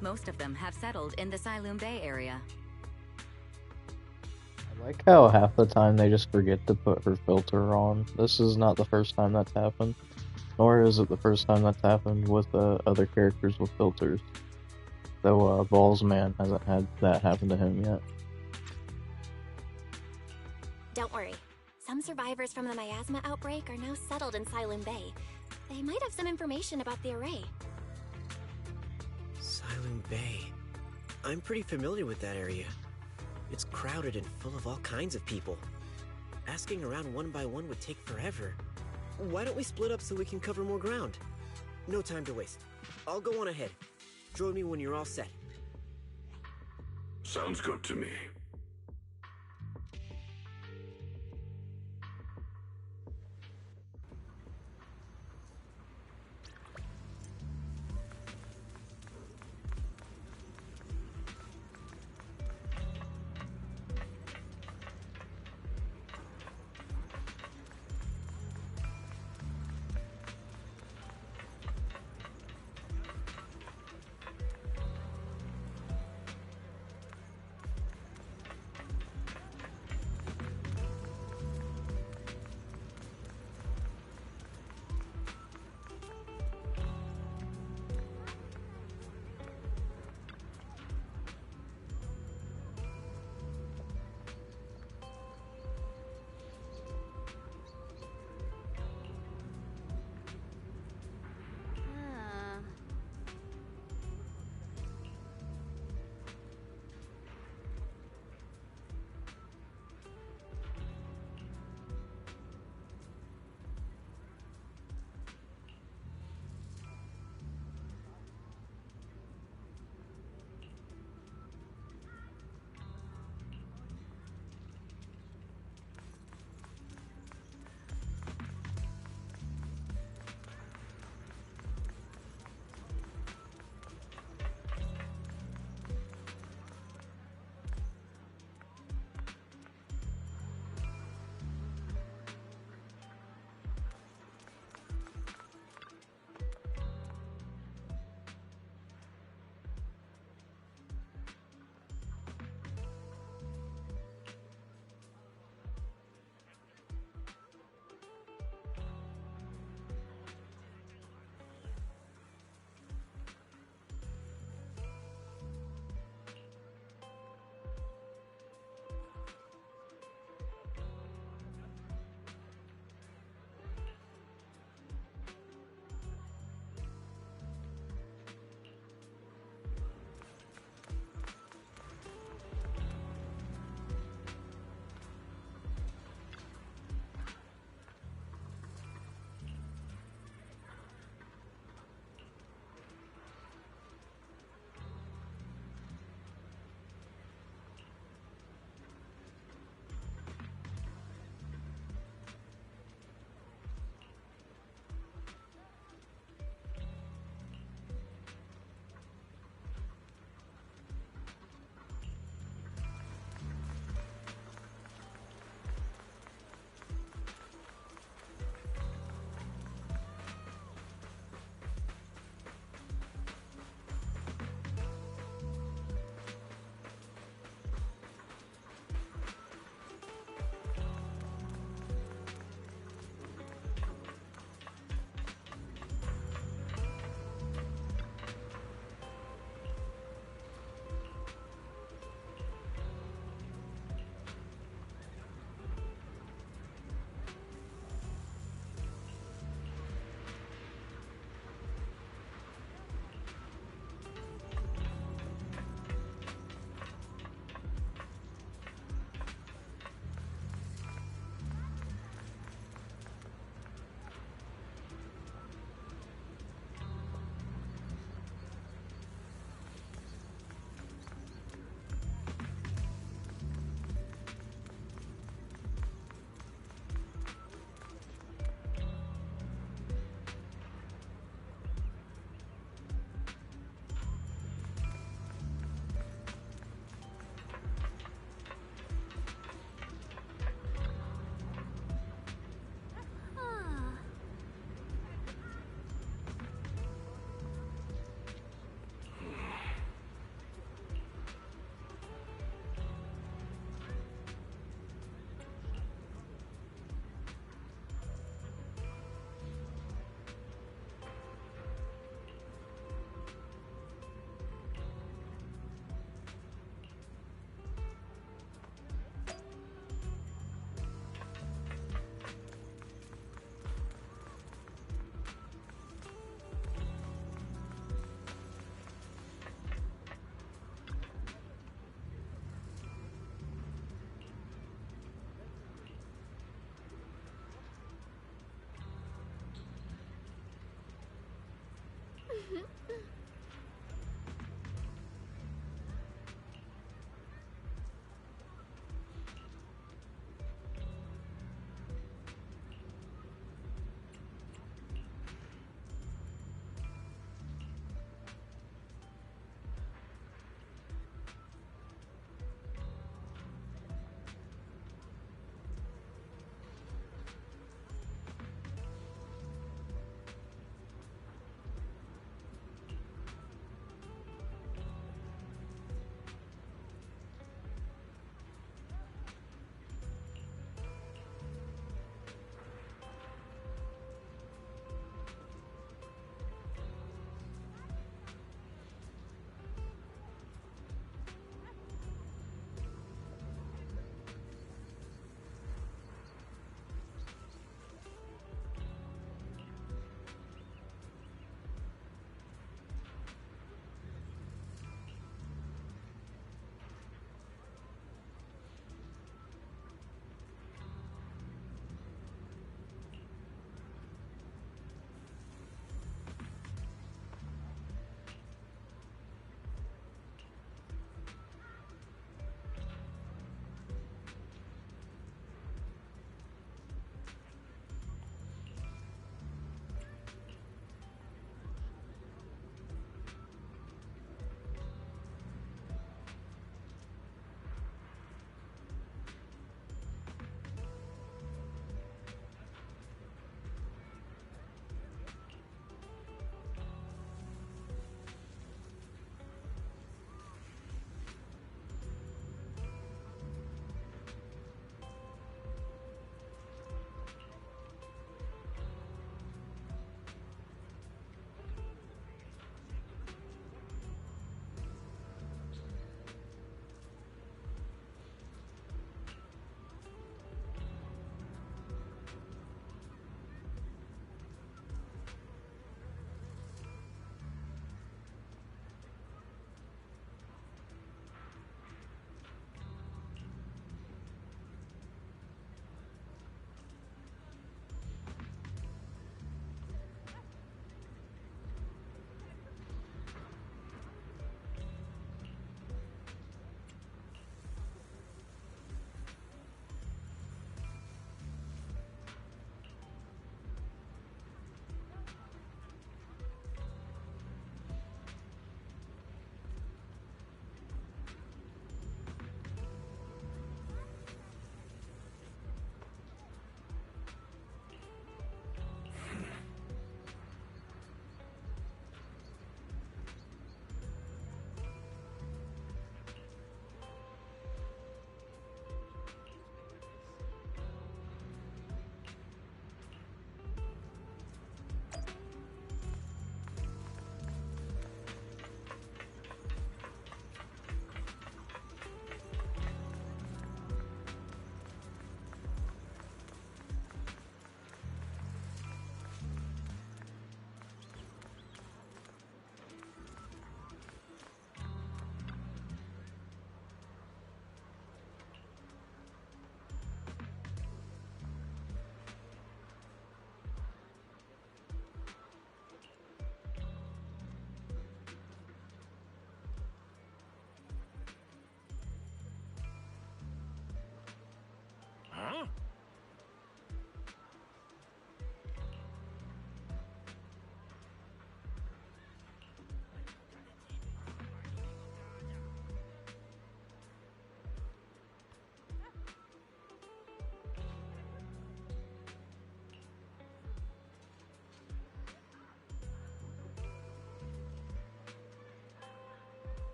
Speaker 17: Most of them have settled in the Silum Bay area.
Speaker 1: I like how half the time they just forget to put her filter on. This is not the first time that's happened. Nor is it the first time that's happened with other characters with filters. Though Balls Man hasn't had that happen to him yet.
Speaker 2: Don't worry. Some survivors from the miasma outbreak are now settled in Silum Bay. They might have some information about the array.
Speaker 4: Silum Bay. I'm pretty familiar with that area. It's crowded and full of all kinds of people. Asking around one by one would take forever. Why don't we split up so we can cover more ground? No time to waste. I'll go on ahead. Join me when you're all set.
Speaker 13: Sounds good to me.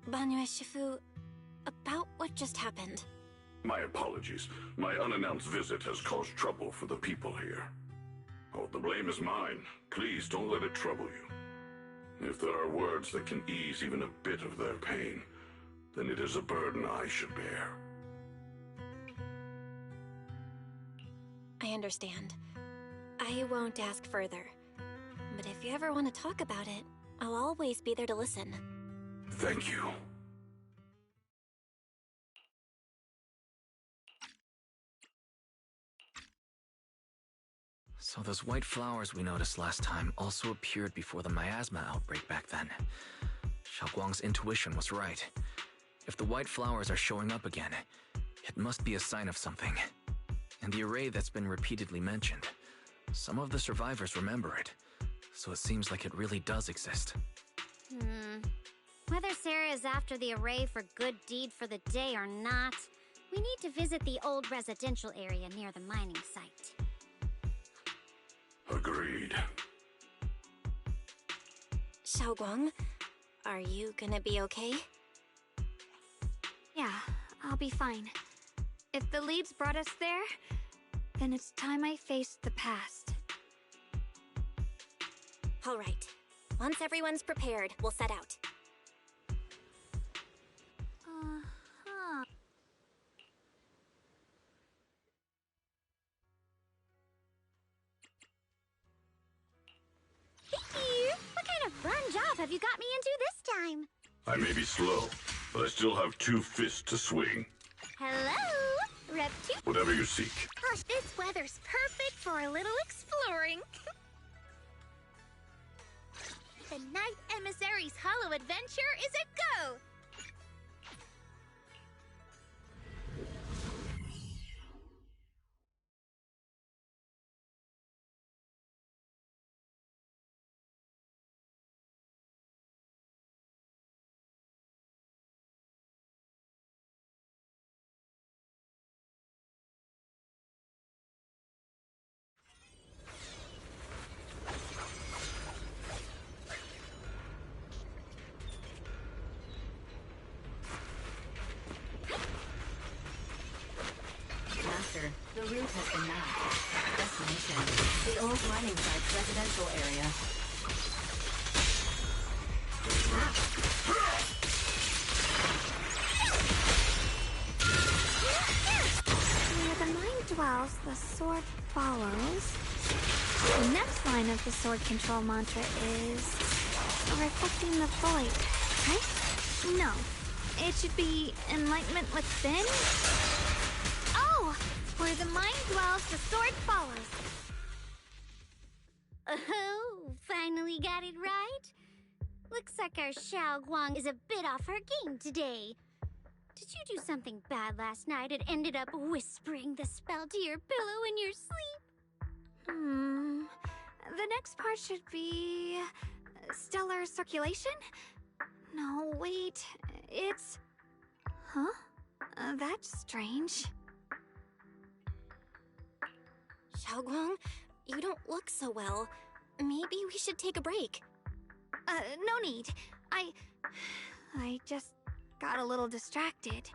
Speaker 2: Banue Shifu, about what just happened.
Speaker 13: My apologies. My unannounced visit has caused trouble for the people here. Oh, the blame is mine. Please don't let it trouble you. If there are words that can ease even a bit of their pain, then it is a burden I should bear.
Speaker 2: I understand. I won't ask further. But if you ever want to talk about it, I'll always be there to listen.
Speaker 13: Thank you.
Speaker 16: So those white flowers we noticed last time also appeared before the miasma outbreak back then. Xiaoguang's intuition was right. If the white flowers are showing up again, it must be a sign of something. And the array that's been repeatedly mentioned, some of the survivors remember it, so it seems like it really does exist.
Speaker 22: Whether Sarah is after the array for good deed for the day or not, we need to visit the old residential area near the mining site.
Speaker 13: Agreed.
Speaker 2: Xiaoguang, are you gonna be okay?
Speaker 22: Yeah, I'll be fine. If the leads brought us there, then it's time I faced the past.
Speaker 2: All right. Once everyone's prepared, we'll set out.
Speaker 9: What kind of fun job have you got me into this time?
Speaker 13: I may be slow, but I still have 2 fists to swing.
Speaker 9: Hello? Rep 2?
Speaker 13: Whatever you seek.
Speaker 9: Gosh, this weather's perfect for a little exploring. The Night Emissary's Hollow Adventure is a go!
Speaker 17: Master, the route has been mapped. Destination, the old mining site's residential area.
Speaker 22: Where the mind dwells, the sword follows. The next line of the sword control mantra is reflecting the void, right? No, it should be enlightenment within. Oh, where the mind dwells, the sword follows.
Speaker 9: Oh, finally got it right? Looks like our Xiaoguang is a bit off her game today. Did you do something bad last night and ended up whispering the spell to your pillow in your sleep?
Speaker 22: The next part should be stellar circulation? No, wait, it's... Huh? That's strange.
Speaker 2: Xiaoguang, you don't look so well. Maybe we should take a break.
Speaker 22: No need. I just got a little distracted.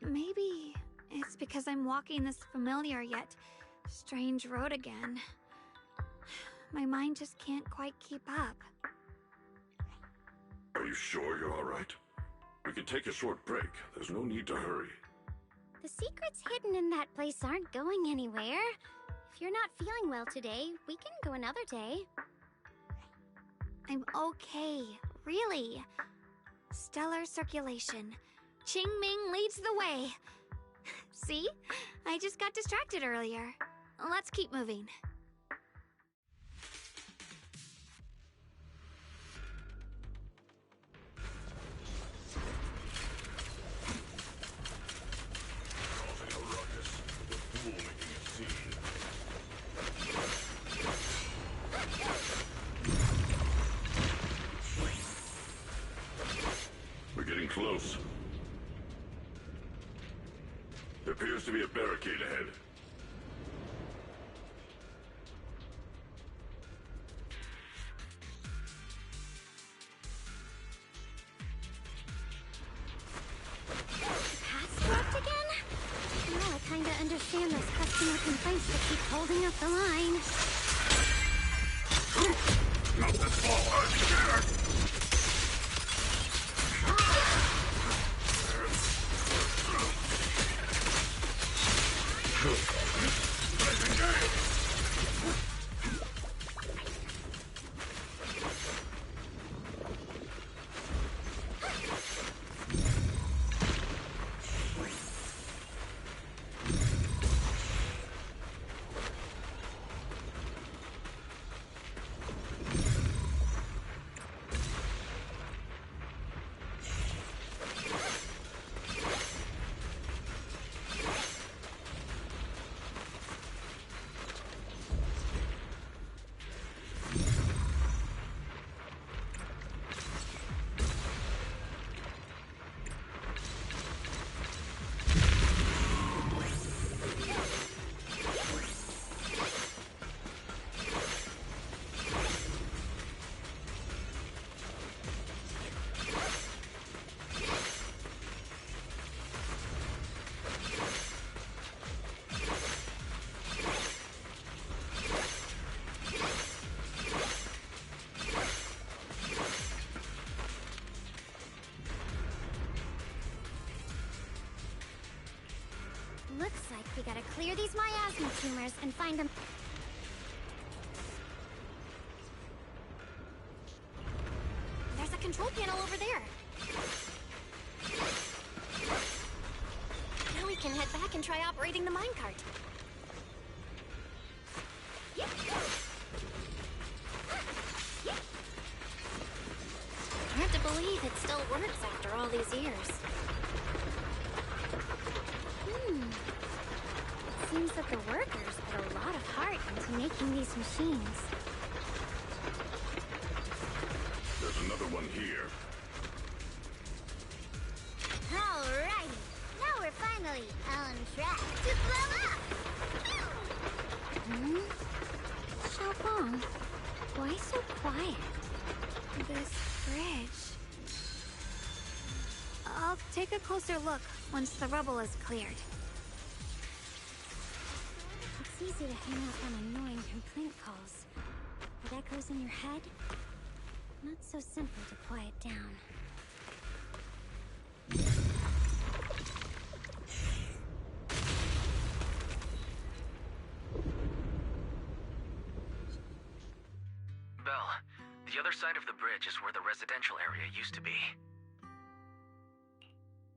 Speaker 22: Maybe it's because I'm walking this familiar yet strange road again. My mind just can't quite keep up.
Speaker 13: Are you sure you're all right? We can take a short break. There's no need to hurry.
Speaker 9: The secrets hidden in that place aren't going anywhere. If you're not feeling well today, we can go another day.
Speaker 22: I'm okay, really. Stellar circulation. Qingming leads the way. See? I just got distracted earlier. Let's keep moving.
Speaker 13: Causing a ruckus, with a fool making a scene. We're getting close. There appears to be a barricade ahead.
Speaker 22: customer complaints to keep holding up the line.
Speaker 13: Not this ball, I'm scared!
Speaker 22: Looks like we gotta clear these miasma tumors and find them. There's a control panel over there. Now we can head back and try operating the minecart. Hard to believe it still works after all these years. Seems that the workers put a lot of heart into making these machines.
Speaker 13: There's another one here.
Speaker 9: Alrighty, now we're finally on track to blow up!
Speaker 22: Xiaobong, why so quiet? This bridge... I'll take a closer look once the rubble is cleared. It's easy to hang out on annoying complaint calls, but echoes in your head? Not so simple to quiet down.
Speaker 16: Belle, the other side of the bridge is where the residential area used to be.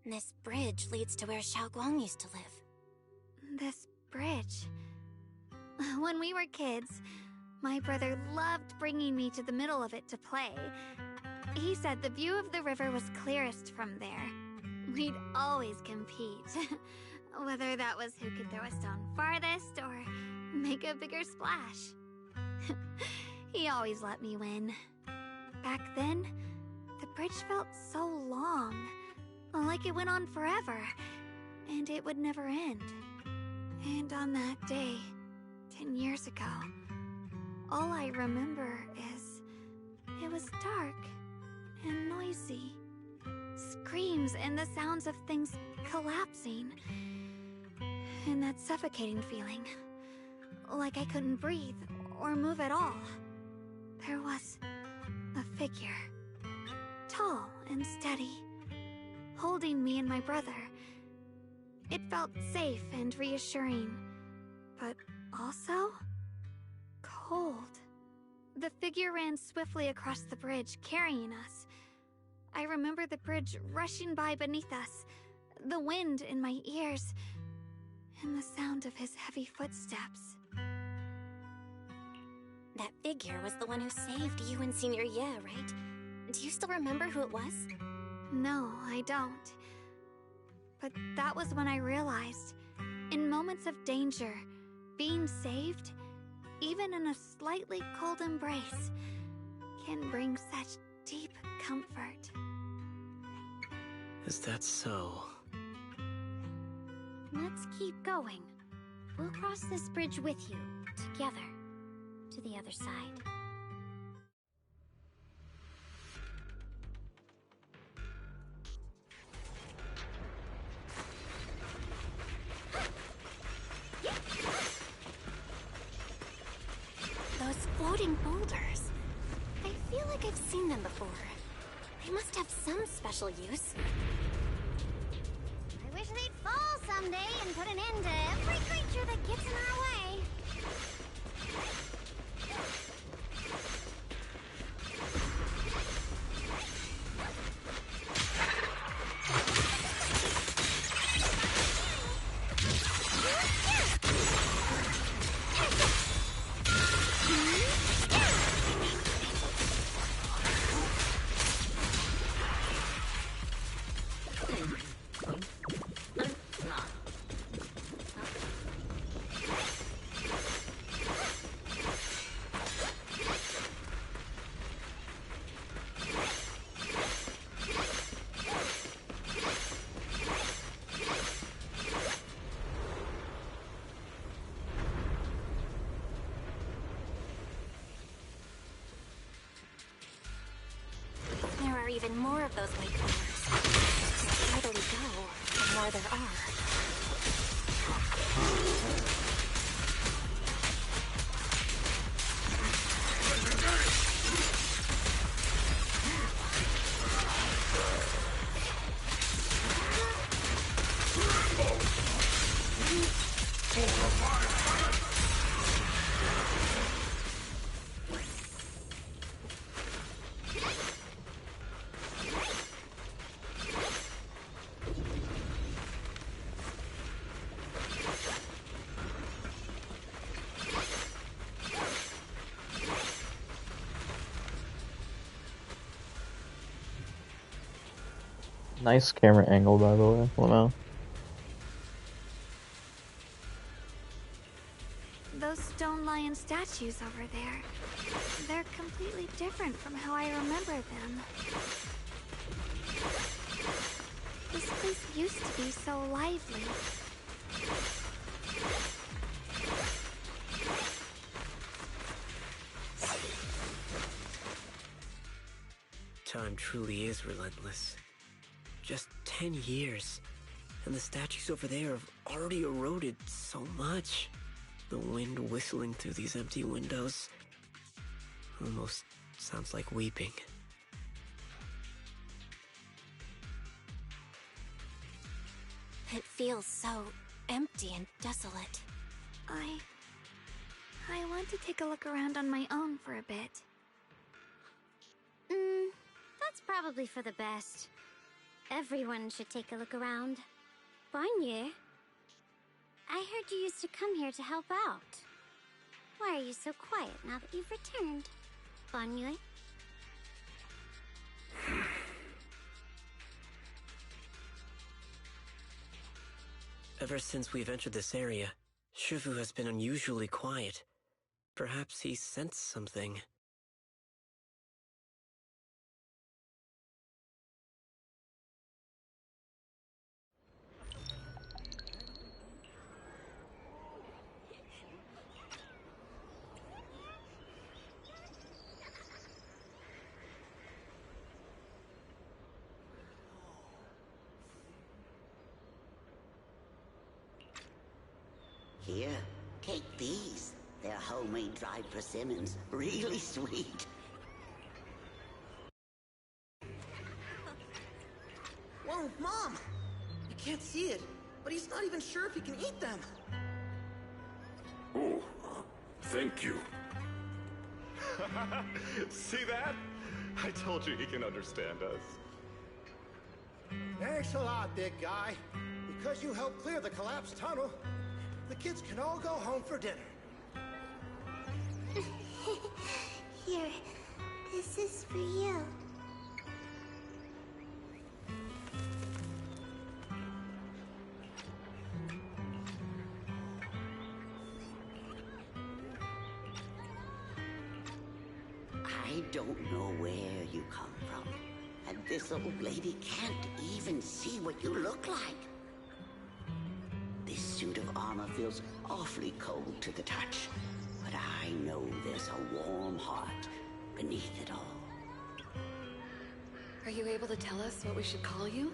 Speaker 2: This bridge leads to where Xiaoguang used to live.
Speaker 22: This bridge... When we were kids, my brother loved bringing me to the middle of it to play. He said the view of the river was clearest from there. We'd always compete. Whether that was who could throw a stone farthest or make a bigger splash. He always let me win. Back then, the bridge felt so long. Like it went on forever. And it would never end. And on that day... 10 years ago, all I remember is it was dark and noisy. Screams and the sounds of things collapsing. And that suffocating feeling. Like I couldn't breathe or move at all. There was a figure. Tall and steady. Holding me and my brother. It felt safe and reassuring. But also cold. The figure ran swiftly across the bridge, carrying us. I remember the bridge rushing by beneath us, the wind in my ears, and the sound of his heavy footsteps.
Speaker 2: That figure was the one who saved you and Senior Ye, right? Do you still remember who it was?
Speaker 22: No, I don't. But that was when I realized, in moments of danger, being saved, even in a slightly cold embrace, can bring such deep comfort.
Speaker 4: Is that so?
Speaker 22: Let's keep going. We'll cross this bridge with you, together, to the other side.
Speaker 2: seen them before. They must have some special use.
Speaker 9: I wish they'd fall someday and put an end to every creature that gets in our way.
Speaker 2: There are even more of those white flowers. The farther we go, the more there are.
Speaker 1: Nice camera angle, by the way. Wow.
Speaker 22: Those stone lion statues over there. They're completely different from how I remember them. This place used to be so lively.
Speaker 4: Time truly is relentless. Just 10 years, and the statues over there have already eroded so much. The wind whistling through these empty windows almost sounds like weeping.
Speaker 2: It feels so empty and desolate.
Speaker 22: I want to take a look around on my own for a bit.
Speaker 9: That's probably for the best. Everyone should take a look around. Bonnier, I heard you used to come here to help out. Why are you so quiet now that you've returned? Bonnier?
Speaker 4: Ever since we've entered this area, Shifu has been unusually quiet. Perhaps he sensed something.
Speaker 8: Here, take these. They're homemade dried persimmons. Really sweet.
Speaker 15: Whoa, Mom! You can't see it, but he's not even sure if he can eat them.
Speaker 13: Oh, thank you.
Speaker 14: See that? I told you he can understand us.
Speaker 5: Thanks a lot, big guy. Because you helped clear the collapsed tunnel, the kids can all go home for dinner.
Speaker 9: Here, this is for you.
Speaker 8: I don't know where you come from, and this old lady can't even see what you look like. This suit of armor feels awfully cold to the touch, but I know there's a warm heart beneath it all.
Speaker 10: Are you able to tell us what we should call you?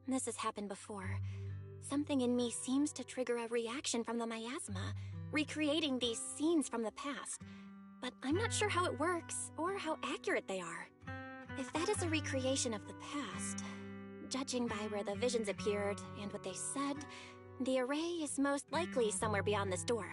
Speaker 2: This has happened before. Something in me seems to trigger a reaction from the miasma, recreating these scenes from the past. But I'm not sure how it works, or how accurate they are. If that is a recreation of the past, judging by where the visions appeared and what they said, the array is most likely somewhere beyond this door.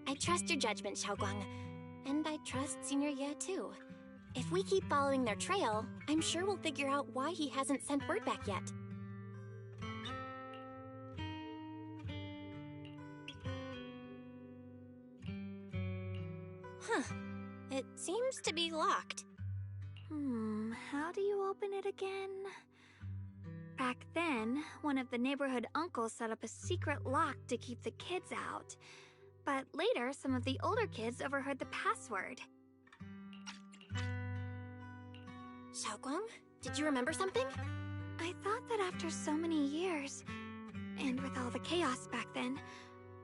Speaker 2: I trust your judgment, Xiaoguang. And I trust Senior Ye too. If we keep following their trail, I'm sure we'll figure out why he hasn't sent word back yet. Huh. It seems to be locked.
Speaker 22: How do you open it again? Back then, one of the neighborhood uncles set up a secret lock to keep the kids out. But later, some of the older kids overheard the password.
Speaker 2: Xiaoguang, did you remember something?
Speaker 22: I thought that after so many years, and with all the chaos back then,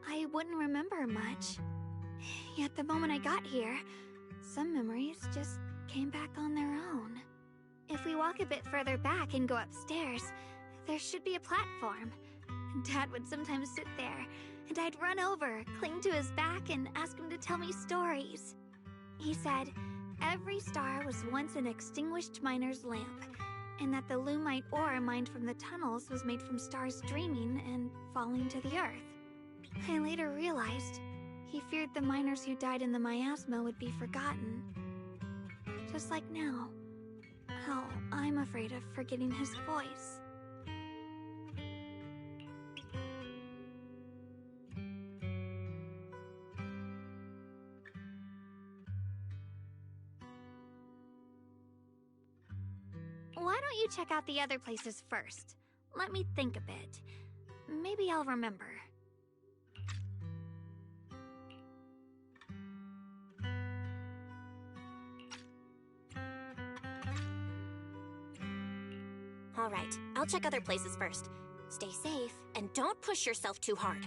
Speaker 22: I wouldn't remember much. Yet the moment I got here, some memories just came back on their own. If we walk a bit further back and go upstairs, there should be a platform. Dad would sometimes sit there, and I'd run over, cling to his back, and ask him to tell me stories. He said every star was once an extinguished miner's lamp, and that the Lumite ore mined from the tunnels was made from stars dreaming and falling to the earth. I later realized he feared the miners who died in the miasma would be forgotten. Just like now, how I'm afraid of forgetting his voice. Why don't you check out the other places first? Let me think a bit. Maybe I'll remember.
Speaker 2: All right, I'll check other places first. Stay safe, and don't push yourself too hard.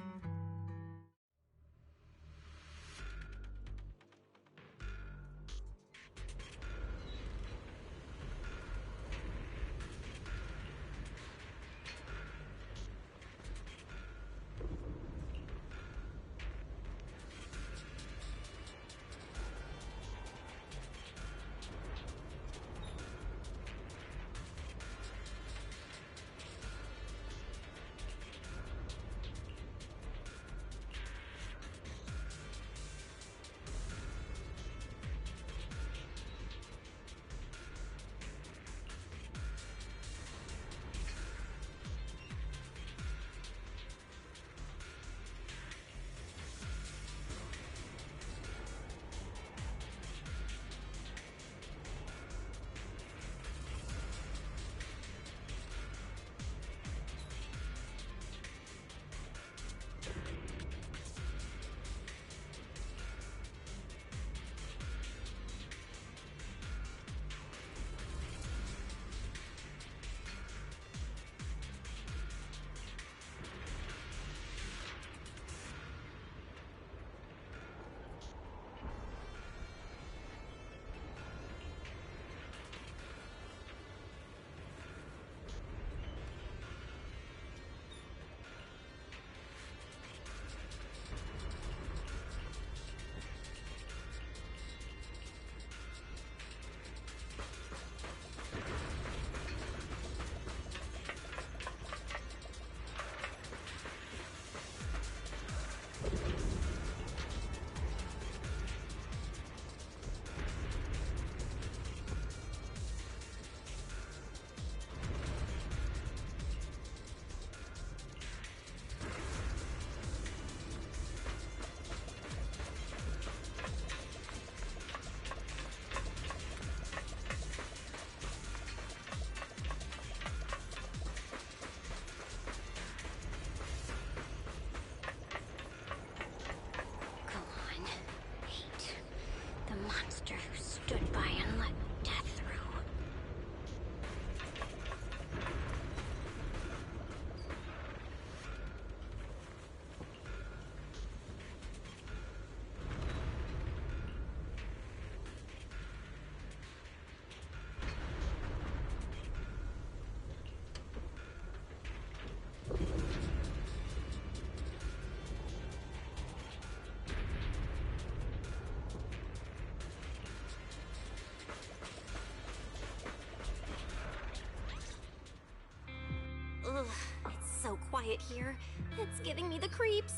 Speaker 2: Ugh, it's so quiet here. It's giving me the creeps.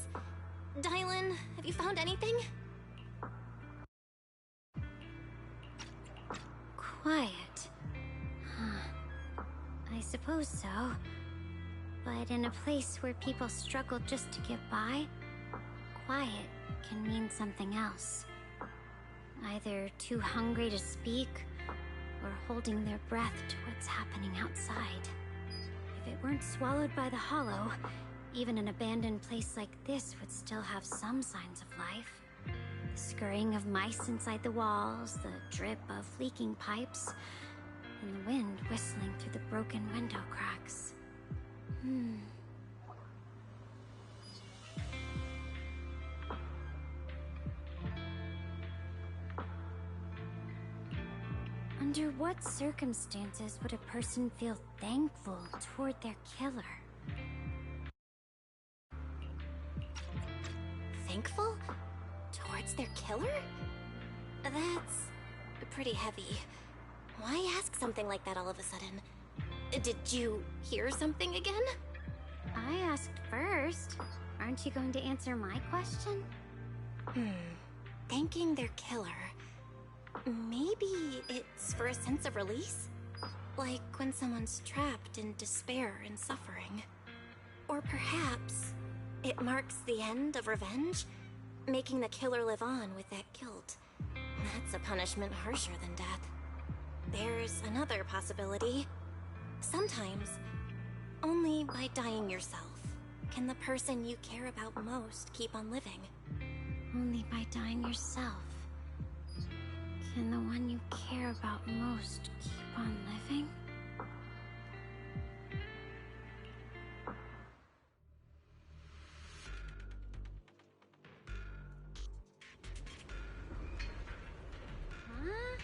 Speaker 2: Dylan, have you found anything? Quiet. Huh. I suppose so. But in a place where people struggle just to get by, quiet can mean something else. Either too hungry to speak, or holding their breath to what's happening outside. If it weren't swallowed by the hollow, even an abandoned place like this would still have some signs of life. The scurrying of mice inside the walls, the drip of leaking pipes, and the wind whistling through the broken window cracks. Under what circumstances would a person feel thankful toward their killer? Thankful? Towards their killer? That's pretty heavy. Why ask something like that all of a sudden? Did you hear something again? I asked first. Aren't you going to answer my question? Thanking their killer. Maybe it's for a sense of release? Like when someone's trapped in despair and suffering. Or perhaps it marks the end of revenge, making the killer live on with that guilt. That's a punishment harsher than death. There's another possibility. Sometimes, only by dying yourself can the person you care about most keep on living. Only by dying yourself can the one you care about most keep on living? Huh?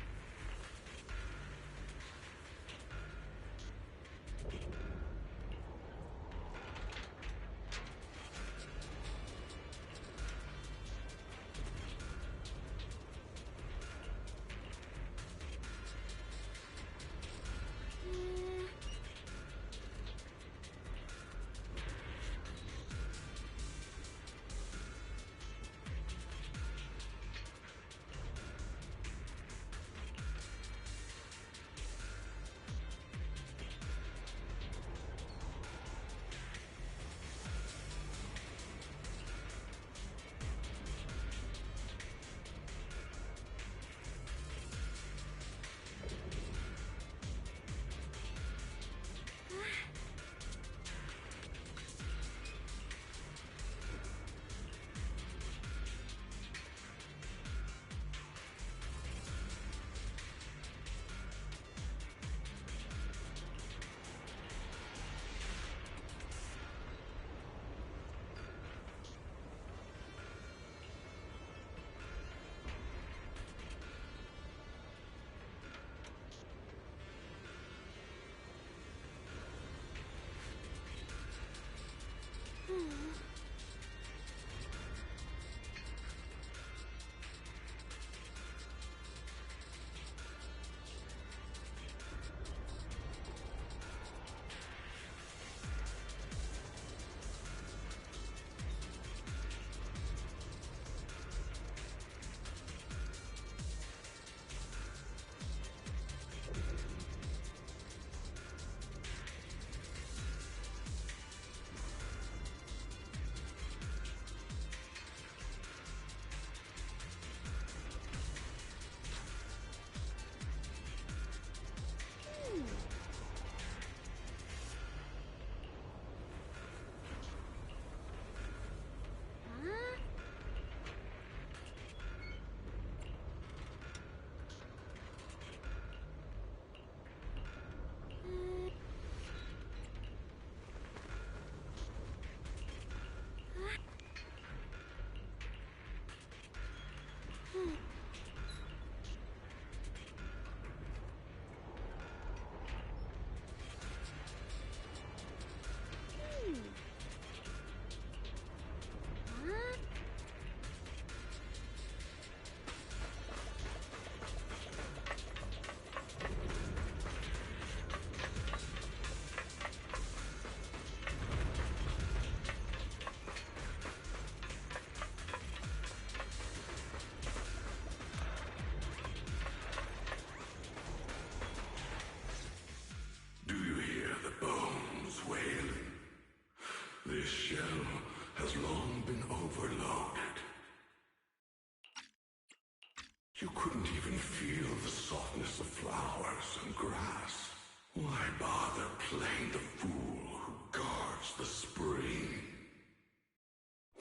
Speaker 13: couldn't even feel the softness of flowers and grass. Why bother playing the fool who guards the spring?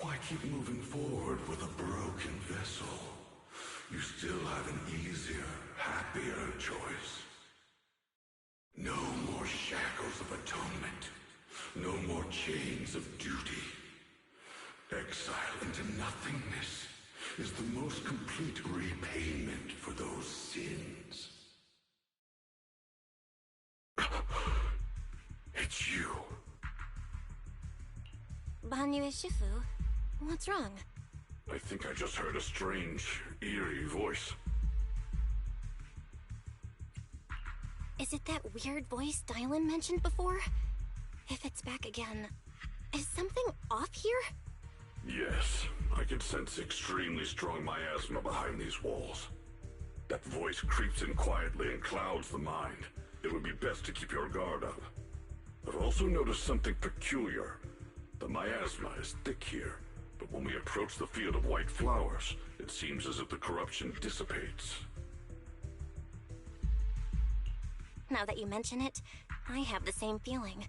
Speaker 13: Why keep moving forward with a broken vessel? You still have an easier, happier choice. No more shackles of atonement. No more chains of duty. Exile into nothingness is the most complete repayment for those sins. It's you.
Speaker 2: Banyue Shifu, what's wrong?
Speaker 13: I think I just heard a strange, eerie voice.
Speaker 2: Is it that weird voice Dylan mentioned before? If it's back again, is something off here?
Speaker 13: Yes, I can sense extremely strong miasma behind these walls. That voice creeps in quietly and clouds the mind. It would be best to keep your guard up. I've also noticed something peculiar. The miasma is thick here, but when we approach the field of white flowers, it seems as if the corruption dissipates.
Speaker 2: Now that you mention it, I have the same feeling.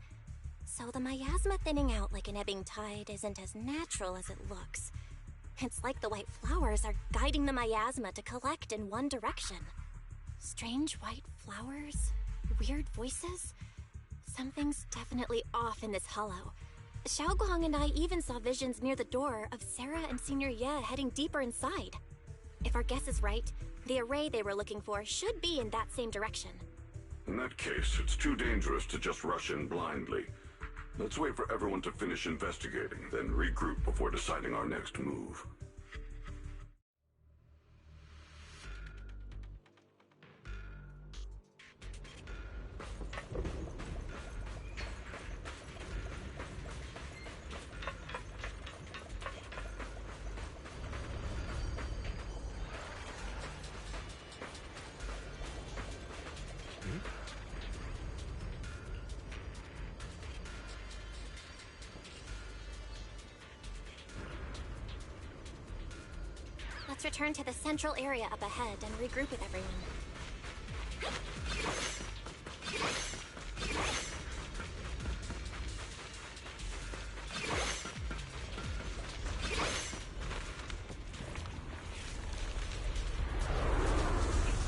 Speaker 2: So the miasma thinning out like an ebbing tide isn't as natural as it looks. It's like the white flowers are guiding the miasma to collect in one direction. Strange white flowers? Weird voices? Something's definitely off in this hollow. Xiaoguang and I even saw visions near the door of Sarah and Senior Ye heading deeper inside. If our guess is right, the array they were looking for should be in that same direction.
Speaker 13: In that case, it's too dangerous to just rush in blindly. Let's wait for everyone to finish investigating, then regroup before deciding our next move.
Speaker 2: Let's return to the central area up ahead and regroup with everyone.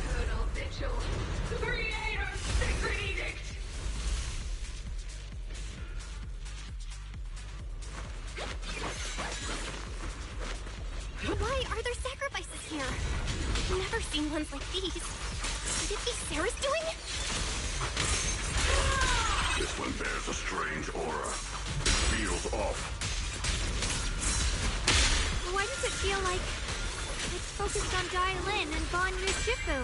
Speaker 11: Eternal Vigil, the Creator's sacred edict!
Speaker 2: Why are there sacrifices here? I've never seen ones like these. Could it be Sarah's doing?
Speaker 13: This one bears a strange aura. It feels off.
Speaker 22: Why does it feel like it's focused on Dylan and Banyue Shifu?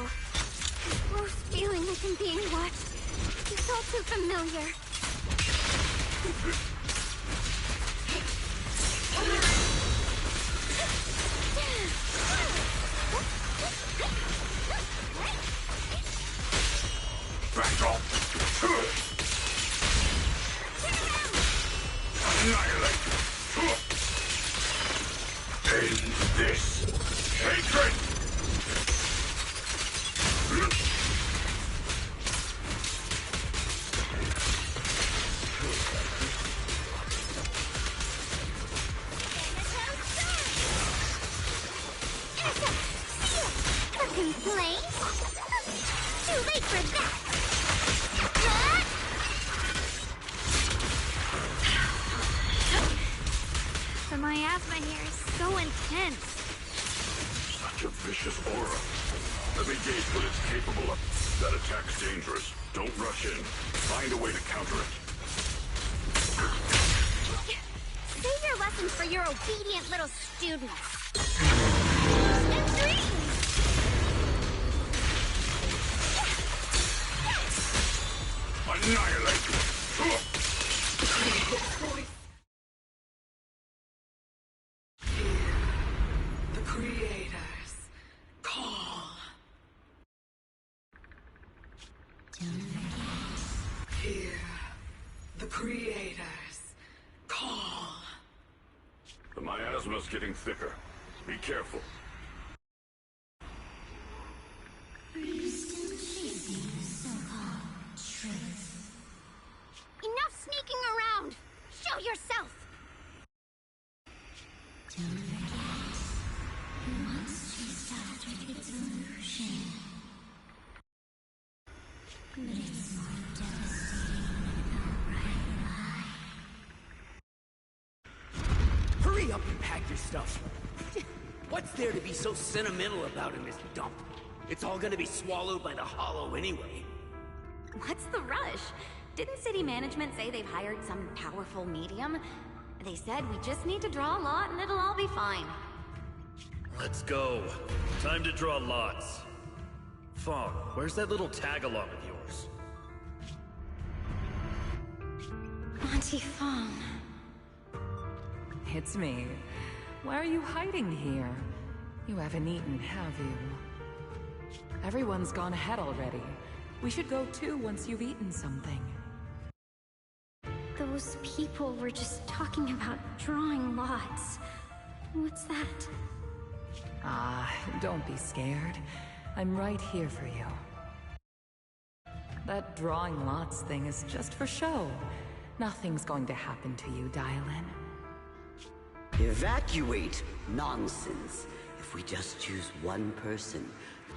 Speaker 22: This gross feeling like I'm being watched. It's all too familiar.
Speaker 13: Back off! Annihilate! End this hatred!
Speaker 9: A complaint? Too late for that!
Speaker 22: The miasma here is so intense.
Speaker 13: Such a vicious aura. Let me gauge what it's capable of. That attack's dangerous. Don't rush in. Find a way to counter it.
Speaker 9: Save your lessons for your obedient little students. And dreams!
Speaker 13: Annihilate!
Speaker 11: The Creator's call. Hear the Creator's call.
Speaker 13: The miasma's getting thicker. Be careful.
Speaker 7: Hurry up and pack your stuff. What's there to be so sentimental about in this dump? It's all gonna be swallowed by the hollow anyway.
Speaker 12: What's the rush? Didn't city management say they've hired some powerful medium? They said we just need to draw a lot and it'll all be fine.
Speaker 23: Let's go. Time to draw lots. Fong, where's that little tag-along of yours?
Speaker 10: Auntie Fong.
Speaker 24: It's me. Why are you hiding here? You haven't eaten, have you? Everyone's gone ahead already. We should go too once you've eaten something.
Speaker 22: Those people were just talking about drawing lots. What's that?
Speaker 24: Ah, don't be scared. I'm right here for you. That drawing lots thing is just for show. Nothing's going to happen to you, Dial-In.
Speaker 8: Evacuate? Nonsense. If we just choose one person,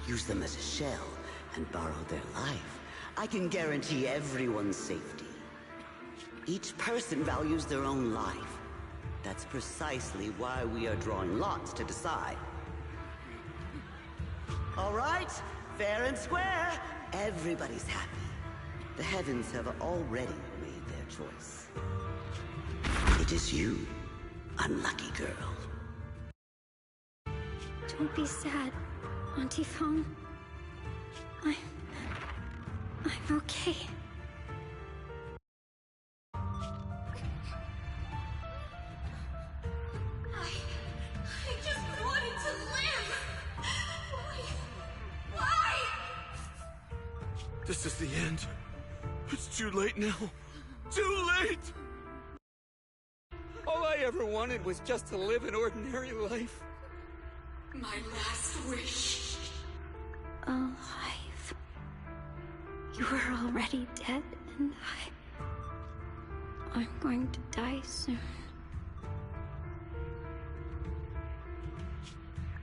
Speaker 8: use them as a shell, and borrow their life, I can guarantee everyone's safety. Each person values their own life. That's precisely why we are drawing lots to decide. All right, fair and square. Everybody's happy. The heavens have already made their choice. It is you, unlucky girl.
Speaker 22: Don't be sad, Auntie Fong. I'm okay.
Speaker 11: I just wanted to live! Why?
Speaker 18: This is the end. It's too late now. Too late!
Speaker 7: All I ever wanted was just to live an ordinary life.
Speaker 11: My last wish.
Speaker 22: Alive. You were already dead, and I'm going to die soon.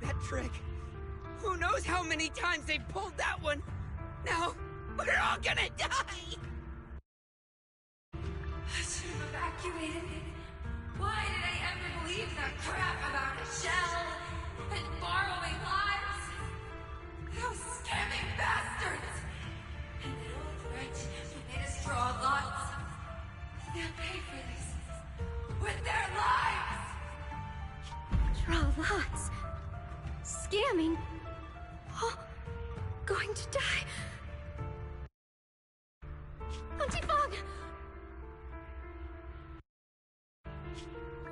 Speaker 7: That trick. Who knows how many times they've pulled that one? Now, we're all gonna die!
Speaker 11: I should have evacuated. Why did I ever believe that crap about a shell and borrowing lives? Those scamming bastards! And the old wretch who made us draw lots. They'll pay for this with their lives!
Speaker 22: Draw lots. Scamming. Oh, going to die. Auntie Fong!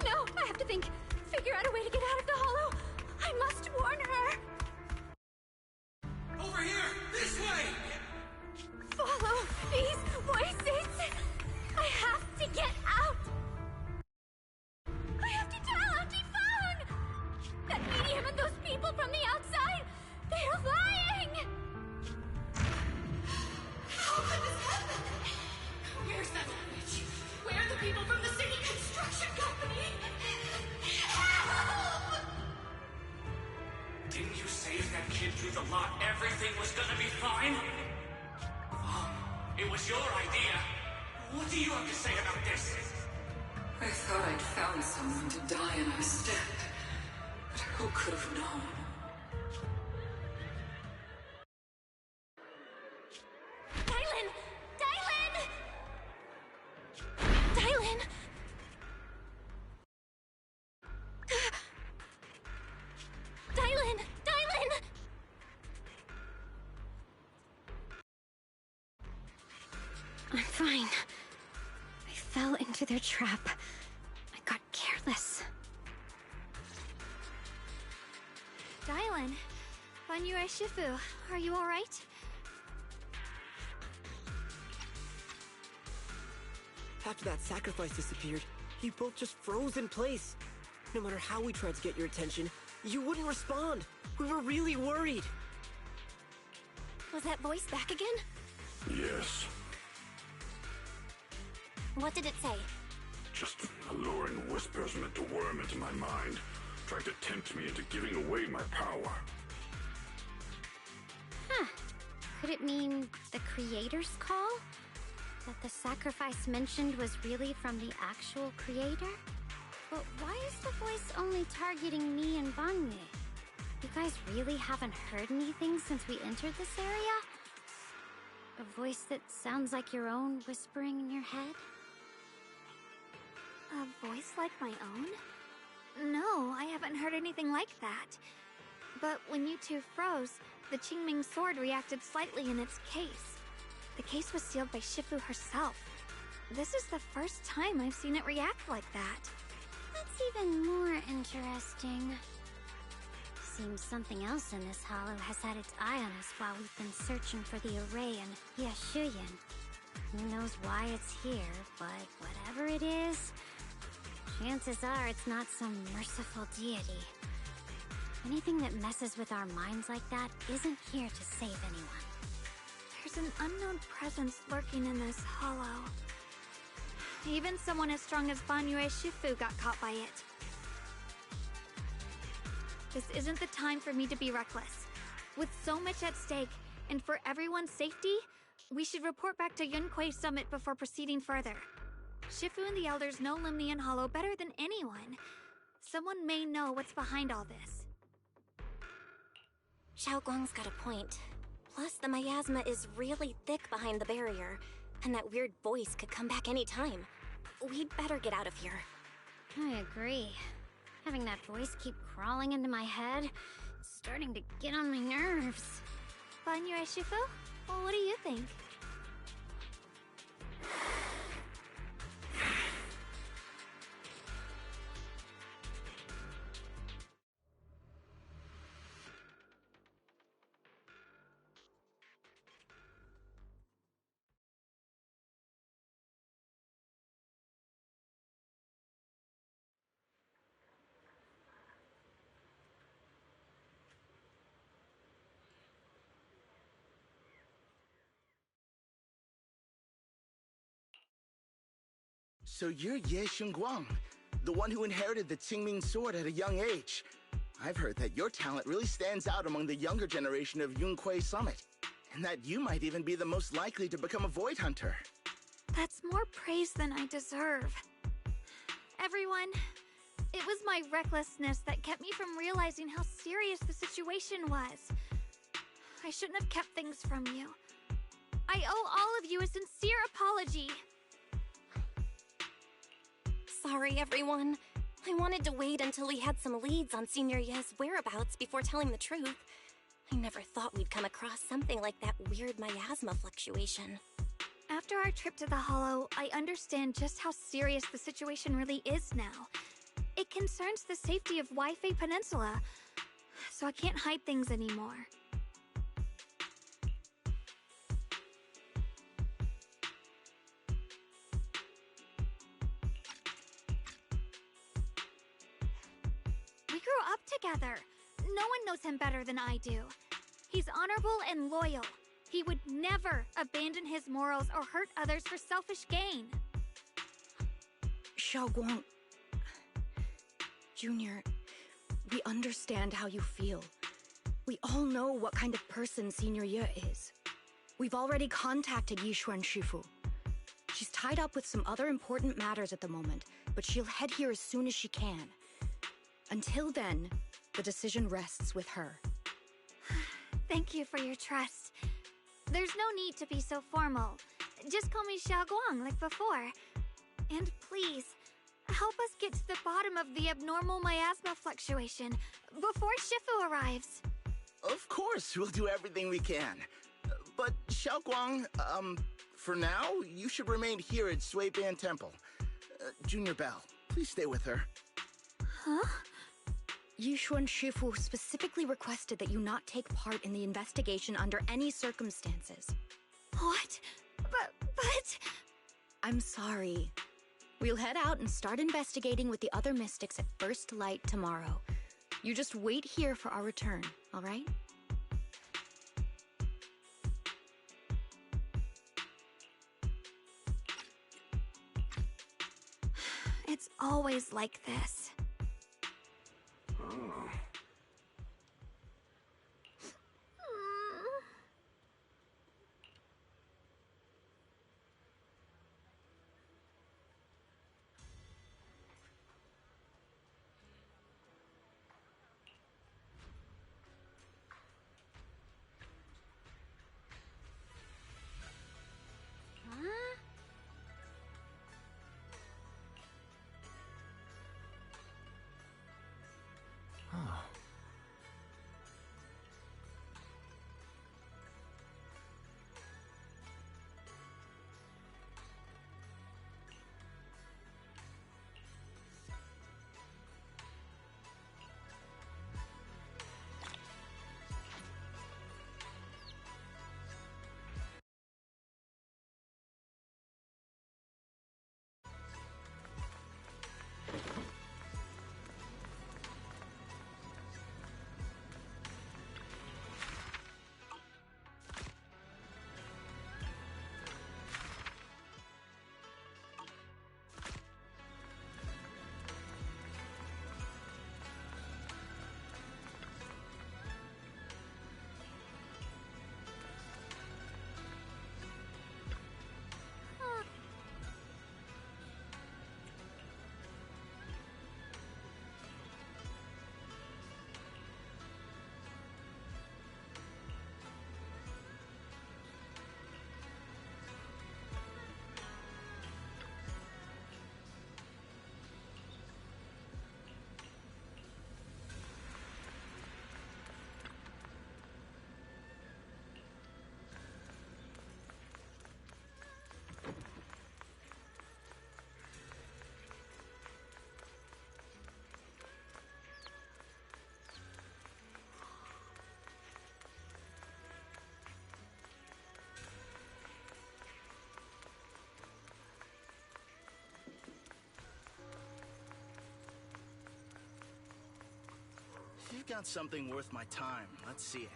Speaker 22: No, I have to think. Figure out a way to get out of the hollow. I must warn her.
Speaker 7: Over here! This way!
Speaker 22: Follow these voices. I have to get out. I have to tell Auntie Fong. That medium and those people from the outside, they're lying.
Speaker 11: How could this happen? Where's that witch? Where are the people from the city construction company? Help!
Speaker 25: Didn't you say if that kid drew the lot, everything was gonna be fine? Oh, it was your idea. What do you have to say about this?
Speaker 11: I thought I'd found someone to die in our step, but who could have known?
Speaker 22: Dylan! Dylan! Dylan! Dylan! Dylan! I'm fine. I fell into their trap. I got careless. Dylan, Banyue Shifu, are you alright?
Speaker 4: After that sacrifice disappeared, you both just froze in place. No matter how we tried to get your attention, you wouldn't respond. We were really worried.
Speaker 22: Was that voice back again?
Speaker 13: Yes,
Speaker 2: What did it say?
Speaker 13: just alluring whispers meant to worm into my mind, trying to tempt me into giving away my power.
Speaker 22: Huh. Could it mean the creator's call?
Speaker 9: That the sacrifice mentioned was really from the actual creator? But why is the voice only targeting me and Banye? You guys really haven't heard anything since we entered this area? A voice that sounds like your own whispering in your head?
Speaker 22: A voice like my own? No, I haven't heard anything like that. But when you two froze, the Qingming sword reacted slightly in its case. The case was sealed by Shifu herself. This is the first time I've seen it react like that.
Speaker 9: That's even more interesting. Seems something else in this hollow has had its eye on us while we've been searching for the array in Yashuyan. Who knows why it's here, but whatever it is, chances are it's not some merciful deity. Anything that messes with our minds like that isn't here to save anyone.
Speaker 22: There's an unknown presence lurking in this hollow. Even someone as strong as Banyue Shifu got caught by it. This isn't the time for me to be reckless. With so much at stake, and for everyone's safety, we should report back to Yunquei Summit before proceeding further. Shifu and the elders know Limnian Hollow better than anyone. Someone may know what's behind all this.
Speaker 2: Xiaoguang's got a point. Plus, the miasma is really thick behind the barrier, and that weird voice could come back any time. We'd better get out of here.
Speaker 9: I agree. Having that voice keep crawling into my head, it's starting to get on my nerves.
Speaker 22: Banyue Shifu? Well, what do you think?
Speaker 3: So you're Ye Xingguang, the one who inherited the Qingming sword at a young age. I've heard that your talent really stands out among the younger generation of Yunquei Summit, and that you might even be the most likely to become a Void Hunter.
Speaker 22: That's more praise than I deserve. Everyone, it was my recklessness that kept me from realizing how serious the situation was. I shouldn't have kept things from you. I owe all of you a sincere apology.
Speaker 2: Sorry, everyone. I wanted to wait until we had some leads on Senior Ye's whereabouts before telling the truth. I never thought we'd come across something like that weird miasma fluctuation.
Speaker 22: After our trip to the Hollow, I understand just how serious the situation really is now. It concerns the safety of Waifei Peninsula, so I can't hide things anymore. We grew up together. No one knows him better than I do. He's honorable and loyal. He would never abandon his morals or hurt others for selfish gain.
Speaker 6: Xiaoguang... Junior, we understand how you feel. We all know what kind of person Senior Ye is. We've already contacted Yishuan Shifu. She's tied up with some other important matters at the moment, but she'll head here as soon as she can. Until then, the decision rests with her.
Speaker 22: Thank you for your trust. There's no need to be so formal. Just call me Xiaoguang like before. And please, help us get to the bottom of the abnormal miasma fluctuation before Shifu arrives.
Speaker 3: Of course, we'll do everything we can. But Xiaoguang, for now, you should remain here at Suiban Temple. Junior Bell, please stay with her.
Speaker 22: Huh?
Speaker 6: Yishuan Shifu specifically requested that you not take part in the investigation under any circumstances.
Speaker 22: What? But...
Speaker 6: I'm sorry. We'll head out and start investigating with the other mystics at first light tomorrow. You just wait here for our return, all right?
Speaker 22: It's always like this.
Speaker 13: Oh.
Speaker 3: pick out something worth my time. Let's see it.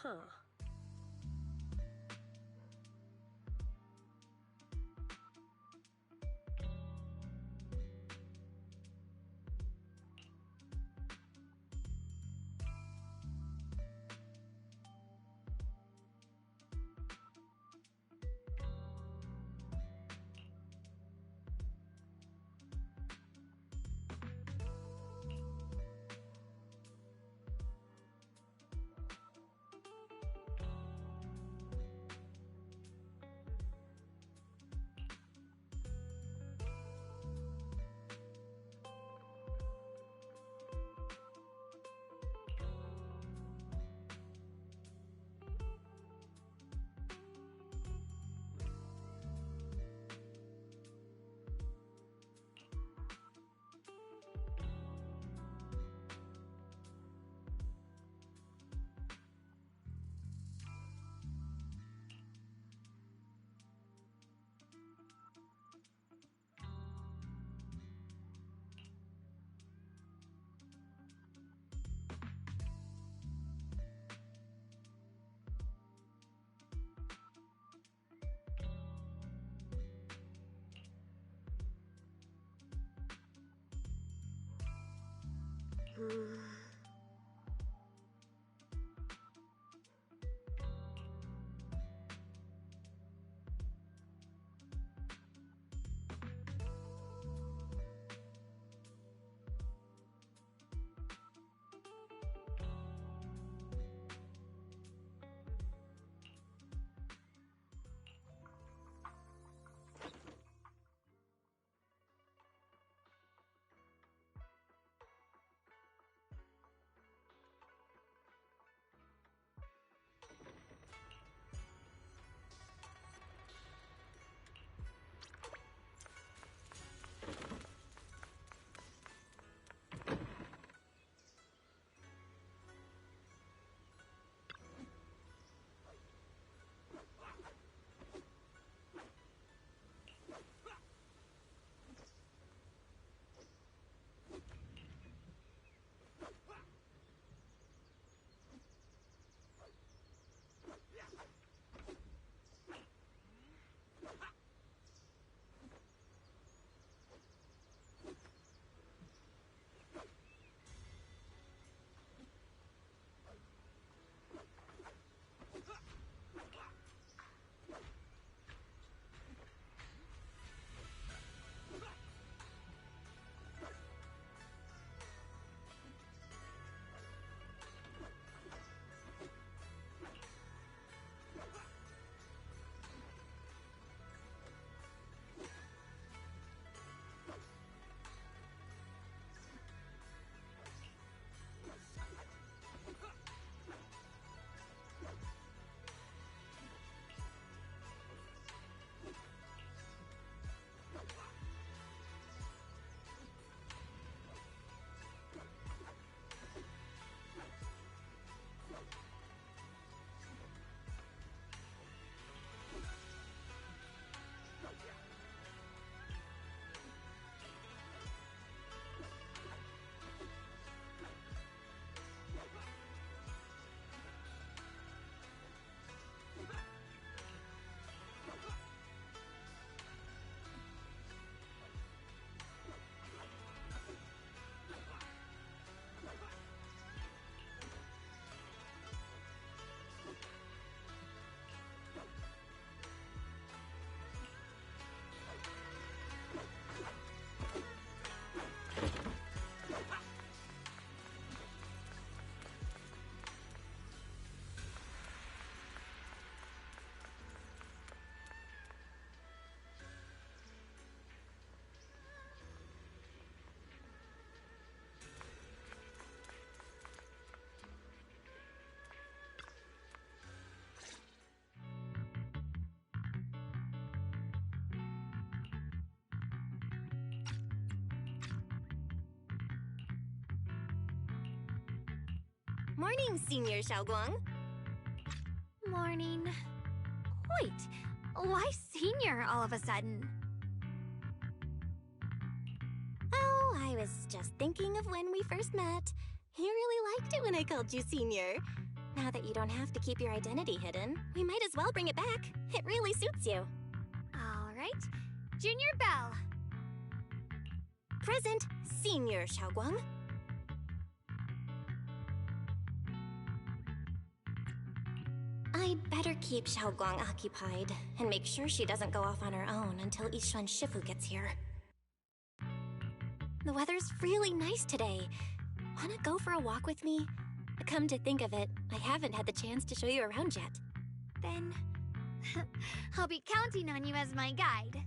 Speaker 16: Huh.
Speaker 2: Morning, Senior Xiaoguang.
Speaker 22: Morning. Wait, why senior all of a sudden?
Speaker 2: Oh, I was just thinking of when we first met. You really liked it when I called you Senior. Now that you don't have to keep your identity hidden, we might as well bring it back. It really suits you.
Speaker 22: All right. Junior Bell.
Speaker 2: Present, Senior Xiaoguang. I'd better keep Xiaoguang occupied and make sure she doesn't go off on her own until Yishuan Shifu gets here. The weather's really nice today. Wanna go for a walk with me? Come to think of it, I haven't had the chance to show you around yet.
Speaker 22: Then I'll be counting on you as my guide.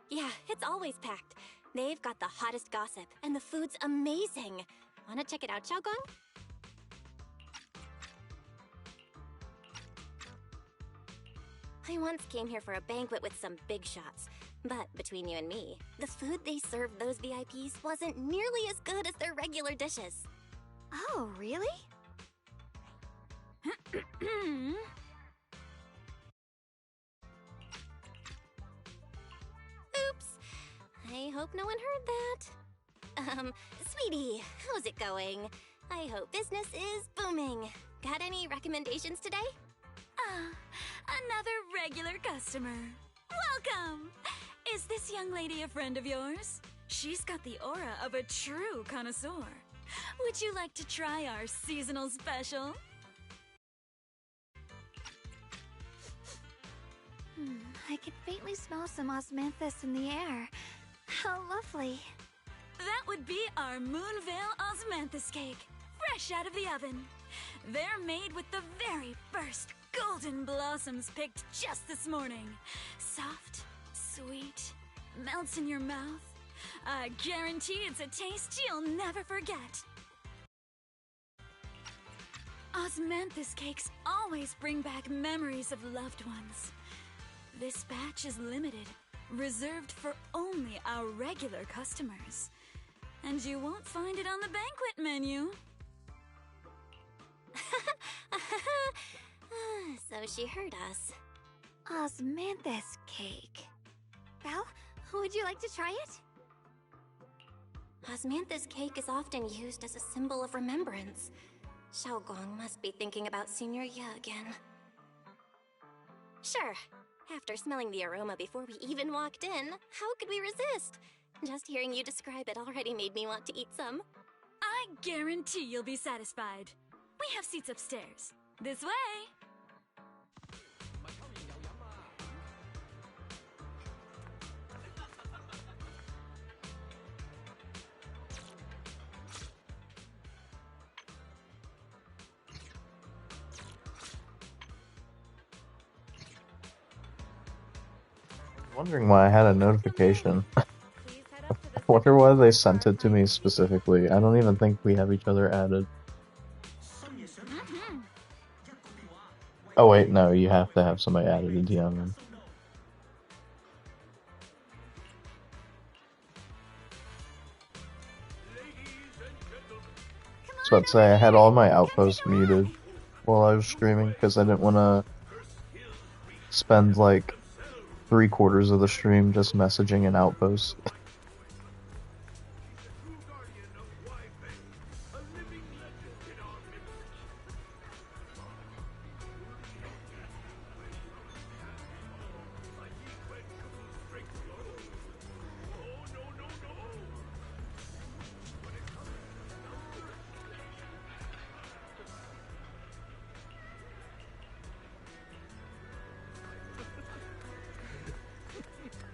Speaker 2: Yeah, it's always packed. They've got the hottest gossip, and the food's amazing. Wanna check it out, Xiaoguang? I once came here for a banquet with some big shots. But between you and me, the food they served those VIPs wasn't nearly as good as their regular dishes.
Speaker 22: Oh, really?
Speaker 2: Oops. I hope no one heard that. Sweetie, how's it going? I hope business is booming. Got any recommendations today?
Speaker 16: Another regular customer. Welcome! Is this young lady a friend of yours? She's got the aura of a true connoisseur. Would you like to try our seasonal special?
Speaker 22: I can faintly smell some osmanthus in the air. How lovely.
Speaker 16: That would be our Moonveil Osmanthus cake, fresh out of the oven. They're made with the very first golden blossoms picked just this morning. Soft, sweet, melts in your mouth. I guarantee it's a taste you'll never forget. Osmanthus cakes always bring back memories of loved ones. This batch is limited, reserved for only our regular customers. And you won't find it on the banquet menu.
Speaker 2: So she heard us.
Speaker 22: Osmanthus cake. Val, would you like to try it?
Speaker 2: Osmanthus cake is often used as a symbol of remembrance. Xiaoguang must be thinking about Senior Ye again. Sure. After smelling the aroma before we even walked in, how could we resist? Just hearing you describe it already made me want to eat some.
Speaker 16: I guarantee you'll be satisfied. We have seats upstairs. This way!
Speaker 1: Wondering why I had a notification. I wonder why they sent it to me specifically. I don't even think we have each other added. Oh wait, no, you have to have somebody added to DM. was about to say, I had all my outposts muted while I was streaming because I didn't want to spend like 3/4 of the stream just messaging an outpost.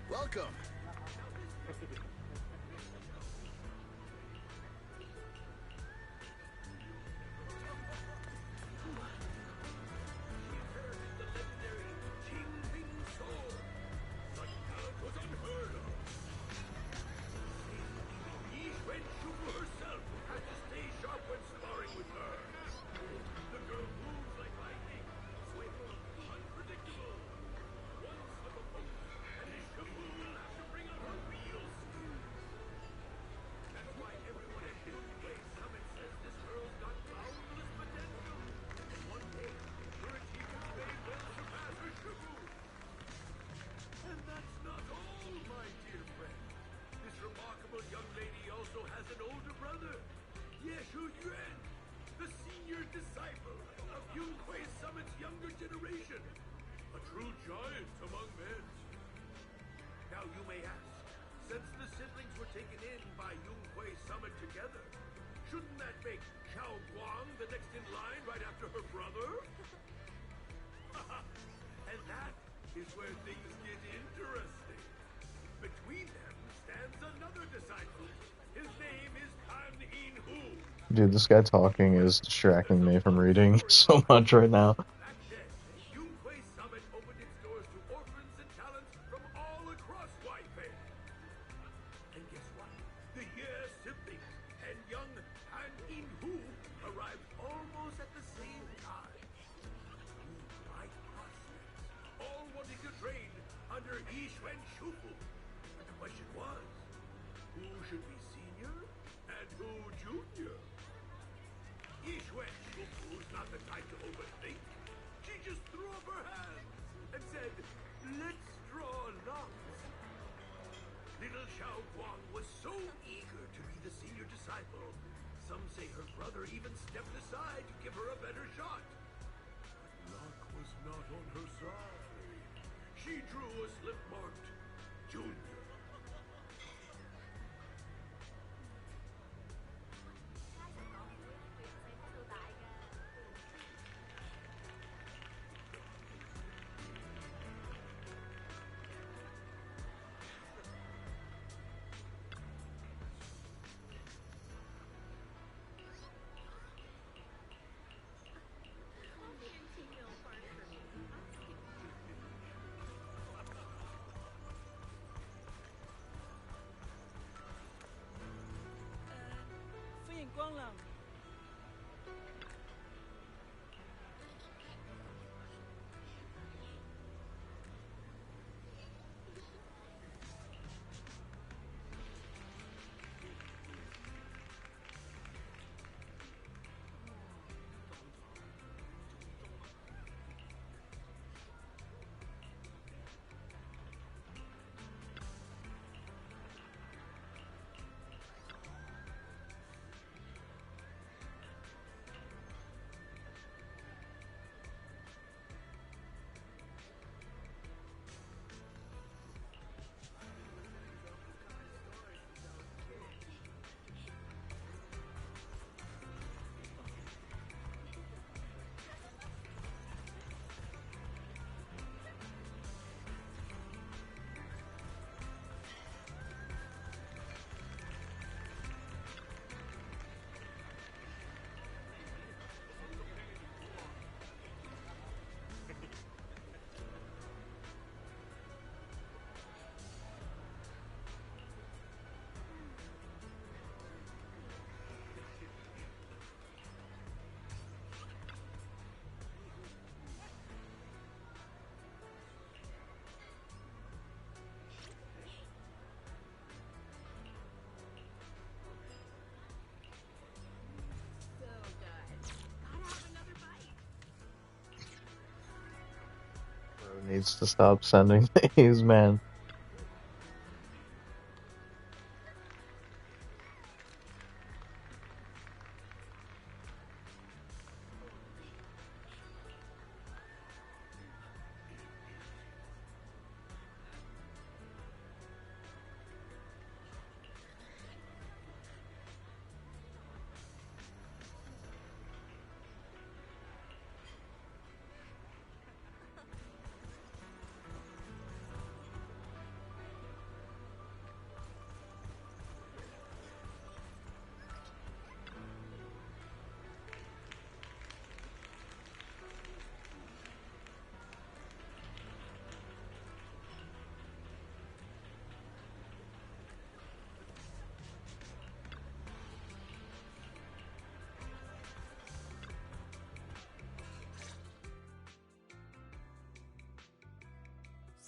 Speaker 3: Welcome.
Speaker 1: Dude, this guy talking is distracting me from reading so much right now. needs to stop sending these, man.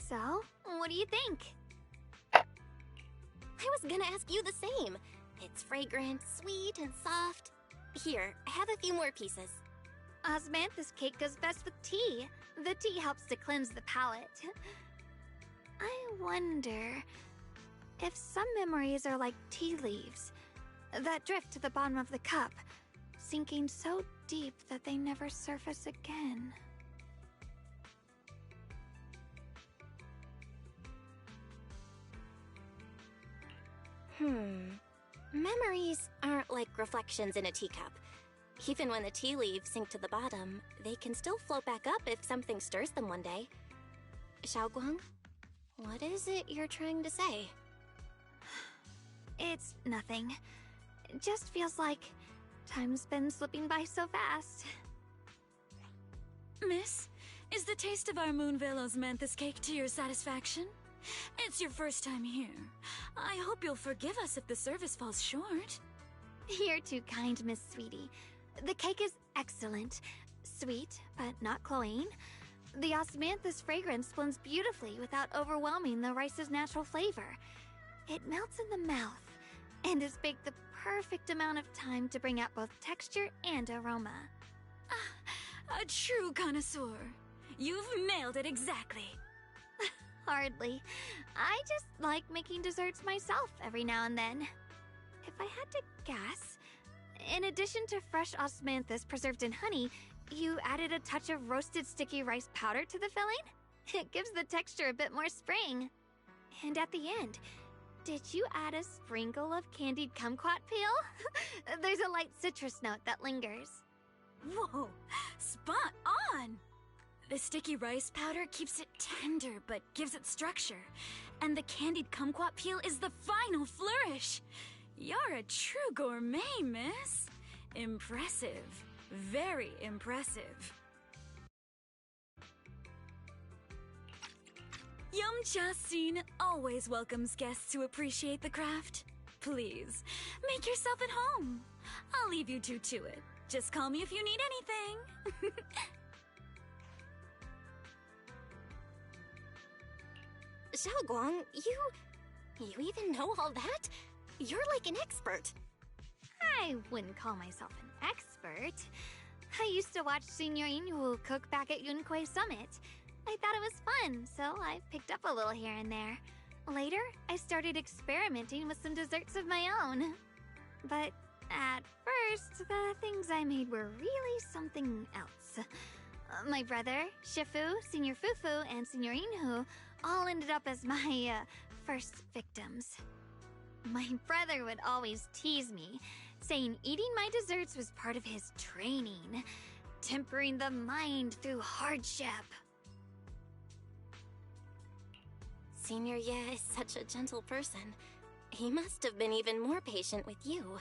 Speaker 2: So, what do you think? I was gonna ask you the same. It's fragrant, sweet, and soft. Here, have a few more pieces. Osmanthus cake goes best with tea. The tea helps to cleanse the palate. I wonder if some memories are like tea leaves that drift to the bottom of the cup, sinking so deep that they never surface again. Memories aren't like reflections in a teacup. Even when the tea leaves sink to the bottom, they can still float back up if something stirs them one day. Xiaoguang, what is it you're trying to say? It's nothing. It just feels like time's been slipping by so fast.
Speaker 16: Miss, is the taste of our Moonvale Osmanthus cake to your satisfaction? It's your first time here. I hope you'll forgive us if the service falls short.
Speaker 2: You're too kind, Miss Sweetie. The cake is excellent. Sweet, but not cloying. The osmanthus fragrance blends beautifully without overwhelming the rice's natural flavor. It melts in the mouth and is baked the perfect amount of time to bring out both texture and aroma.
Speaker 16: A true connoisseur. You've nailed it exactly.
Speaker 2: Hardly. I just like making desserts myself every now and then. If I had to guess, in addition to fresh osmanthus preserved in honey, you added a touch of roasted sticky rice powder to the filling? It gives the texture a bit more spring. And at the end, did you add a sprinkle of candied kumquat peel? There's a light citrus note that lingers.
Speaker 16: Whoa, spot on! The sticky rice powder keeps it tender but gives it structure. And the candied kumquat peel is the final flourish. You're a true gourmet, miss. Impressive. Very impressive. Yum-Cha Scene always welcomes guests who appreciate the craft. Please, make yourself at home. I'll leave you two to it. Just call me if you need anything.
Speaker 2: Xiaoguang, you even know all that? You're like an expert. I wouldn't call myself an expert. I used to watch Senior Inhu cook back at Yunquei Summit. I thought it was fun, so I picked up a little here and there. Later, I started experimenting with some desserts of my own. But at first, the things I made were really something else. My brother, Shifu, Senior Fufu, and Senior Inhu all ended up as my first victims. My brother would always tease me, saying eating my desserts was part of his training, tempering the mind through hardship. Senior Ye is such a gentle person. He must have been even more patient with you.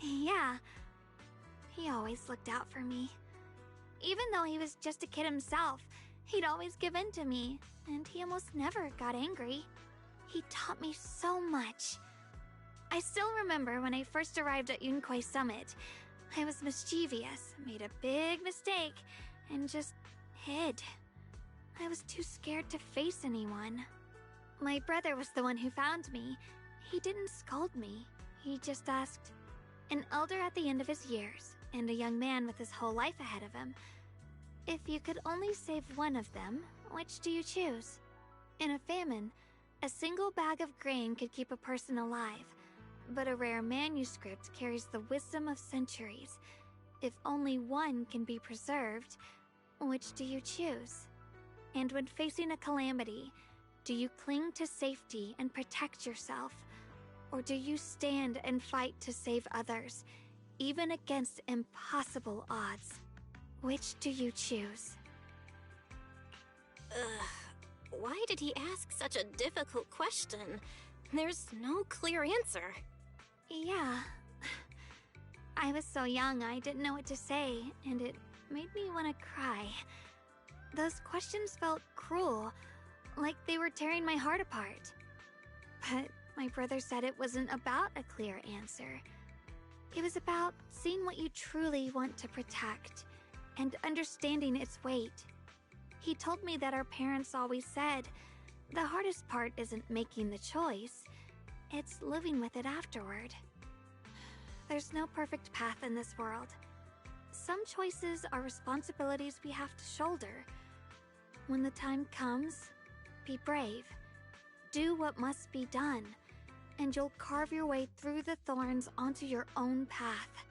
Speaker 2: Yeah, he always looked out for me. Even though he was just a kid himself, he'd always give in to me, and he almost never got angry. He taught me so much. I still remember when I first arrived at Yunquei Summit. I was mischievous, made a big mistake, and just hid. I was too scared to face anyone. My brother was the one who found me. He didn't scold me. He just asked, an elder at the end of his years, and a young man with his whole life ahead of him, if you could only save one of them,
Speaker 22: Which do you choose? In a famine, a single bag of grain could keep a person alive, but a rare manuscript carries the wisdom of centuries. If only one can be preserved, which do you choose? And when facing a calamity, do you cling to safety and protect yourself? Or do you stand and fight to save others, even against impossible odds? Which do you choose?
Speaker 2: Why did he ask such a difficult question? There's no clear answer.
Speaker 22: Yeah. I was so young I didn't know what to say, and it made me want to cry. Those questions felt cruel, like they were tearing my heart apart. But my brother said it wasn't about a clear answer. It was about seeing what you truly want to protect, and understanding its weight. He told me that our parents always said, the hardest part isn't making the choice, it's living with it afterward. There's no perfect path in this world. Some choices are responsibilities we have to shoulder. When the time comes, be brave. Do what must be done, and you'll carve your way through the thorns onto your own path.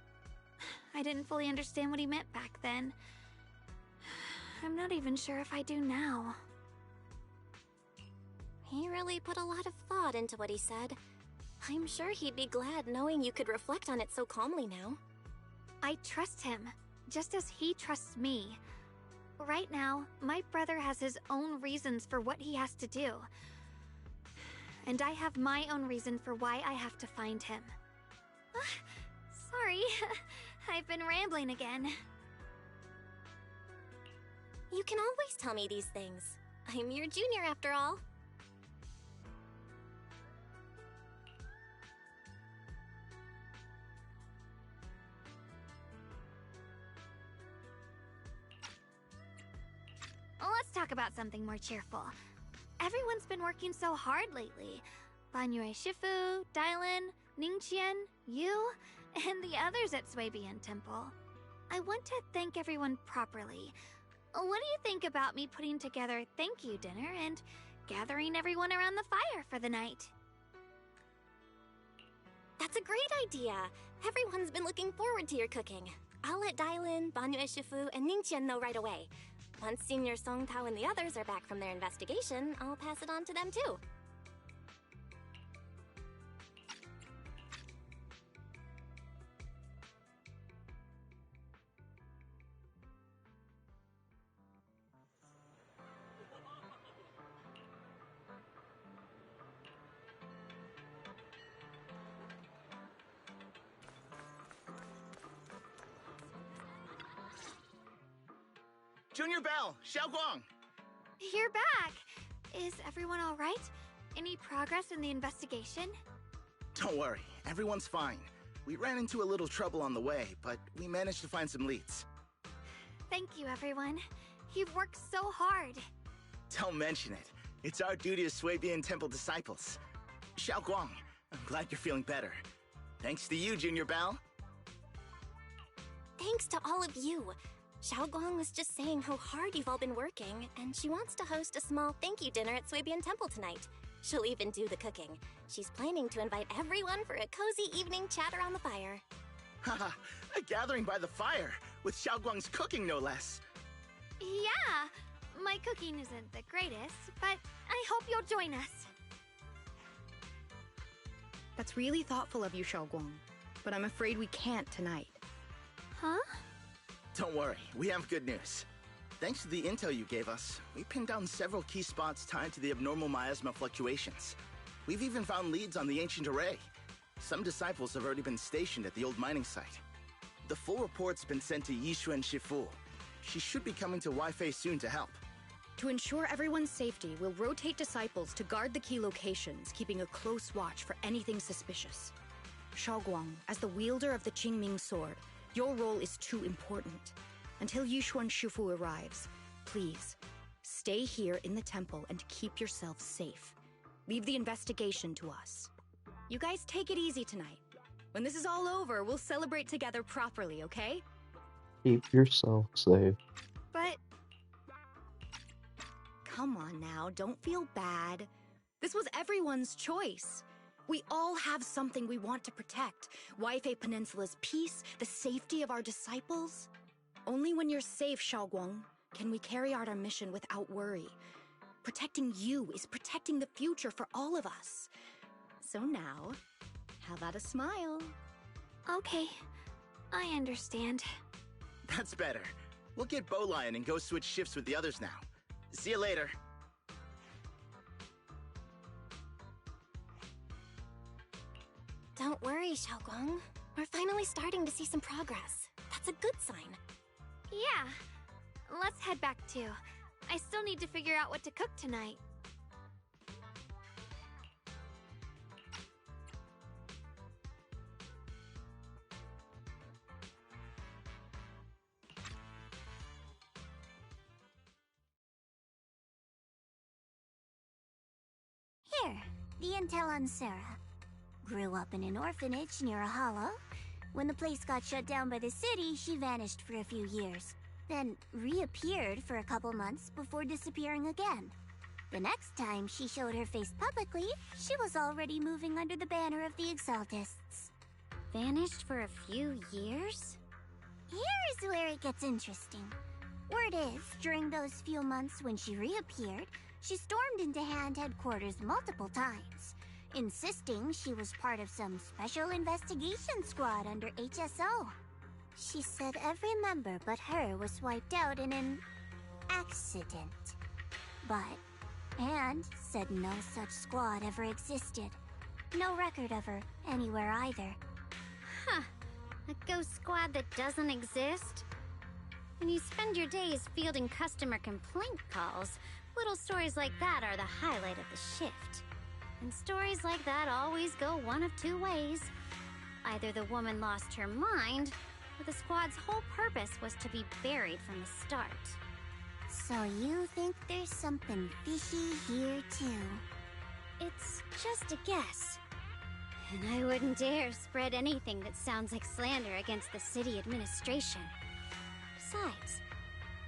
Speaker 22: I didn't fully understand what he meant back then. I'm not even sure if I do now.
Speaker 2: He really put a lot of thought into what he said. I'm sure he'd be glad knowing you could reflect on it so calmly now.
Speaker 22: I trust him, just as he trusts me. Right now, my brother has his own reasons for what he has to do. And I have my own reason for why I have to find him. Sorry, I've been rambling again.
Speaker 2: You can always tell me these things. I'm your junior after all.
Speaker 22: Let's talk about something more cheerful. Everyone's been working so hard lately. Banyue Shifu, Dylan, Ningqian, you, and the others at Swabian Temple. I want to thank everyone properly. What do you think about me putting together a thank you dinner and gathering everyone around the fire for the night?
Speaker 2: That's a great idea. Everyone's been looking forward to your cooking. I'll let Dylan, Banyue Shifu, and Ningqian know right away. Once Senior Song Tao and the others are back from their investigation, I'll pass it on to them too.
Speaker 3: Junior Bell, Xiaoguang!
Speaker 22: You're back! Is everyone alright? Any progress in the investigation?
Speaker 3: Don't worry, everyone's fine. We ran into a little trouble on the way, but we managed to find some leads.
Speaker 22: Thank you, everyone. You've worked so hard.
Speaker 3: Don't mention it. It's our duty as Swabian Temple disciples. Xiaoguang, I'm glad you're feeling better. Thanks to you, Junior Bell.
Speaker 2: Thanks to all of you. Xiaoguang was just saying how hard you've all been working, and she wants to host a small thank you dinner at Swabian Temple tonight. She'll even do the cooking. She's planning to invite everyone for a cozy evening chat around the fire.
Speaker 3: Haha, a gathering by the fire, with Xiaoguang's cooking no less.
Speaker 22: Yeah, my cooking isn't the greatest, but I hope you'll join us.
Speaker 6: That's really thoughtful of you, Xiaoguang, but I'm afraid we can't tonight.
Speaker 22: Huh?
Speaker 3: Don't worry, we have good news. Thanks to the intel you gave us, we pinned down several key spots tied to the abnormal miasma fluctuations. We've even found leads on the ancient array. Some disciples have already been stationed at the old mining site. The full report's been sent to Yishuan Shifu. She should be coming to Waifei soon to help.
Speaker 6: To ensure everyone's safety, we'll rotate disciples to guard the key locations, keeping a close watch for anything suspicious. Xiaoguang, as the wielder of the Qingming sword, your role is too important. Until Yishuan Shifu arrives, please, stay here in the temple and keep yourself safe. Leave the investigation to us. You guys take it easy tonight. When this is all over, we'll celebrate together properly, okay?
Speaker 1: Keep yourself safe.
Speaker 22: But...
Speaker 6: come on now, don't feel bad. This was everyone's choice. We all have something we want to protect. Waifei Peninsula's peace, the safety of our disciples. Only when you're safe, Xiaoguang, can we carry out our mission without worry. Protecting you is protecting the future for all of us. So now, how about a smile?
Speaker 2: Okay, I understand.
Speaker 3: That's better. We'll get Bowlion and go switch shifts with the others now. See you later.
Speaker 2: Don't worry, Xiaoguang. We're finally starting to see some progress. That's a good sign.
Speaker 22: Yeah. Let's head back too. I still need to figure out what to cook tonight.
Speaker 9: Here, the intel on Sarah. Grew up in an orphanage near a hollow. When the place got shut down by the city, she vanished for a few years. Then reappeared for a couple months before disappearing again. The next time she showed her face publicly, she was already moving under the banner of the Exaltists.
Speaker 2: Vanished for a few years?
Speaker 9: Here's where it gets interesting. Word is, during those few months when she reappeared, she stormed into Hand headquarters multiple times, insisting she was part of some special investigation squad under HSO. She said every member but her was wiped out in an accident. But Hand said no such squad ever existed. No record of her anywhere either.
Speaker 2: Huh. A ghost squad that doesn't exist? When you spend your days fielding customer complaint calls, little stories like that are the highlight of the shift. And stories like that always go one of two ways. Either the woman lost her mind, or the squad's whole purpose was to be buried from the start.
Speaker 9: So you think there's something fishy here too?
Speaker 2: It's just a guess. And I wouldn't dare spread anything that sounds like slander against the city administration. Besides,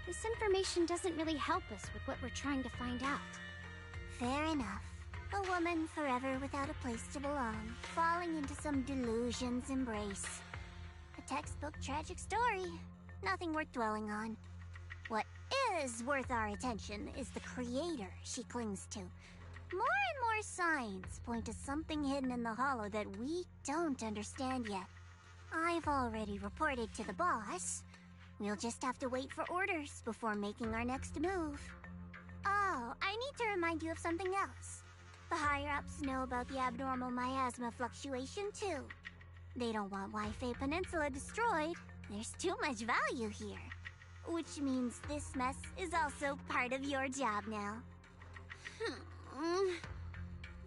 Speaker 2: this information doesn't really help us with what we're trying to find out.
Speaker 9: Fair enough. A woman forever without a place to belong, falling into some delusion's embrace. A textbook tragic story. Nothing worth dwelling on. What is worth our attention is the creator she clings to. More and more signs point to something hidden in the hollow that we don't understand yet. I've already reported to the boss. We'll just have to wait for orders before making our next move. Oh, I need to remind you of something else. The higher-ups know about the abnormal miasma fluctuation, too. They don't want Waifei Peninsula destroyed. There's too much value here. Which means this mess is also part of your job now.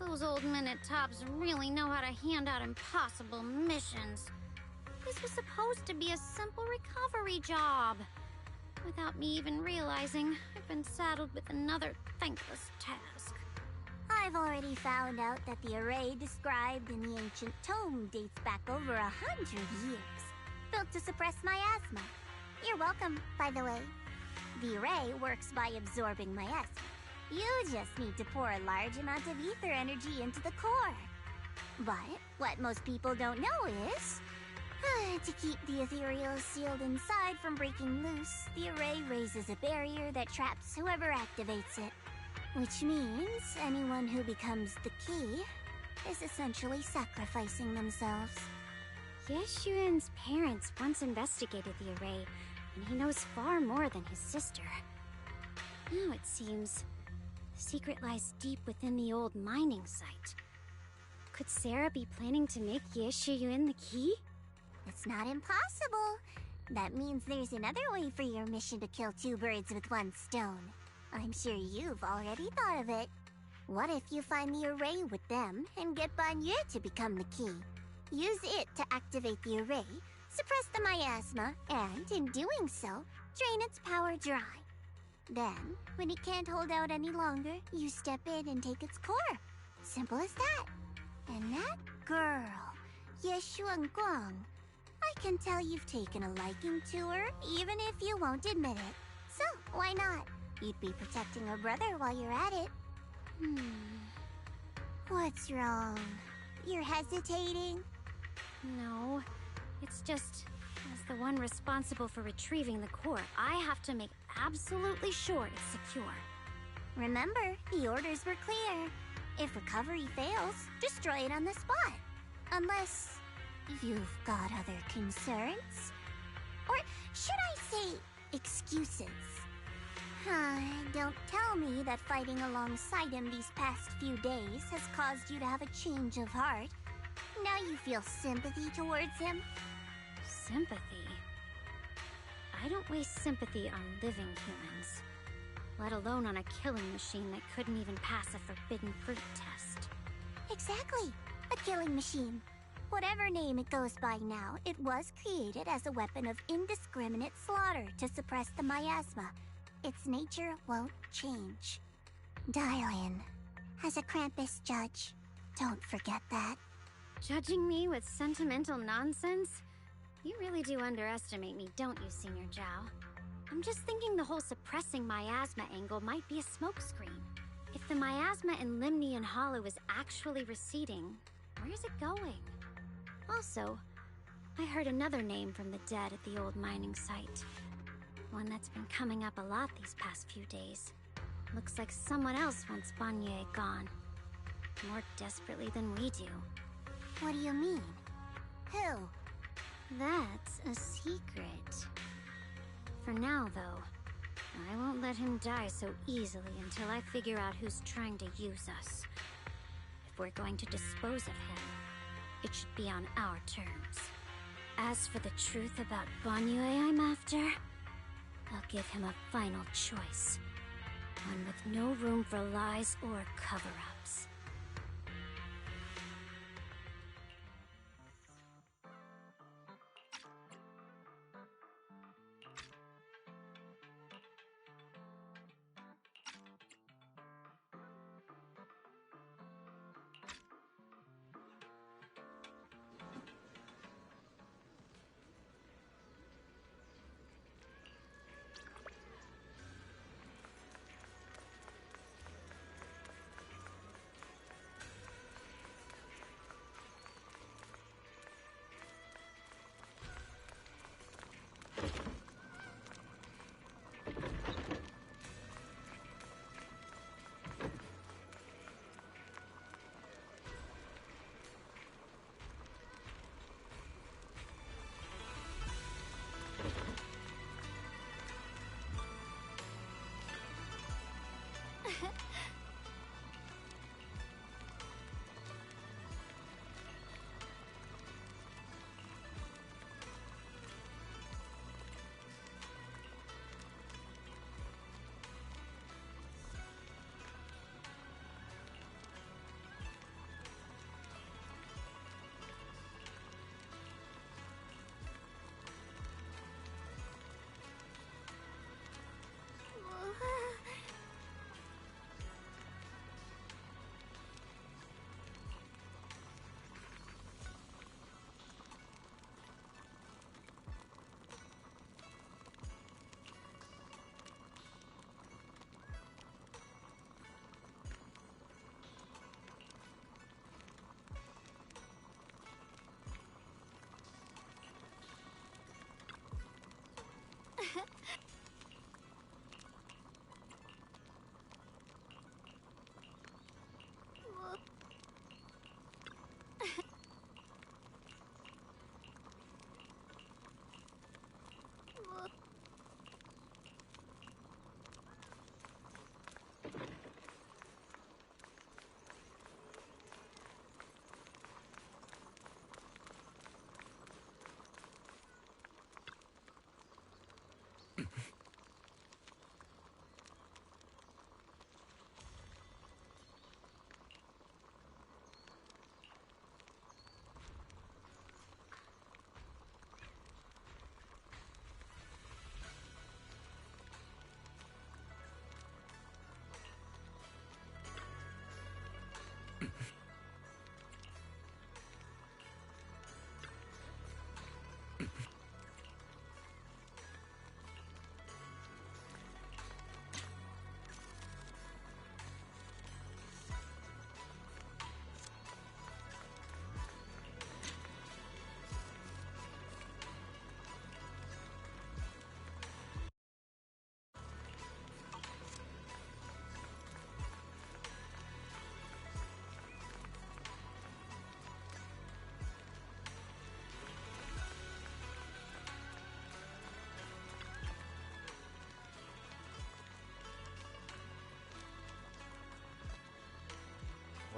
Speaker 2: Those old minute tops really know how to hand out impossible missions. This was supposed to be a simple recovery job. Without me even realizing, I've been saddled with another thankless task.
Speaker 9: I've already found out that the array described in the ancient tome dates back over 100 years. Built to suppress miasma. You're welcome, by the way. The array works by absorbing miasma. You just need to pour a large amount of ether energy into the core. But what most people don't know is, to keep the ethereal sealed inside from breaking loose, the array raises a barrier that traps whoever activates it. Which means anyone who becomes the key is essentially sacrificing themselves.
Speaker 2: Yeshuan's parents once investigated the array, and he knows far more than his sister. Now it seems the secret lies deep within the old mining site. Could Sarah be planning to make Yeshuyun the key?
Speaker 9: It's not impossible. That means there's another way for your mission to kill two birds with one stone. I'm sure you've already thought of it. What if you find the array with them and get Banyu to become the key? Use it to activate the array, suppress the miasma, and in doing so, drain its power dry. Then, when it can't hold out any longer, you step in and take its core. Simple as that. And that girl, Yeshuan Guang, I can tell you've taken a liking to her, even if you won't admit it. So, why not? You'd be protecting her brother while you're at it. What's wrong? You're hesitating?
Speaker 2: No, it's just, as the one responsible for retrieving the core, I have to make absolutely sure it's secure.
Speaker 9: Remember, the orders were clear. If recovery fails, destroy it on the spot. Unless you've got other concerns. Or should I say, excuses? Don't tell me that fighting alongside him these past few days has caused you to have a change of heart. Now you feel sympathy towards him?
Speaker 2: Sympathy? I don't waste sympathy on living humans. Let alone on a killing machine that couldn't even pass a forbidden fruit test.
Speaker 9: Exactly. A killing machine. Whatever name it goes by now, it was created as a weapon of indiscriminate slaughter to suppress the miasma. Its nature won't change. Dial in. As a Krampus judge, don't forget that.
Speaker 2: Judging me with sentimental nonsense? You really do underestimate me, don't you, Senior Zhao? I'm just thinking the whole suppressing miasma angle might be a smokescreen. If the miasma in Limnian Hollow is actually receding, where's it going? Also, I heard another name from the dead at the old mining site. One that's been coming up a lot these past few days. Looks like someone else wants Banye gone. More desperately than we do.
Speaker 9: What do you mean? Who?
Speaker 2: That's a secret. For now, though, I won't let him die so easily until I figure out who's trying to use us. If we're going to dispose of him, it should be on our terms. As for the truth about Banyue I'm after, I'll give him a final choice. One with no room for lies or cover-ups.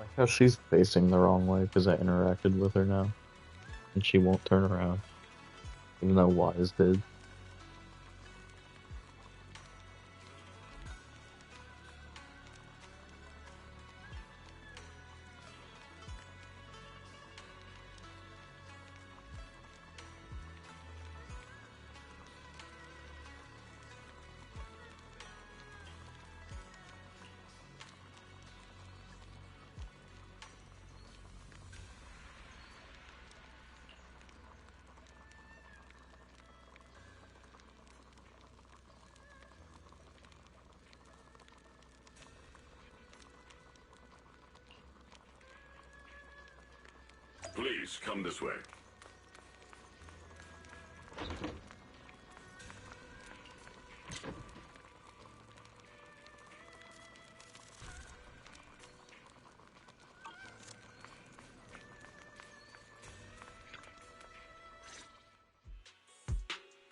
Speaker 1: Like how she's facing the wrong way because I interacted with her now, and she won't turn around, even though Wise did.
Speaker 13: Please, come this way.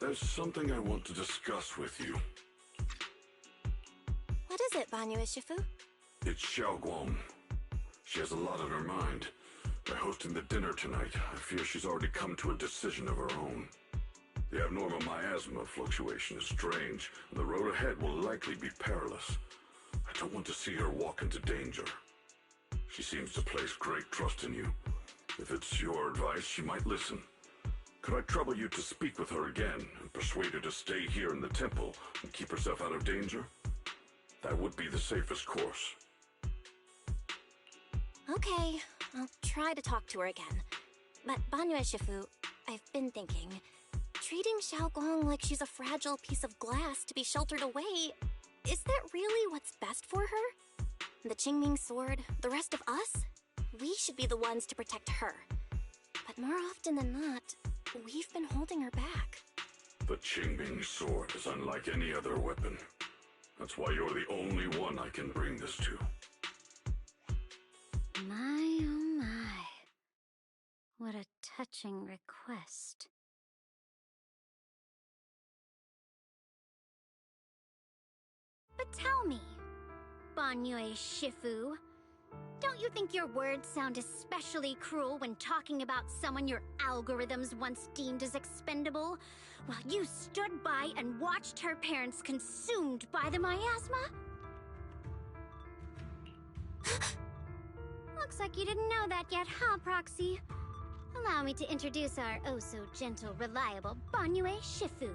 Speaker 13: There's something I want to discuss with you.
Speaker 2: What is it, Banyu Ishifu?
Speaker 13: It's Xiaoguang. She has a lot on her mind. By hosting the dinner tonight, I fear she's already come to a decision of her own. The abnormal miasma fluctuation is strange, and the road ahead will likely be perilous. I don't want to see her walk into danger. She seems to place great trust in you. If it's your advice, she might listen. Could I trouble you to speak with her again and persuade her to stay here in the temple and keep herself out of danger? That would be the safest course.
Speaker 2: Okay, I'll try to talk to her again. But Banyu Ishifu, I've been thinking, treating Xiaoguang like she's a fragile piece of glass to be sheltered away, is that really what's best for her? The Qingming sword, the rest of us? We should be the ones to protect her. But more often than not, we've been holding her back.
Speaker 13: The Qingming sword is unlike any other weapon. That's why you're the only one I can bring this to.
Speaker 22: My, oh my. What a touching request. But tell me, Banyu Shifu, don't you think your words sound especially cruel when talking about someone your algorithms once deemed as expendable, while you stood by and watched her parents consumed by the miasma? Looks like you didn't know that yet, huh, Proxy? Allow me to introduce our oh-so-gentle, reliable Banyu Shifu.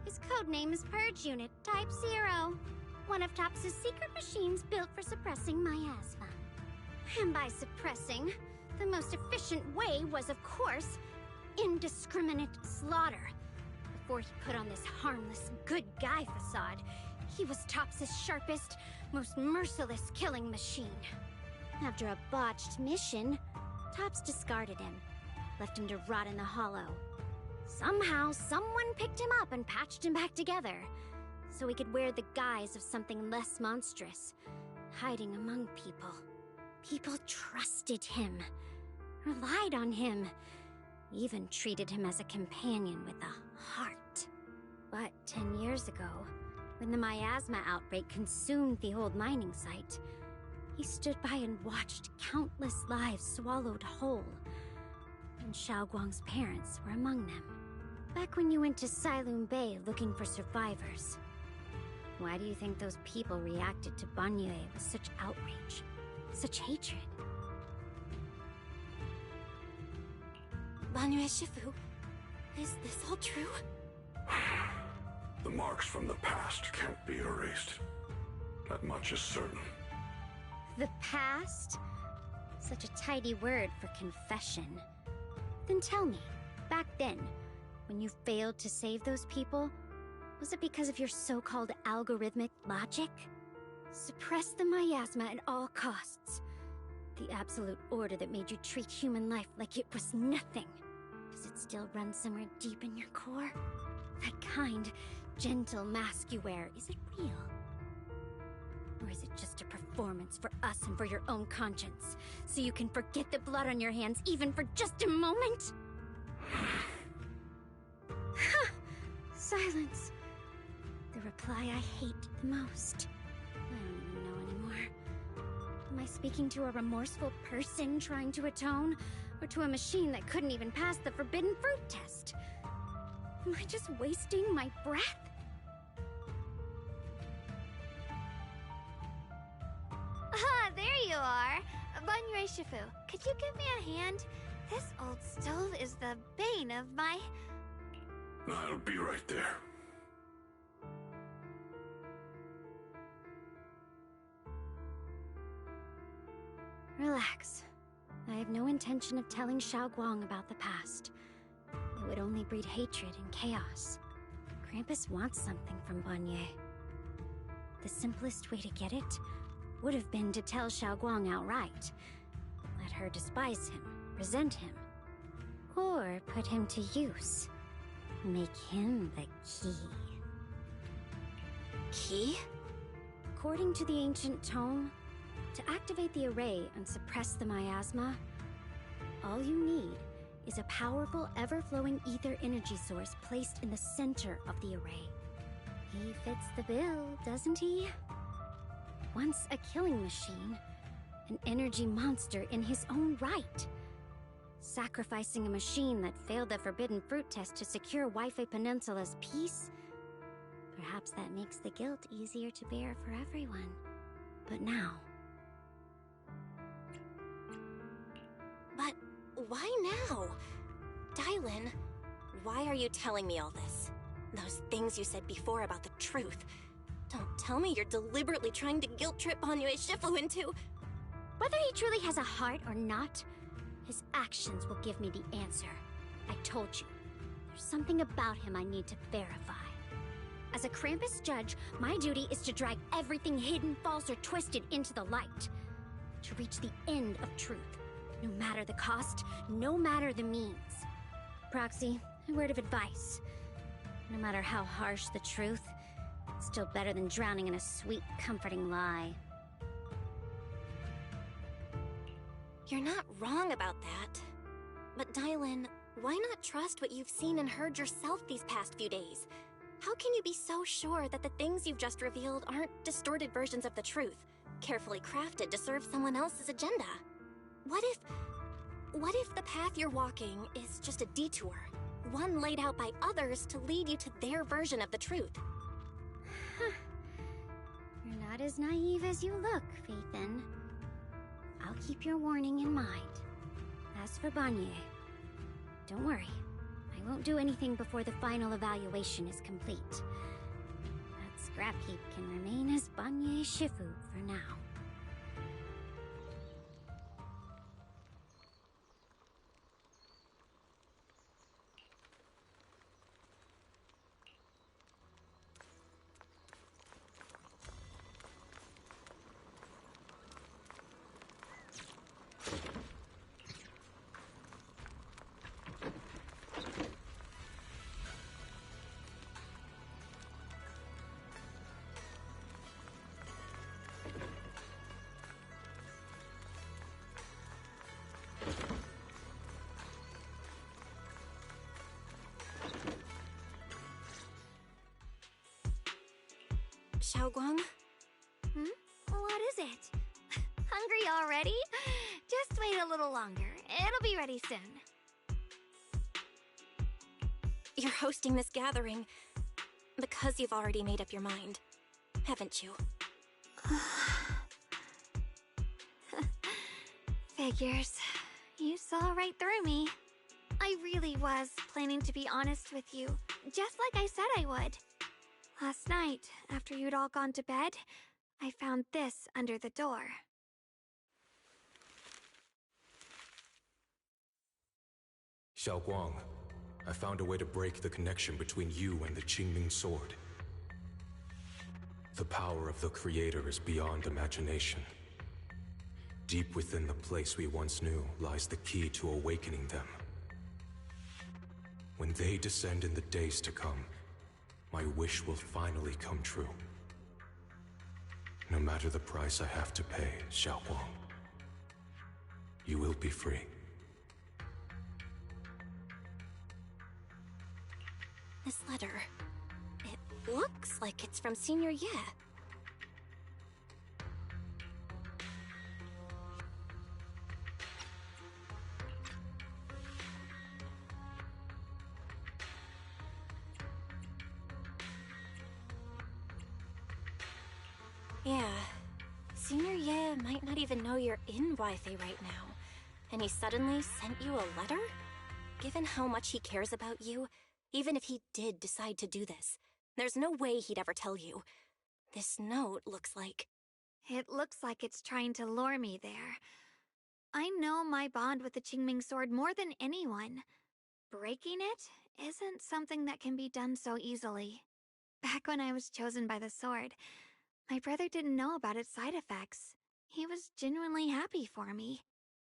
Speaker 22: His codename is Purge Unit Type 0, one of Tops's secret machines built for suppressing miasma. And by suppressing, the most efficient way was, of course, indiscriminate slaughter. Before he put on this harmless, good guy facade, he was Tops's sharpest, most merciless killing machine. After a botched mission, Tops discarded him, left him to rot in the hollow. Somehow, someone picked him up and patched him back together, so he could wear the guise of something less monstrous, hiding among people. People trusted him, relied on him, even treated him as a companion with a heart. But 10 years ago, when the miasma outbreak consumed the old mining site, he stood by and watched countless lives swallowed whole. And Xiaoguang's parents were among them. Back when you went to Silum Bay looking for survivors. Why do you think those people reacted to Banyu with such outrage? Such hatred?
Speaker 2: Banyu Shifu, is this all true?
Speaker 13: The marks from the past can't be erased. That much is certain.
Speaker 22: The past? Such a tidy word for confession. Then tell me, back then, when you failed to save those people, was it because of your so-called algorithmic logic? Suppress the miasma at all costs. The absolute order that made you treat human life like it was nothing. Does it still run somewhere deep in your core? That kind, gentle mask you wear, is it real? Or is it just a performance for us and for your own conscience? So you can forget the blood on your hands even for just a moment? Silence. The reply I hate the most. I don't even know anymore.
Speaker 9: Am I speaking to a remorseful person trying to atone? Or to a machine that couldn't even pass the forbidden fruit test? Am I just wasting my breath? Ah, there you are! Bonne Shifu, could you give me a hand? This old stove is the bane of my...
Speaker 13: I'll be right there.
Speaker 9: Relax. I have no intention of telling Xiaoguang about the past. It would only breed hatred and chaos. Krampus wants something from Bonnier. The simplest way to get it would have been to tell Xiaoguang outright. Let her despise him, resent him, or put him to use. Make him the key.
Speaker 2: Key?
Speaker 9: According to the ancient tome, to activate the array and suppress the miasma, all you need is a powerful, ever-flowing ether energy source placed in the center of the array. He fits the bill, doesn't he? Once a killing machine, an energy monster in his own right. Sacrificing a machine that failed the forbidden fruit test to secure Wi-Fi Peninsula's peace? Perhaps that makes the guilt easier to bear for everyone. But now...
Speaker 2: But why now? Dylin, why are you telling me all this? Those things you said before about the truth. Don't tell me you're deliberately trying to guilt-trip Bonne Shifu into...
Speaker 9: Whether he truly has a heart or not, his actions will give me the answer. I told you, there's something about him I need to verify. As a Krampus judge, my duty is to drag everything hidden, false, or twisted into the light. To reach the end of truth. No matter the cost, no matter the means. Proxy, a word of advice. No matter how harsh the truth, it's still better than drowning in a sweet, comforting lie.
Speaker 2: You're not wrong about that. But Dylin, why not trust what you've seen and heard yourself these past few days? How can you be so sure that the things you've just revealed aren't distorted versions of the truth, carefully crafted to serve someone else's agenda? What if the path you're walking is just a detour, one laid out by others to lead you to their version of the truth?
Speaker 9: You're not as naive as you look, Faithin. I'll keep your warning in mind. As for Bonnier, don't worry. I won't do anything before the final evaluation is complete. That scrap heap can remain as Bonnier Shifu for now.
Speaker 2: Xiaoguang?
Speaker 9: What is it? Hungry already? Just wait a little longer. It'll be ready soon.
Speaker 2: You're hosting this gathering because you've already made up your mind, haven't you?
Speaker 9: Figures. You saw right through me. I really was planning to be honest with you, just like I said I would. Last night, after you'd all gone to bed, I found this under the door.
Speaker 15: Xiaoguang, I found a way to break the connection between you and the Qingming sword. The power of the Creator is beyond imagination. Deep within the place we once knew lies the key to awakening them. When they descend in the days to come, my wish will finally come true. No matter the price I have to pay, Xiaoguang, you will be free.
Speaker 2: This letter, it looks like it's from Senior Ye. Yeah. Senior Ye might not even know you're in Wi-Fi right now. And he suddenly sent you a letter? Given how much he cares about you, even if he did decide to do this, there's no way he'd ever tell you. This note looks like...
Speaker 22: It looks like it's trying to lure me there. I know my bond with the Qingming sword more than anyone. Breaking it isn't something that can be done so easily. Back when I was chosen by the sword, my brother didn't know about its side effects. He was genuinely happy for me.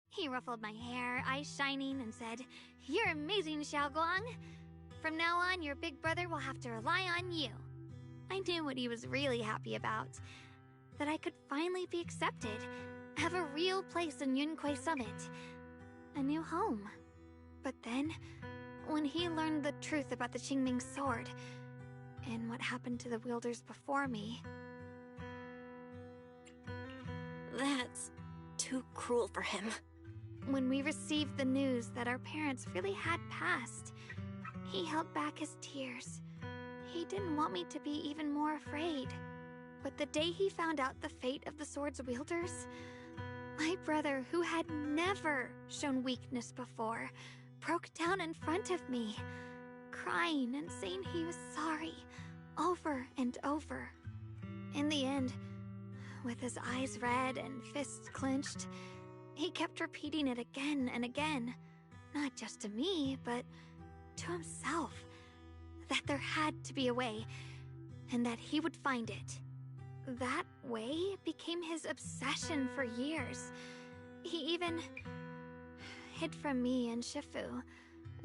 Speaker 22: He ruffled my hair, eyes shining, and said, "You're amazing, Xiaoguang. From now on, your big brother will have to rely on you." I knew what he was really happy about. That I could finally be accepted, have a real place in Yunquei Summit. A new home. But then, when he learned the truth about the Qingming sword, and what happened to the wielders before me...
Speaker 2: That's too cruel for him.
Speaker 22: When we received the news that our parents really had passed, he held back his tears. He didn't want me to be even more afraid. But the day he found out the fate of the sword's wielders, my brother, who had never shown weakness before, broke down in front of me, crying and saying he was sorry, over and over. In the end, with his eyes red and fists clenched, he kept repeating it again and again, not just to me, but to himself, that there had to be a way, and that he would find it. That way became his obsession for years. He even hid from me and Shifu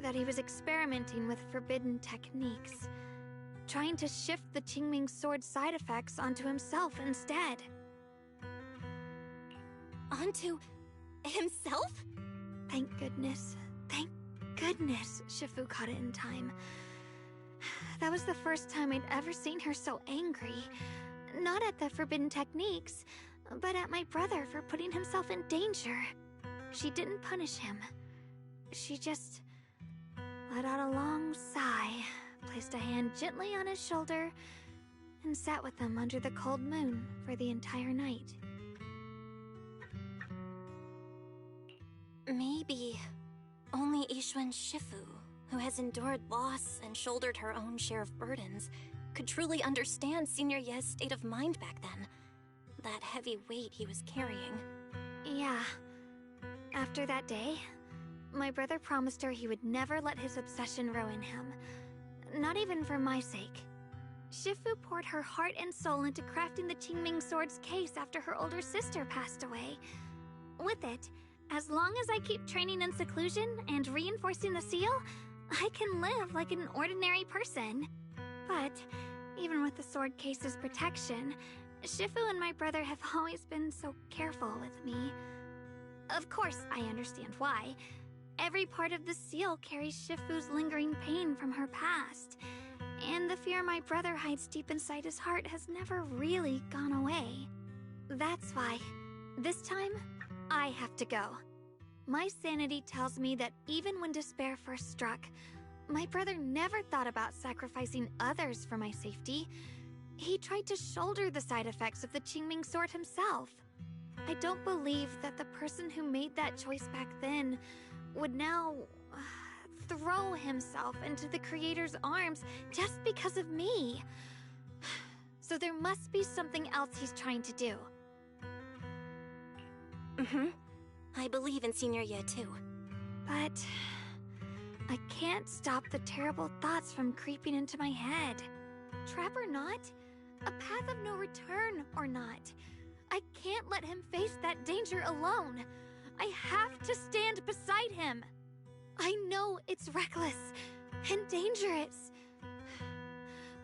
Speaker 22: that he was experimenting with forbidden techniques, trying to shift the Qingming sword's side effects onto himself instead.
Speaker 2: Onto himself?
Speaker 22: Thank goodness Shifu caught it in time. That was the first time I'd ever seen her so angry. Not at the forbidden techniques, but at my brother for putting himself in danger. She didn't punish him. She just let out a long sigh, placed a hand gently on his shoulder, and sat with him under the cold moon for the entire night.
Speaker 2: Maybe only Yixuan Shifu, who has endured loss and shouldered her own share of burdens, could truly understand Senior Ye's state of mind back then. That heavy weight he was carrying.
Speaker 22: Yeah. After that day, my brother promised her he would never let his obsession ruin him. Not even for my sake. Shifu poured her heart and soul into crafting the Qingming sword's case after her older sister passed away. With it, as long as I keep training in seclusion and reinforcing the seal, I can live like an ordinary person. But, even with the sword case's protection, Shifu and my brother have always been so careful with me. Of course, I understand why. Every part of the seal carries Shifu's lingering pain from her past, and the fear my brother hides deep inside his heart has never really gone away. That's why, this time, I have to go. My sanity tells me that even when despair first struck, my brother never thought about sacrificing others for my safety. He tried to shoulder the side effects of the Qingming sword himself. I don't believe that the person who made that choice back then would now throw himself into the Creator's arms just because of me. So there must be something else he's trying to do.
Speaker 2: I believe in Senior Ye too.
Speaker 22: But I can't stop the terrible thoughts from creeping into my head. Trap or not, a path of no return or not, I can't let him face that danger alone. I have to stand beside him. I know it's reckless and dangerous.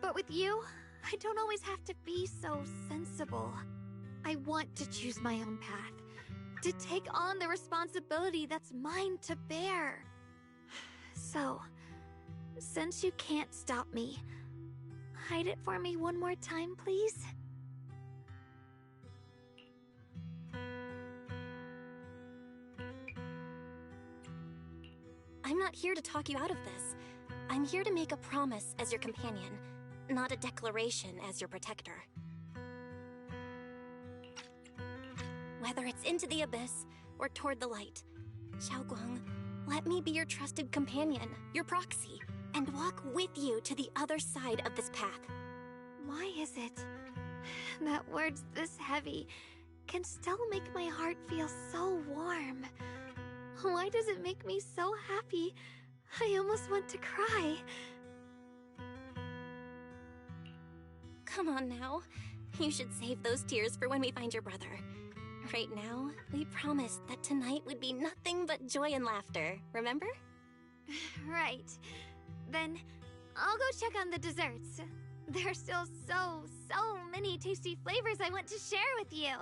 Speaker 22: But with you, I don't always have to be so sensible. I want to choose my own path, to take on the responsibility that's mine to bear. So, since you can't stop me, hide it for me one more time, please?
Speaker 2: I'm not here to talk you out of this. I'm here to make a promise as your companion, not a declaration as your protector. whether it's into the abyss or toward the light. Xiaoguang, let me be your trusted companion, your proxy, and walk with you to the other side of this path.
Speaker 22: Why is it that words this heavy can still make my heart feel so warm? Why does it make me so happy? I almost want to cry.
Speaker 2: Come on now. You should save those tears for when we find your brother. Right now, we promised that tonight would be nothing but joy and laughter, remember?
Speaker 22: Right. Then I'll go check on the desserts. There are still so many tasty flavors I want to share with you.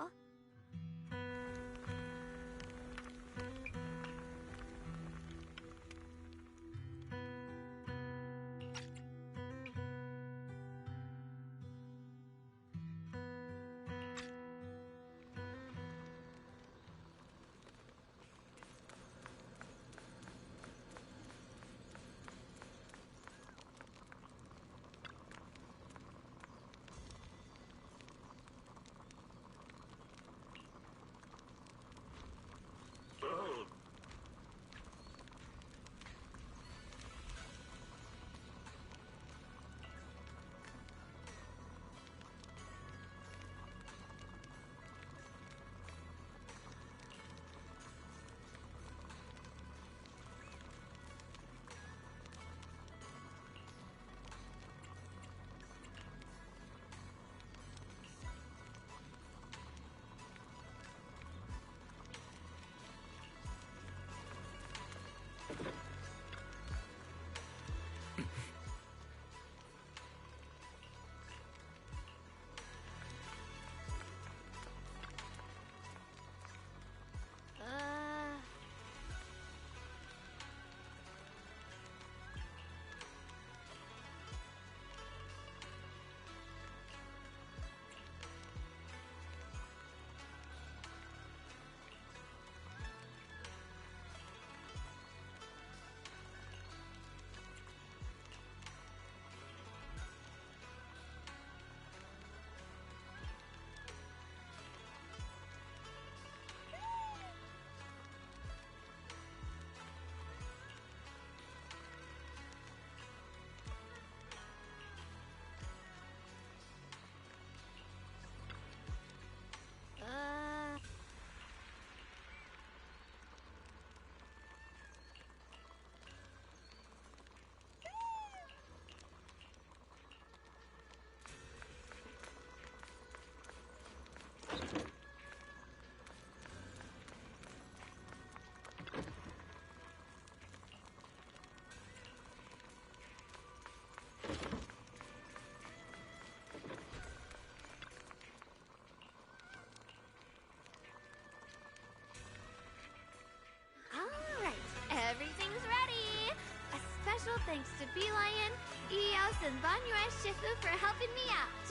Speaker 22: Everything's ready! A special thanks to Beelion, Eos, and Banyue Shifu for helping me out.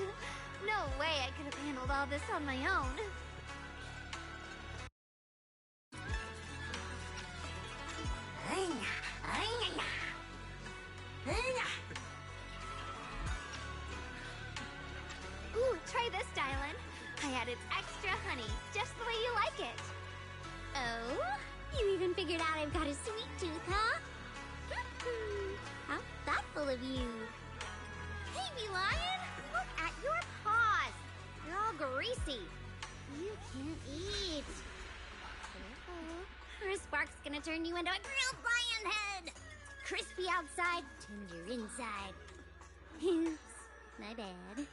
Speaker 22: No way I could have handled all this on my own. Ooh, try this, Dylan. I added extra honey, just the way you like it.
Speaker 9: Oh? You even figured out I've got a sweet tooth, huh? How thoughtful of you. Hey, Beelion! Look at your paws! They're all greasy. You can't eat. Careful. Or Spark's gonna turn you into a grilled lion head! Crispy outside, tender inside. Oops, my bad.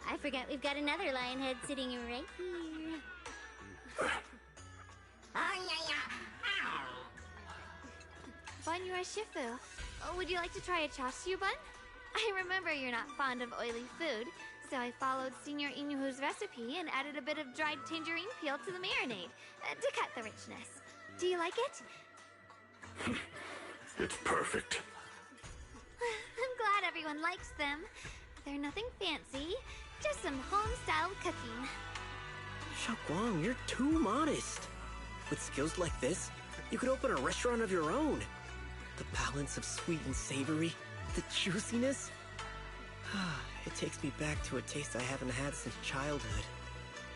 Speaker 9: I forgot we've got another lion head sitting right here.
Speaker 22: Banyue Shifu, would you like to try a chashu bun? I remember you're not fond of oily food, so I followed Senior Inuhu's recipe and added a bit of dried tangerine peel to the marinade to cut the richness. Do you like it?
Speaker 13: It's perfect.
Speaker 22: I'm glad everyone likes them. They're nothing fancy, just some home-style cooking.
Speaker 4: Xiaoguang, you're too modest. With skills like this, you could open a restaurant of your own. The balance of sweet and savory, the juiciness. It takes me back to a taste I haven't had since childhood.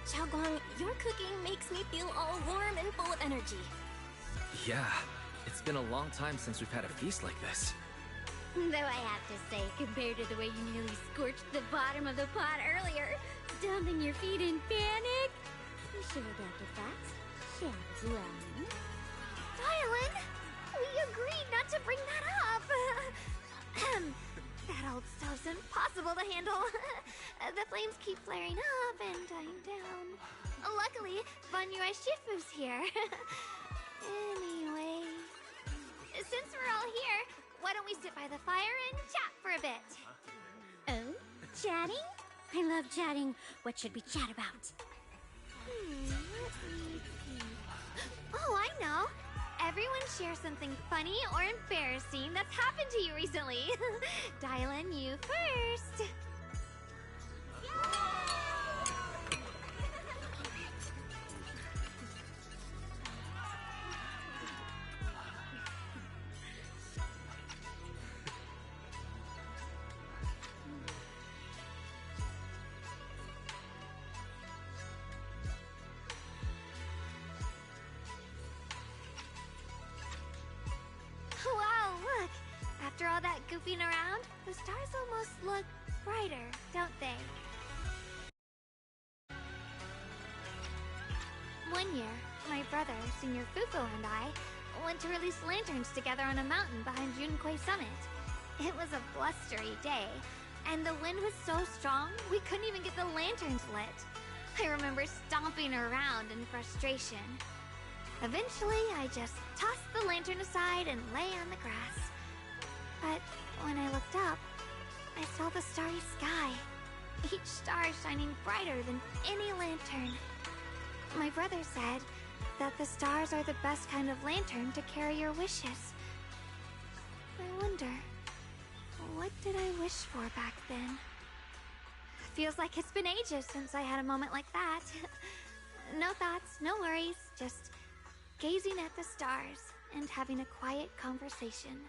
Speaker 2: Xiaoguang, your cooking makes me feel all warm and full of energy.
Speaker 14: Yeah, it's been a long time since we've had a feast like this.
Speaker 9: Though I have to say, compared to the way you nearly scorched the bottom of the pot earlier, stomping your feet in panic, you should adapted that. Xiaoguang. Dylan, we agreed not to bring that up. That old stove's impossible to handle. The flames keep flaring up and dying down. Luckily, Banyue Shifu's here. Anyway, since we're all here, why don't we sit by the fire and chat for a bit? Oh, chatting? I love chatting. What should we chat about? Oh, I know. Everyone share something funny or embarrassing that's happened to you recently. Dylan, you first. Wow, look! After all that goofing around, the stars almost look brighter, don't they? One year, my brother, Senior Fufu, and I went to release lanterns together on a mountain behind Junkui Summit. It was a blustery day, and the wind was so strong we couldn't even get the lanterns lit. I remember stomping around in frustration. Eventually, I just tossed the lantern aside and lay on the grass. But when I looked up, I saw the starry sky, each star shining brighter than any lantern. My brother said that the stars are the best kind of lantern to carry your wishes. I wonder, what did I wish for back then? Feels like it's been ages since I had a moment like that. No thoughts, no worries, just gazing at the stars and having a quiet conversation.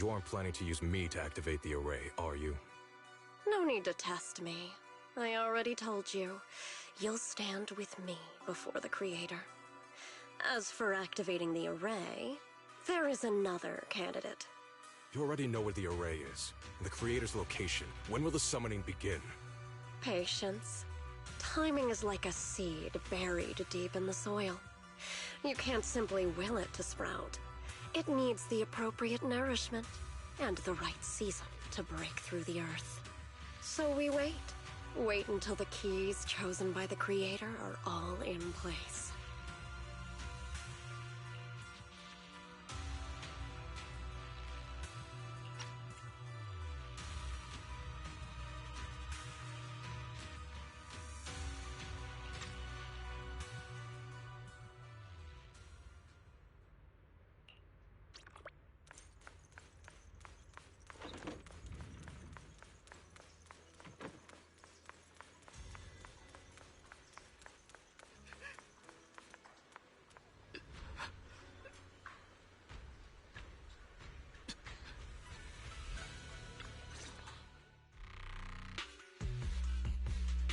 Speaker 15: You aren't planning to use me to activate the array, are you?
Speaker 10: No need to test me. I already told you. You'll stand with me before the Creator. As for activating the array, there is another candidate.
Speaker 15: You already know where the array is, and the Creator's location. When will the summoning begin?
Speaker 10: Patience. Timing is like a seed buried deep in the soil. You can't simply will it to sprout. It needs the appropriate nourishment and the right season to break through the earth. So we wait. Wait until the keys chosen by the Creator are all in place.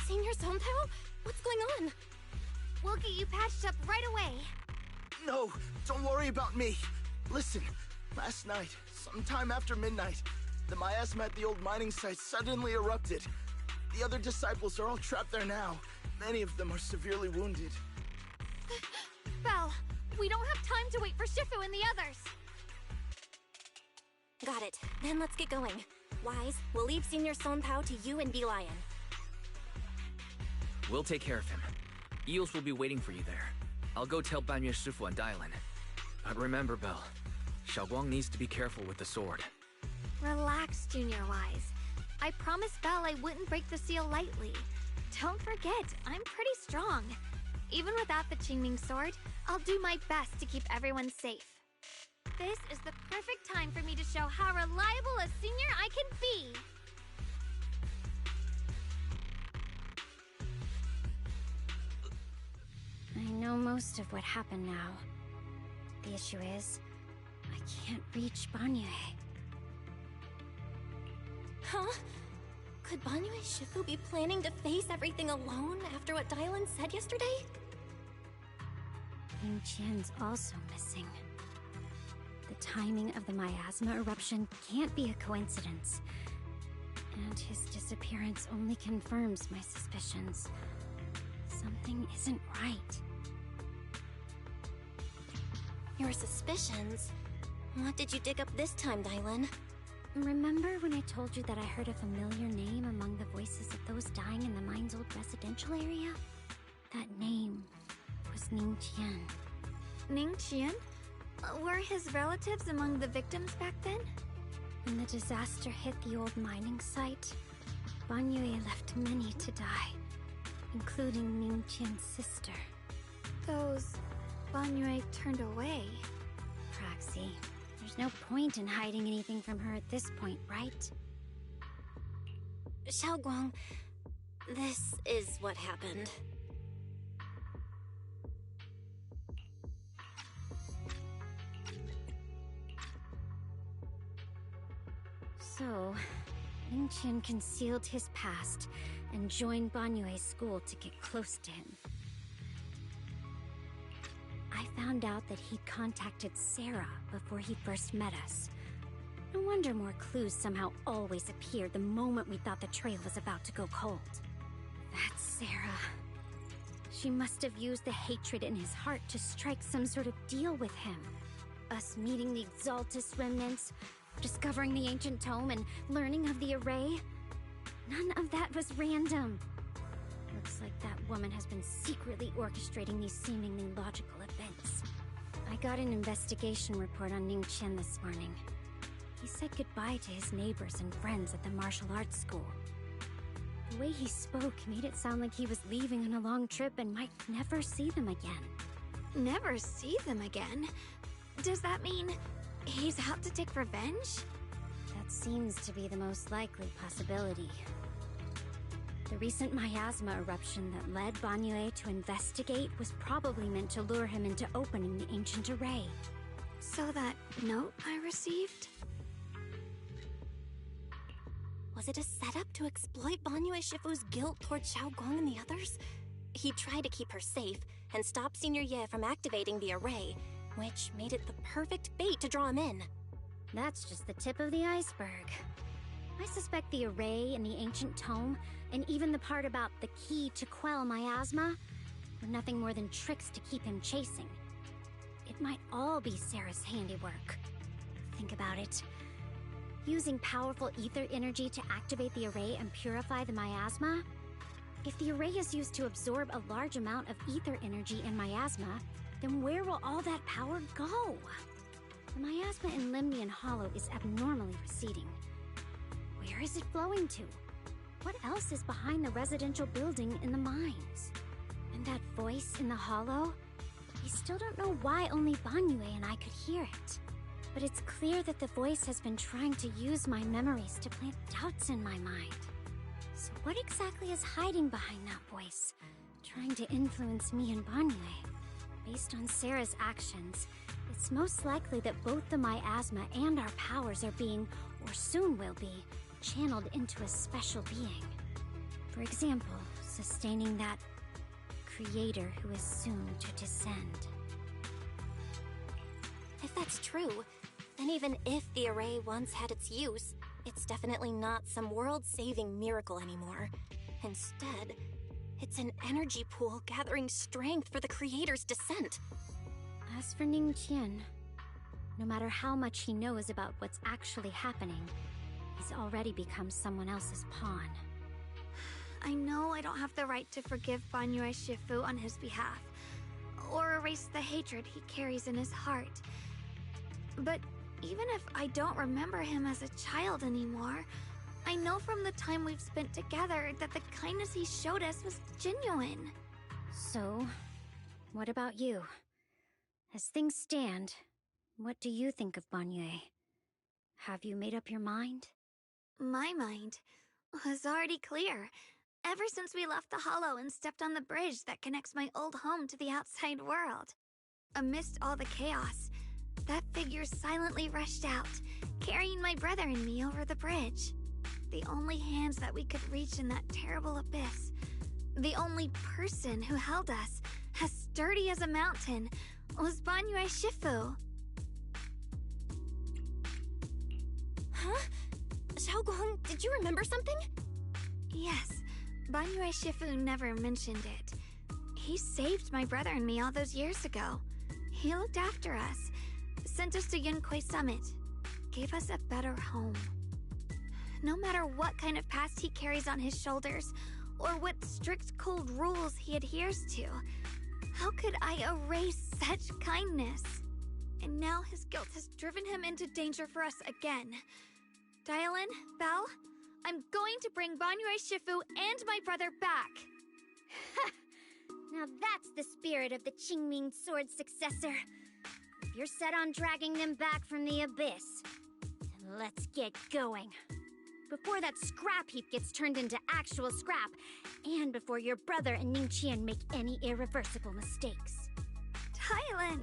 Speaker 2: Senior Sontao? What's going on? We'll get you patched up right away.
Speaker 3: No, don't worry about me. Listen, last night, sometime after midnight, the miasma at the old mining site suddenly erupted. The other disciples are all trapped there now. Many of them are severely wounded.
Speaker 2: Belle, we don't have time to wait for Shifu and the others. Got it. Then let's get going. Wise, we'll leave Senior Sontao to you and B-Lion.
Speaker 14: We'll take care of him. Eels will be waiting for you there. I'll go tell Banyue Shifu and Dylan. But remember, Belle, Xiaoguang needs to be careful with the sword.
Speaker 2: Relax, Junior Wise. I promised Belle I wouldn't break the seal lightly. Don't forget, I'm pretty strong. Even without the Qingming sword, I'll do my best to keep everyone safe. This is the perfect time for me to show how reliable a senior I can be. I know most of what happened now. The issue is, I can't reach Banyue. Huh? Could Banyue Shifu be planning to face everything alone after what Dylan said yesterday? Ning Qian's also missing. The timing of the miasma eruption can't be a coincidence. And his disappearance only confirms my suspicions. Something isn't right. Your suspicions? What did you dig up this time, Dylan? Remember when I told you that I heard a familiar name among the voices of those dying in the mine's old residential area? That name was Ning Qian. Ning Qian? Were his relatives among the victims back then? When the disaster hit the old mining site, Banyue left many to die, including Ning Qian's sister. Those Banyue turned away. Proxy, there's no point in hiding anything from her at this point, right? Xiaoguang, this is what happened. So, Ning Qian concealed his past and joined Banyue's school to get close to him. I found out that he'd contacted Sarah before he first met us. No wonder more clues somehow always appeared the moment we thought the trail was about to go cold. That's Sarah. She must have used the hatred in his heart to strike some sort of deal with him. Us meeting the Exaltus remnants, discovering the ancient tome, and learning of the array. None of that was random. Looks like that woman has been secretly orchestrating these seemingly logical events. I got an investigation report on Ning Qian this morning. He said goodbye to his neighbors and friends at the martial arts school. The way he spoke made it sound like he was leaving on a long trip and might never see them again. Never see them again? Does that mean he's out to take revenge? That seems to be the most likely possibility. The recent miasma eruption that led Banyue to investigate was probably meant to lure him into opening the ancient array. So that note I received? Was it a setup to exploit Banyue Shifu's guilt toward Xiaoguang and the others? He tried to keep her safe and stop Senior Ye from activating the array, which made it the perfect bait to draw him in.
Speaker 9: That's just the tip of the iceberg. I suspect the array and the ancient tome, and even the part about the key to quell miasma, were nothing more than tricks to keep him chasing. It might all be Sarah's handiwork. Think about it. Using powerful ether energy to activate the array and purify the miasma? If the array is used to absorb a large amount of ether energy and miasma, then where will all that power go? The miasma in Limnian Hollow is abnormally receding. Where is it flowing to? What else is behind the residential building in the mines? And that voice in the hollow? I still don't know why only Banyue and I could hear it. But it's clear that the voice has been trying to use my memories to plant doubts in my mind. So what exactly is hiding behind that voice, trying to influence me and Banyue? Based on Sarah's actions, it's most likely that both the miasma and our powers are being, or soon will be, channeled into a special being. For example, sustaining that creator who is soon to descend.
Speaker 2: If that's true, then even if the array once had its use, it's definitely not some world-saving miracle anymore. Instead, it's an energy pool gathering strength for the creator's descent.
Speaker 9: As for Ningqian, no matter how much he knows about what's actually happening, he's already become someone else's pawn.
Speaker 22: I know I don't have the right to forgive Banyue Shifu on his behalf, or erase the hatred he carries in his heart. But even if I don't remember him as a child anymore, I know from the time we've spent together that the kindness he showed us was genuine.
Speaker 9: So, what about you? As things stand, what do you think of Banyue? Have you made up your mind?
Speaker 22: My mind was already clear, ever since we left the Hollow and stepped on the bridge that connects my old home to the outside world. Amidst all the chaos, that figure silently rushed out, carrying my brother and me over the bridge. The only hands that we could reach in that terrible abyss. The only person who held us, as sturdy as a mountain, was Banyue Shifu.
Speaker 2: Huh? Xiaoguang, did you remember something?
Speaker 22: Yes, Banyue Shifu never mentioned it. He saved my brother and me all those years ago. He looked after us, sent us to Yunquay Summit, gave us a better home. No matter what kind of past he carries on his shoulders, or what strict cold rules he adheres to, how could I erase such kindness? And now his guilt has driven him into danger for us again. Dialin, Belle, I'm going to bring Banyue Shifu and my brother back.
Speaker 9: Now that's the spirit of the Qingming Sword's successor. If you're set on dragging them back from the abyss, then let's get going. Before that scrap heap gets turned into actual scrap, and before your brother and Ningqian make any irreversible mistakes.
Speaker 22: Dialin!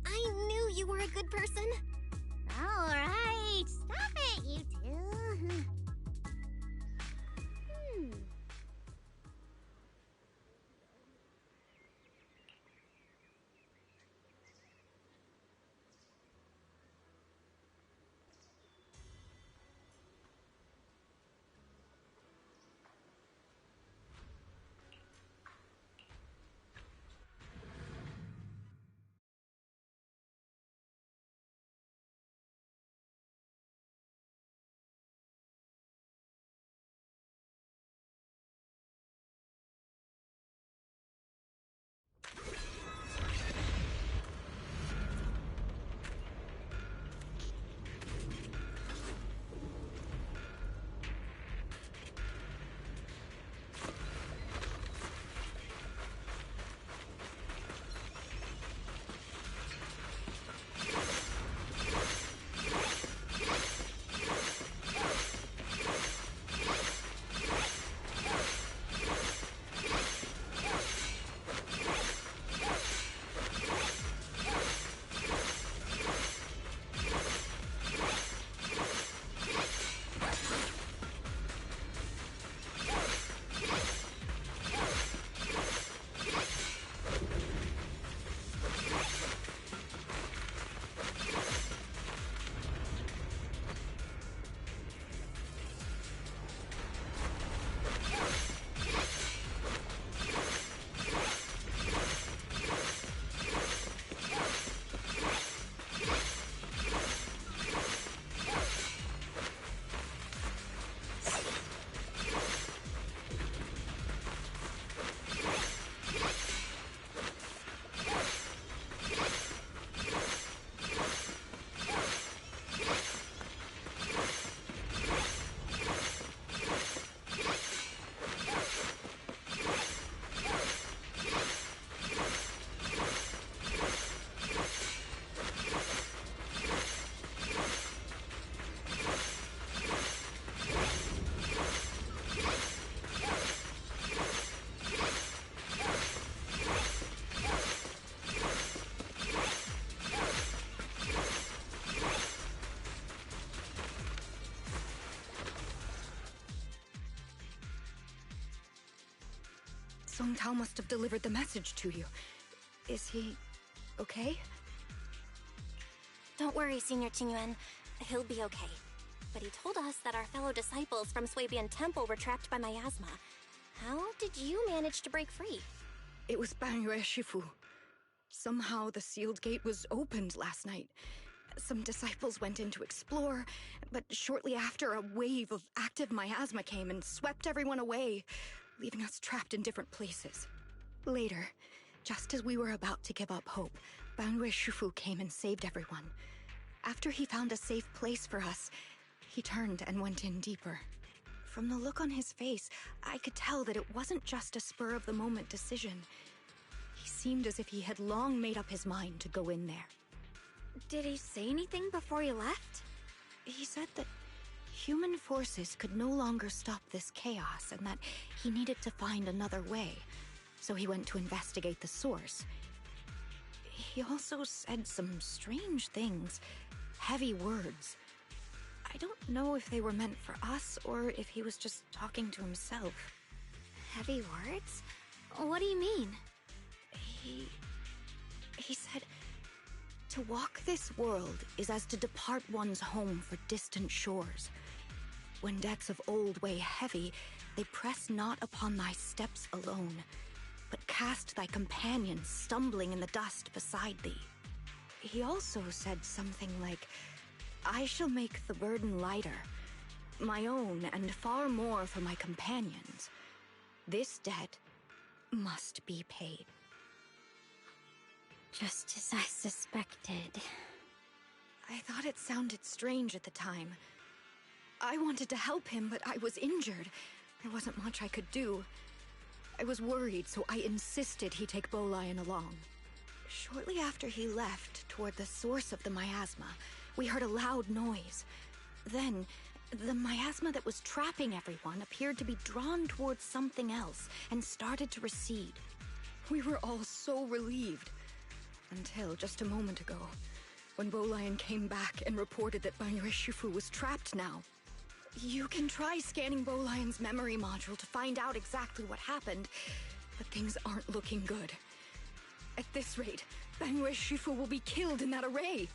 Speaker 2: I knew you were a good person.
Speaker 9: Alright, stop it, you two.
Speaker 6: Song Tao must have delivered the message to you. Is he okay?
Speaker 2: Don't worry, Senior Qingyuan. He'll be okay. But he told us that our fellow disciples from Suibian Temple were trapped by miasma. How did you manage to break free?
Speaker 6: It was Banyue Shifu. Somehow the sealed gate was opened last night. Some disciples went in to explore, but shortly after, a wave of active miasma came and swept everyone away, leaving us trapped in different places. Later, just as we were about to give up hope, Banyue Shifu came and saved everyone. After he found a safe place for us, he turned and went in deeper. From the look on his face, I could tell that it wasn't just a spur-of-the-moment decision. He seemed as if he had long made up his mind to go in there. Did he say anything before he left? He said that human forces could no longer stop this chaos and that he needed to find another way, so he went to investigate the source. He also said some strange things, heavy words. I don't know if they were meant for us or if he was just talking to himself.
Speaker 2: Heavy words? What do you mean?
Speaker 6: He said, to walk this world is as to depart one's home for distant shores. When debts of old weigh heavy, they press not upon thy steps alone, but cast thy companions stumbling in the dust beside thee. He also said something like, I shall make the burden lighter, my own and far more for my companions. This debt must be paid.
Speaker 2: Just as I suspected.
Speaker 6: I thought it sounded strange at the time. I wanted to help him, but I was injured. There wasn't much I could do. I was worried, so I insisted he take Bolian along. Shortly after he left, toward the source of the miasma, we heard a loud noise. Then, the miasma that was trapping everyone appeared to be drawn towards something else and started to recede. We were all so relieved. Until just a moment ago, when Bolian came back and reported that Banyue Shifu was trapped now. You can try scanning Bolian's memory module to find out exactly what happened, but things aren't looking good. At this rate, Banyue Shifu will be killed in that array.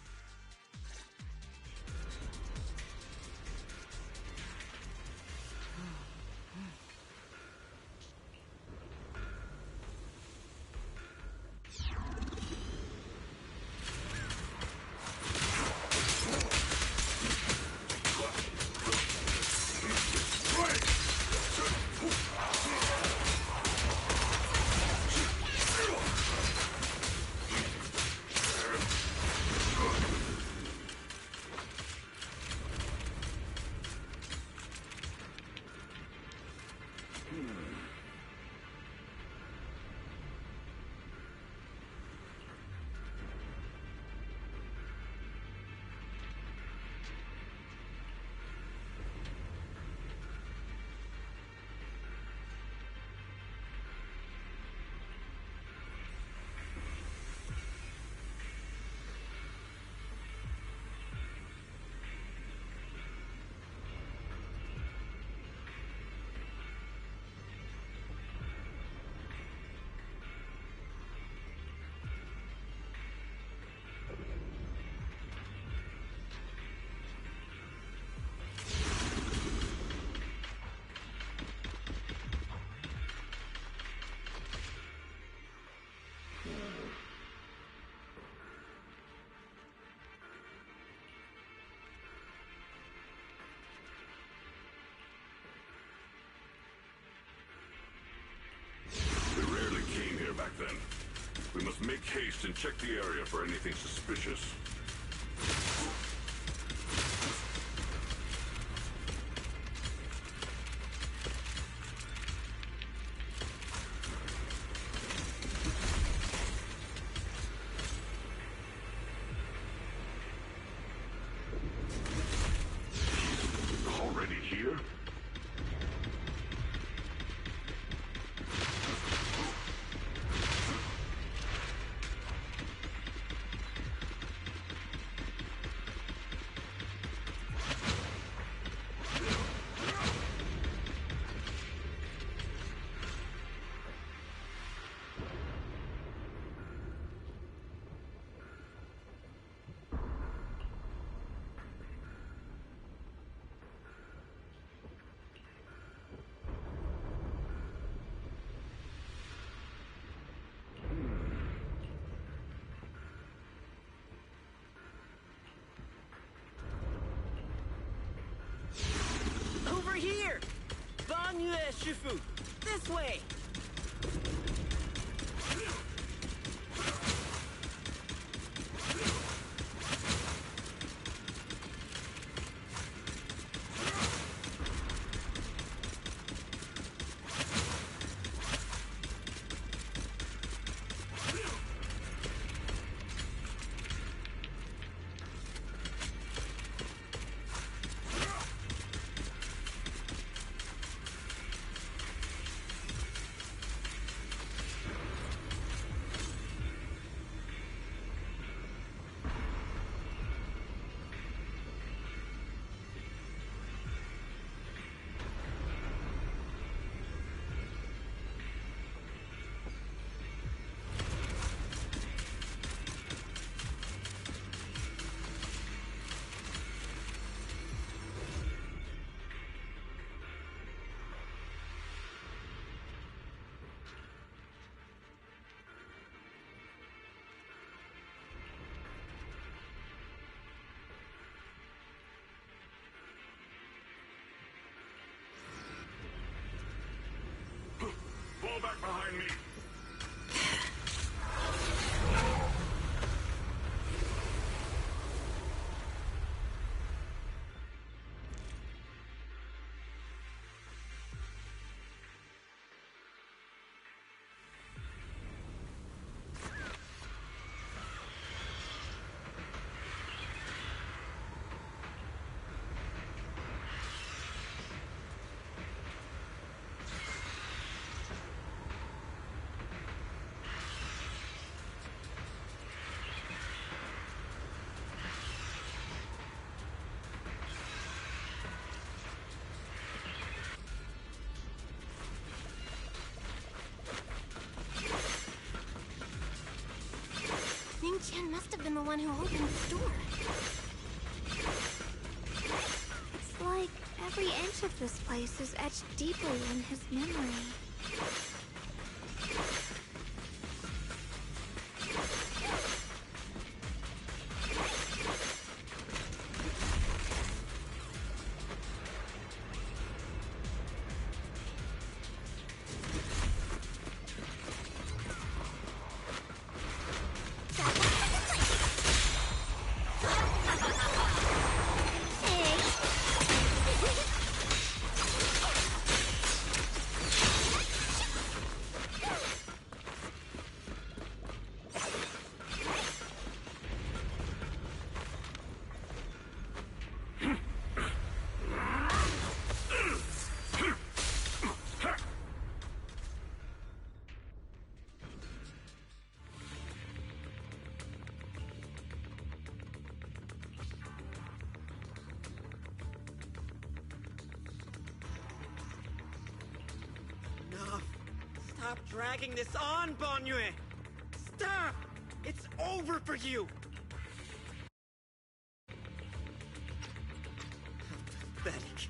Speaker 13: Back then. We must make haste and check the area for anything suspicious. Already here?
Speaker 4: Bonne Shifu! This way!
Speaker 13: Fall back behind me!
Speaker 2: Ning Qian must have been the one who opened the door. It's like every inch of this place is etched deeply in his memory.
Speaker 4: Stop dragging this on, Bonyue! Stop! It's over for you! How pathetic.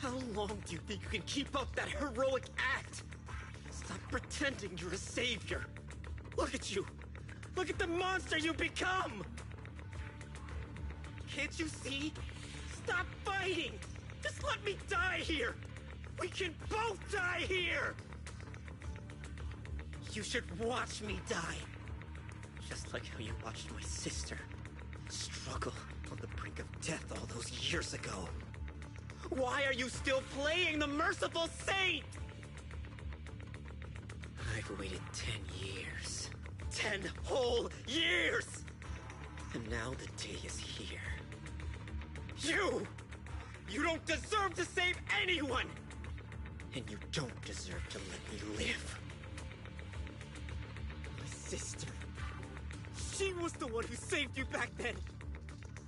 Speaker 4: How long do you think you can keep up that heroic act? Stop pretending you're a savior. Look at you! Look at the monster you become! Can't you see? Stop fighting! Just let me die here! We can both die here! You should watch me die. Just like how you watched my sister struggle on the brink of death all those years ago. Why are you still playing the merciful saint? I've waited 10 years. 10 whole years! And now the day is here. You don't deserve to save anyone! And you don't deserve to let me live. My sister. She was the one who saved you back then.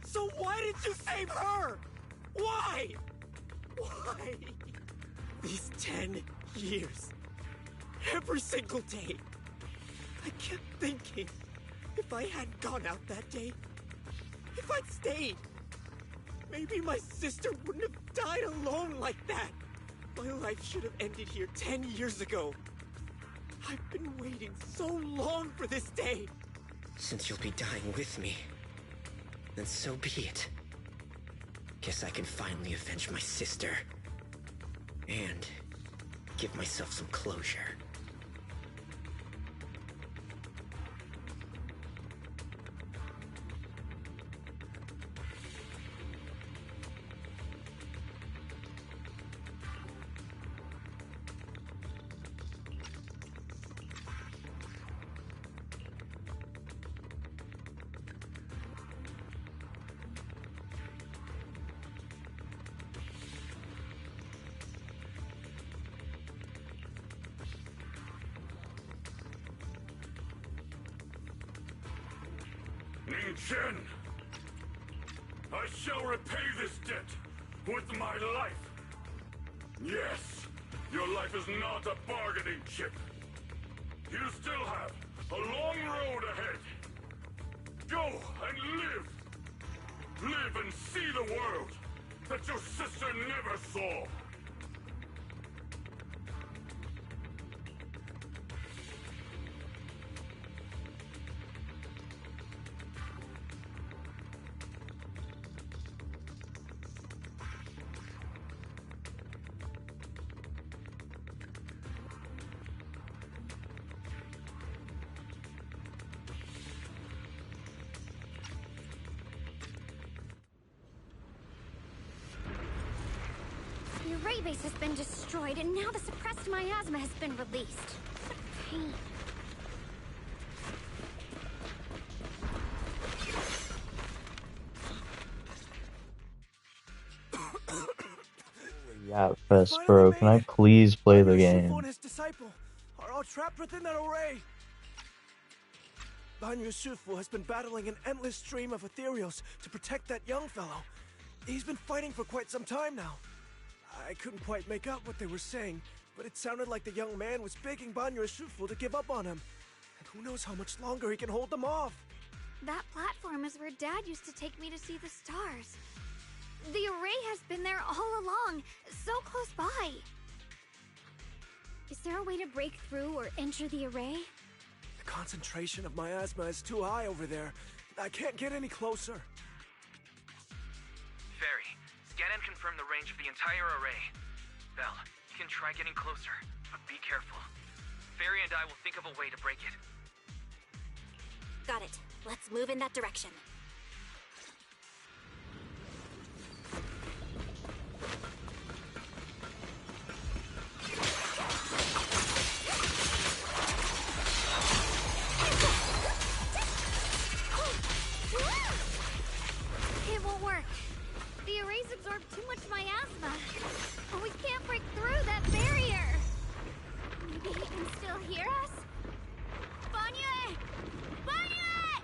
Speaker 4: So why didn't you save her? Why? Why? These 10 years. Every single day. I kept thinking, if I hadn't gone out that day, if I'd stayed, maybe my sister wouldn't have died alone like that. My life should have ended here 10 years ago. I've been waiting so long for this day. Since you'll be dying with me, then so be it. Guess I can finally avenge my sister. And give myself some closure.
Speaker 13: Ning Chen! I shall repay this debt with my life! Yes, your life is not a bargaining chip. You still have a long road ahead. Go and live! Live and see the world that your sister never saw!
Speaker 9: The array base has been destroyed, and now the suppressed miasma has been released. What a pain.
Speaker 1: Yeah, Fest, bro. Can I please play the game?
Speaker 5: and his disciple are all trapped within that array. Banyu Shifu has been battling an endless stream of ethereals to protect that young fellow. He's been fighting for quite some time now. I couldn't quite make out what they were saying, but it sounded like the young man was begging Banyu Shifu to give up on him. And who knows how much longer he can hold them off.
Speaker 22: That platform is where Dad used to take me to see the stars. The array has been there all along, so close by.
Speaker 9: Is there a way to break through or enter the array?
Speaker 5: The concentration of miasma is too high over there. I can't get any closer.
Speaker 14: Fairy, scan and confirm the range of the entire array. Belle, you can try getting closer, but be careful. Fairy and I will think of a way to break it.
Speaker 2: Got it. Let's move in that direction.
Speaker 22: It won't work. The arrays absorb too much miasma. And we can't break through that barrier. Maybe he can still hear us? Banye! Banye!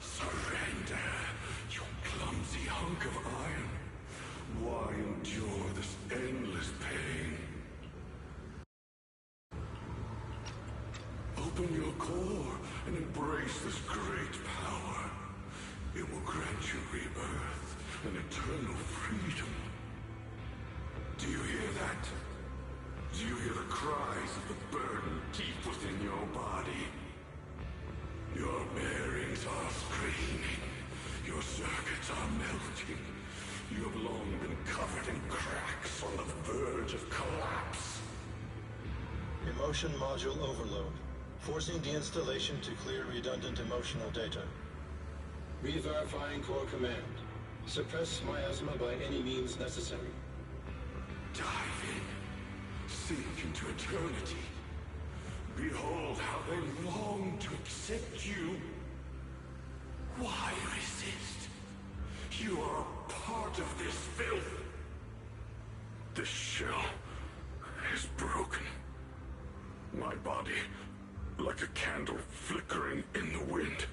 Speaker 13: Surrender, you clumsy hunk of iron. Why endure this endless pain? Open your core and embrace this great power. It will grant you rebirth and eternal freedom. Do you hear that? Do you hear the cries of the burden deep within your body? Your bearings are screaming. Your circuits are melting. You have long been covered in cracks on the verge of collapse.
Speaker 17: Emotion module overload. Forcing deinstallation to clear redundant emotional data. Re-verifying core command. Suppress miasma by any means necessary.
Speaker 13: Dive in. Sink into eternity. Behold how they long to accept you. Why resist? You are a part of this filth. This shell is broken. My body, like a candle flickering in the wind.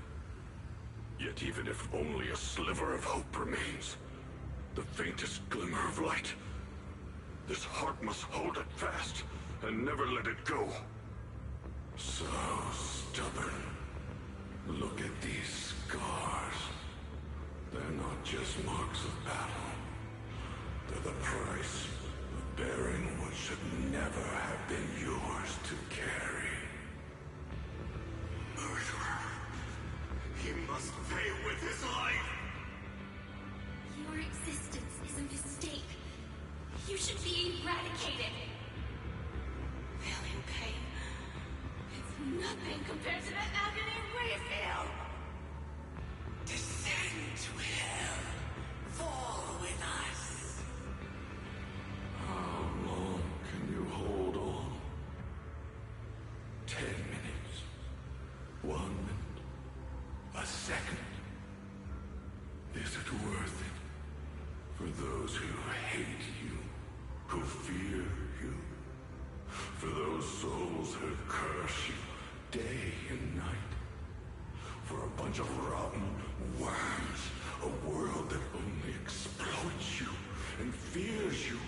Speaker 13: Yet even if only a sliver of hope remains, the faintest glimmer of light, this heart must hold it fast and never let it go. So stubborn. Look at these scars. They're not just marks of battle. They're the price of bearing what should never have been yours to carry.
Speaker 25: Murderer. He must pay with his life.
Speaker 11: Your existence is a mistake. You should be eradicated. Feeling pain. It's nothing compared to the agony we feel.
Speaker 25: Descend to hell. Fall with us.
Speaker 13: How long can you hold on? 10 minutes. 1 minute. A second. Is it worth it? For those who hate you, who fear you, for those souls who curse you day and night, for a bunch of rotten worms, a world that only exploits you and fears you,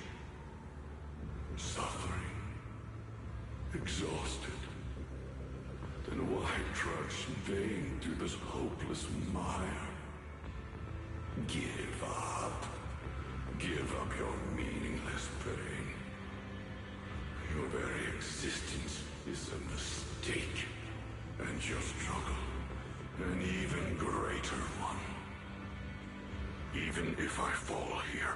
Speaker 13: suffering, exhausted, then why trudge in vain through this hopeless mire? Give up. Give up your meaningless pain. Your very existence is a mistake, and your struggle, an even greater one. Even if I fall here,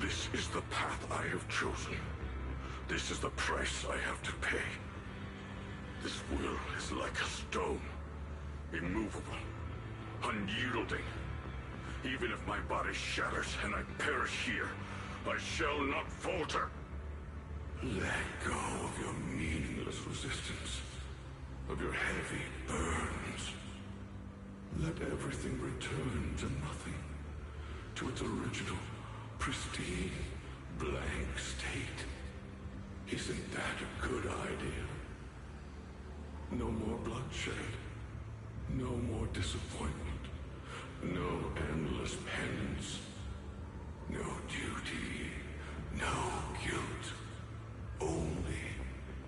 Speaker 13: this is the path I have chosen. This is the price I have to pay. This will is like a stone, immovable, unyielding. Even if my body shatters and I perish here, I shall not falter. Let go of your meaningless resistance, of your heavy burdens. Let everything return to nothing, to its original, pristine, blank state. Isn't that a good idea? No more bloodshed, no more disappointment. No endless penance, no duty, no guilt, only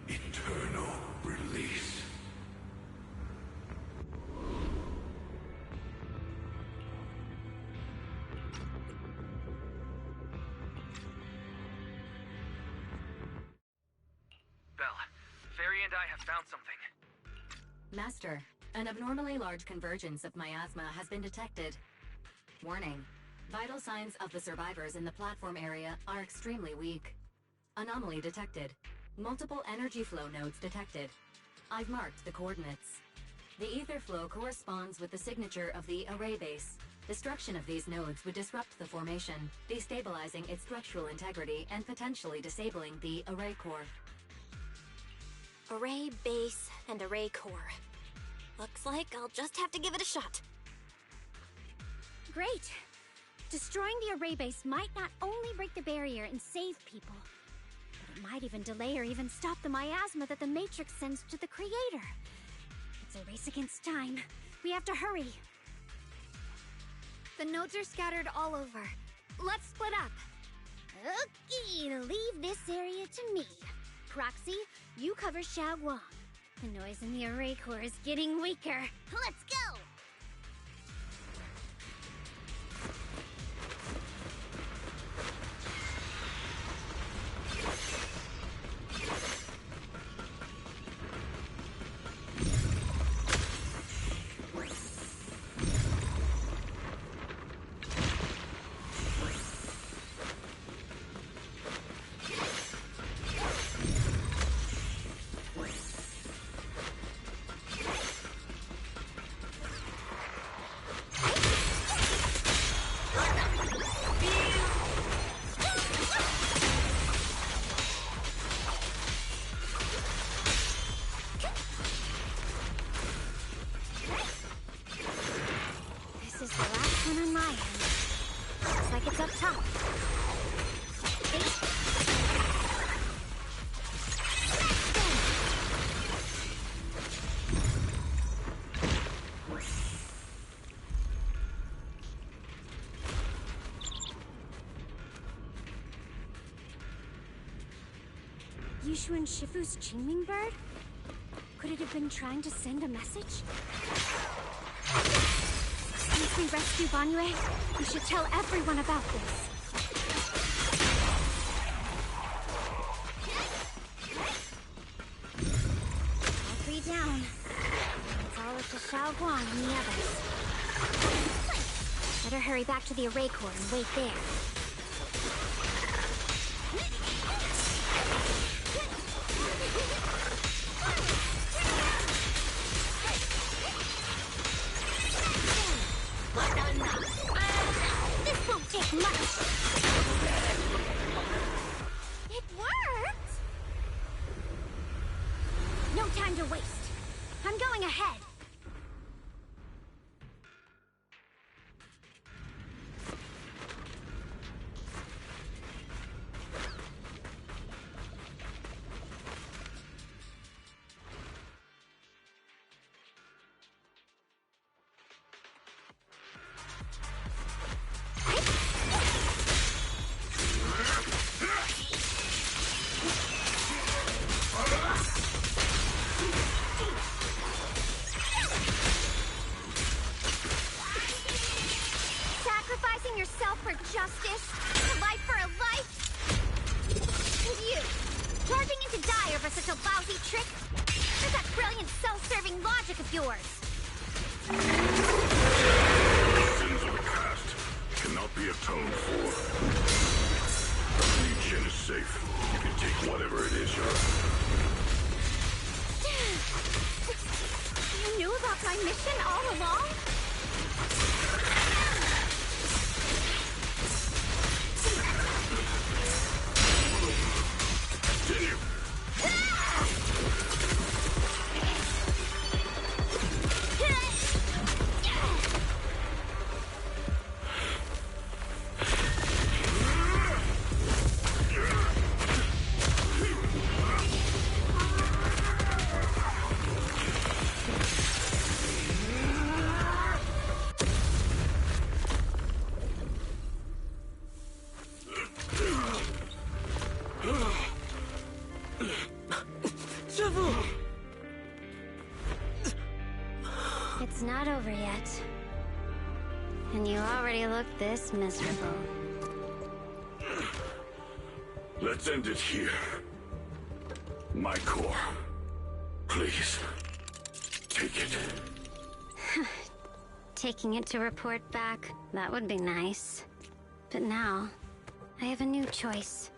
Speaker 13: eternal release.
Speaker 14: Belle, Fairy and I have found something.
Speaker 12: Master, an abnormally large convergence of miasma has been detected. Warning. Vital signs of the survivors in the platform area are extremely weak. Anomaly detected. Multiple energy flow nodes detected. I've marked the coordinates. The ether flow corresponds with the signature of the array base. Destruction of these nodes would disrupt the formation, destabilizing its structural integrity and potentially disabling the array core.
Speaker 2: Array base and array core. Looks like I'll just have to give it a shot.
Speaker 9: Great! Destroying the array base might not only break the barrier and save people, but it might even delay or even stop the miasma that the Matrix sends to the Creator. It's a race against time. We have to hurry. The nodes are scattered all over. Let's split up. Okay, leave this area to me. Proxy, you cover Xiaoguang. The noise in the array core is getting weaker. Let's go! Yushu and Shifu's Qingming bird? Could it have been trying to send a message? These Once we rescue Banyue, we should tell everyone about this. All three down. It's all up to Xiao Guang and the others. Better hurry back to the array core and wait there. This won't take much. It worked! No time to waste. I'm going ahead. Sacrificing yourself for justice? A life for a life? And you, charging into die over such a lousy trick? Where's that brilliant self-serving logic of yours?
Speaker 13: Sins of the past cannot be atoned for. Legion is safe. You can take whatever it is you're after.
Speaker 9: You knew about my mission all along?
Speaker 13: Continue.
Speaker 9: It's not over yet. And you already look this miserable.
Speaker 13: Let's end it here. My core. Please. Take it.
Speaker 9: Taking it to report back, that would be nice. But now, I have a new choice.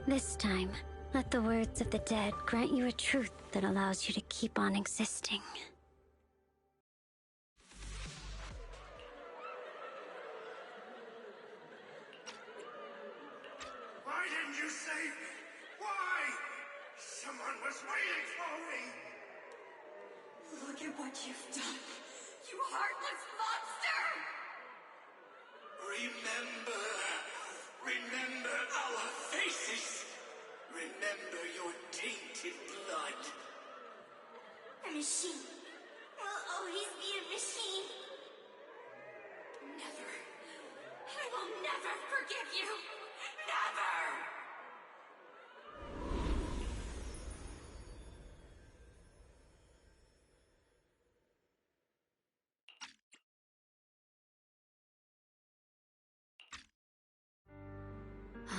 Speaker 9: This time, let the words of the dead grant you a truth that allows you to keep on existing.
Speaker 18: Why didn't you save me? Why? Someone was waiting for me!
Speaker 11: Look at what you've done, you heartless monster!
Speaker 18: Remember our faces! Remember your tainted blood!
Speaker 9: A machine will always be a machine.
Speaker 11: Never. I will never forgive you! Never!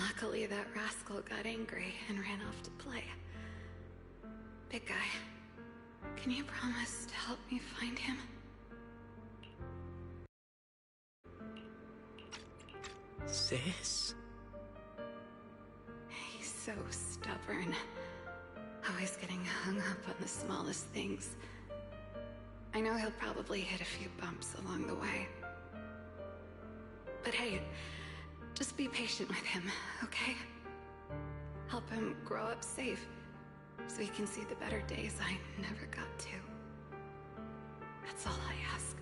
Speaker 10: Luckily, that rascal got angry and ran off to play. Big guy, can you promise to help me find him?
Speaker 4: Sis?
Speaker 10: He's so stubborn. Always getting hung up on the smallest things. I know he'll probably hit a few bumps along the way. But hey, just be patient with him, okay? Help him grow up safe, so he can see the better days I never got to. That's all I ask.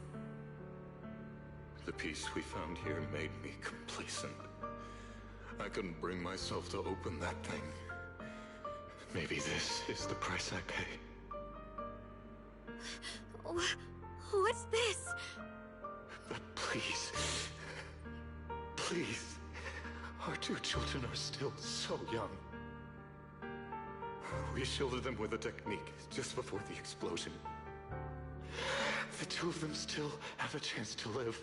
Speaker 15: The peace we found here made me complacent. I couldn't bring myself to open that thing. Maybe this is the price I pay.
Speaker 9: What's this?
Speaker 15: But please, please, our two children are still so young. We shielded them with a technique just before the explosion. The two of them still have a chance to live.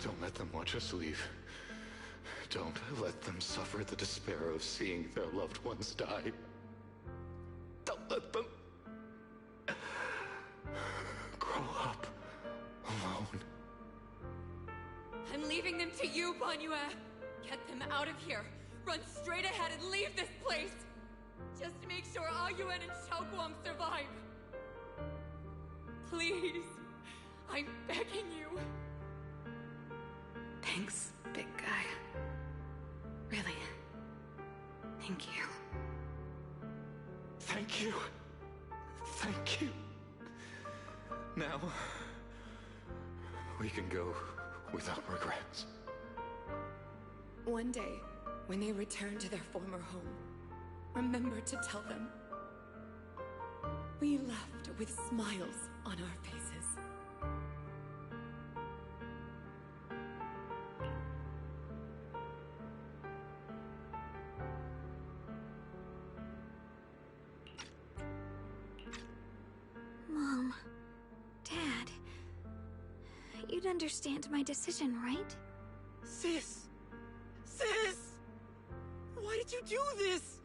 Speaker 15: Don't let them watch us leave. Don't let them suffer the despair of seeing their loved ones die. Don't let them grow up alone.
Speaker 11: I'm leaving them to you, Banyue. Get them out of here. Run straight ahead and leave this place. Just make sure Ayuan and Xiaoguang survive. Please. I'm begging you.
Speaker 6: Thanks, big guy. Really. Thank you.
Speaker 15: Thank you. Thank you. Now, we can go without regrets.
Speaker 11: One day, when they return to their former home, remember to tell them we left with smiles on our faces.
Speaker 22: Mom, Dad, you'd understand my decision, right?
Speaker 4: Sis! Sis! Why did you do this?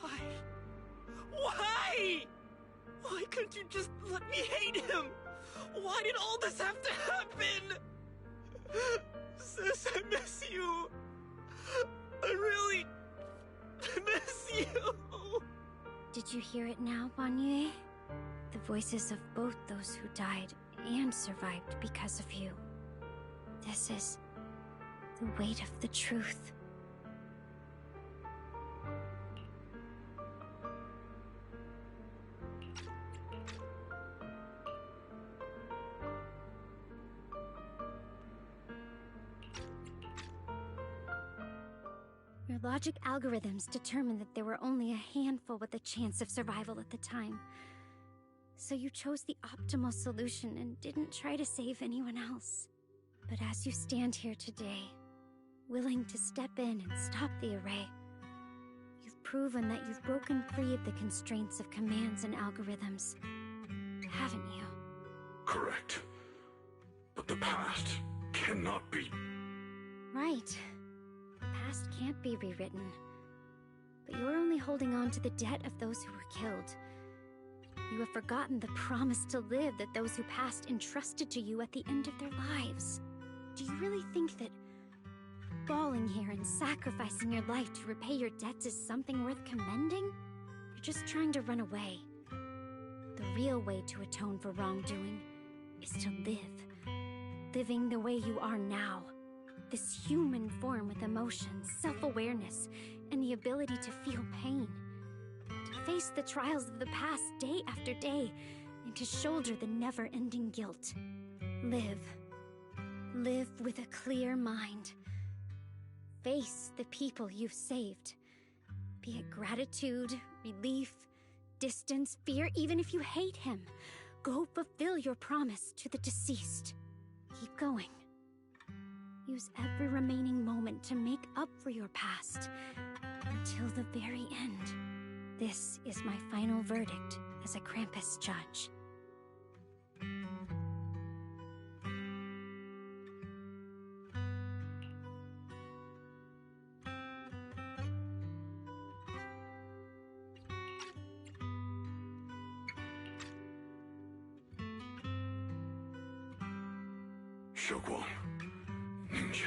Speaker 4: Why? Why? Why couldn't you just let me hate him? Why did all this have to happen? Sis, I miss you. I really miss you.
Speaker 22: Did you hear it now, Banyue? The voices of both those who died and survived because of you. This is the weight of the truth. Your logic algorithms determined that there were only a handful with a chance of survival at the time. So you chose the optimal solution and didn't try to save anyone else. But as you stand here today, willing to step in and stop the array, you've proven that you've broken free of the constraints of commands and algorithms, haven't you?
Speaker 13: Correct. But the past cannot be...
Speaker 22: Right. The past can't be rewritten. But you're only holding on to the debt of those who were killed. You have forgotten the promise to live that those who passed entrusted to you at the end of their lives. Do you really think that falling here and sacrificing your life to repay your debts is something worth commending? You're just trying to run away. The real way to atone for wrongdoing is to live. Living the way you are now. This human form with emotions, self-awareness, and the ability to feel pain. To face the trials of the past day after day, and to shoulder the never-ending guilt. Live. Live with a clear mind. Face the people you've saved. Be it gratitude, relief, distance, fear, even if you hate him. Go fulfill your promise to the deceased. Keep going. Use every remaining moment to make up for your past, until the very end. This is my final verdict as a Krampus judge.
Speaker 13: Xiaoguang, Ningyan.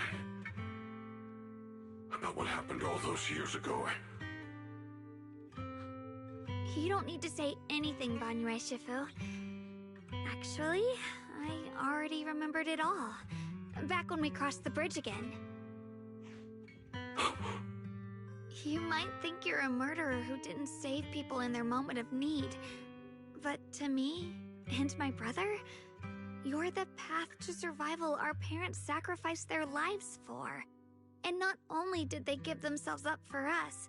Speaker 13: About what happened all those years ago,
Speaker 22: You don't need to say anything, Banyue Shifu. Actually, I already remembered it all. Back when we crossed the bridge again. You might think you're a murderer who didn't save people in their moment of need. But to me, and my brother, you're the path to survival our parents sacrificed their lives for. And not only did they give themselves up for us,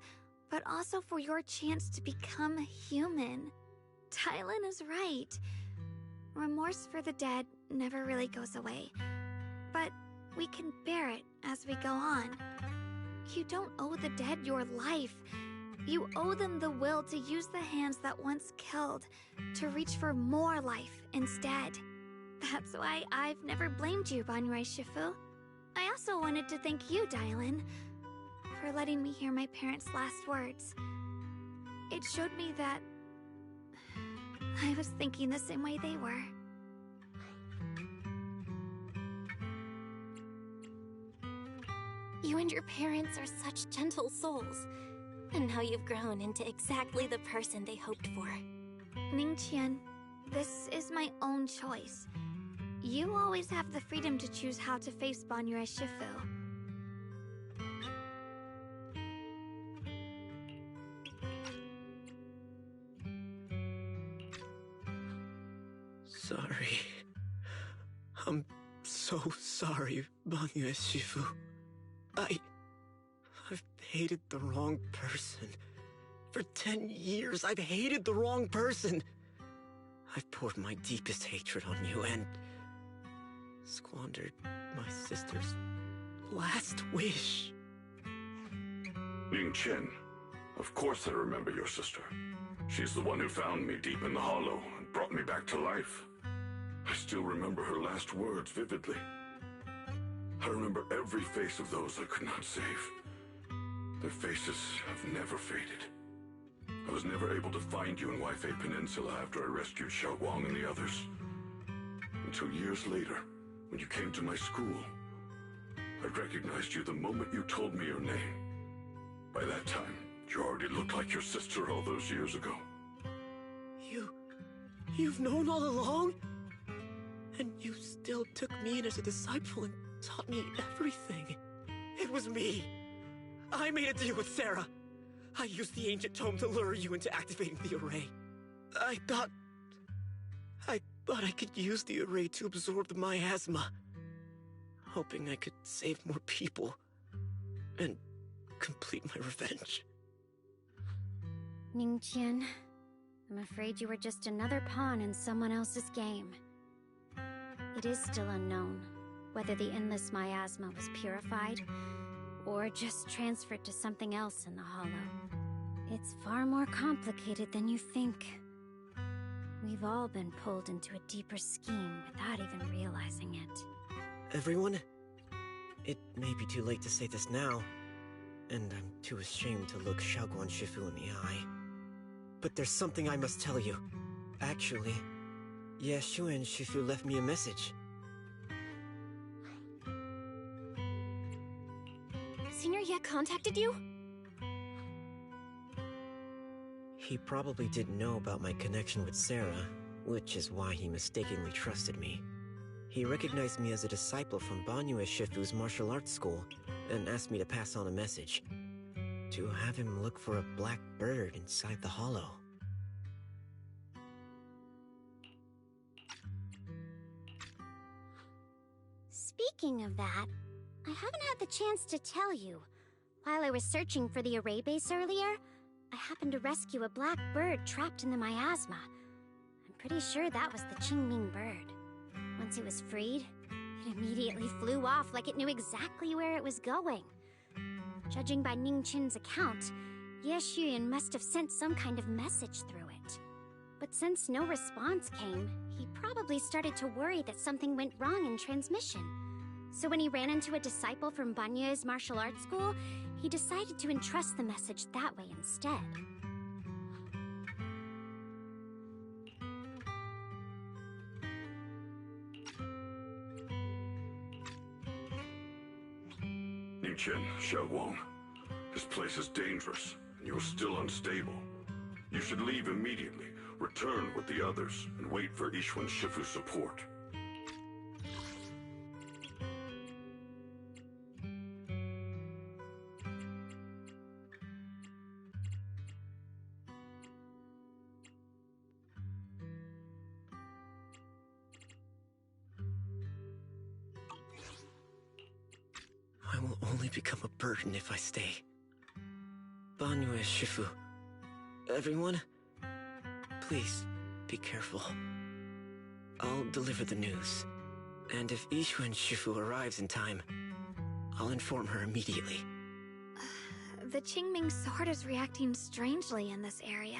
Speaker 22: but also for your chance to become human. Tylan is right. Remorse for the dead never really goes away. But we can bear it as we go on. You don't owe the dead your life. You owe them the will to use the hands that once killed, to reach for more life instead. That's why I've never blamed you, Banyue Shifu. I also wanted to thank you, Dylan, for letting me hear my parents' last words. It showed me that I was thinking the same way they were.
Speaker 2: You and your parents are such gentle souls. And now you've grown into exactly the person they hoped for.
Speaker 22: Ningqian, this is my own choice. You always have the freedom to choose how to face Banyue Shifu.
Speaker 4: Sorry. I'm so sorry, Banyue Shifu. I've hated the wrong person. For 10 years, I've hated the wrong person. I've poured my deepest hatred on you and squandered my sister's last wish.
Speaker 13: Ningqian, of course I remember your sister. She's the one who found me deep in the hollow and brought me back to life. I still remember her last words vividly. I remember every face of those I could not save. Their faces have never faded. I was never able to find you in Waifei Peninsula after I rescued Xiaoguang and the others. Until years later, when you came to my school, I recognized you the moment you told me your name. By that time, you already looked like your sister all those years ago.
Speaker 4: You've known all along? And you still took me in as a disciple and taught me everything. It was me. I made a deal with Sarah. I used the ancient tome to lure you into activating the array. I thought I could use the array to absorb the miasma, hoping I could save more people and complete my revenge.
Speaker 19: Ningqian, I'm afraid you were just another pawn in someone else's game. It is still unknown whether the endless miasma was purified or just transferred to something else in the hollow. It's far more complicated than you think. We've all been pulled into a deeper scheme without even realizing it.
Speaker 4: Everyone, it may be too late to say this now, and I'm too ashamed to look Xiaoguang Shifu in the eye. But there's something I must tell you. Actually, Yeshuan Shifu left me a message.
Speaker 2: Senior Ye contacted you?
Speaker 4: He probably didn't know about my connection with Sarah, which is why he mistakenly trusted me. He recognized me as a disciple from Banyue Shifu's martial arts school, and asked me to pass on a message. To have him look for a black bird inside the hollow.
Speaker 9: Speaking of that, I haven't had the chance to tell you. While I was searching for the array base earlier, I happened to rescue a black bird trapped in the miasma. I'm pretty sure that was the Qingming bird. Once it was freed, it immediately flew off like it knew exactly where it was going. Judging by Ningqian's account, Ye Xuyan must have sent some kind of message through it. But since no response came, he probably started to worry that something went wrong in transmission. So when he ran into a disciple from Banyue's martial arts school, he decided to entrust the message that way instead.
Speaker 13: Ningqian, Xiaoguang, this place is dangerous, and you're still unstable. You should leave immediately, return with the others, and wait for Yishuan Shifu's support.
Speaker 4: I will only become a burden if I stay. Banyue Shifu. Everyone, please be careful. I'll deliver the news. And if Yishuan Shifu arrives in time, I'll inform her immediately.
Speaker 22: The Qingming sword is reacting strangely in this area.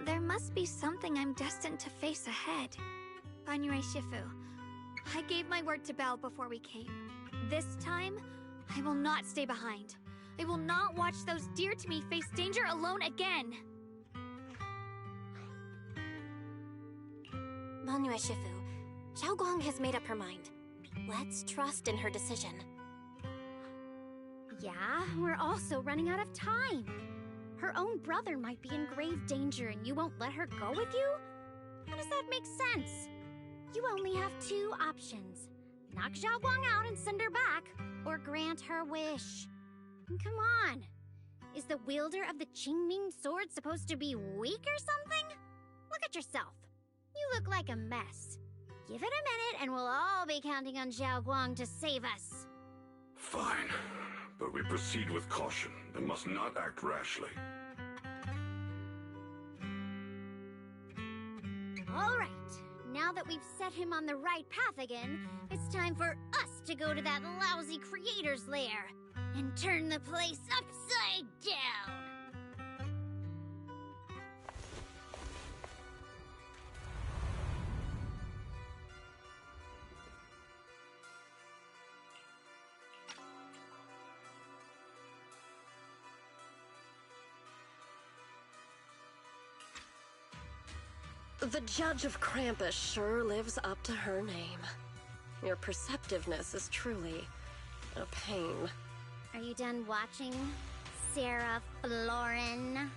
Speaker 22: There must be something I'm destined to face ahead. Banyue Shifu, I gave my word to Belle before we came. This time, I will not stay behind. I will not watch those dear to me face danger alone again.
Speaker 2: Banyue Shifu, Xiaoguang has made up her mind. Let's trust in her decision.
Speaker 19: Yeah, we're also running out of time. Her own brother might be in grave danger and you won't let her go with you? How does that make sense? You only have two options. Knock Xiaoguang out and send her back, or grant her wish. Come on. Is the wielder of the Qingming sword supposed to be weak or something? Look at yourself. You look like a mess. Give it a minute and we'll all be counting on Xiaoguang to save us.
Speaker 13: Fine, but we proceed with caution and must not act rashly.
Speaker 19: All right. Now that we've set him on the right path again, it's time for us to go to that lousy creator's lair and turn the place upside down.
Speaker 10: The Judge of Krampus sure lives up to her name. Your perceptiveness is truly a pain.
Speaker 19: Are you done watching, Sarah Florin?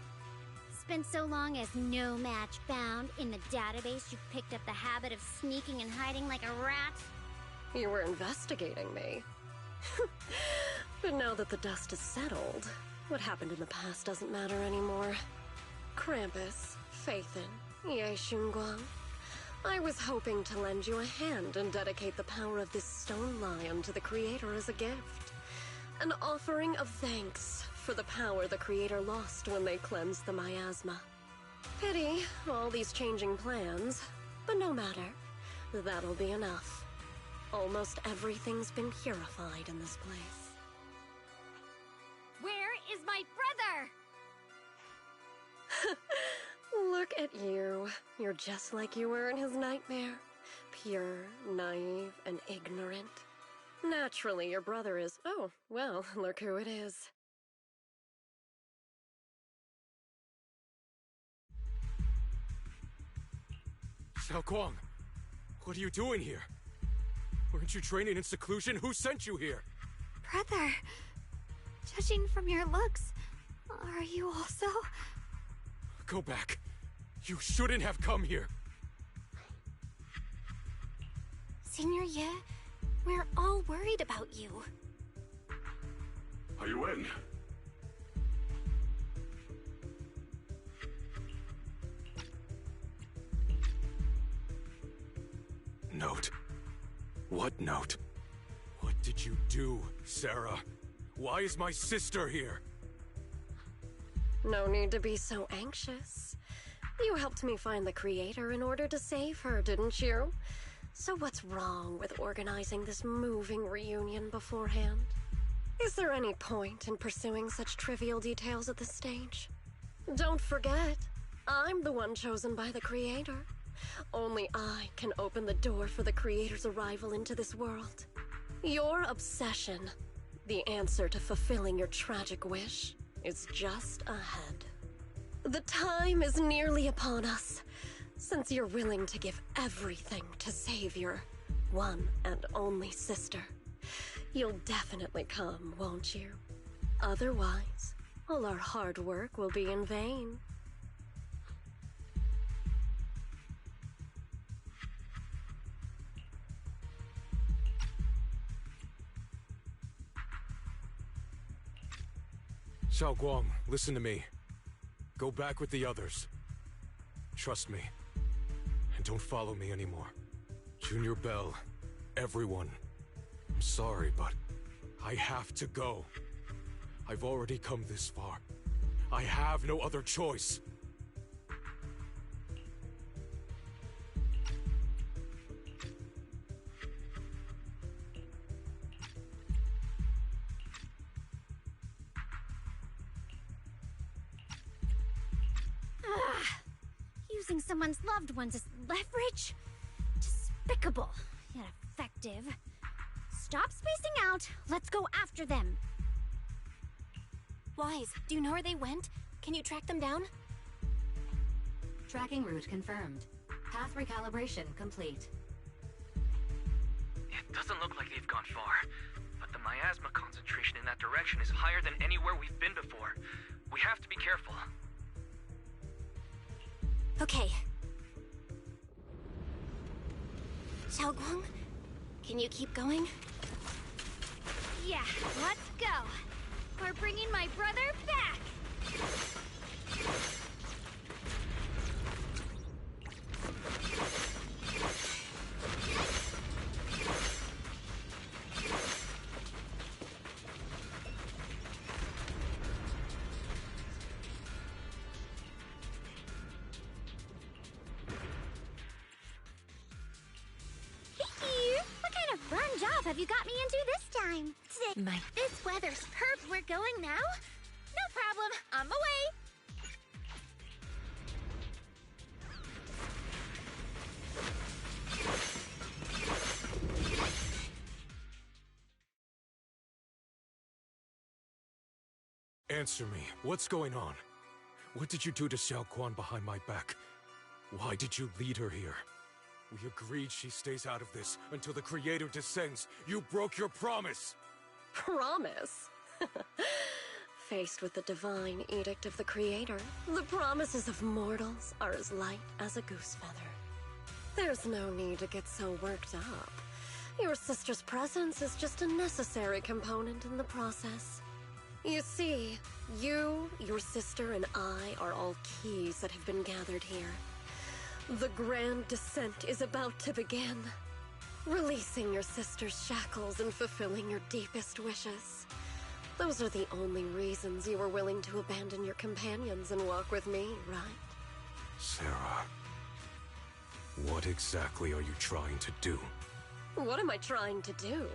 Speaker 19: Spent so long as no match found in the database, you picked up the habit of sneaking and hiding like a rat?
Speaker 10: You were investigating me. But now that the dust is settled, what happened in the past doesn't matter anymore. Krampus, Phaethon, Ye Xunguang. I was hoping to lend you a hand and dedicate the power of this stone lion to the Creator as a gift. An offering of thanks for the power the Creator lost when they cleansed the miasma. Pity, all these changing plans, but no matter. That'll be enough. Almost everything's been purified in this place.
Speaker 19: Where is my brother?
Speaker 10: Look at you. You're just like you were in his nightmare. Pure, naive, and ignorant. Naturally, your brother is... Oh, well, look who it is.
Speaker 5: Xiaoguang, what are you doing here? Weren't you training in seclusion? Who sent you here?
Speaker 22: Brother, judging from your looks, are you also...
Speaker 5: Go back. You shouldn't have come here.
Speaker 2: Senior Ye, we're all worried about you.
Speaker 13: Are you in?
Speaker 5: Note. What note? What did you do, Sarah? Why is my sister here?
Speaker 10: No need to be so anxious. You helped me find the Creator in order to save her, didn't you? So what's wrong with organizing this moving reunion beforehand? Is there any point in pursuing such trivial details at this stage? Don't forget, I'm the one chosen by the Creator. Only I can open the door for the Creator's arrival into this world. Your obsession, the answer to fulfilling your tragic wish, is just ahead. The time is nearly upon us, since you're willing to give everything to save your one and only sister. You'll definitely come, won't you? Otherwise, all our hard work will be in vain.
Speaker 5: Xiaoguang, listen to me. Go back with the others. Trust me. And don't follow me anymore. Junior Bell, everyone. I'm sorry, but I have to go. I've already come this far. I have no other choice.
Speaker 19: Using someone's loved ones as leverage? Despicable, yet effective. Stop spacing out. Let's go after them.
Speaker 2: Wise, do you know where they went? Can you track them down?
Speaker 12: Tracking route confirmed. Path recalibration complete.
Speaker 14: It doesn't look like they've gone far, but the miasma concentration in that direction is higher than anywhere we've been before. We have to be careful.
Speaker 2: Okay. Xiaoguang, can you keep going?
Speaker 9: Yeah, let's go. We're bringing my brother back. What kind of fun job have you got me into this time? This weather's perp. We're going now? No problem. On my way.
Speaker 5: Answer me. What's going on? What did you do to Xiao Quan behind my back? Why did you lead her here? We agreed she stays out of this until the Creator descends. You broke your promise!
Speaker 10: Promise? Faced with the divine edict of the Creator, the promises of mortals are as light as a goose feather. There's no need to get so worked up. Your sister's presence is just a necessary component in the process. You see, you, your sister, and I are all keys that have been gathered here. The grand descent is about to begin. Releasing your sister's shackles and fulfilling your deepest wishes. Those are the only reasons you were willing to abandon your companions and walk with me, right?
Speaker 5: Sarah, what exactly are you trying to do?
Speaker 10: What am I trying to do?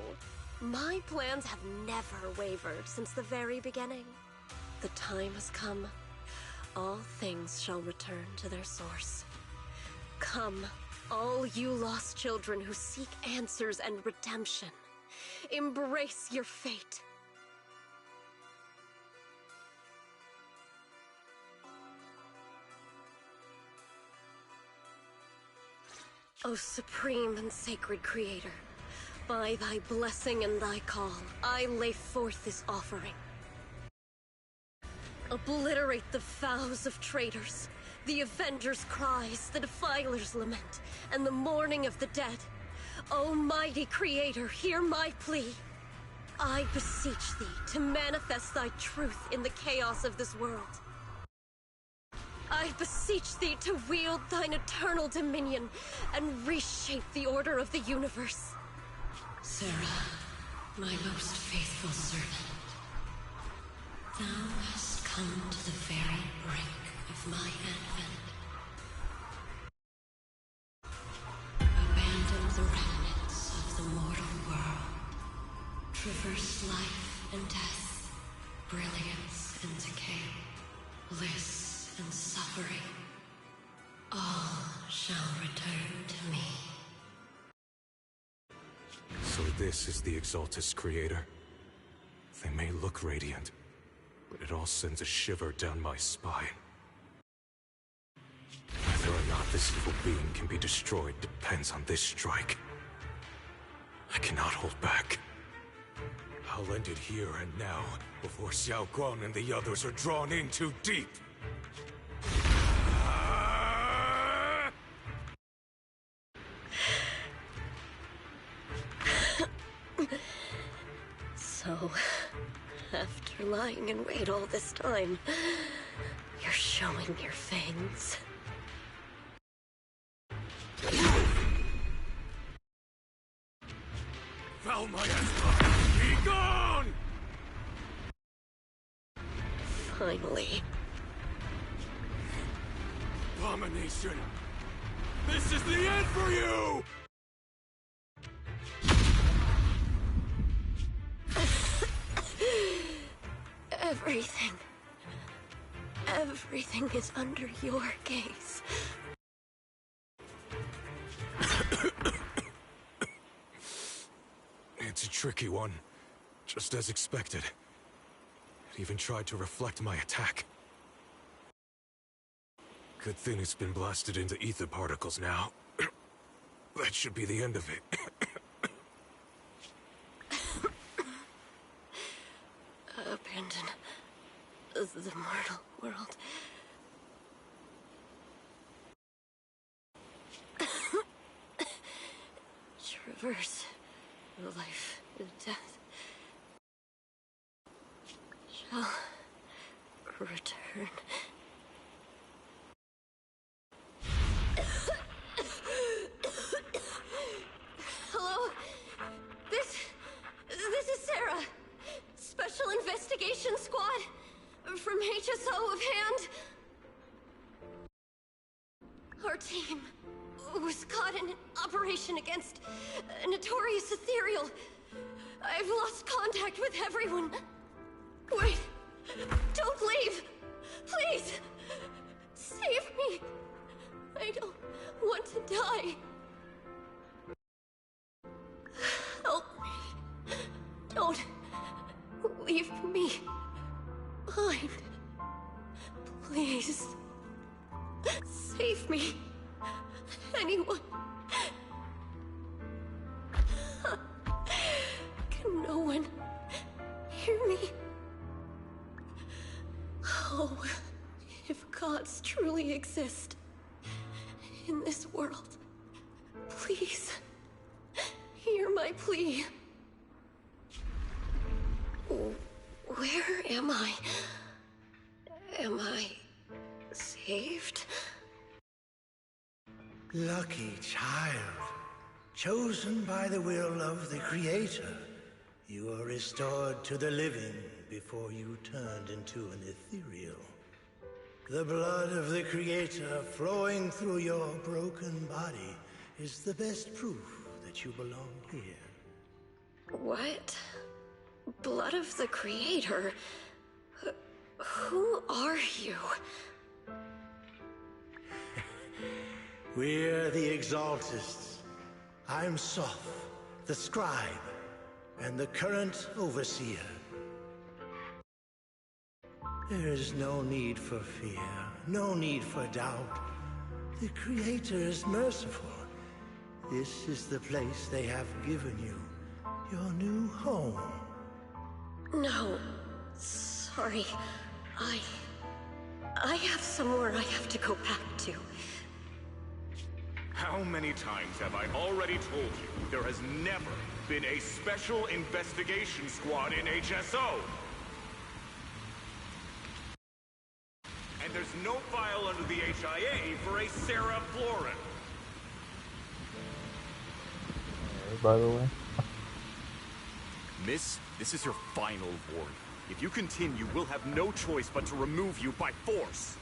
Speaker 10: My plans have never wavered since the very beginning. The time has come. All things shall return to their source. Come, all you lost children who seek answers and redemption. Embrace your fate. O supreme and sacred Creator, by thy blessing and thy call, I lay forth this offering. Obliterate the vows of traitors, the Avenger's cries, the Defiler's lament, and the mourning of the dead. Almighty Creator, hear my plea. I beseech thee to manifest thy truth in the chaos of this world. I beseech thee to wield thine eternal dominion and reshape the order of the universe.
Speaker 8: Sarah, my most faithful servant, thou hast come to the very brink of my advent. Abandon the remnants of the mortal world. Traverse life and death, brilliance and decay, bliss and suffering. All shall return to me.
Speaker 5: So this is the Exaltus Creator. They may look radiant, but it all sends a shiver down my spine. Whether or not this evil being can be destroyed depends on this strike. I cannot hold back. I'll end it here and now, before Xiao Guan and the others are drawn in too deep.
Speaker 10: So, after lying in wait all this time, you're showing your fangs.
Speaker 5: Foul miasma! Be gone!
Speaker 10: Finally.
Speaker 5: Abomination! This is the end for you!
Speaker 10: Everything is under your gaze.
Speaker 5: tricky one. Just as expected. It even tried to reflect my attack. Good thing it's been blasted into ether particles now. That should be the end of it.
Speaker 10: Abandon the mortal world. Traverse life and death. Shall return. Hello? This is Sarah. Special Investigation Squad from HSO of Hand. Our team was caught in an operation against a notorious ethereal. I've lost contact with everyone. Wait, don't leave. Please, save me. I don't want to die. Help me. Don't leave me behind. Please, save me. Anyone. Can no one hear me? Oh, if gods truly exist in this world, please hear my plea. Where am I? Am I saved?
Speaker 7: Lucky child, chosen by the will of the Creator, you are restored to the living before you turned into an ethereal. The blood of the Creator flowing through your broken body is the best proof that you belong here.
Speaker 10: What? Blood of the Creator? Who are you?
Speaker 7: We're the Exaltists. I'm Slop, the Scribe, and the current Overseer. There is no need for fear, no need for doubt. The Creator is merciful. This is the place they have given you, your new home.
Speaker 10: No, sorry. I have somewhere I have to go back to.
Speaker 20: How many times have I already told you there has never been a special investigation squad in HSO? And there's no file under the HIA for a Sarah Florin.
Speaker 1: By the way.
Speaker 20: Miss, this is your final warning. If you continue, we'll have no choice but to remove you by force.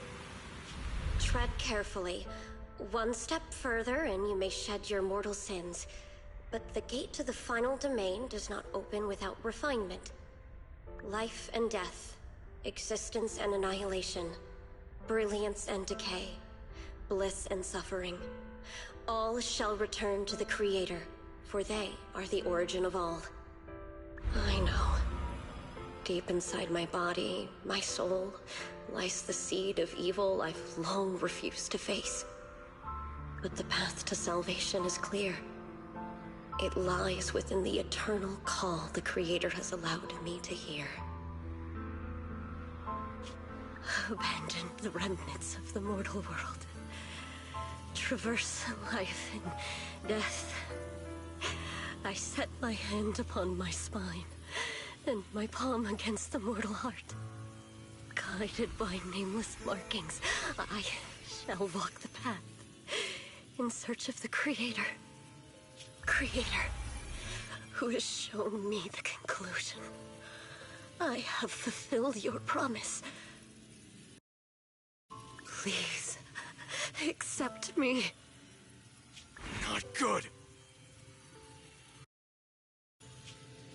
Speaker 10: Tread carefully. One step further and you may shed your mortal sins. But the gate to the final domain does not open without refinement. Life and death, existence and annihilation, brilliance and decay, bliss and suffering. All shall return to the Creator, for they are the origin of all. I know. Deep inside my body, my soul, lies the seed of evil I've long refused to face. But the path to salvation is clear. It lies within the eternal call the Creator has allowed me to hear. Abandon the remnants of the mortal world. Traverse life and death. I set my hand upon my spine, and my palm against the mortal heart. Guided by nameless markings, I shall walk the path in search of the Creator. Creator, who has shown me the conclusion. I have fulfilled your promise. Please, accept me.
Speaker 5: Not good.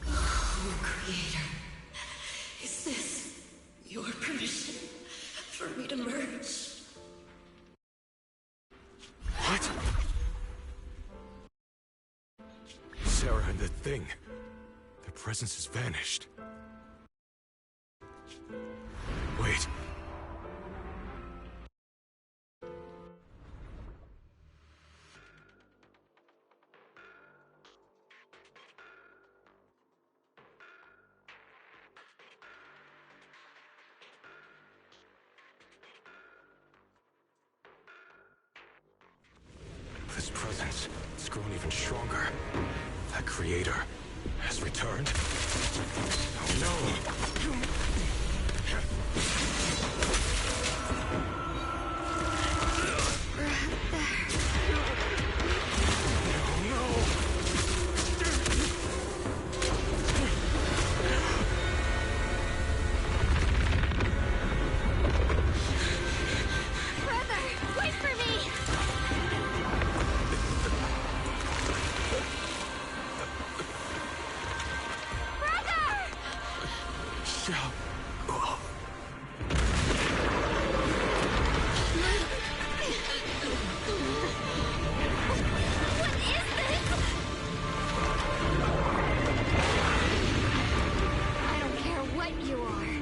Speaker 10: Oh, Creator, is this your permission for me to merge?
Speaker 5: What? Sarah and the Thing.
Speaker 3: presence has vanished. Wait. This presence, it's grown even stronger. That creator has returned. Oh no!
Speaker 22: Brother, wait for me! I don't care what you are.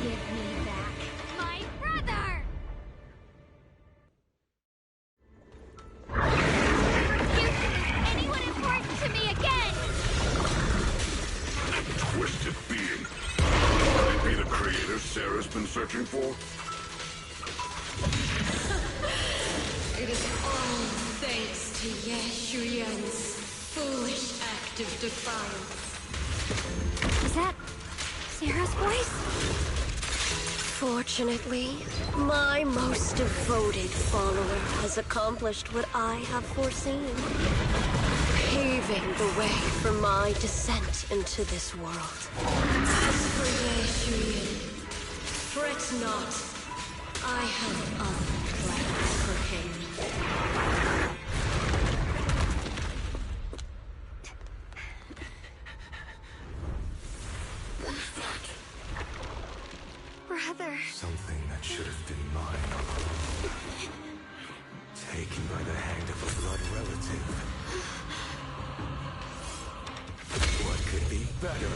Speaker 22: Give me back my brother! Anyone important to me again?
Speaker 13: Twisted being. Could it be the creator Sarah's been searching for?
Speaker 8: It is all thanks to Ye Shuyan's foolish act of defiance.
Speaker 2: Is that Sarah's voice? Fortunately, my most devoted follower has accomplished what I have foreseen, paving the way for my descent into this world.
Speaker 8: As for Ye Shuyan, fret not. I have other plans for him.
Speaker 22: Brother.
Speaker 3: Something that should have been mine. Taken by the hand of a blood relative. What could be better?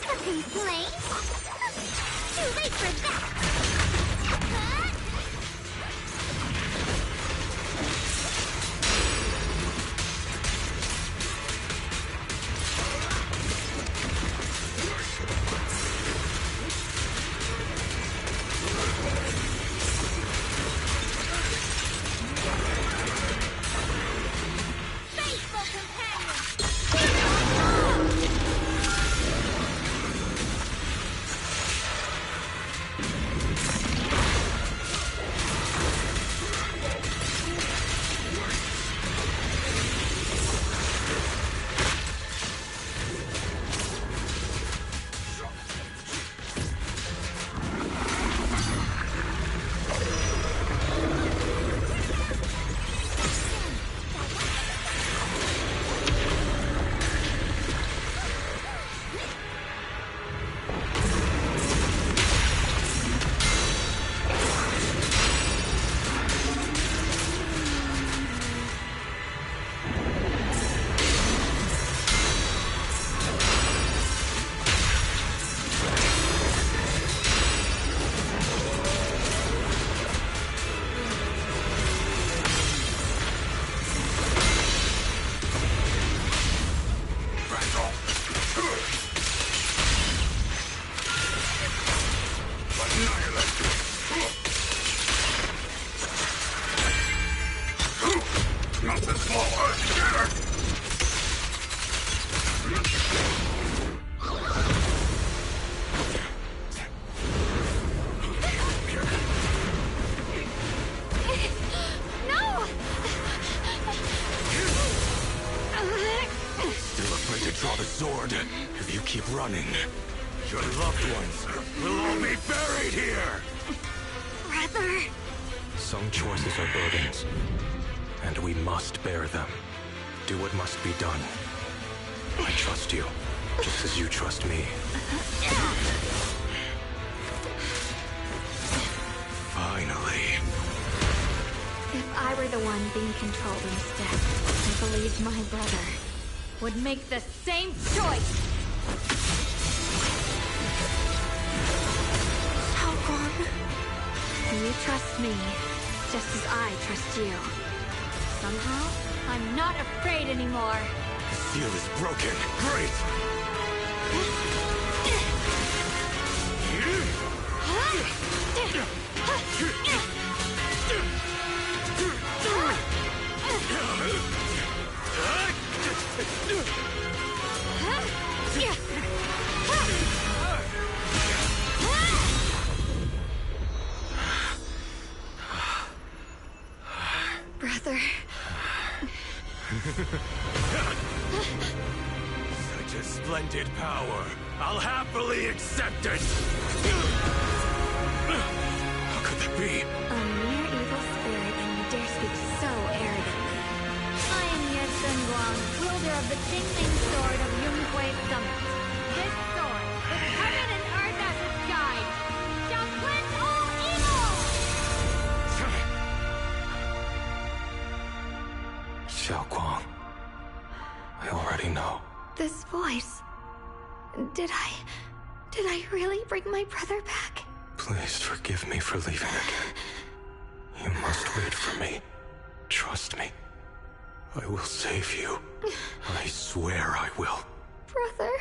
Speaker 9: Fucking flames! Too late for that! Faithful
Speaker 13: Not this small together!
Speaker 22: No!
Speaker 3: Still afraid to draw the sword if you keep running.
Speaker 18: Your loved ones will all be buried here!
Speaker 2: Brother!
Speaker 3: Some choices are burdens, and we must bear them. Do what must be done. I trust you, just as you trust me.
Speaker 18: Finally.
Speaker 6: If I were the one being controlled instead, I believe my brother would make the same choice! Xiaoguang, you trust me, just as I trust you. Somehow, I'm not afraid anymore.
Speaker 18: The seal is broken. Great!
Speaker 6: Brother.
Speaker 18: Such a splendid power. I'll happily accept it. How could that be?
Speaker 6: A mere evil spirit, and you dare speak so arrogantly. I am Ye Guang, wielder of the Jingling Sword of Yunhui Summit. This sword, with heaven and earth as its guide, shall cleanse all evil!
Speaker 3: Xiaoguang, I already know.
Speaker 6: This voice... Did I really bring my brother back?
Speaker 3: Please forgive me for leaving again. You must wait for me. Trust me. I will save you. I swear I will.
Speaker 6: Brother...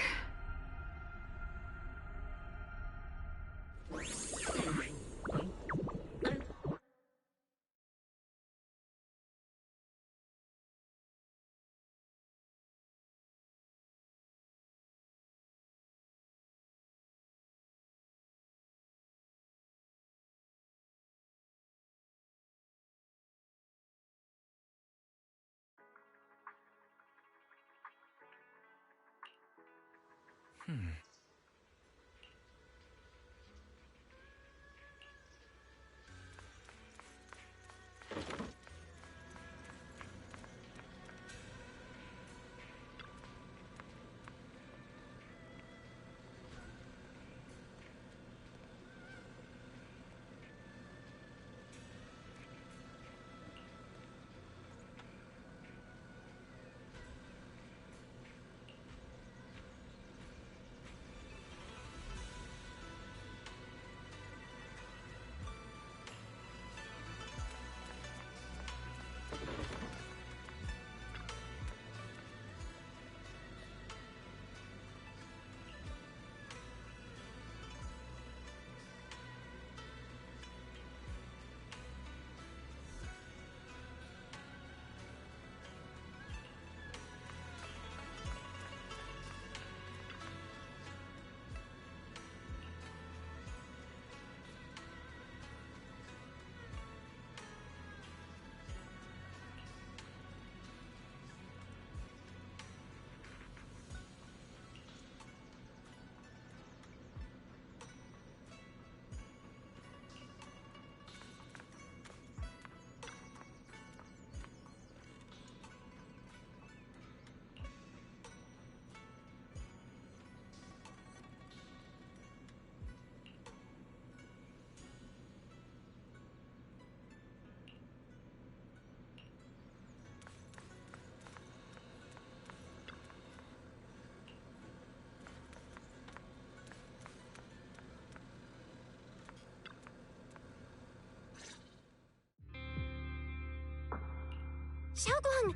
Speaker 2: Xiaoguang,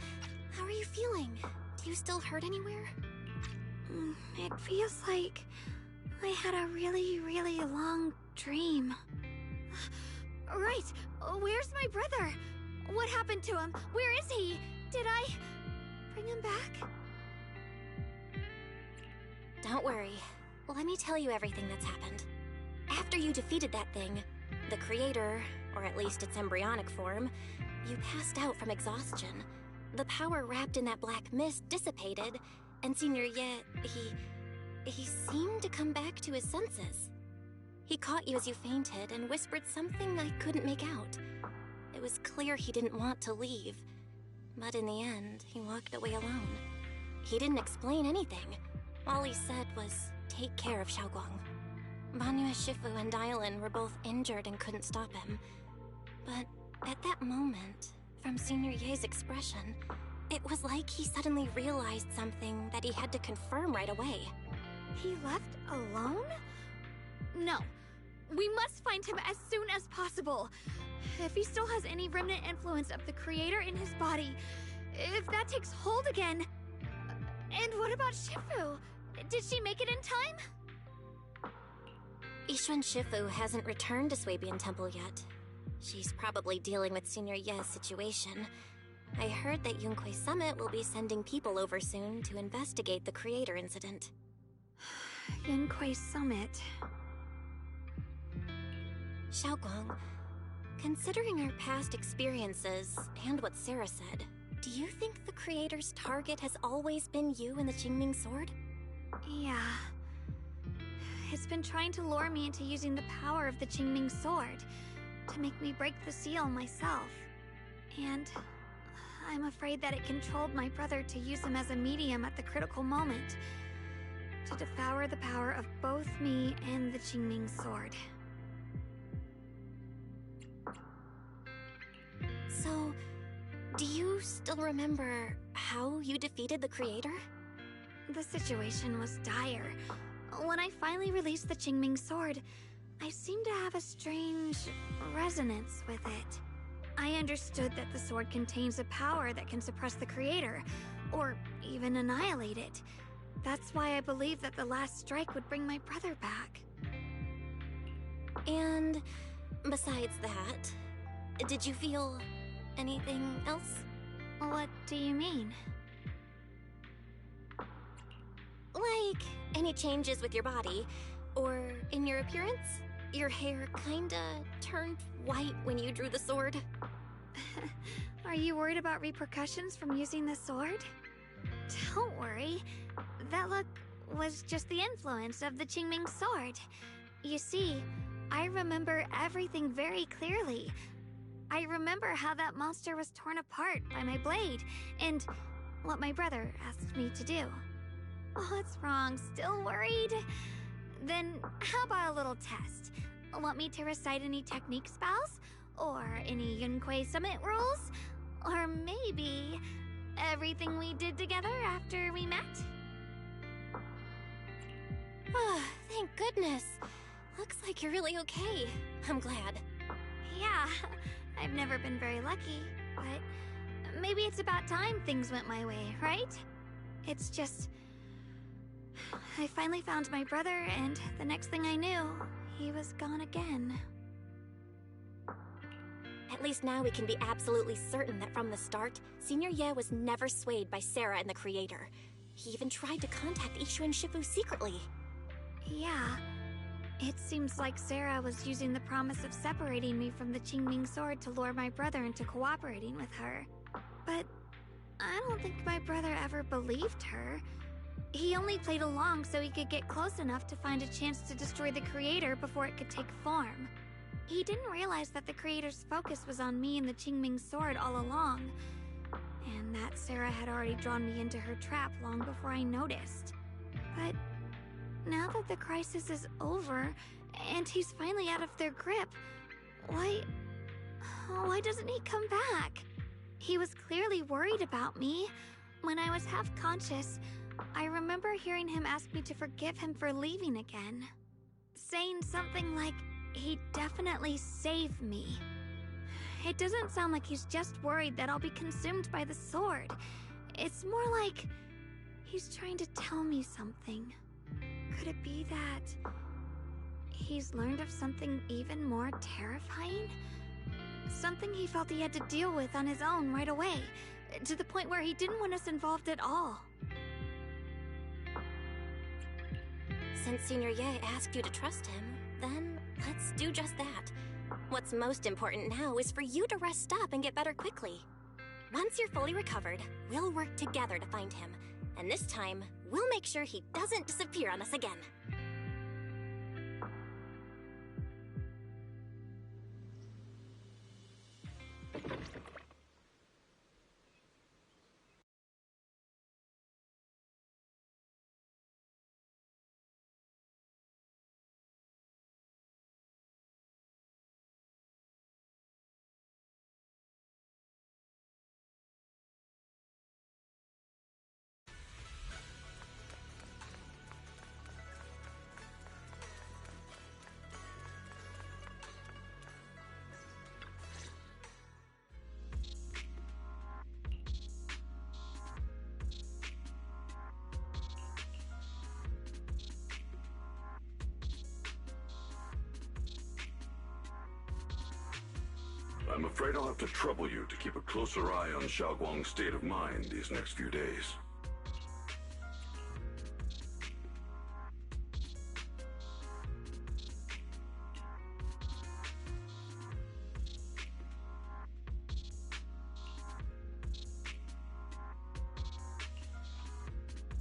Speaker 2: how are you feeling? Do you still hurt anywhere?
Speaker 6: It feels like I had a really, really long dream.
Speaker 22: Right! Where's my brother? What happened to him? Where is he? Did I bring him back?
Speaker 2: Don't worry. Let me tell you everything that's happened. After you defeated that thing, the creator, or at least its embryonic form, you passed out from exhaustion. The power wrapped in that black mist dissipated, and Senior Ye, he seemed to come back to his senses. He caught you as you fainted and whispered something I couldn't make out. It was clear he didn't want to leave, but in the end, he walked away alone. He didn't explain anything. All he said was, take care of Xiaoguang. Banyue Shifu and Dylan were both injured and couldn't stop him. But at that moment, from Senior Ye's expression, it was like he suddenly realized something that he had to confirm right away.
Speaker 22: He left alone? No. We must find him as soon as possible. If he still has any remnant influence of the Creator in his body, if that takes hold again... And what about Shifu? Did she make it in time?
Speaker 2: Yixuan Shifu hasn't returned to Swabian Temple yet. She's probably dealing with Senior Ye's situation. I heard that Yunque Summit will be sending people over soon to investigate the Creator incident.
Speaker 22: Yunque Summit...
Speaker 2: Xiaoguang, considering our past experiences and what Sarah said, do you think the Creator's target has always been you and the Qingming Sword?
Speaker 22: Yeah. It's been trying to lure me into using the power of the Qingming Sword to make me break the seal myself. And I'm afraid that it controlled my brother to use him as a medium at the critical moment to devour the power of both me and the Qingming Sword.
Speaker 2: So, do you still remember how you defeated the Creator?
Speaker 22: The situation was dire. When I finally released the Qingming Sword, I seemed to have a strange resonance with it. I understood that the sword contains a power that can suppress the Creator, or even annihilate it. That's why I believed that the last strike would bring my brother back.
Speaker 2: And besides that, did you feel anything else?
Speaker 22: What do you mean?
Speaker 2: Like, any changes with your body, or in your appearance? Your hair kinda turned white when you drew the sword.
Speaker 22: Are you worried about repercussions from using the sword? Don't worry. That look was just the influence of the Qingming Sword. You see, I remember everything very clearly. I remember how that monster was torn apart by my blade, and what my brother asked me to do. What's wrong? Still worried? Then how about a little test? Want me to recite any technique spells? Or any Yunque Summit rules? Or maybe everything we did together after we met?
Speaker 2: Oh, thank goodness. Looks like you're really okay. I'm glad.
Speaker 22: Yeah, I've never been very lucky, but maybe it's about time things went my way, right? It's just... I finally found my brother, and the next thing I knew, he was gone again.
Speaker 2: At least now we can be absolutely certain that from the start, Senior Ye was never swayed by Sarah and the Creator. He even tried to contact Yixuan Shifu secretly.
Speaker 22: Yeah. It seems like Sarah was using the promise of separating me from the Qingming Sword to lure my brother into cooperating with her. But I don't think my brother ever believed her. He only played along so he could get close enough to find a chance to destroy the Creator before it could take form. He didn't realize that the Creator's focus was on me and the Qingming Sword all along, and that Sarah had already drawn me into her trap long before I noticed. But now that the crisis is over, and he's finally out of their grip, why doesn't he come back? He was clearly worried about me. When I was half conscious, I remember hearing him ask me to forgive him for leaving again, saying something like, he'd definitely save me. It doesn't sound like he's just worried that I'll be consumed by the sword. It's more like he's trying to tell me something. Could it be that he's learned of something even more terrifying? Something he felt he had to deal with on his own right away, to the point where he didn't want us involved at all.
Speaker 2: Since Senior Ye asked you to trust him, then let's do just that. What's most important now is for you to rest up and get better quickly. Once you're fully recovered, we'll work together to find him. And this time, we'll make sure he doesn't disappear on us again.
Speaker 13: I'm afraid I'll have to trouble you to keep a closer eye on Xiaoguang's state of mind these next few days.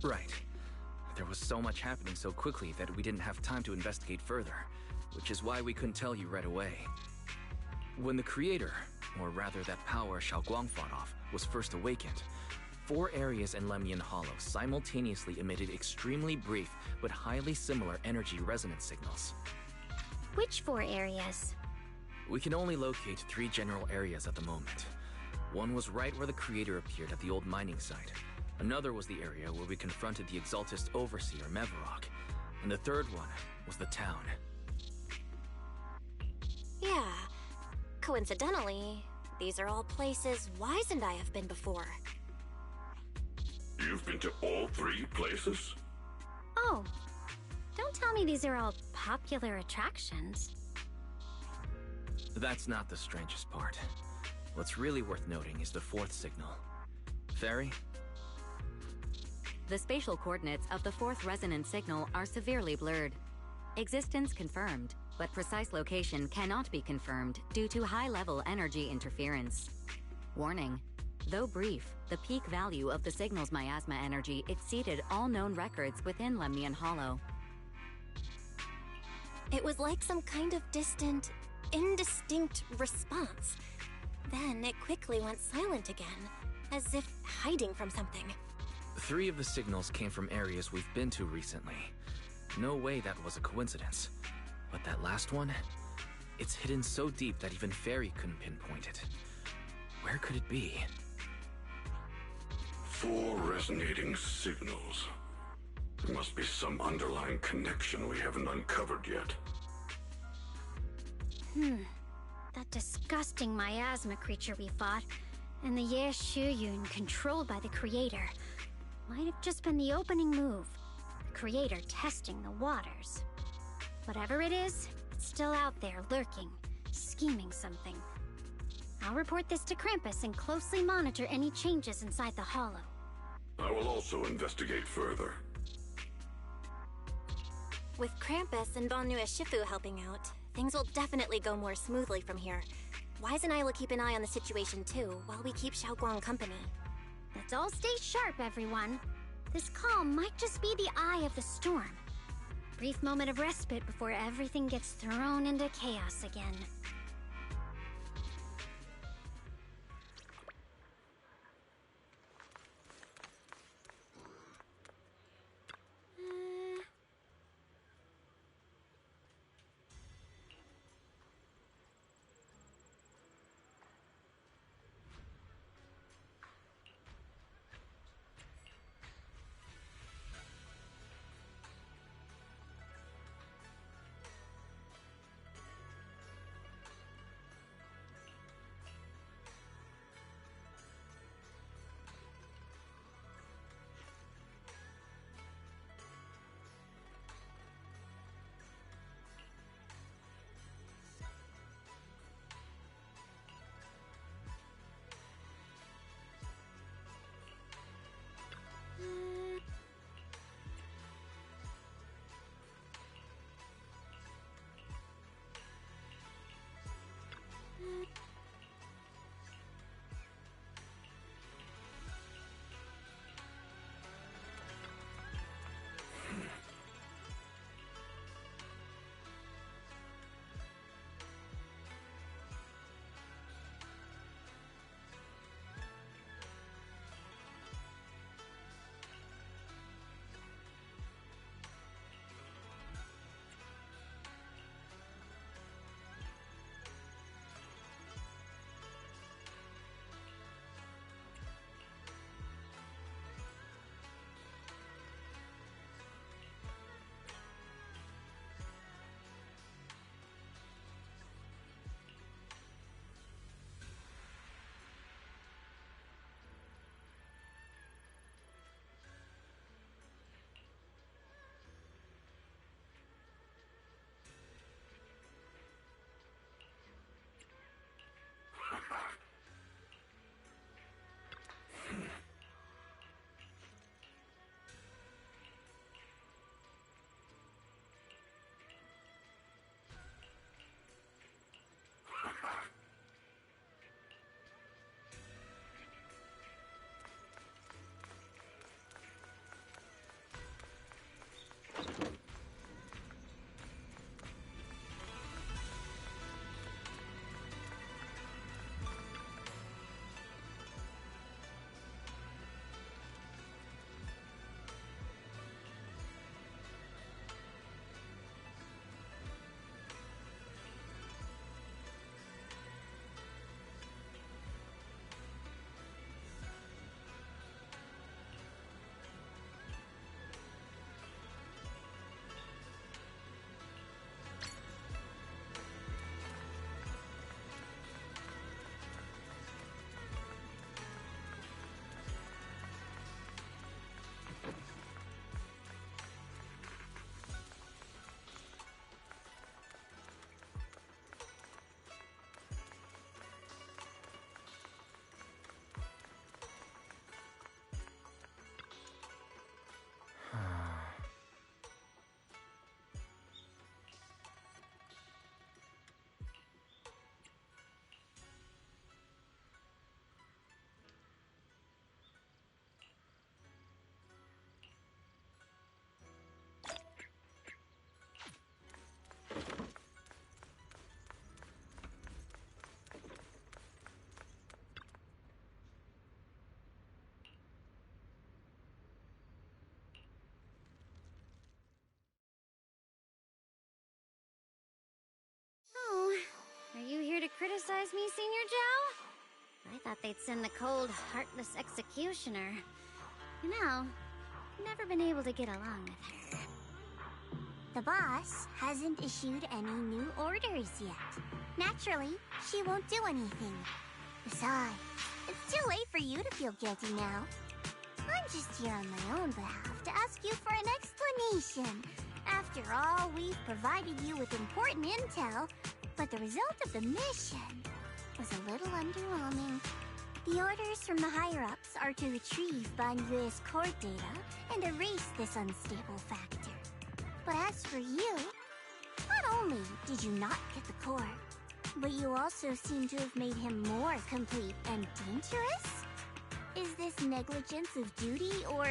Speaker 14: Right. There was so much happening so quickly that we didn't have time to investigate further, which is why we couldn't tell you right away. When the creator, or rather that power Xiaoguang fought off, was first awakened, 4 areas in Lemian Hollow simultaneously emitted extremely brief but highly similar energy resonance signals.
Speaker 19: Which 4 areas?
Speaker 14: We can only locate 3 general areas at the moment. One was right where the creator appeared at the old mining site. Another was the area where we confronted the Exaltist Overseer, Mevarok. And the third one was the town.
Speaker 2: Yeah. Coincidentally, these are all places Wise and I have been before.
Speaker 13: You've been to all 3 places?
Speaker 19: Oh, don't tell me these are all popular attractions.
Speaker 14: That's not the strangest part. What's really worth noting is the 4th signal. Fairy?
Speaker 12: The spatial coordinates of the 4th resonance signal are severely blurred. Existence confirmed, but precise location cannot be confirmed due to high-level energy interference. Warning: though brief, the peak value of the signal's miasma energy exceeded all known records within Lemian Hollow.
Speaker 2: It was like some kind of distant, indistinct response. Then it quickly went silent again, as if hiding from something.
Speaker 14: 3 of the signals came from areas we've been to recently. No way that was a coincidence. But that last one? It's hidden so deep that even Fairy couldn't pinpoint it. Where could it be?
Speaker 13: 4 resonating signals. There must be some underlying connection we haven't uncovered yet.
Speaker 19: That disgusting miasma creature we fought, and the Ye Shuyun controlled by the creator, might have just been the opening move. The creator testing the waters. Whatever it is, it's still out there lurking, scheming something. I'll report this to Krampus and closely monitor any changes inside the hollow.
Speaker 13: I will also investigate further.
Speaker 2: With Krampus and Banyu Shifu helping out, things will definitely go more smoothly from here. Wise and I will keep an eye on the situation too, while we keep Xiaoguang company.
Speaker 19: Let's all stay sharp, everyone. This calm might just be the eye of the storm. Brief moment of respite before everything gets thrown into chaos again. criticize me, Senior Joe? I thought they'd send the cold, heartless executioner. You know, never been able to get along with her.
Speaker 9: The boss hasn't issued any new orders yet. Naturally, she won't do anything. Besides, it's too late for you to feel guilty now. I'm just here on my own behalf to ask you for an explanation. After all, we've provided you with important intel, but the result of the mission was a little underwhelming. The orders from the higher-ups are to retrieve Banyue's core data and erase this unstable factor. But as for you, not only did you not get the core, but you also seem to have made him more complete and dangerous? Is this negligence of duty or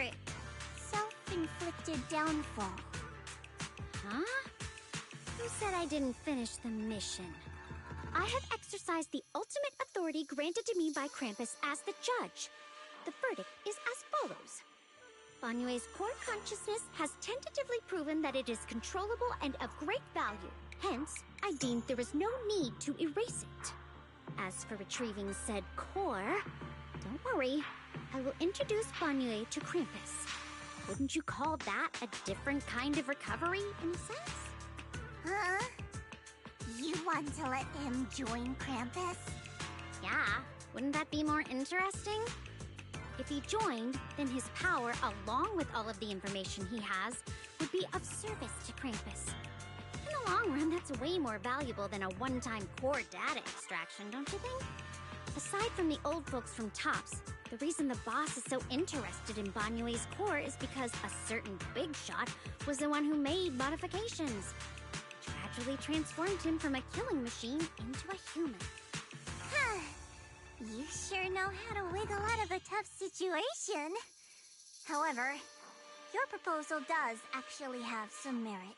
Speaker 9: self-inflicted downfall?
Speaker 19: Huh? Who said I didn't finish the mission? I have exercised the ultimate authority granted to me by Krampus as the judge. The verdict is as follows. Banyue's core consciousness has tentatively proven that it is controllable and of great value. Hence, I deemed there is no need to erase it. As for retrieving said core, don't worry. I will introduce Banyue to Krampus. Wouldn't you call that a different kind of recovery, in a sense?
Speaker 9: Huh? You want to let him join Krampus?
Speaker 19: Yeah, wouldn't that be more interesting? If he joined, then his power, along with all of the information he has, would be of service to Krampus. In the long run, that's way more valuable than a one-time core data extraction, don't you think? Aside from the old folks from TOPS, the reason the boss is so interested in Banyue's core is because a certain big shot was the one who made modifications. Gradually transformed him from a killing machine into a human.
Speaker 9: Huh. You sure know how to wiggle out of a tough situation. However, your proposal does actually have some merit.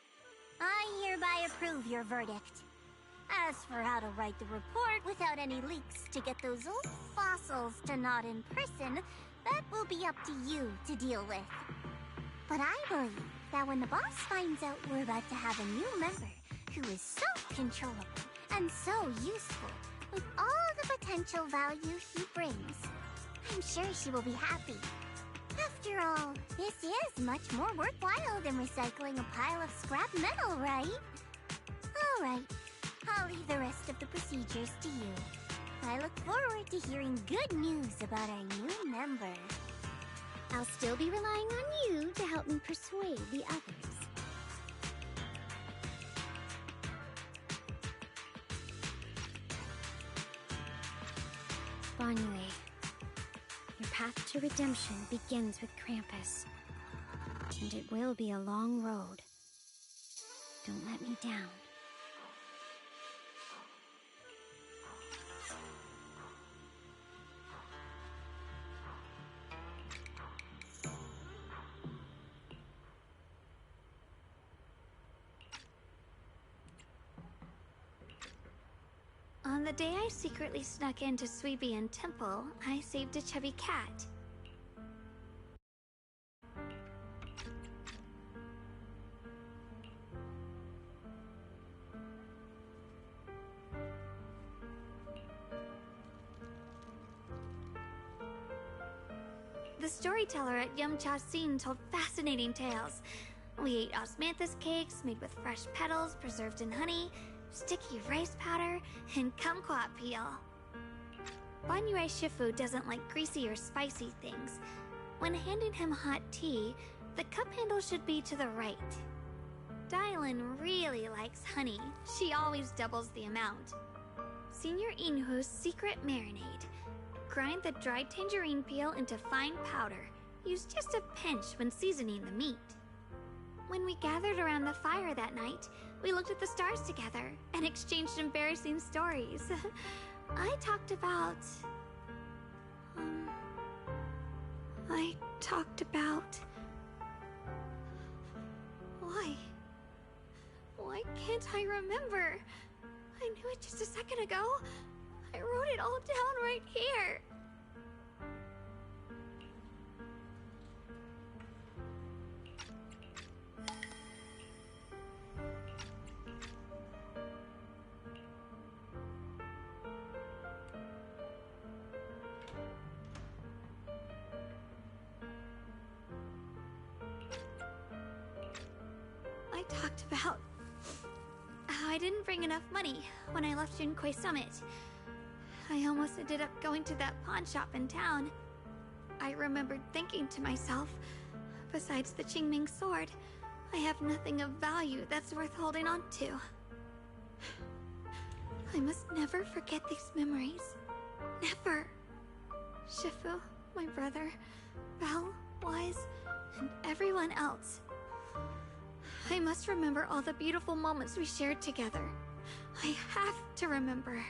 Speaker 9: I hereby approve your verdict. As for how to write the report without any leaks to get those old fossils to nod in person, that will be up to you to deal with. But I believe that when the boss finds out we're about to have a new member who is so controllable and so useful, with all the potential value he brings, I'm sure she will be happy. After all, this is much more worthwhile than recycling a pile of scrap metal, right? Alright, I'll leave the rest of the procedures to you. I look forward to hearing good news about our new member.
Speaker 19: I'll still be relying on you to help me persuade the others. Banyue, your path to redemption begins with Krampus. And it will be a long road. Don't let me down.
Speaker 22: On the day I secretly snuck into Suibian Temple, I saved a chubby cat. The storyteller at Yumcha Scene told fascinating tales. We ate osmanthus cakes made with fresh petals preserved in honey, sticky rice powder, and kumquat peel. Banyue Shifu doesn't like greasy or spicy things. When handing him hot tea, the cup handle should be to the right. Dylan really likes honey. She always doubles the amount. Senior Inhu's secret marinade. Grind the dried tangerine peel into fine powder. Use just a pinch when seasoning the meat. When we gathered around the fire that night, we looked at the stars together and exchanged embarrassing stories. I talked about... Why can't I remember? I knew it just a second ago. I wrote it all down right here. talked about how I didn't bring enough money when I left Junkoi Summit. I almost ended up going to that pawn shop in town. I remembered thinking to myself, besides the Qingming sword, I have nothing of value that's worth holding on to. I must never forget these memories. Never. Shifu, my brother, Belle, Wise, and everyone else. I must remember all the beautiful moments we shared together. I have to remember.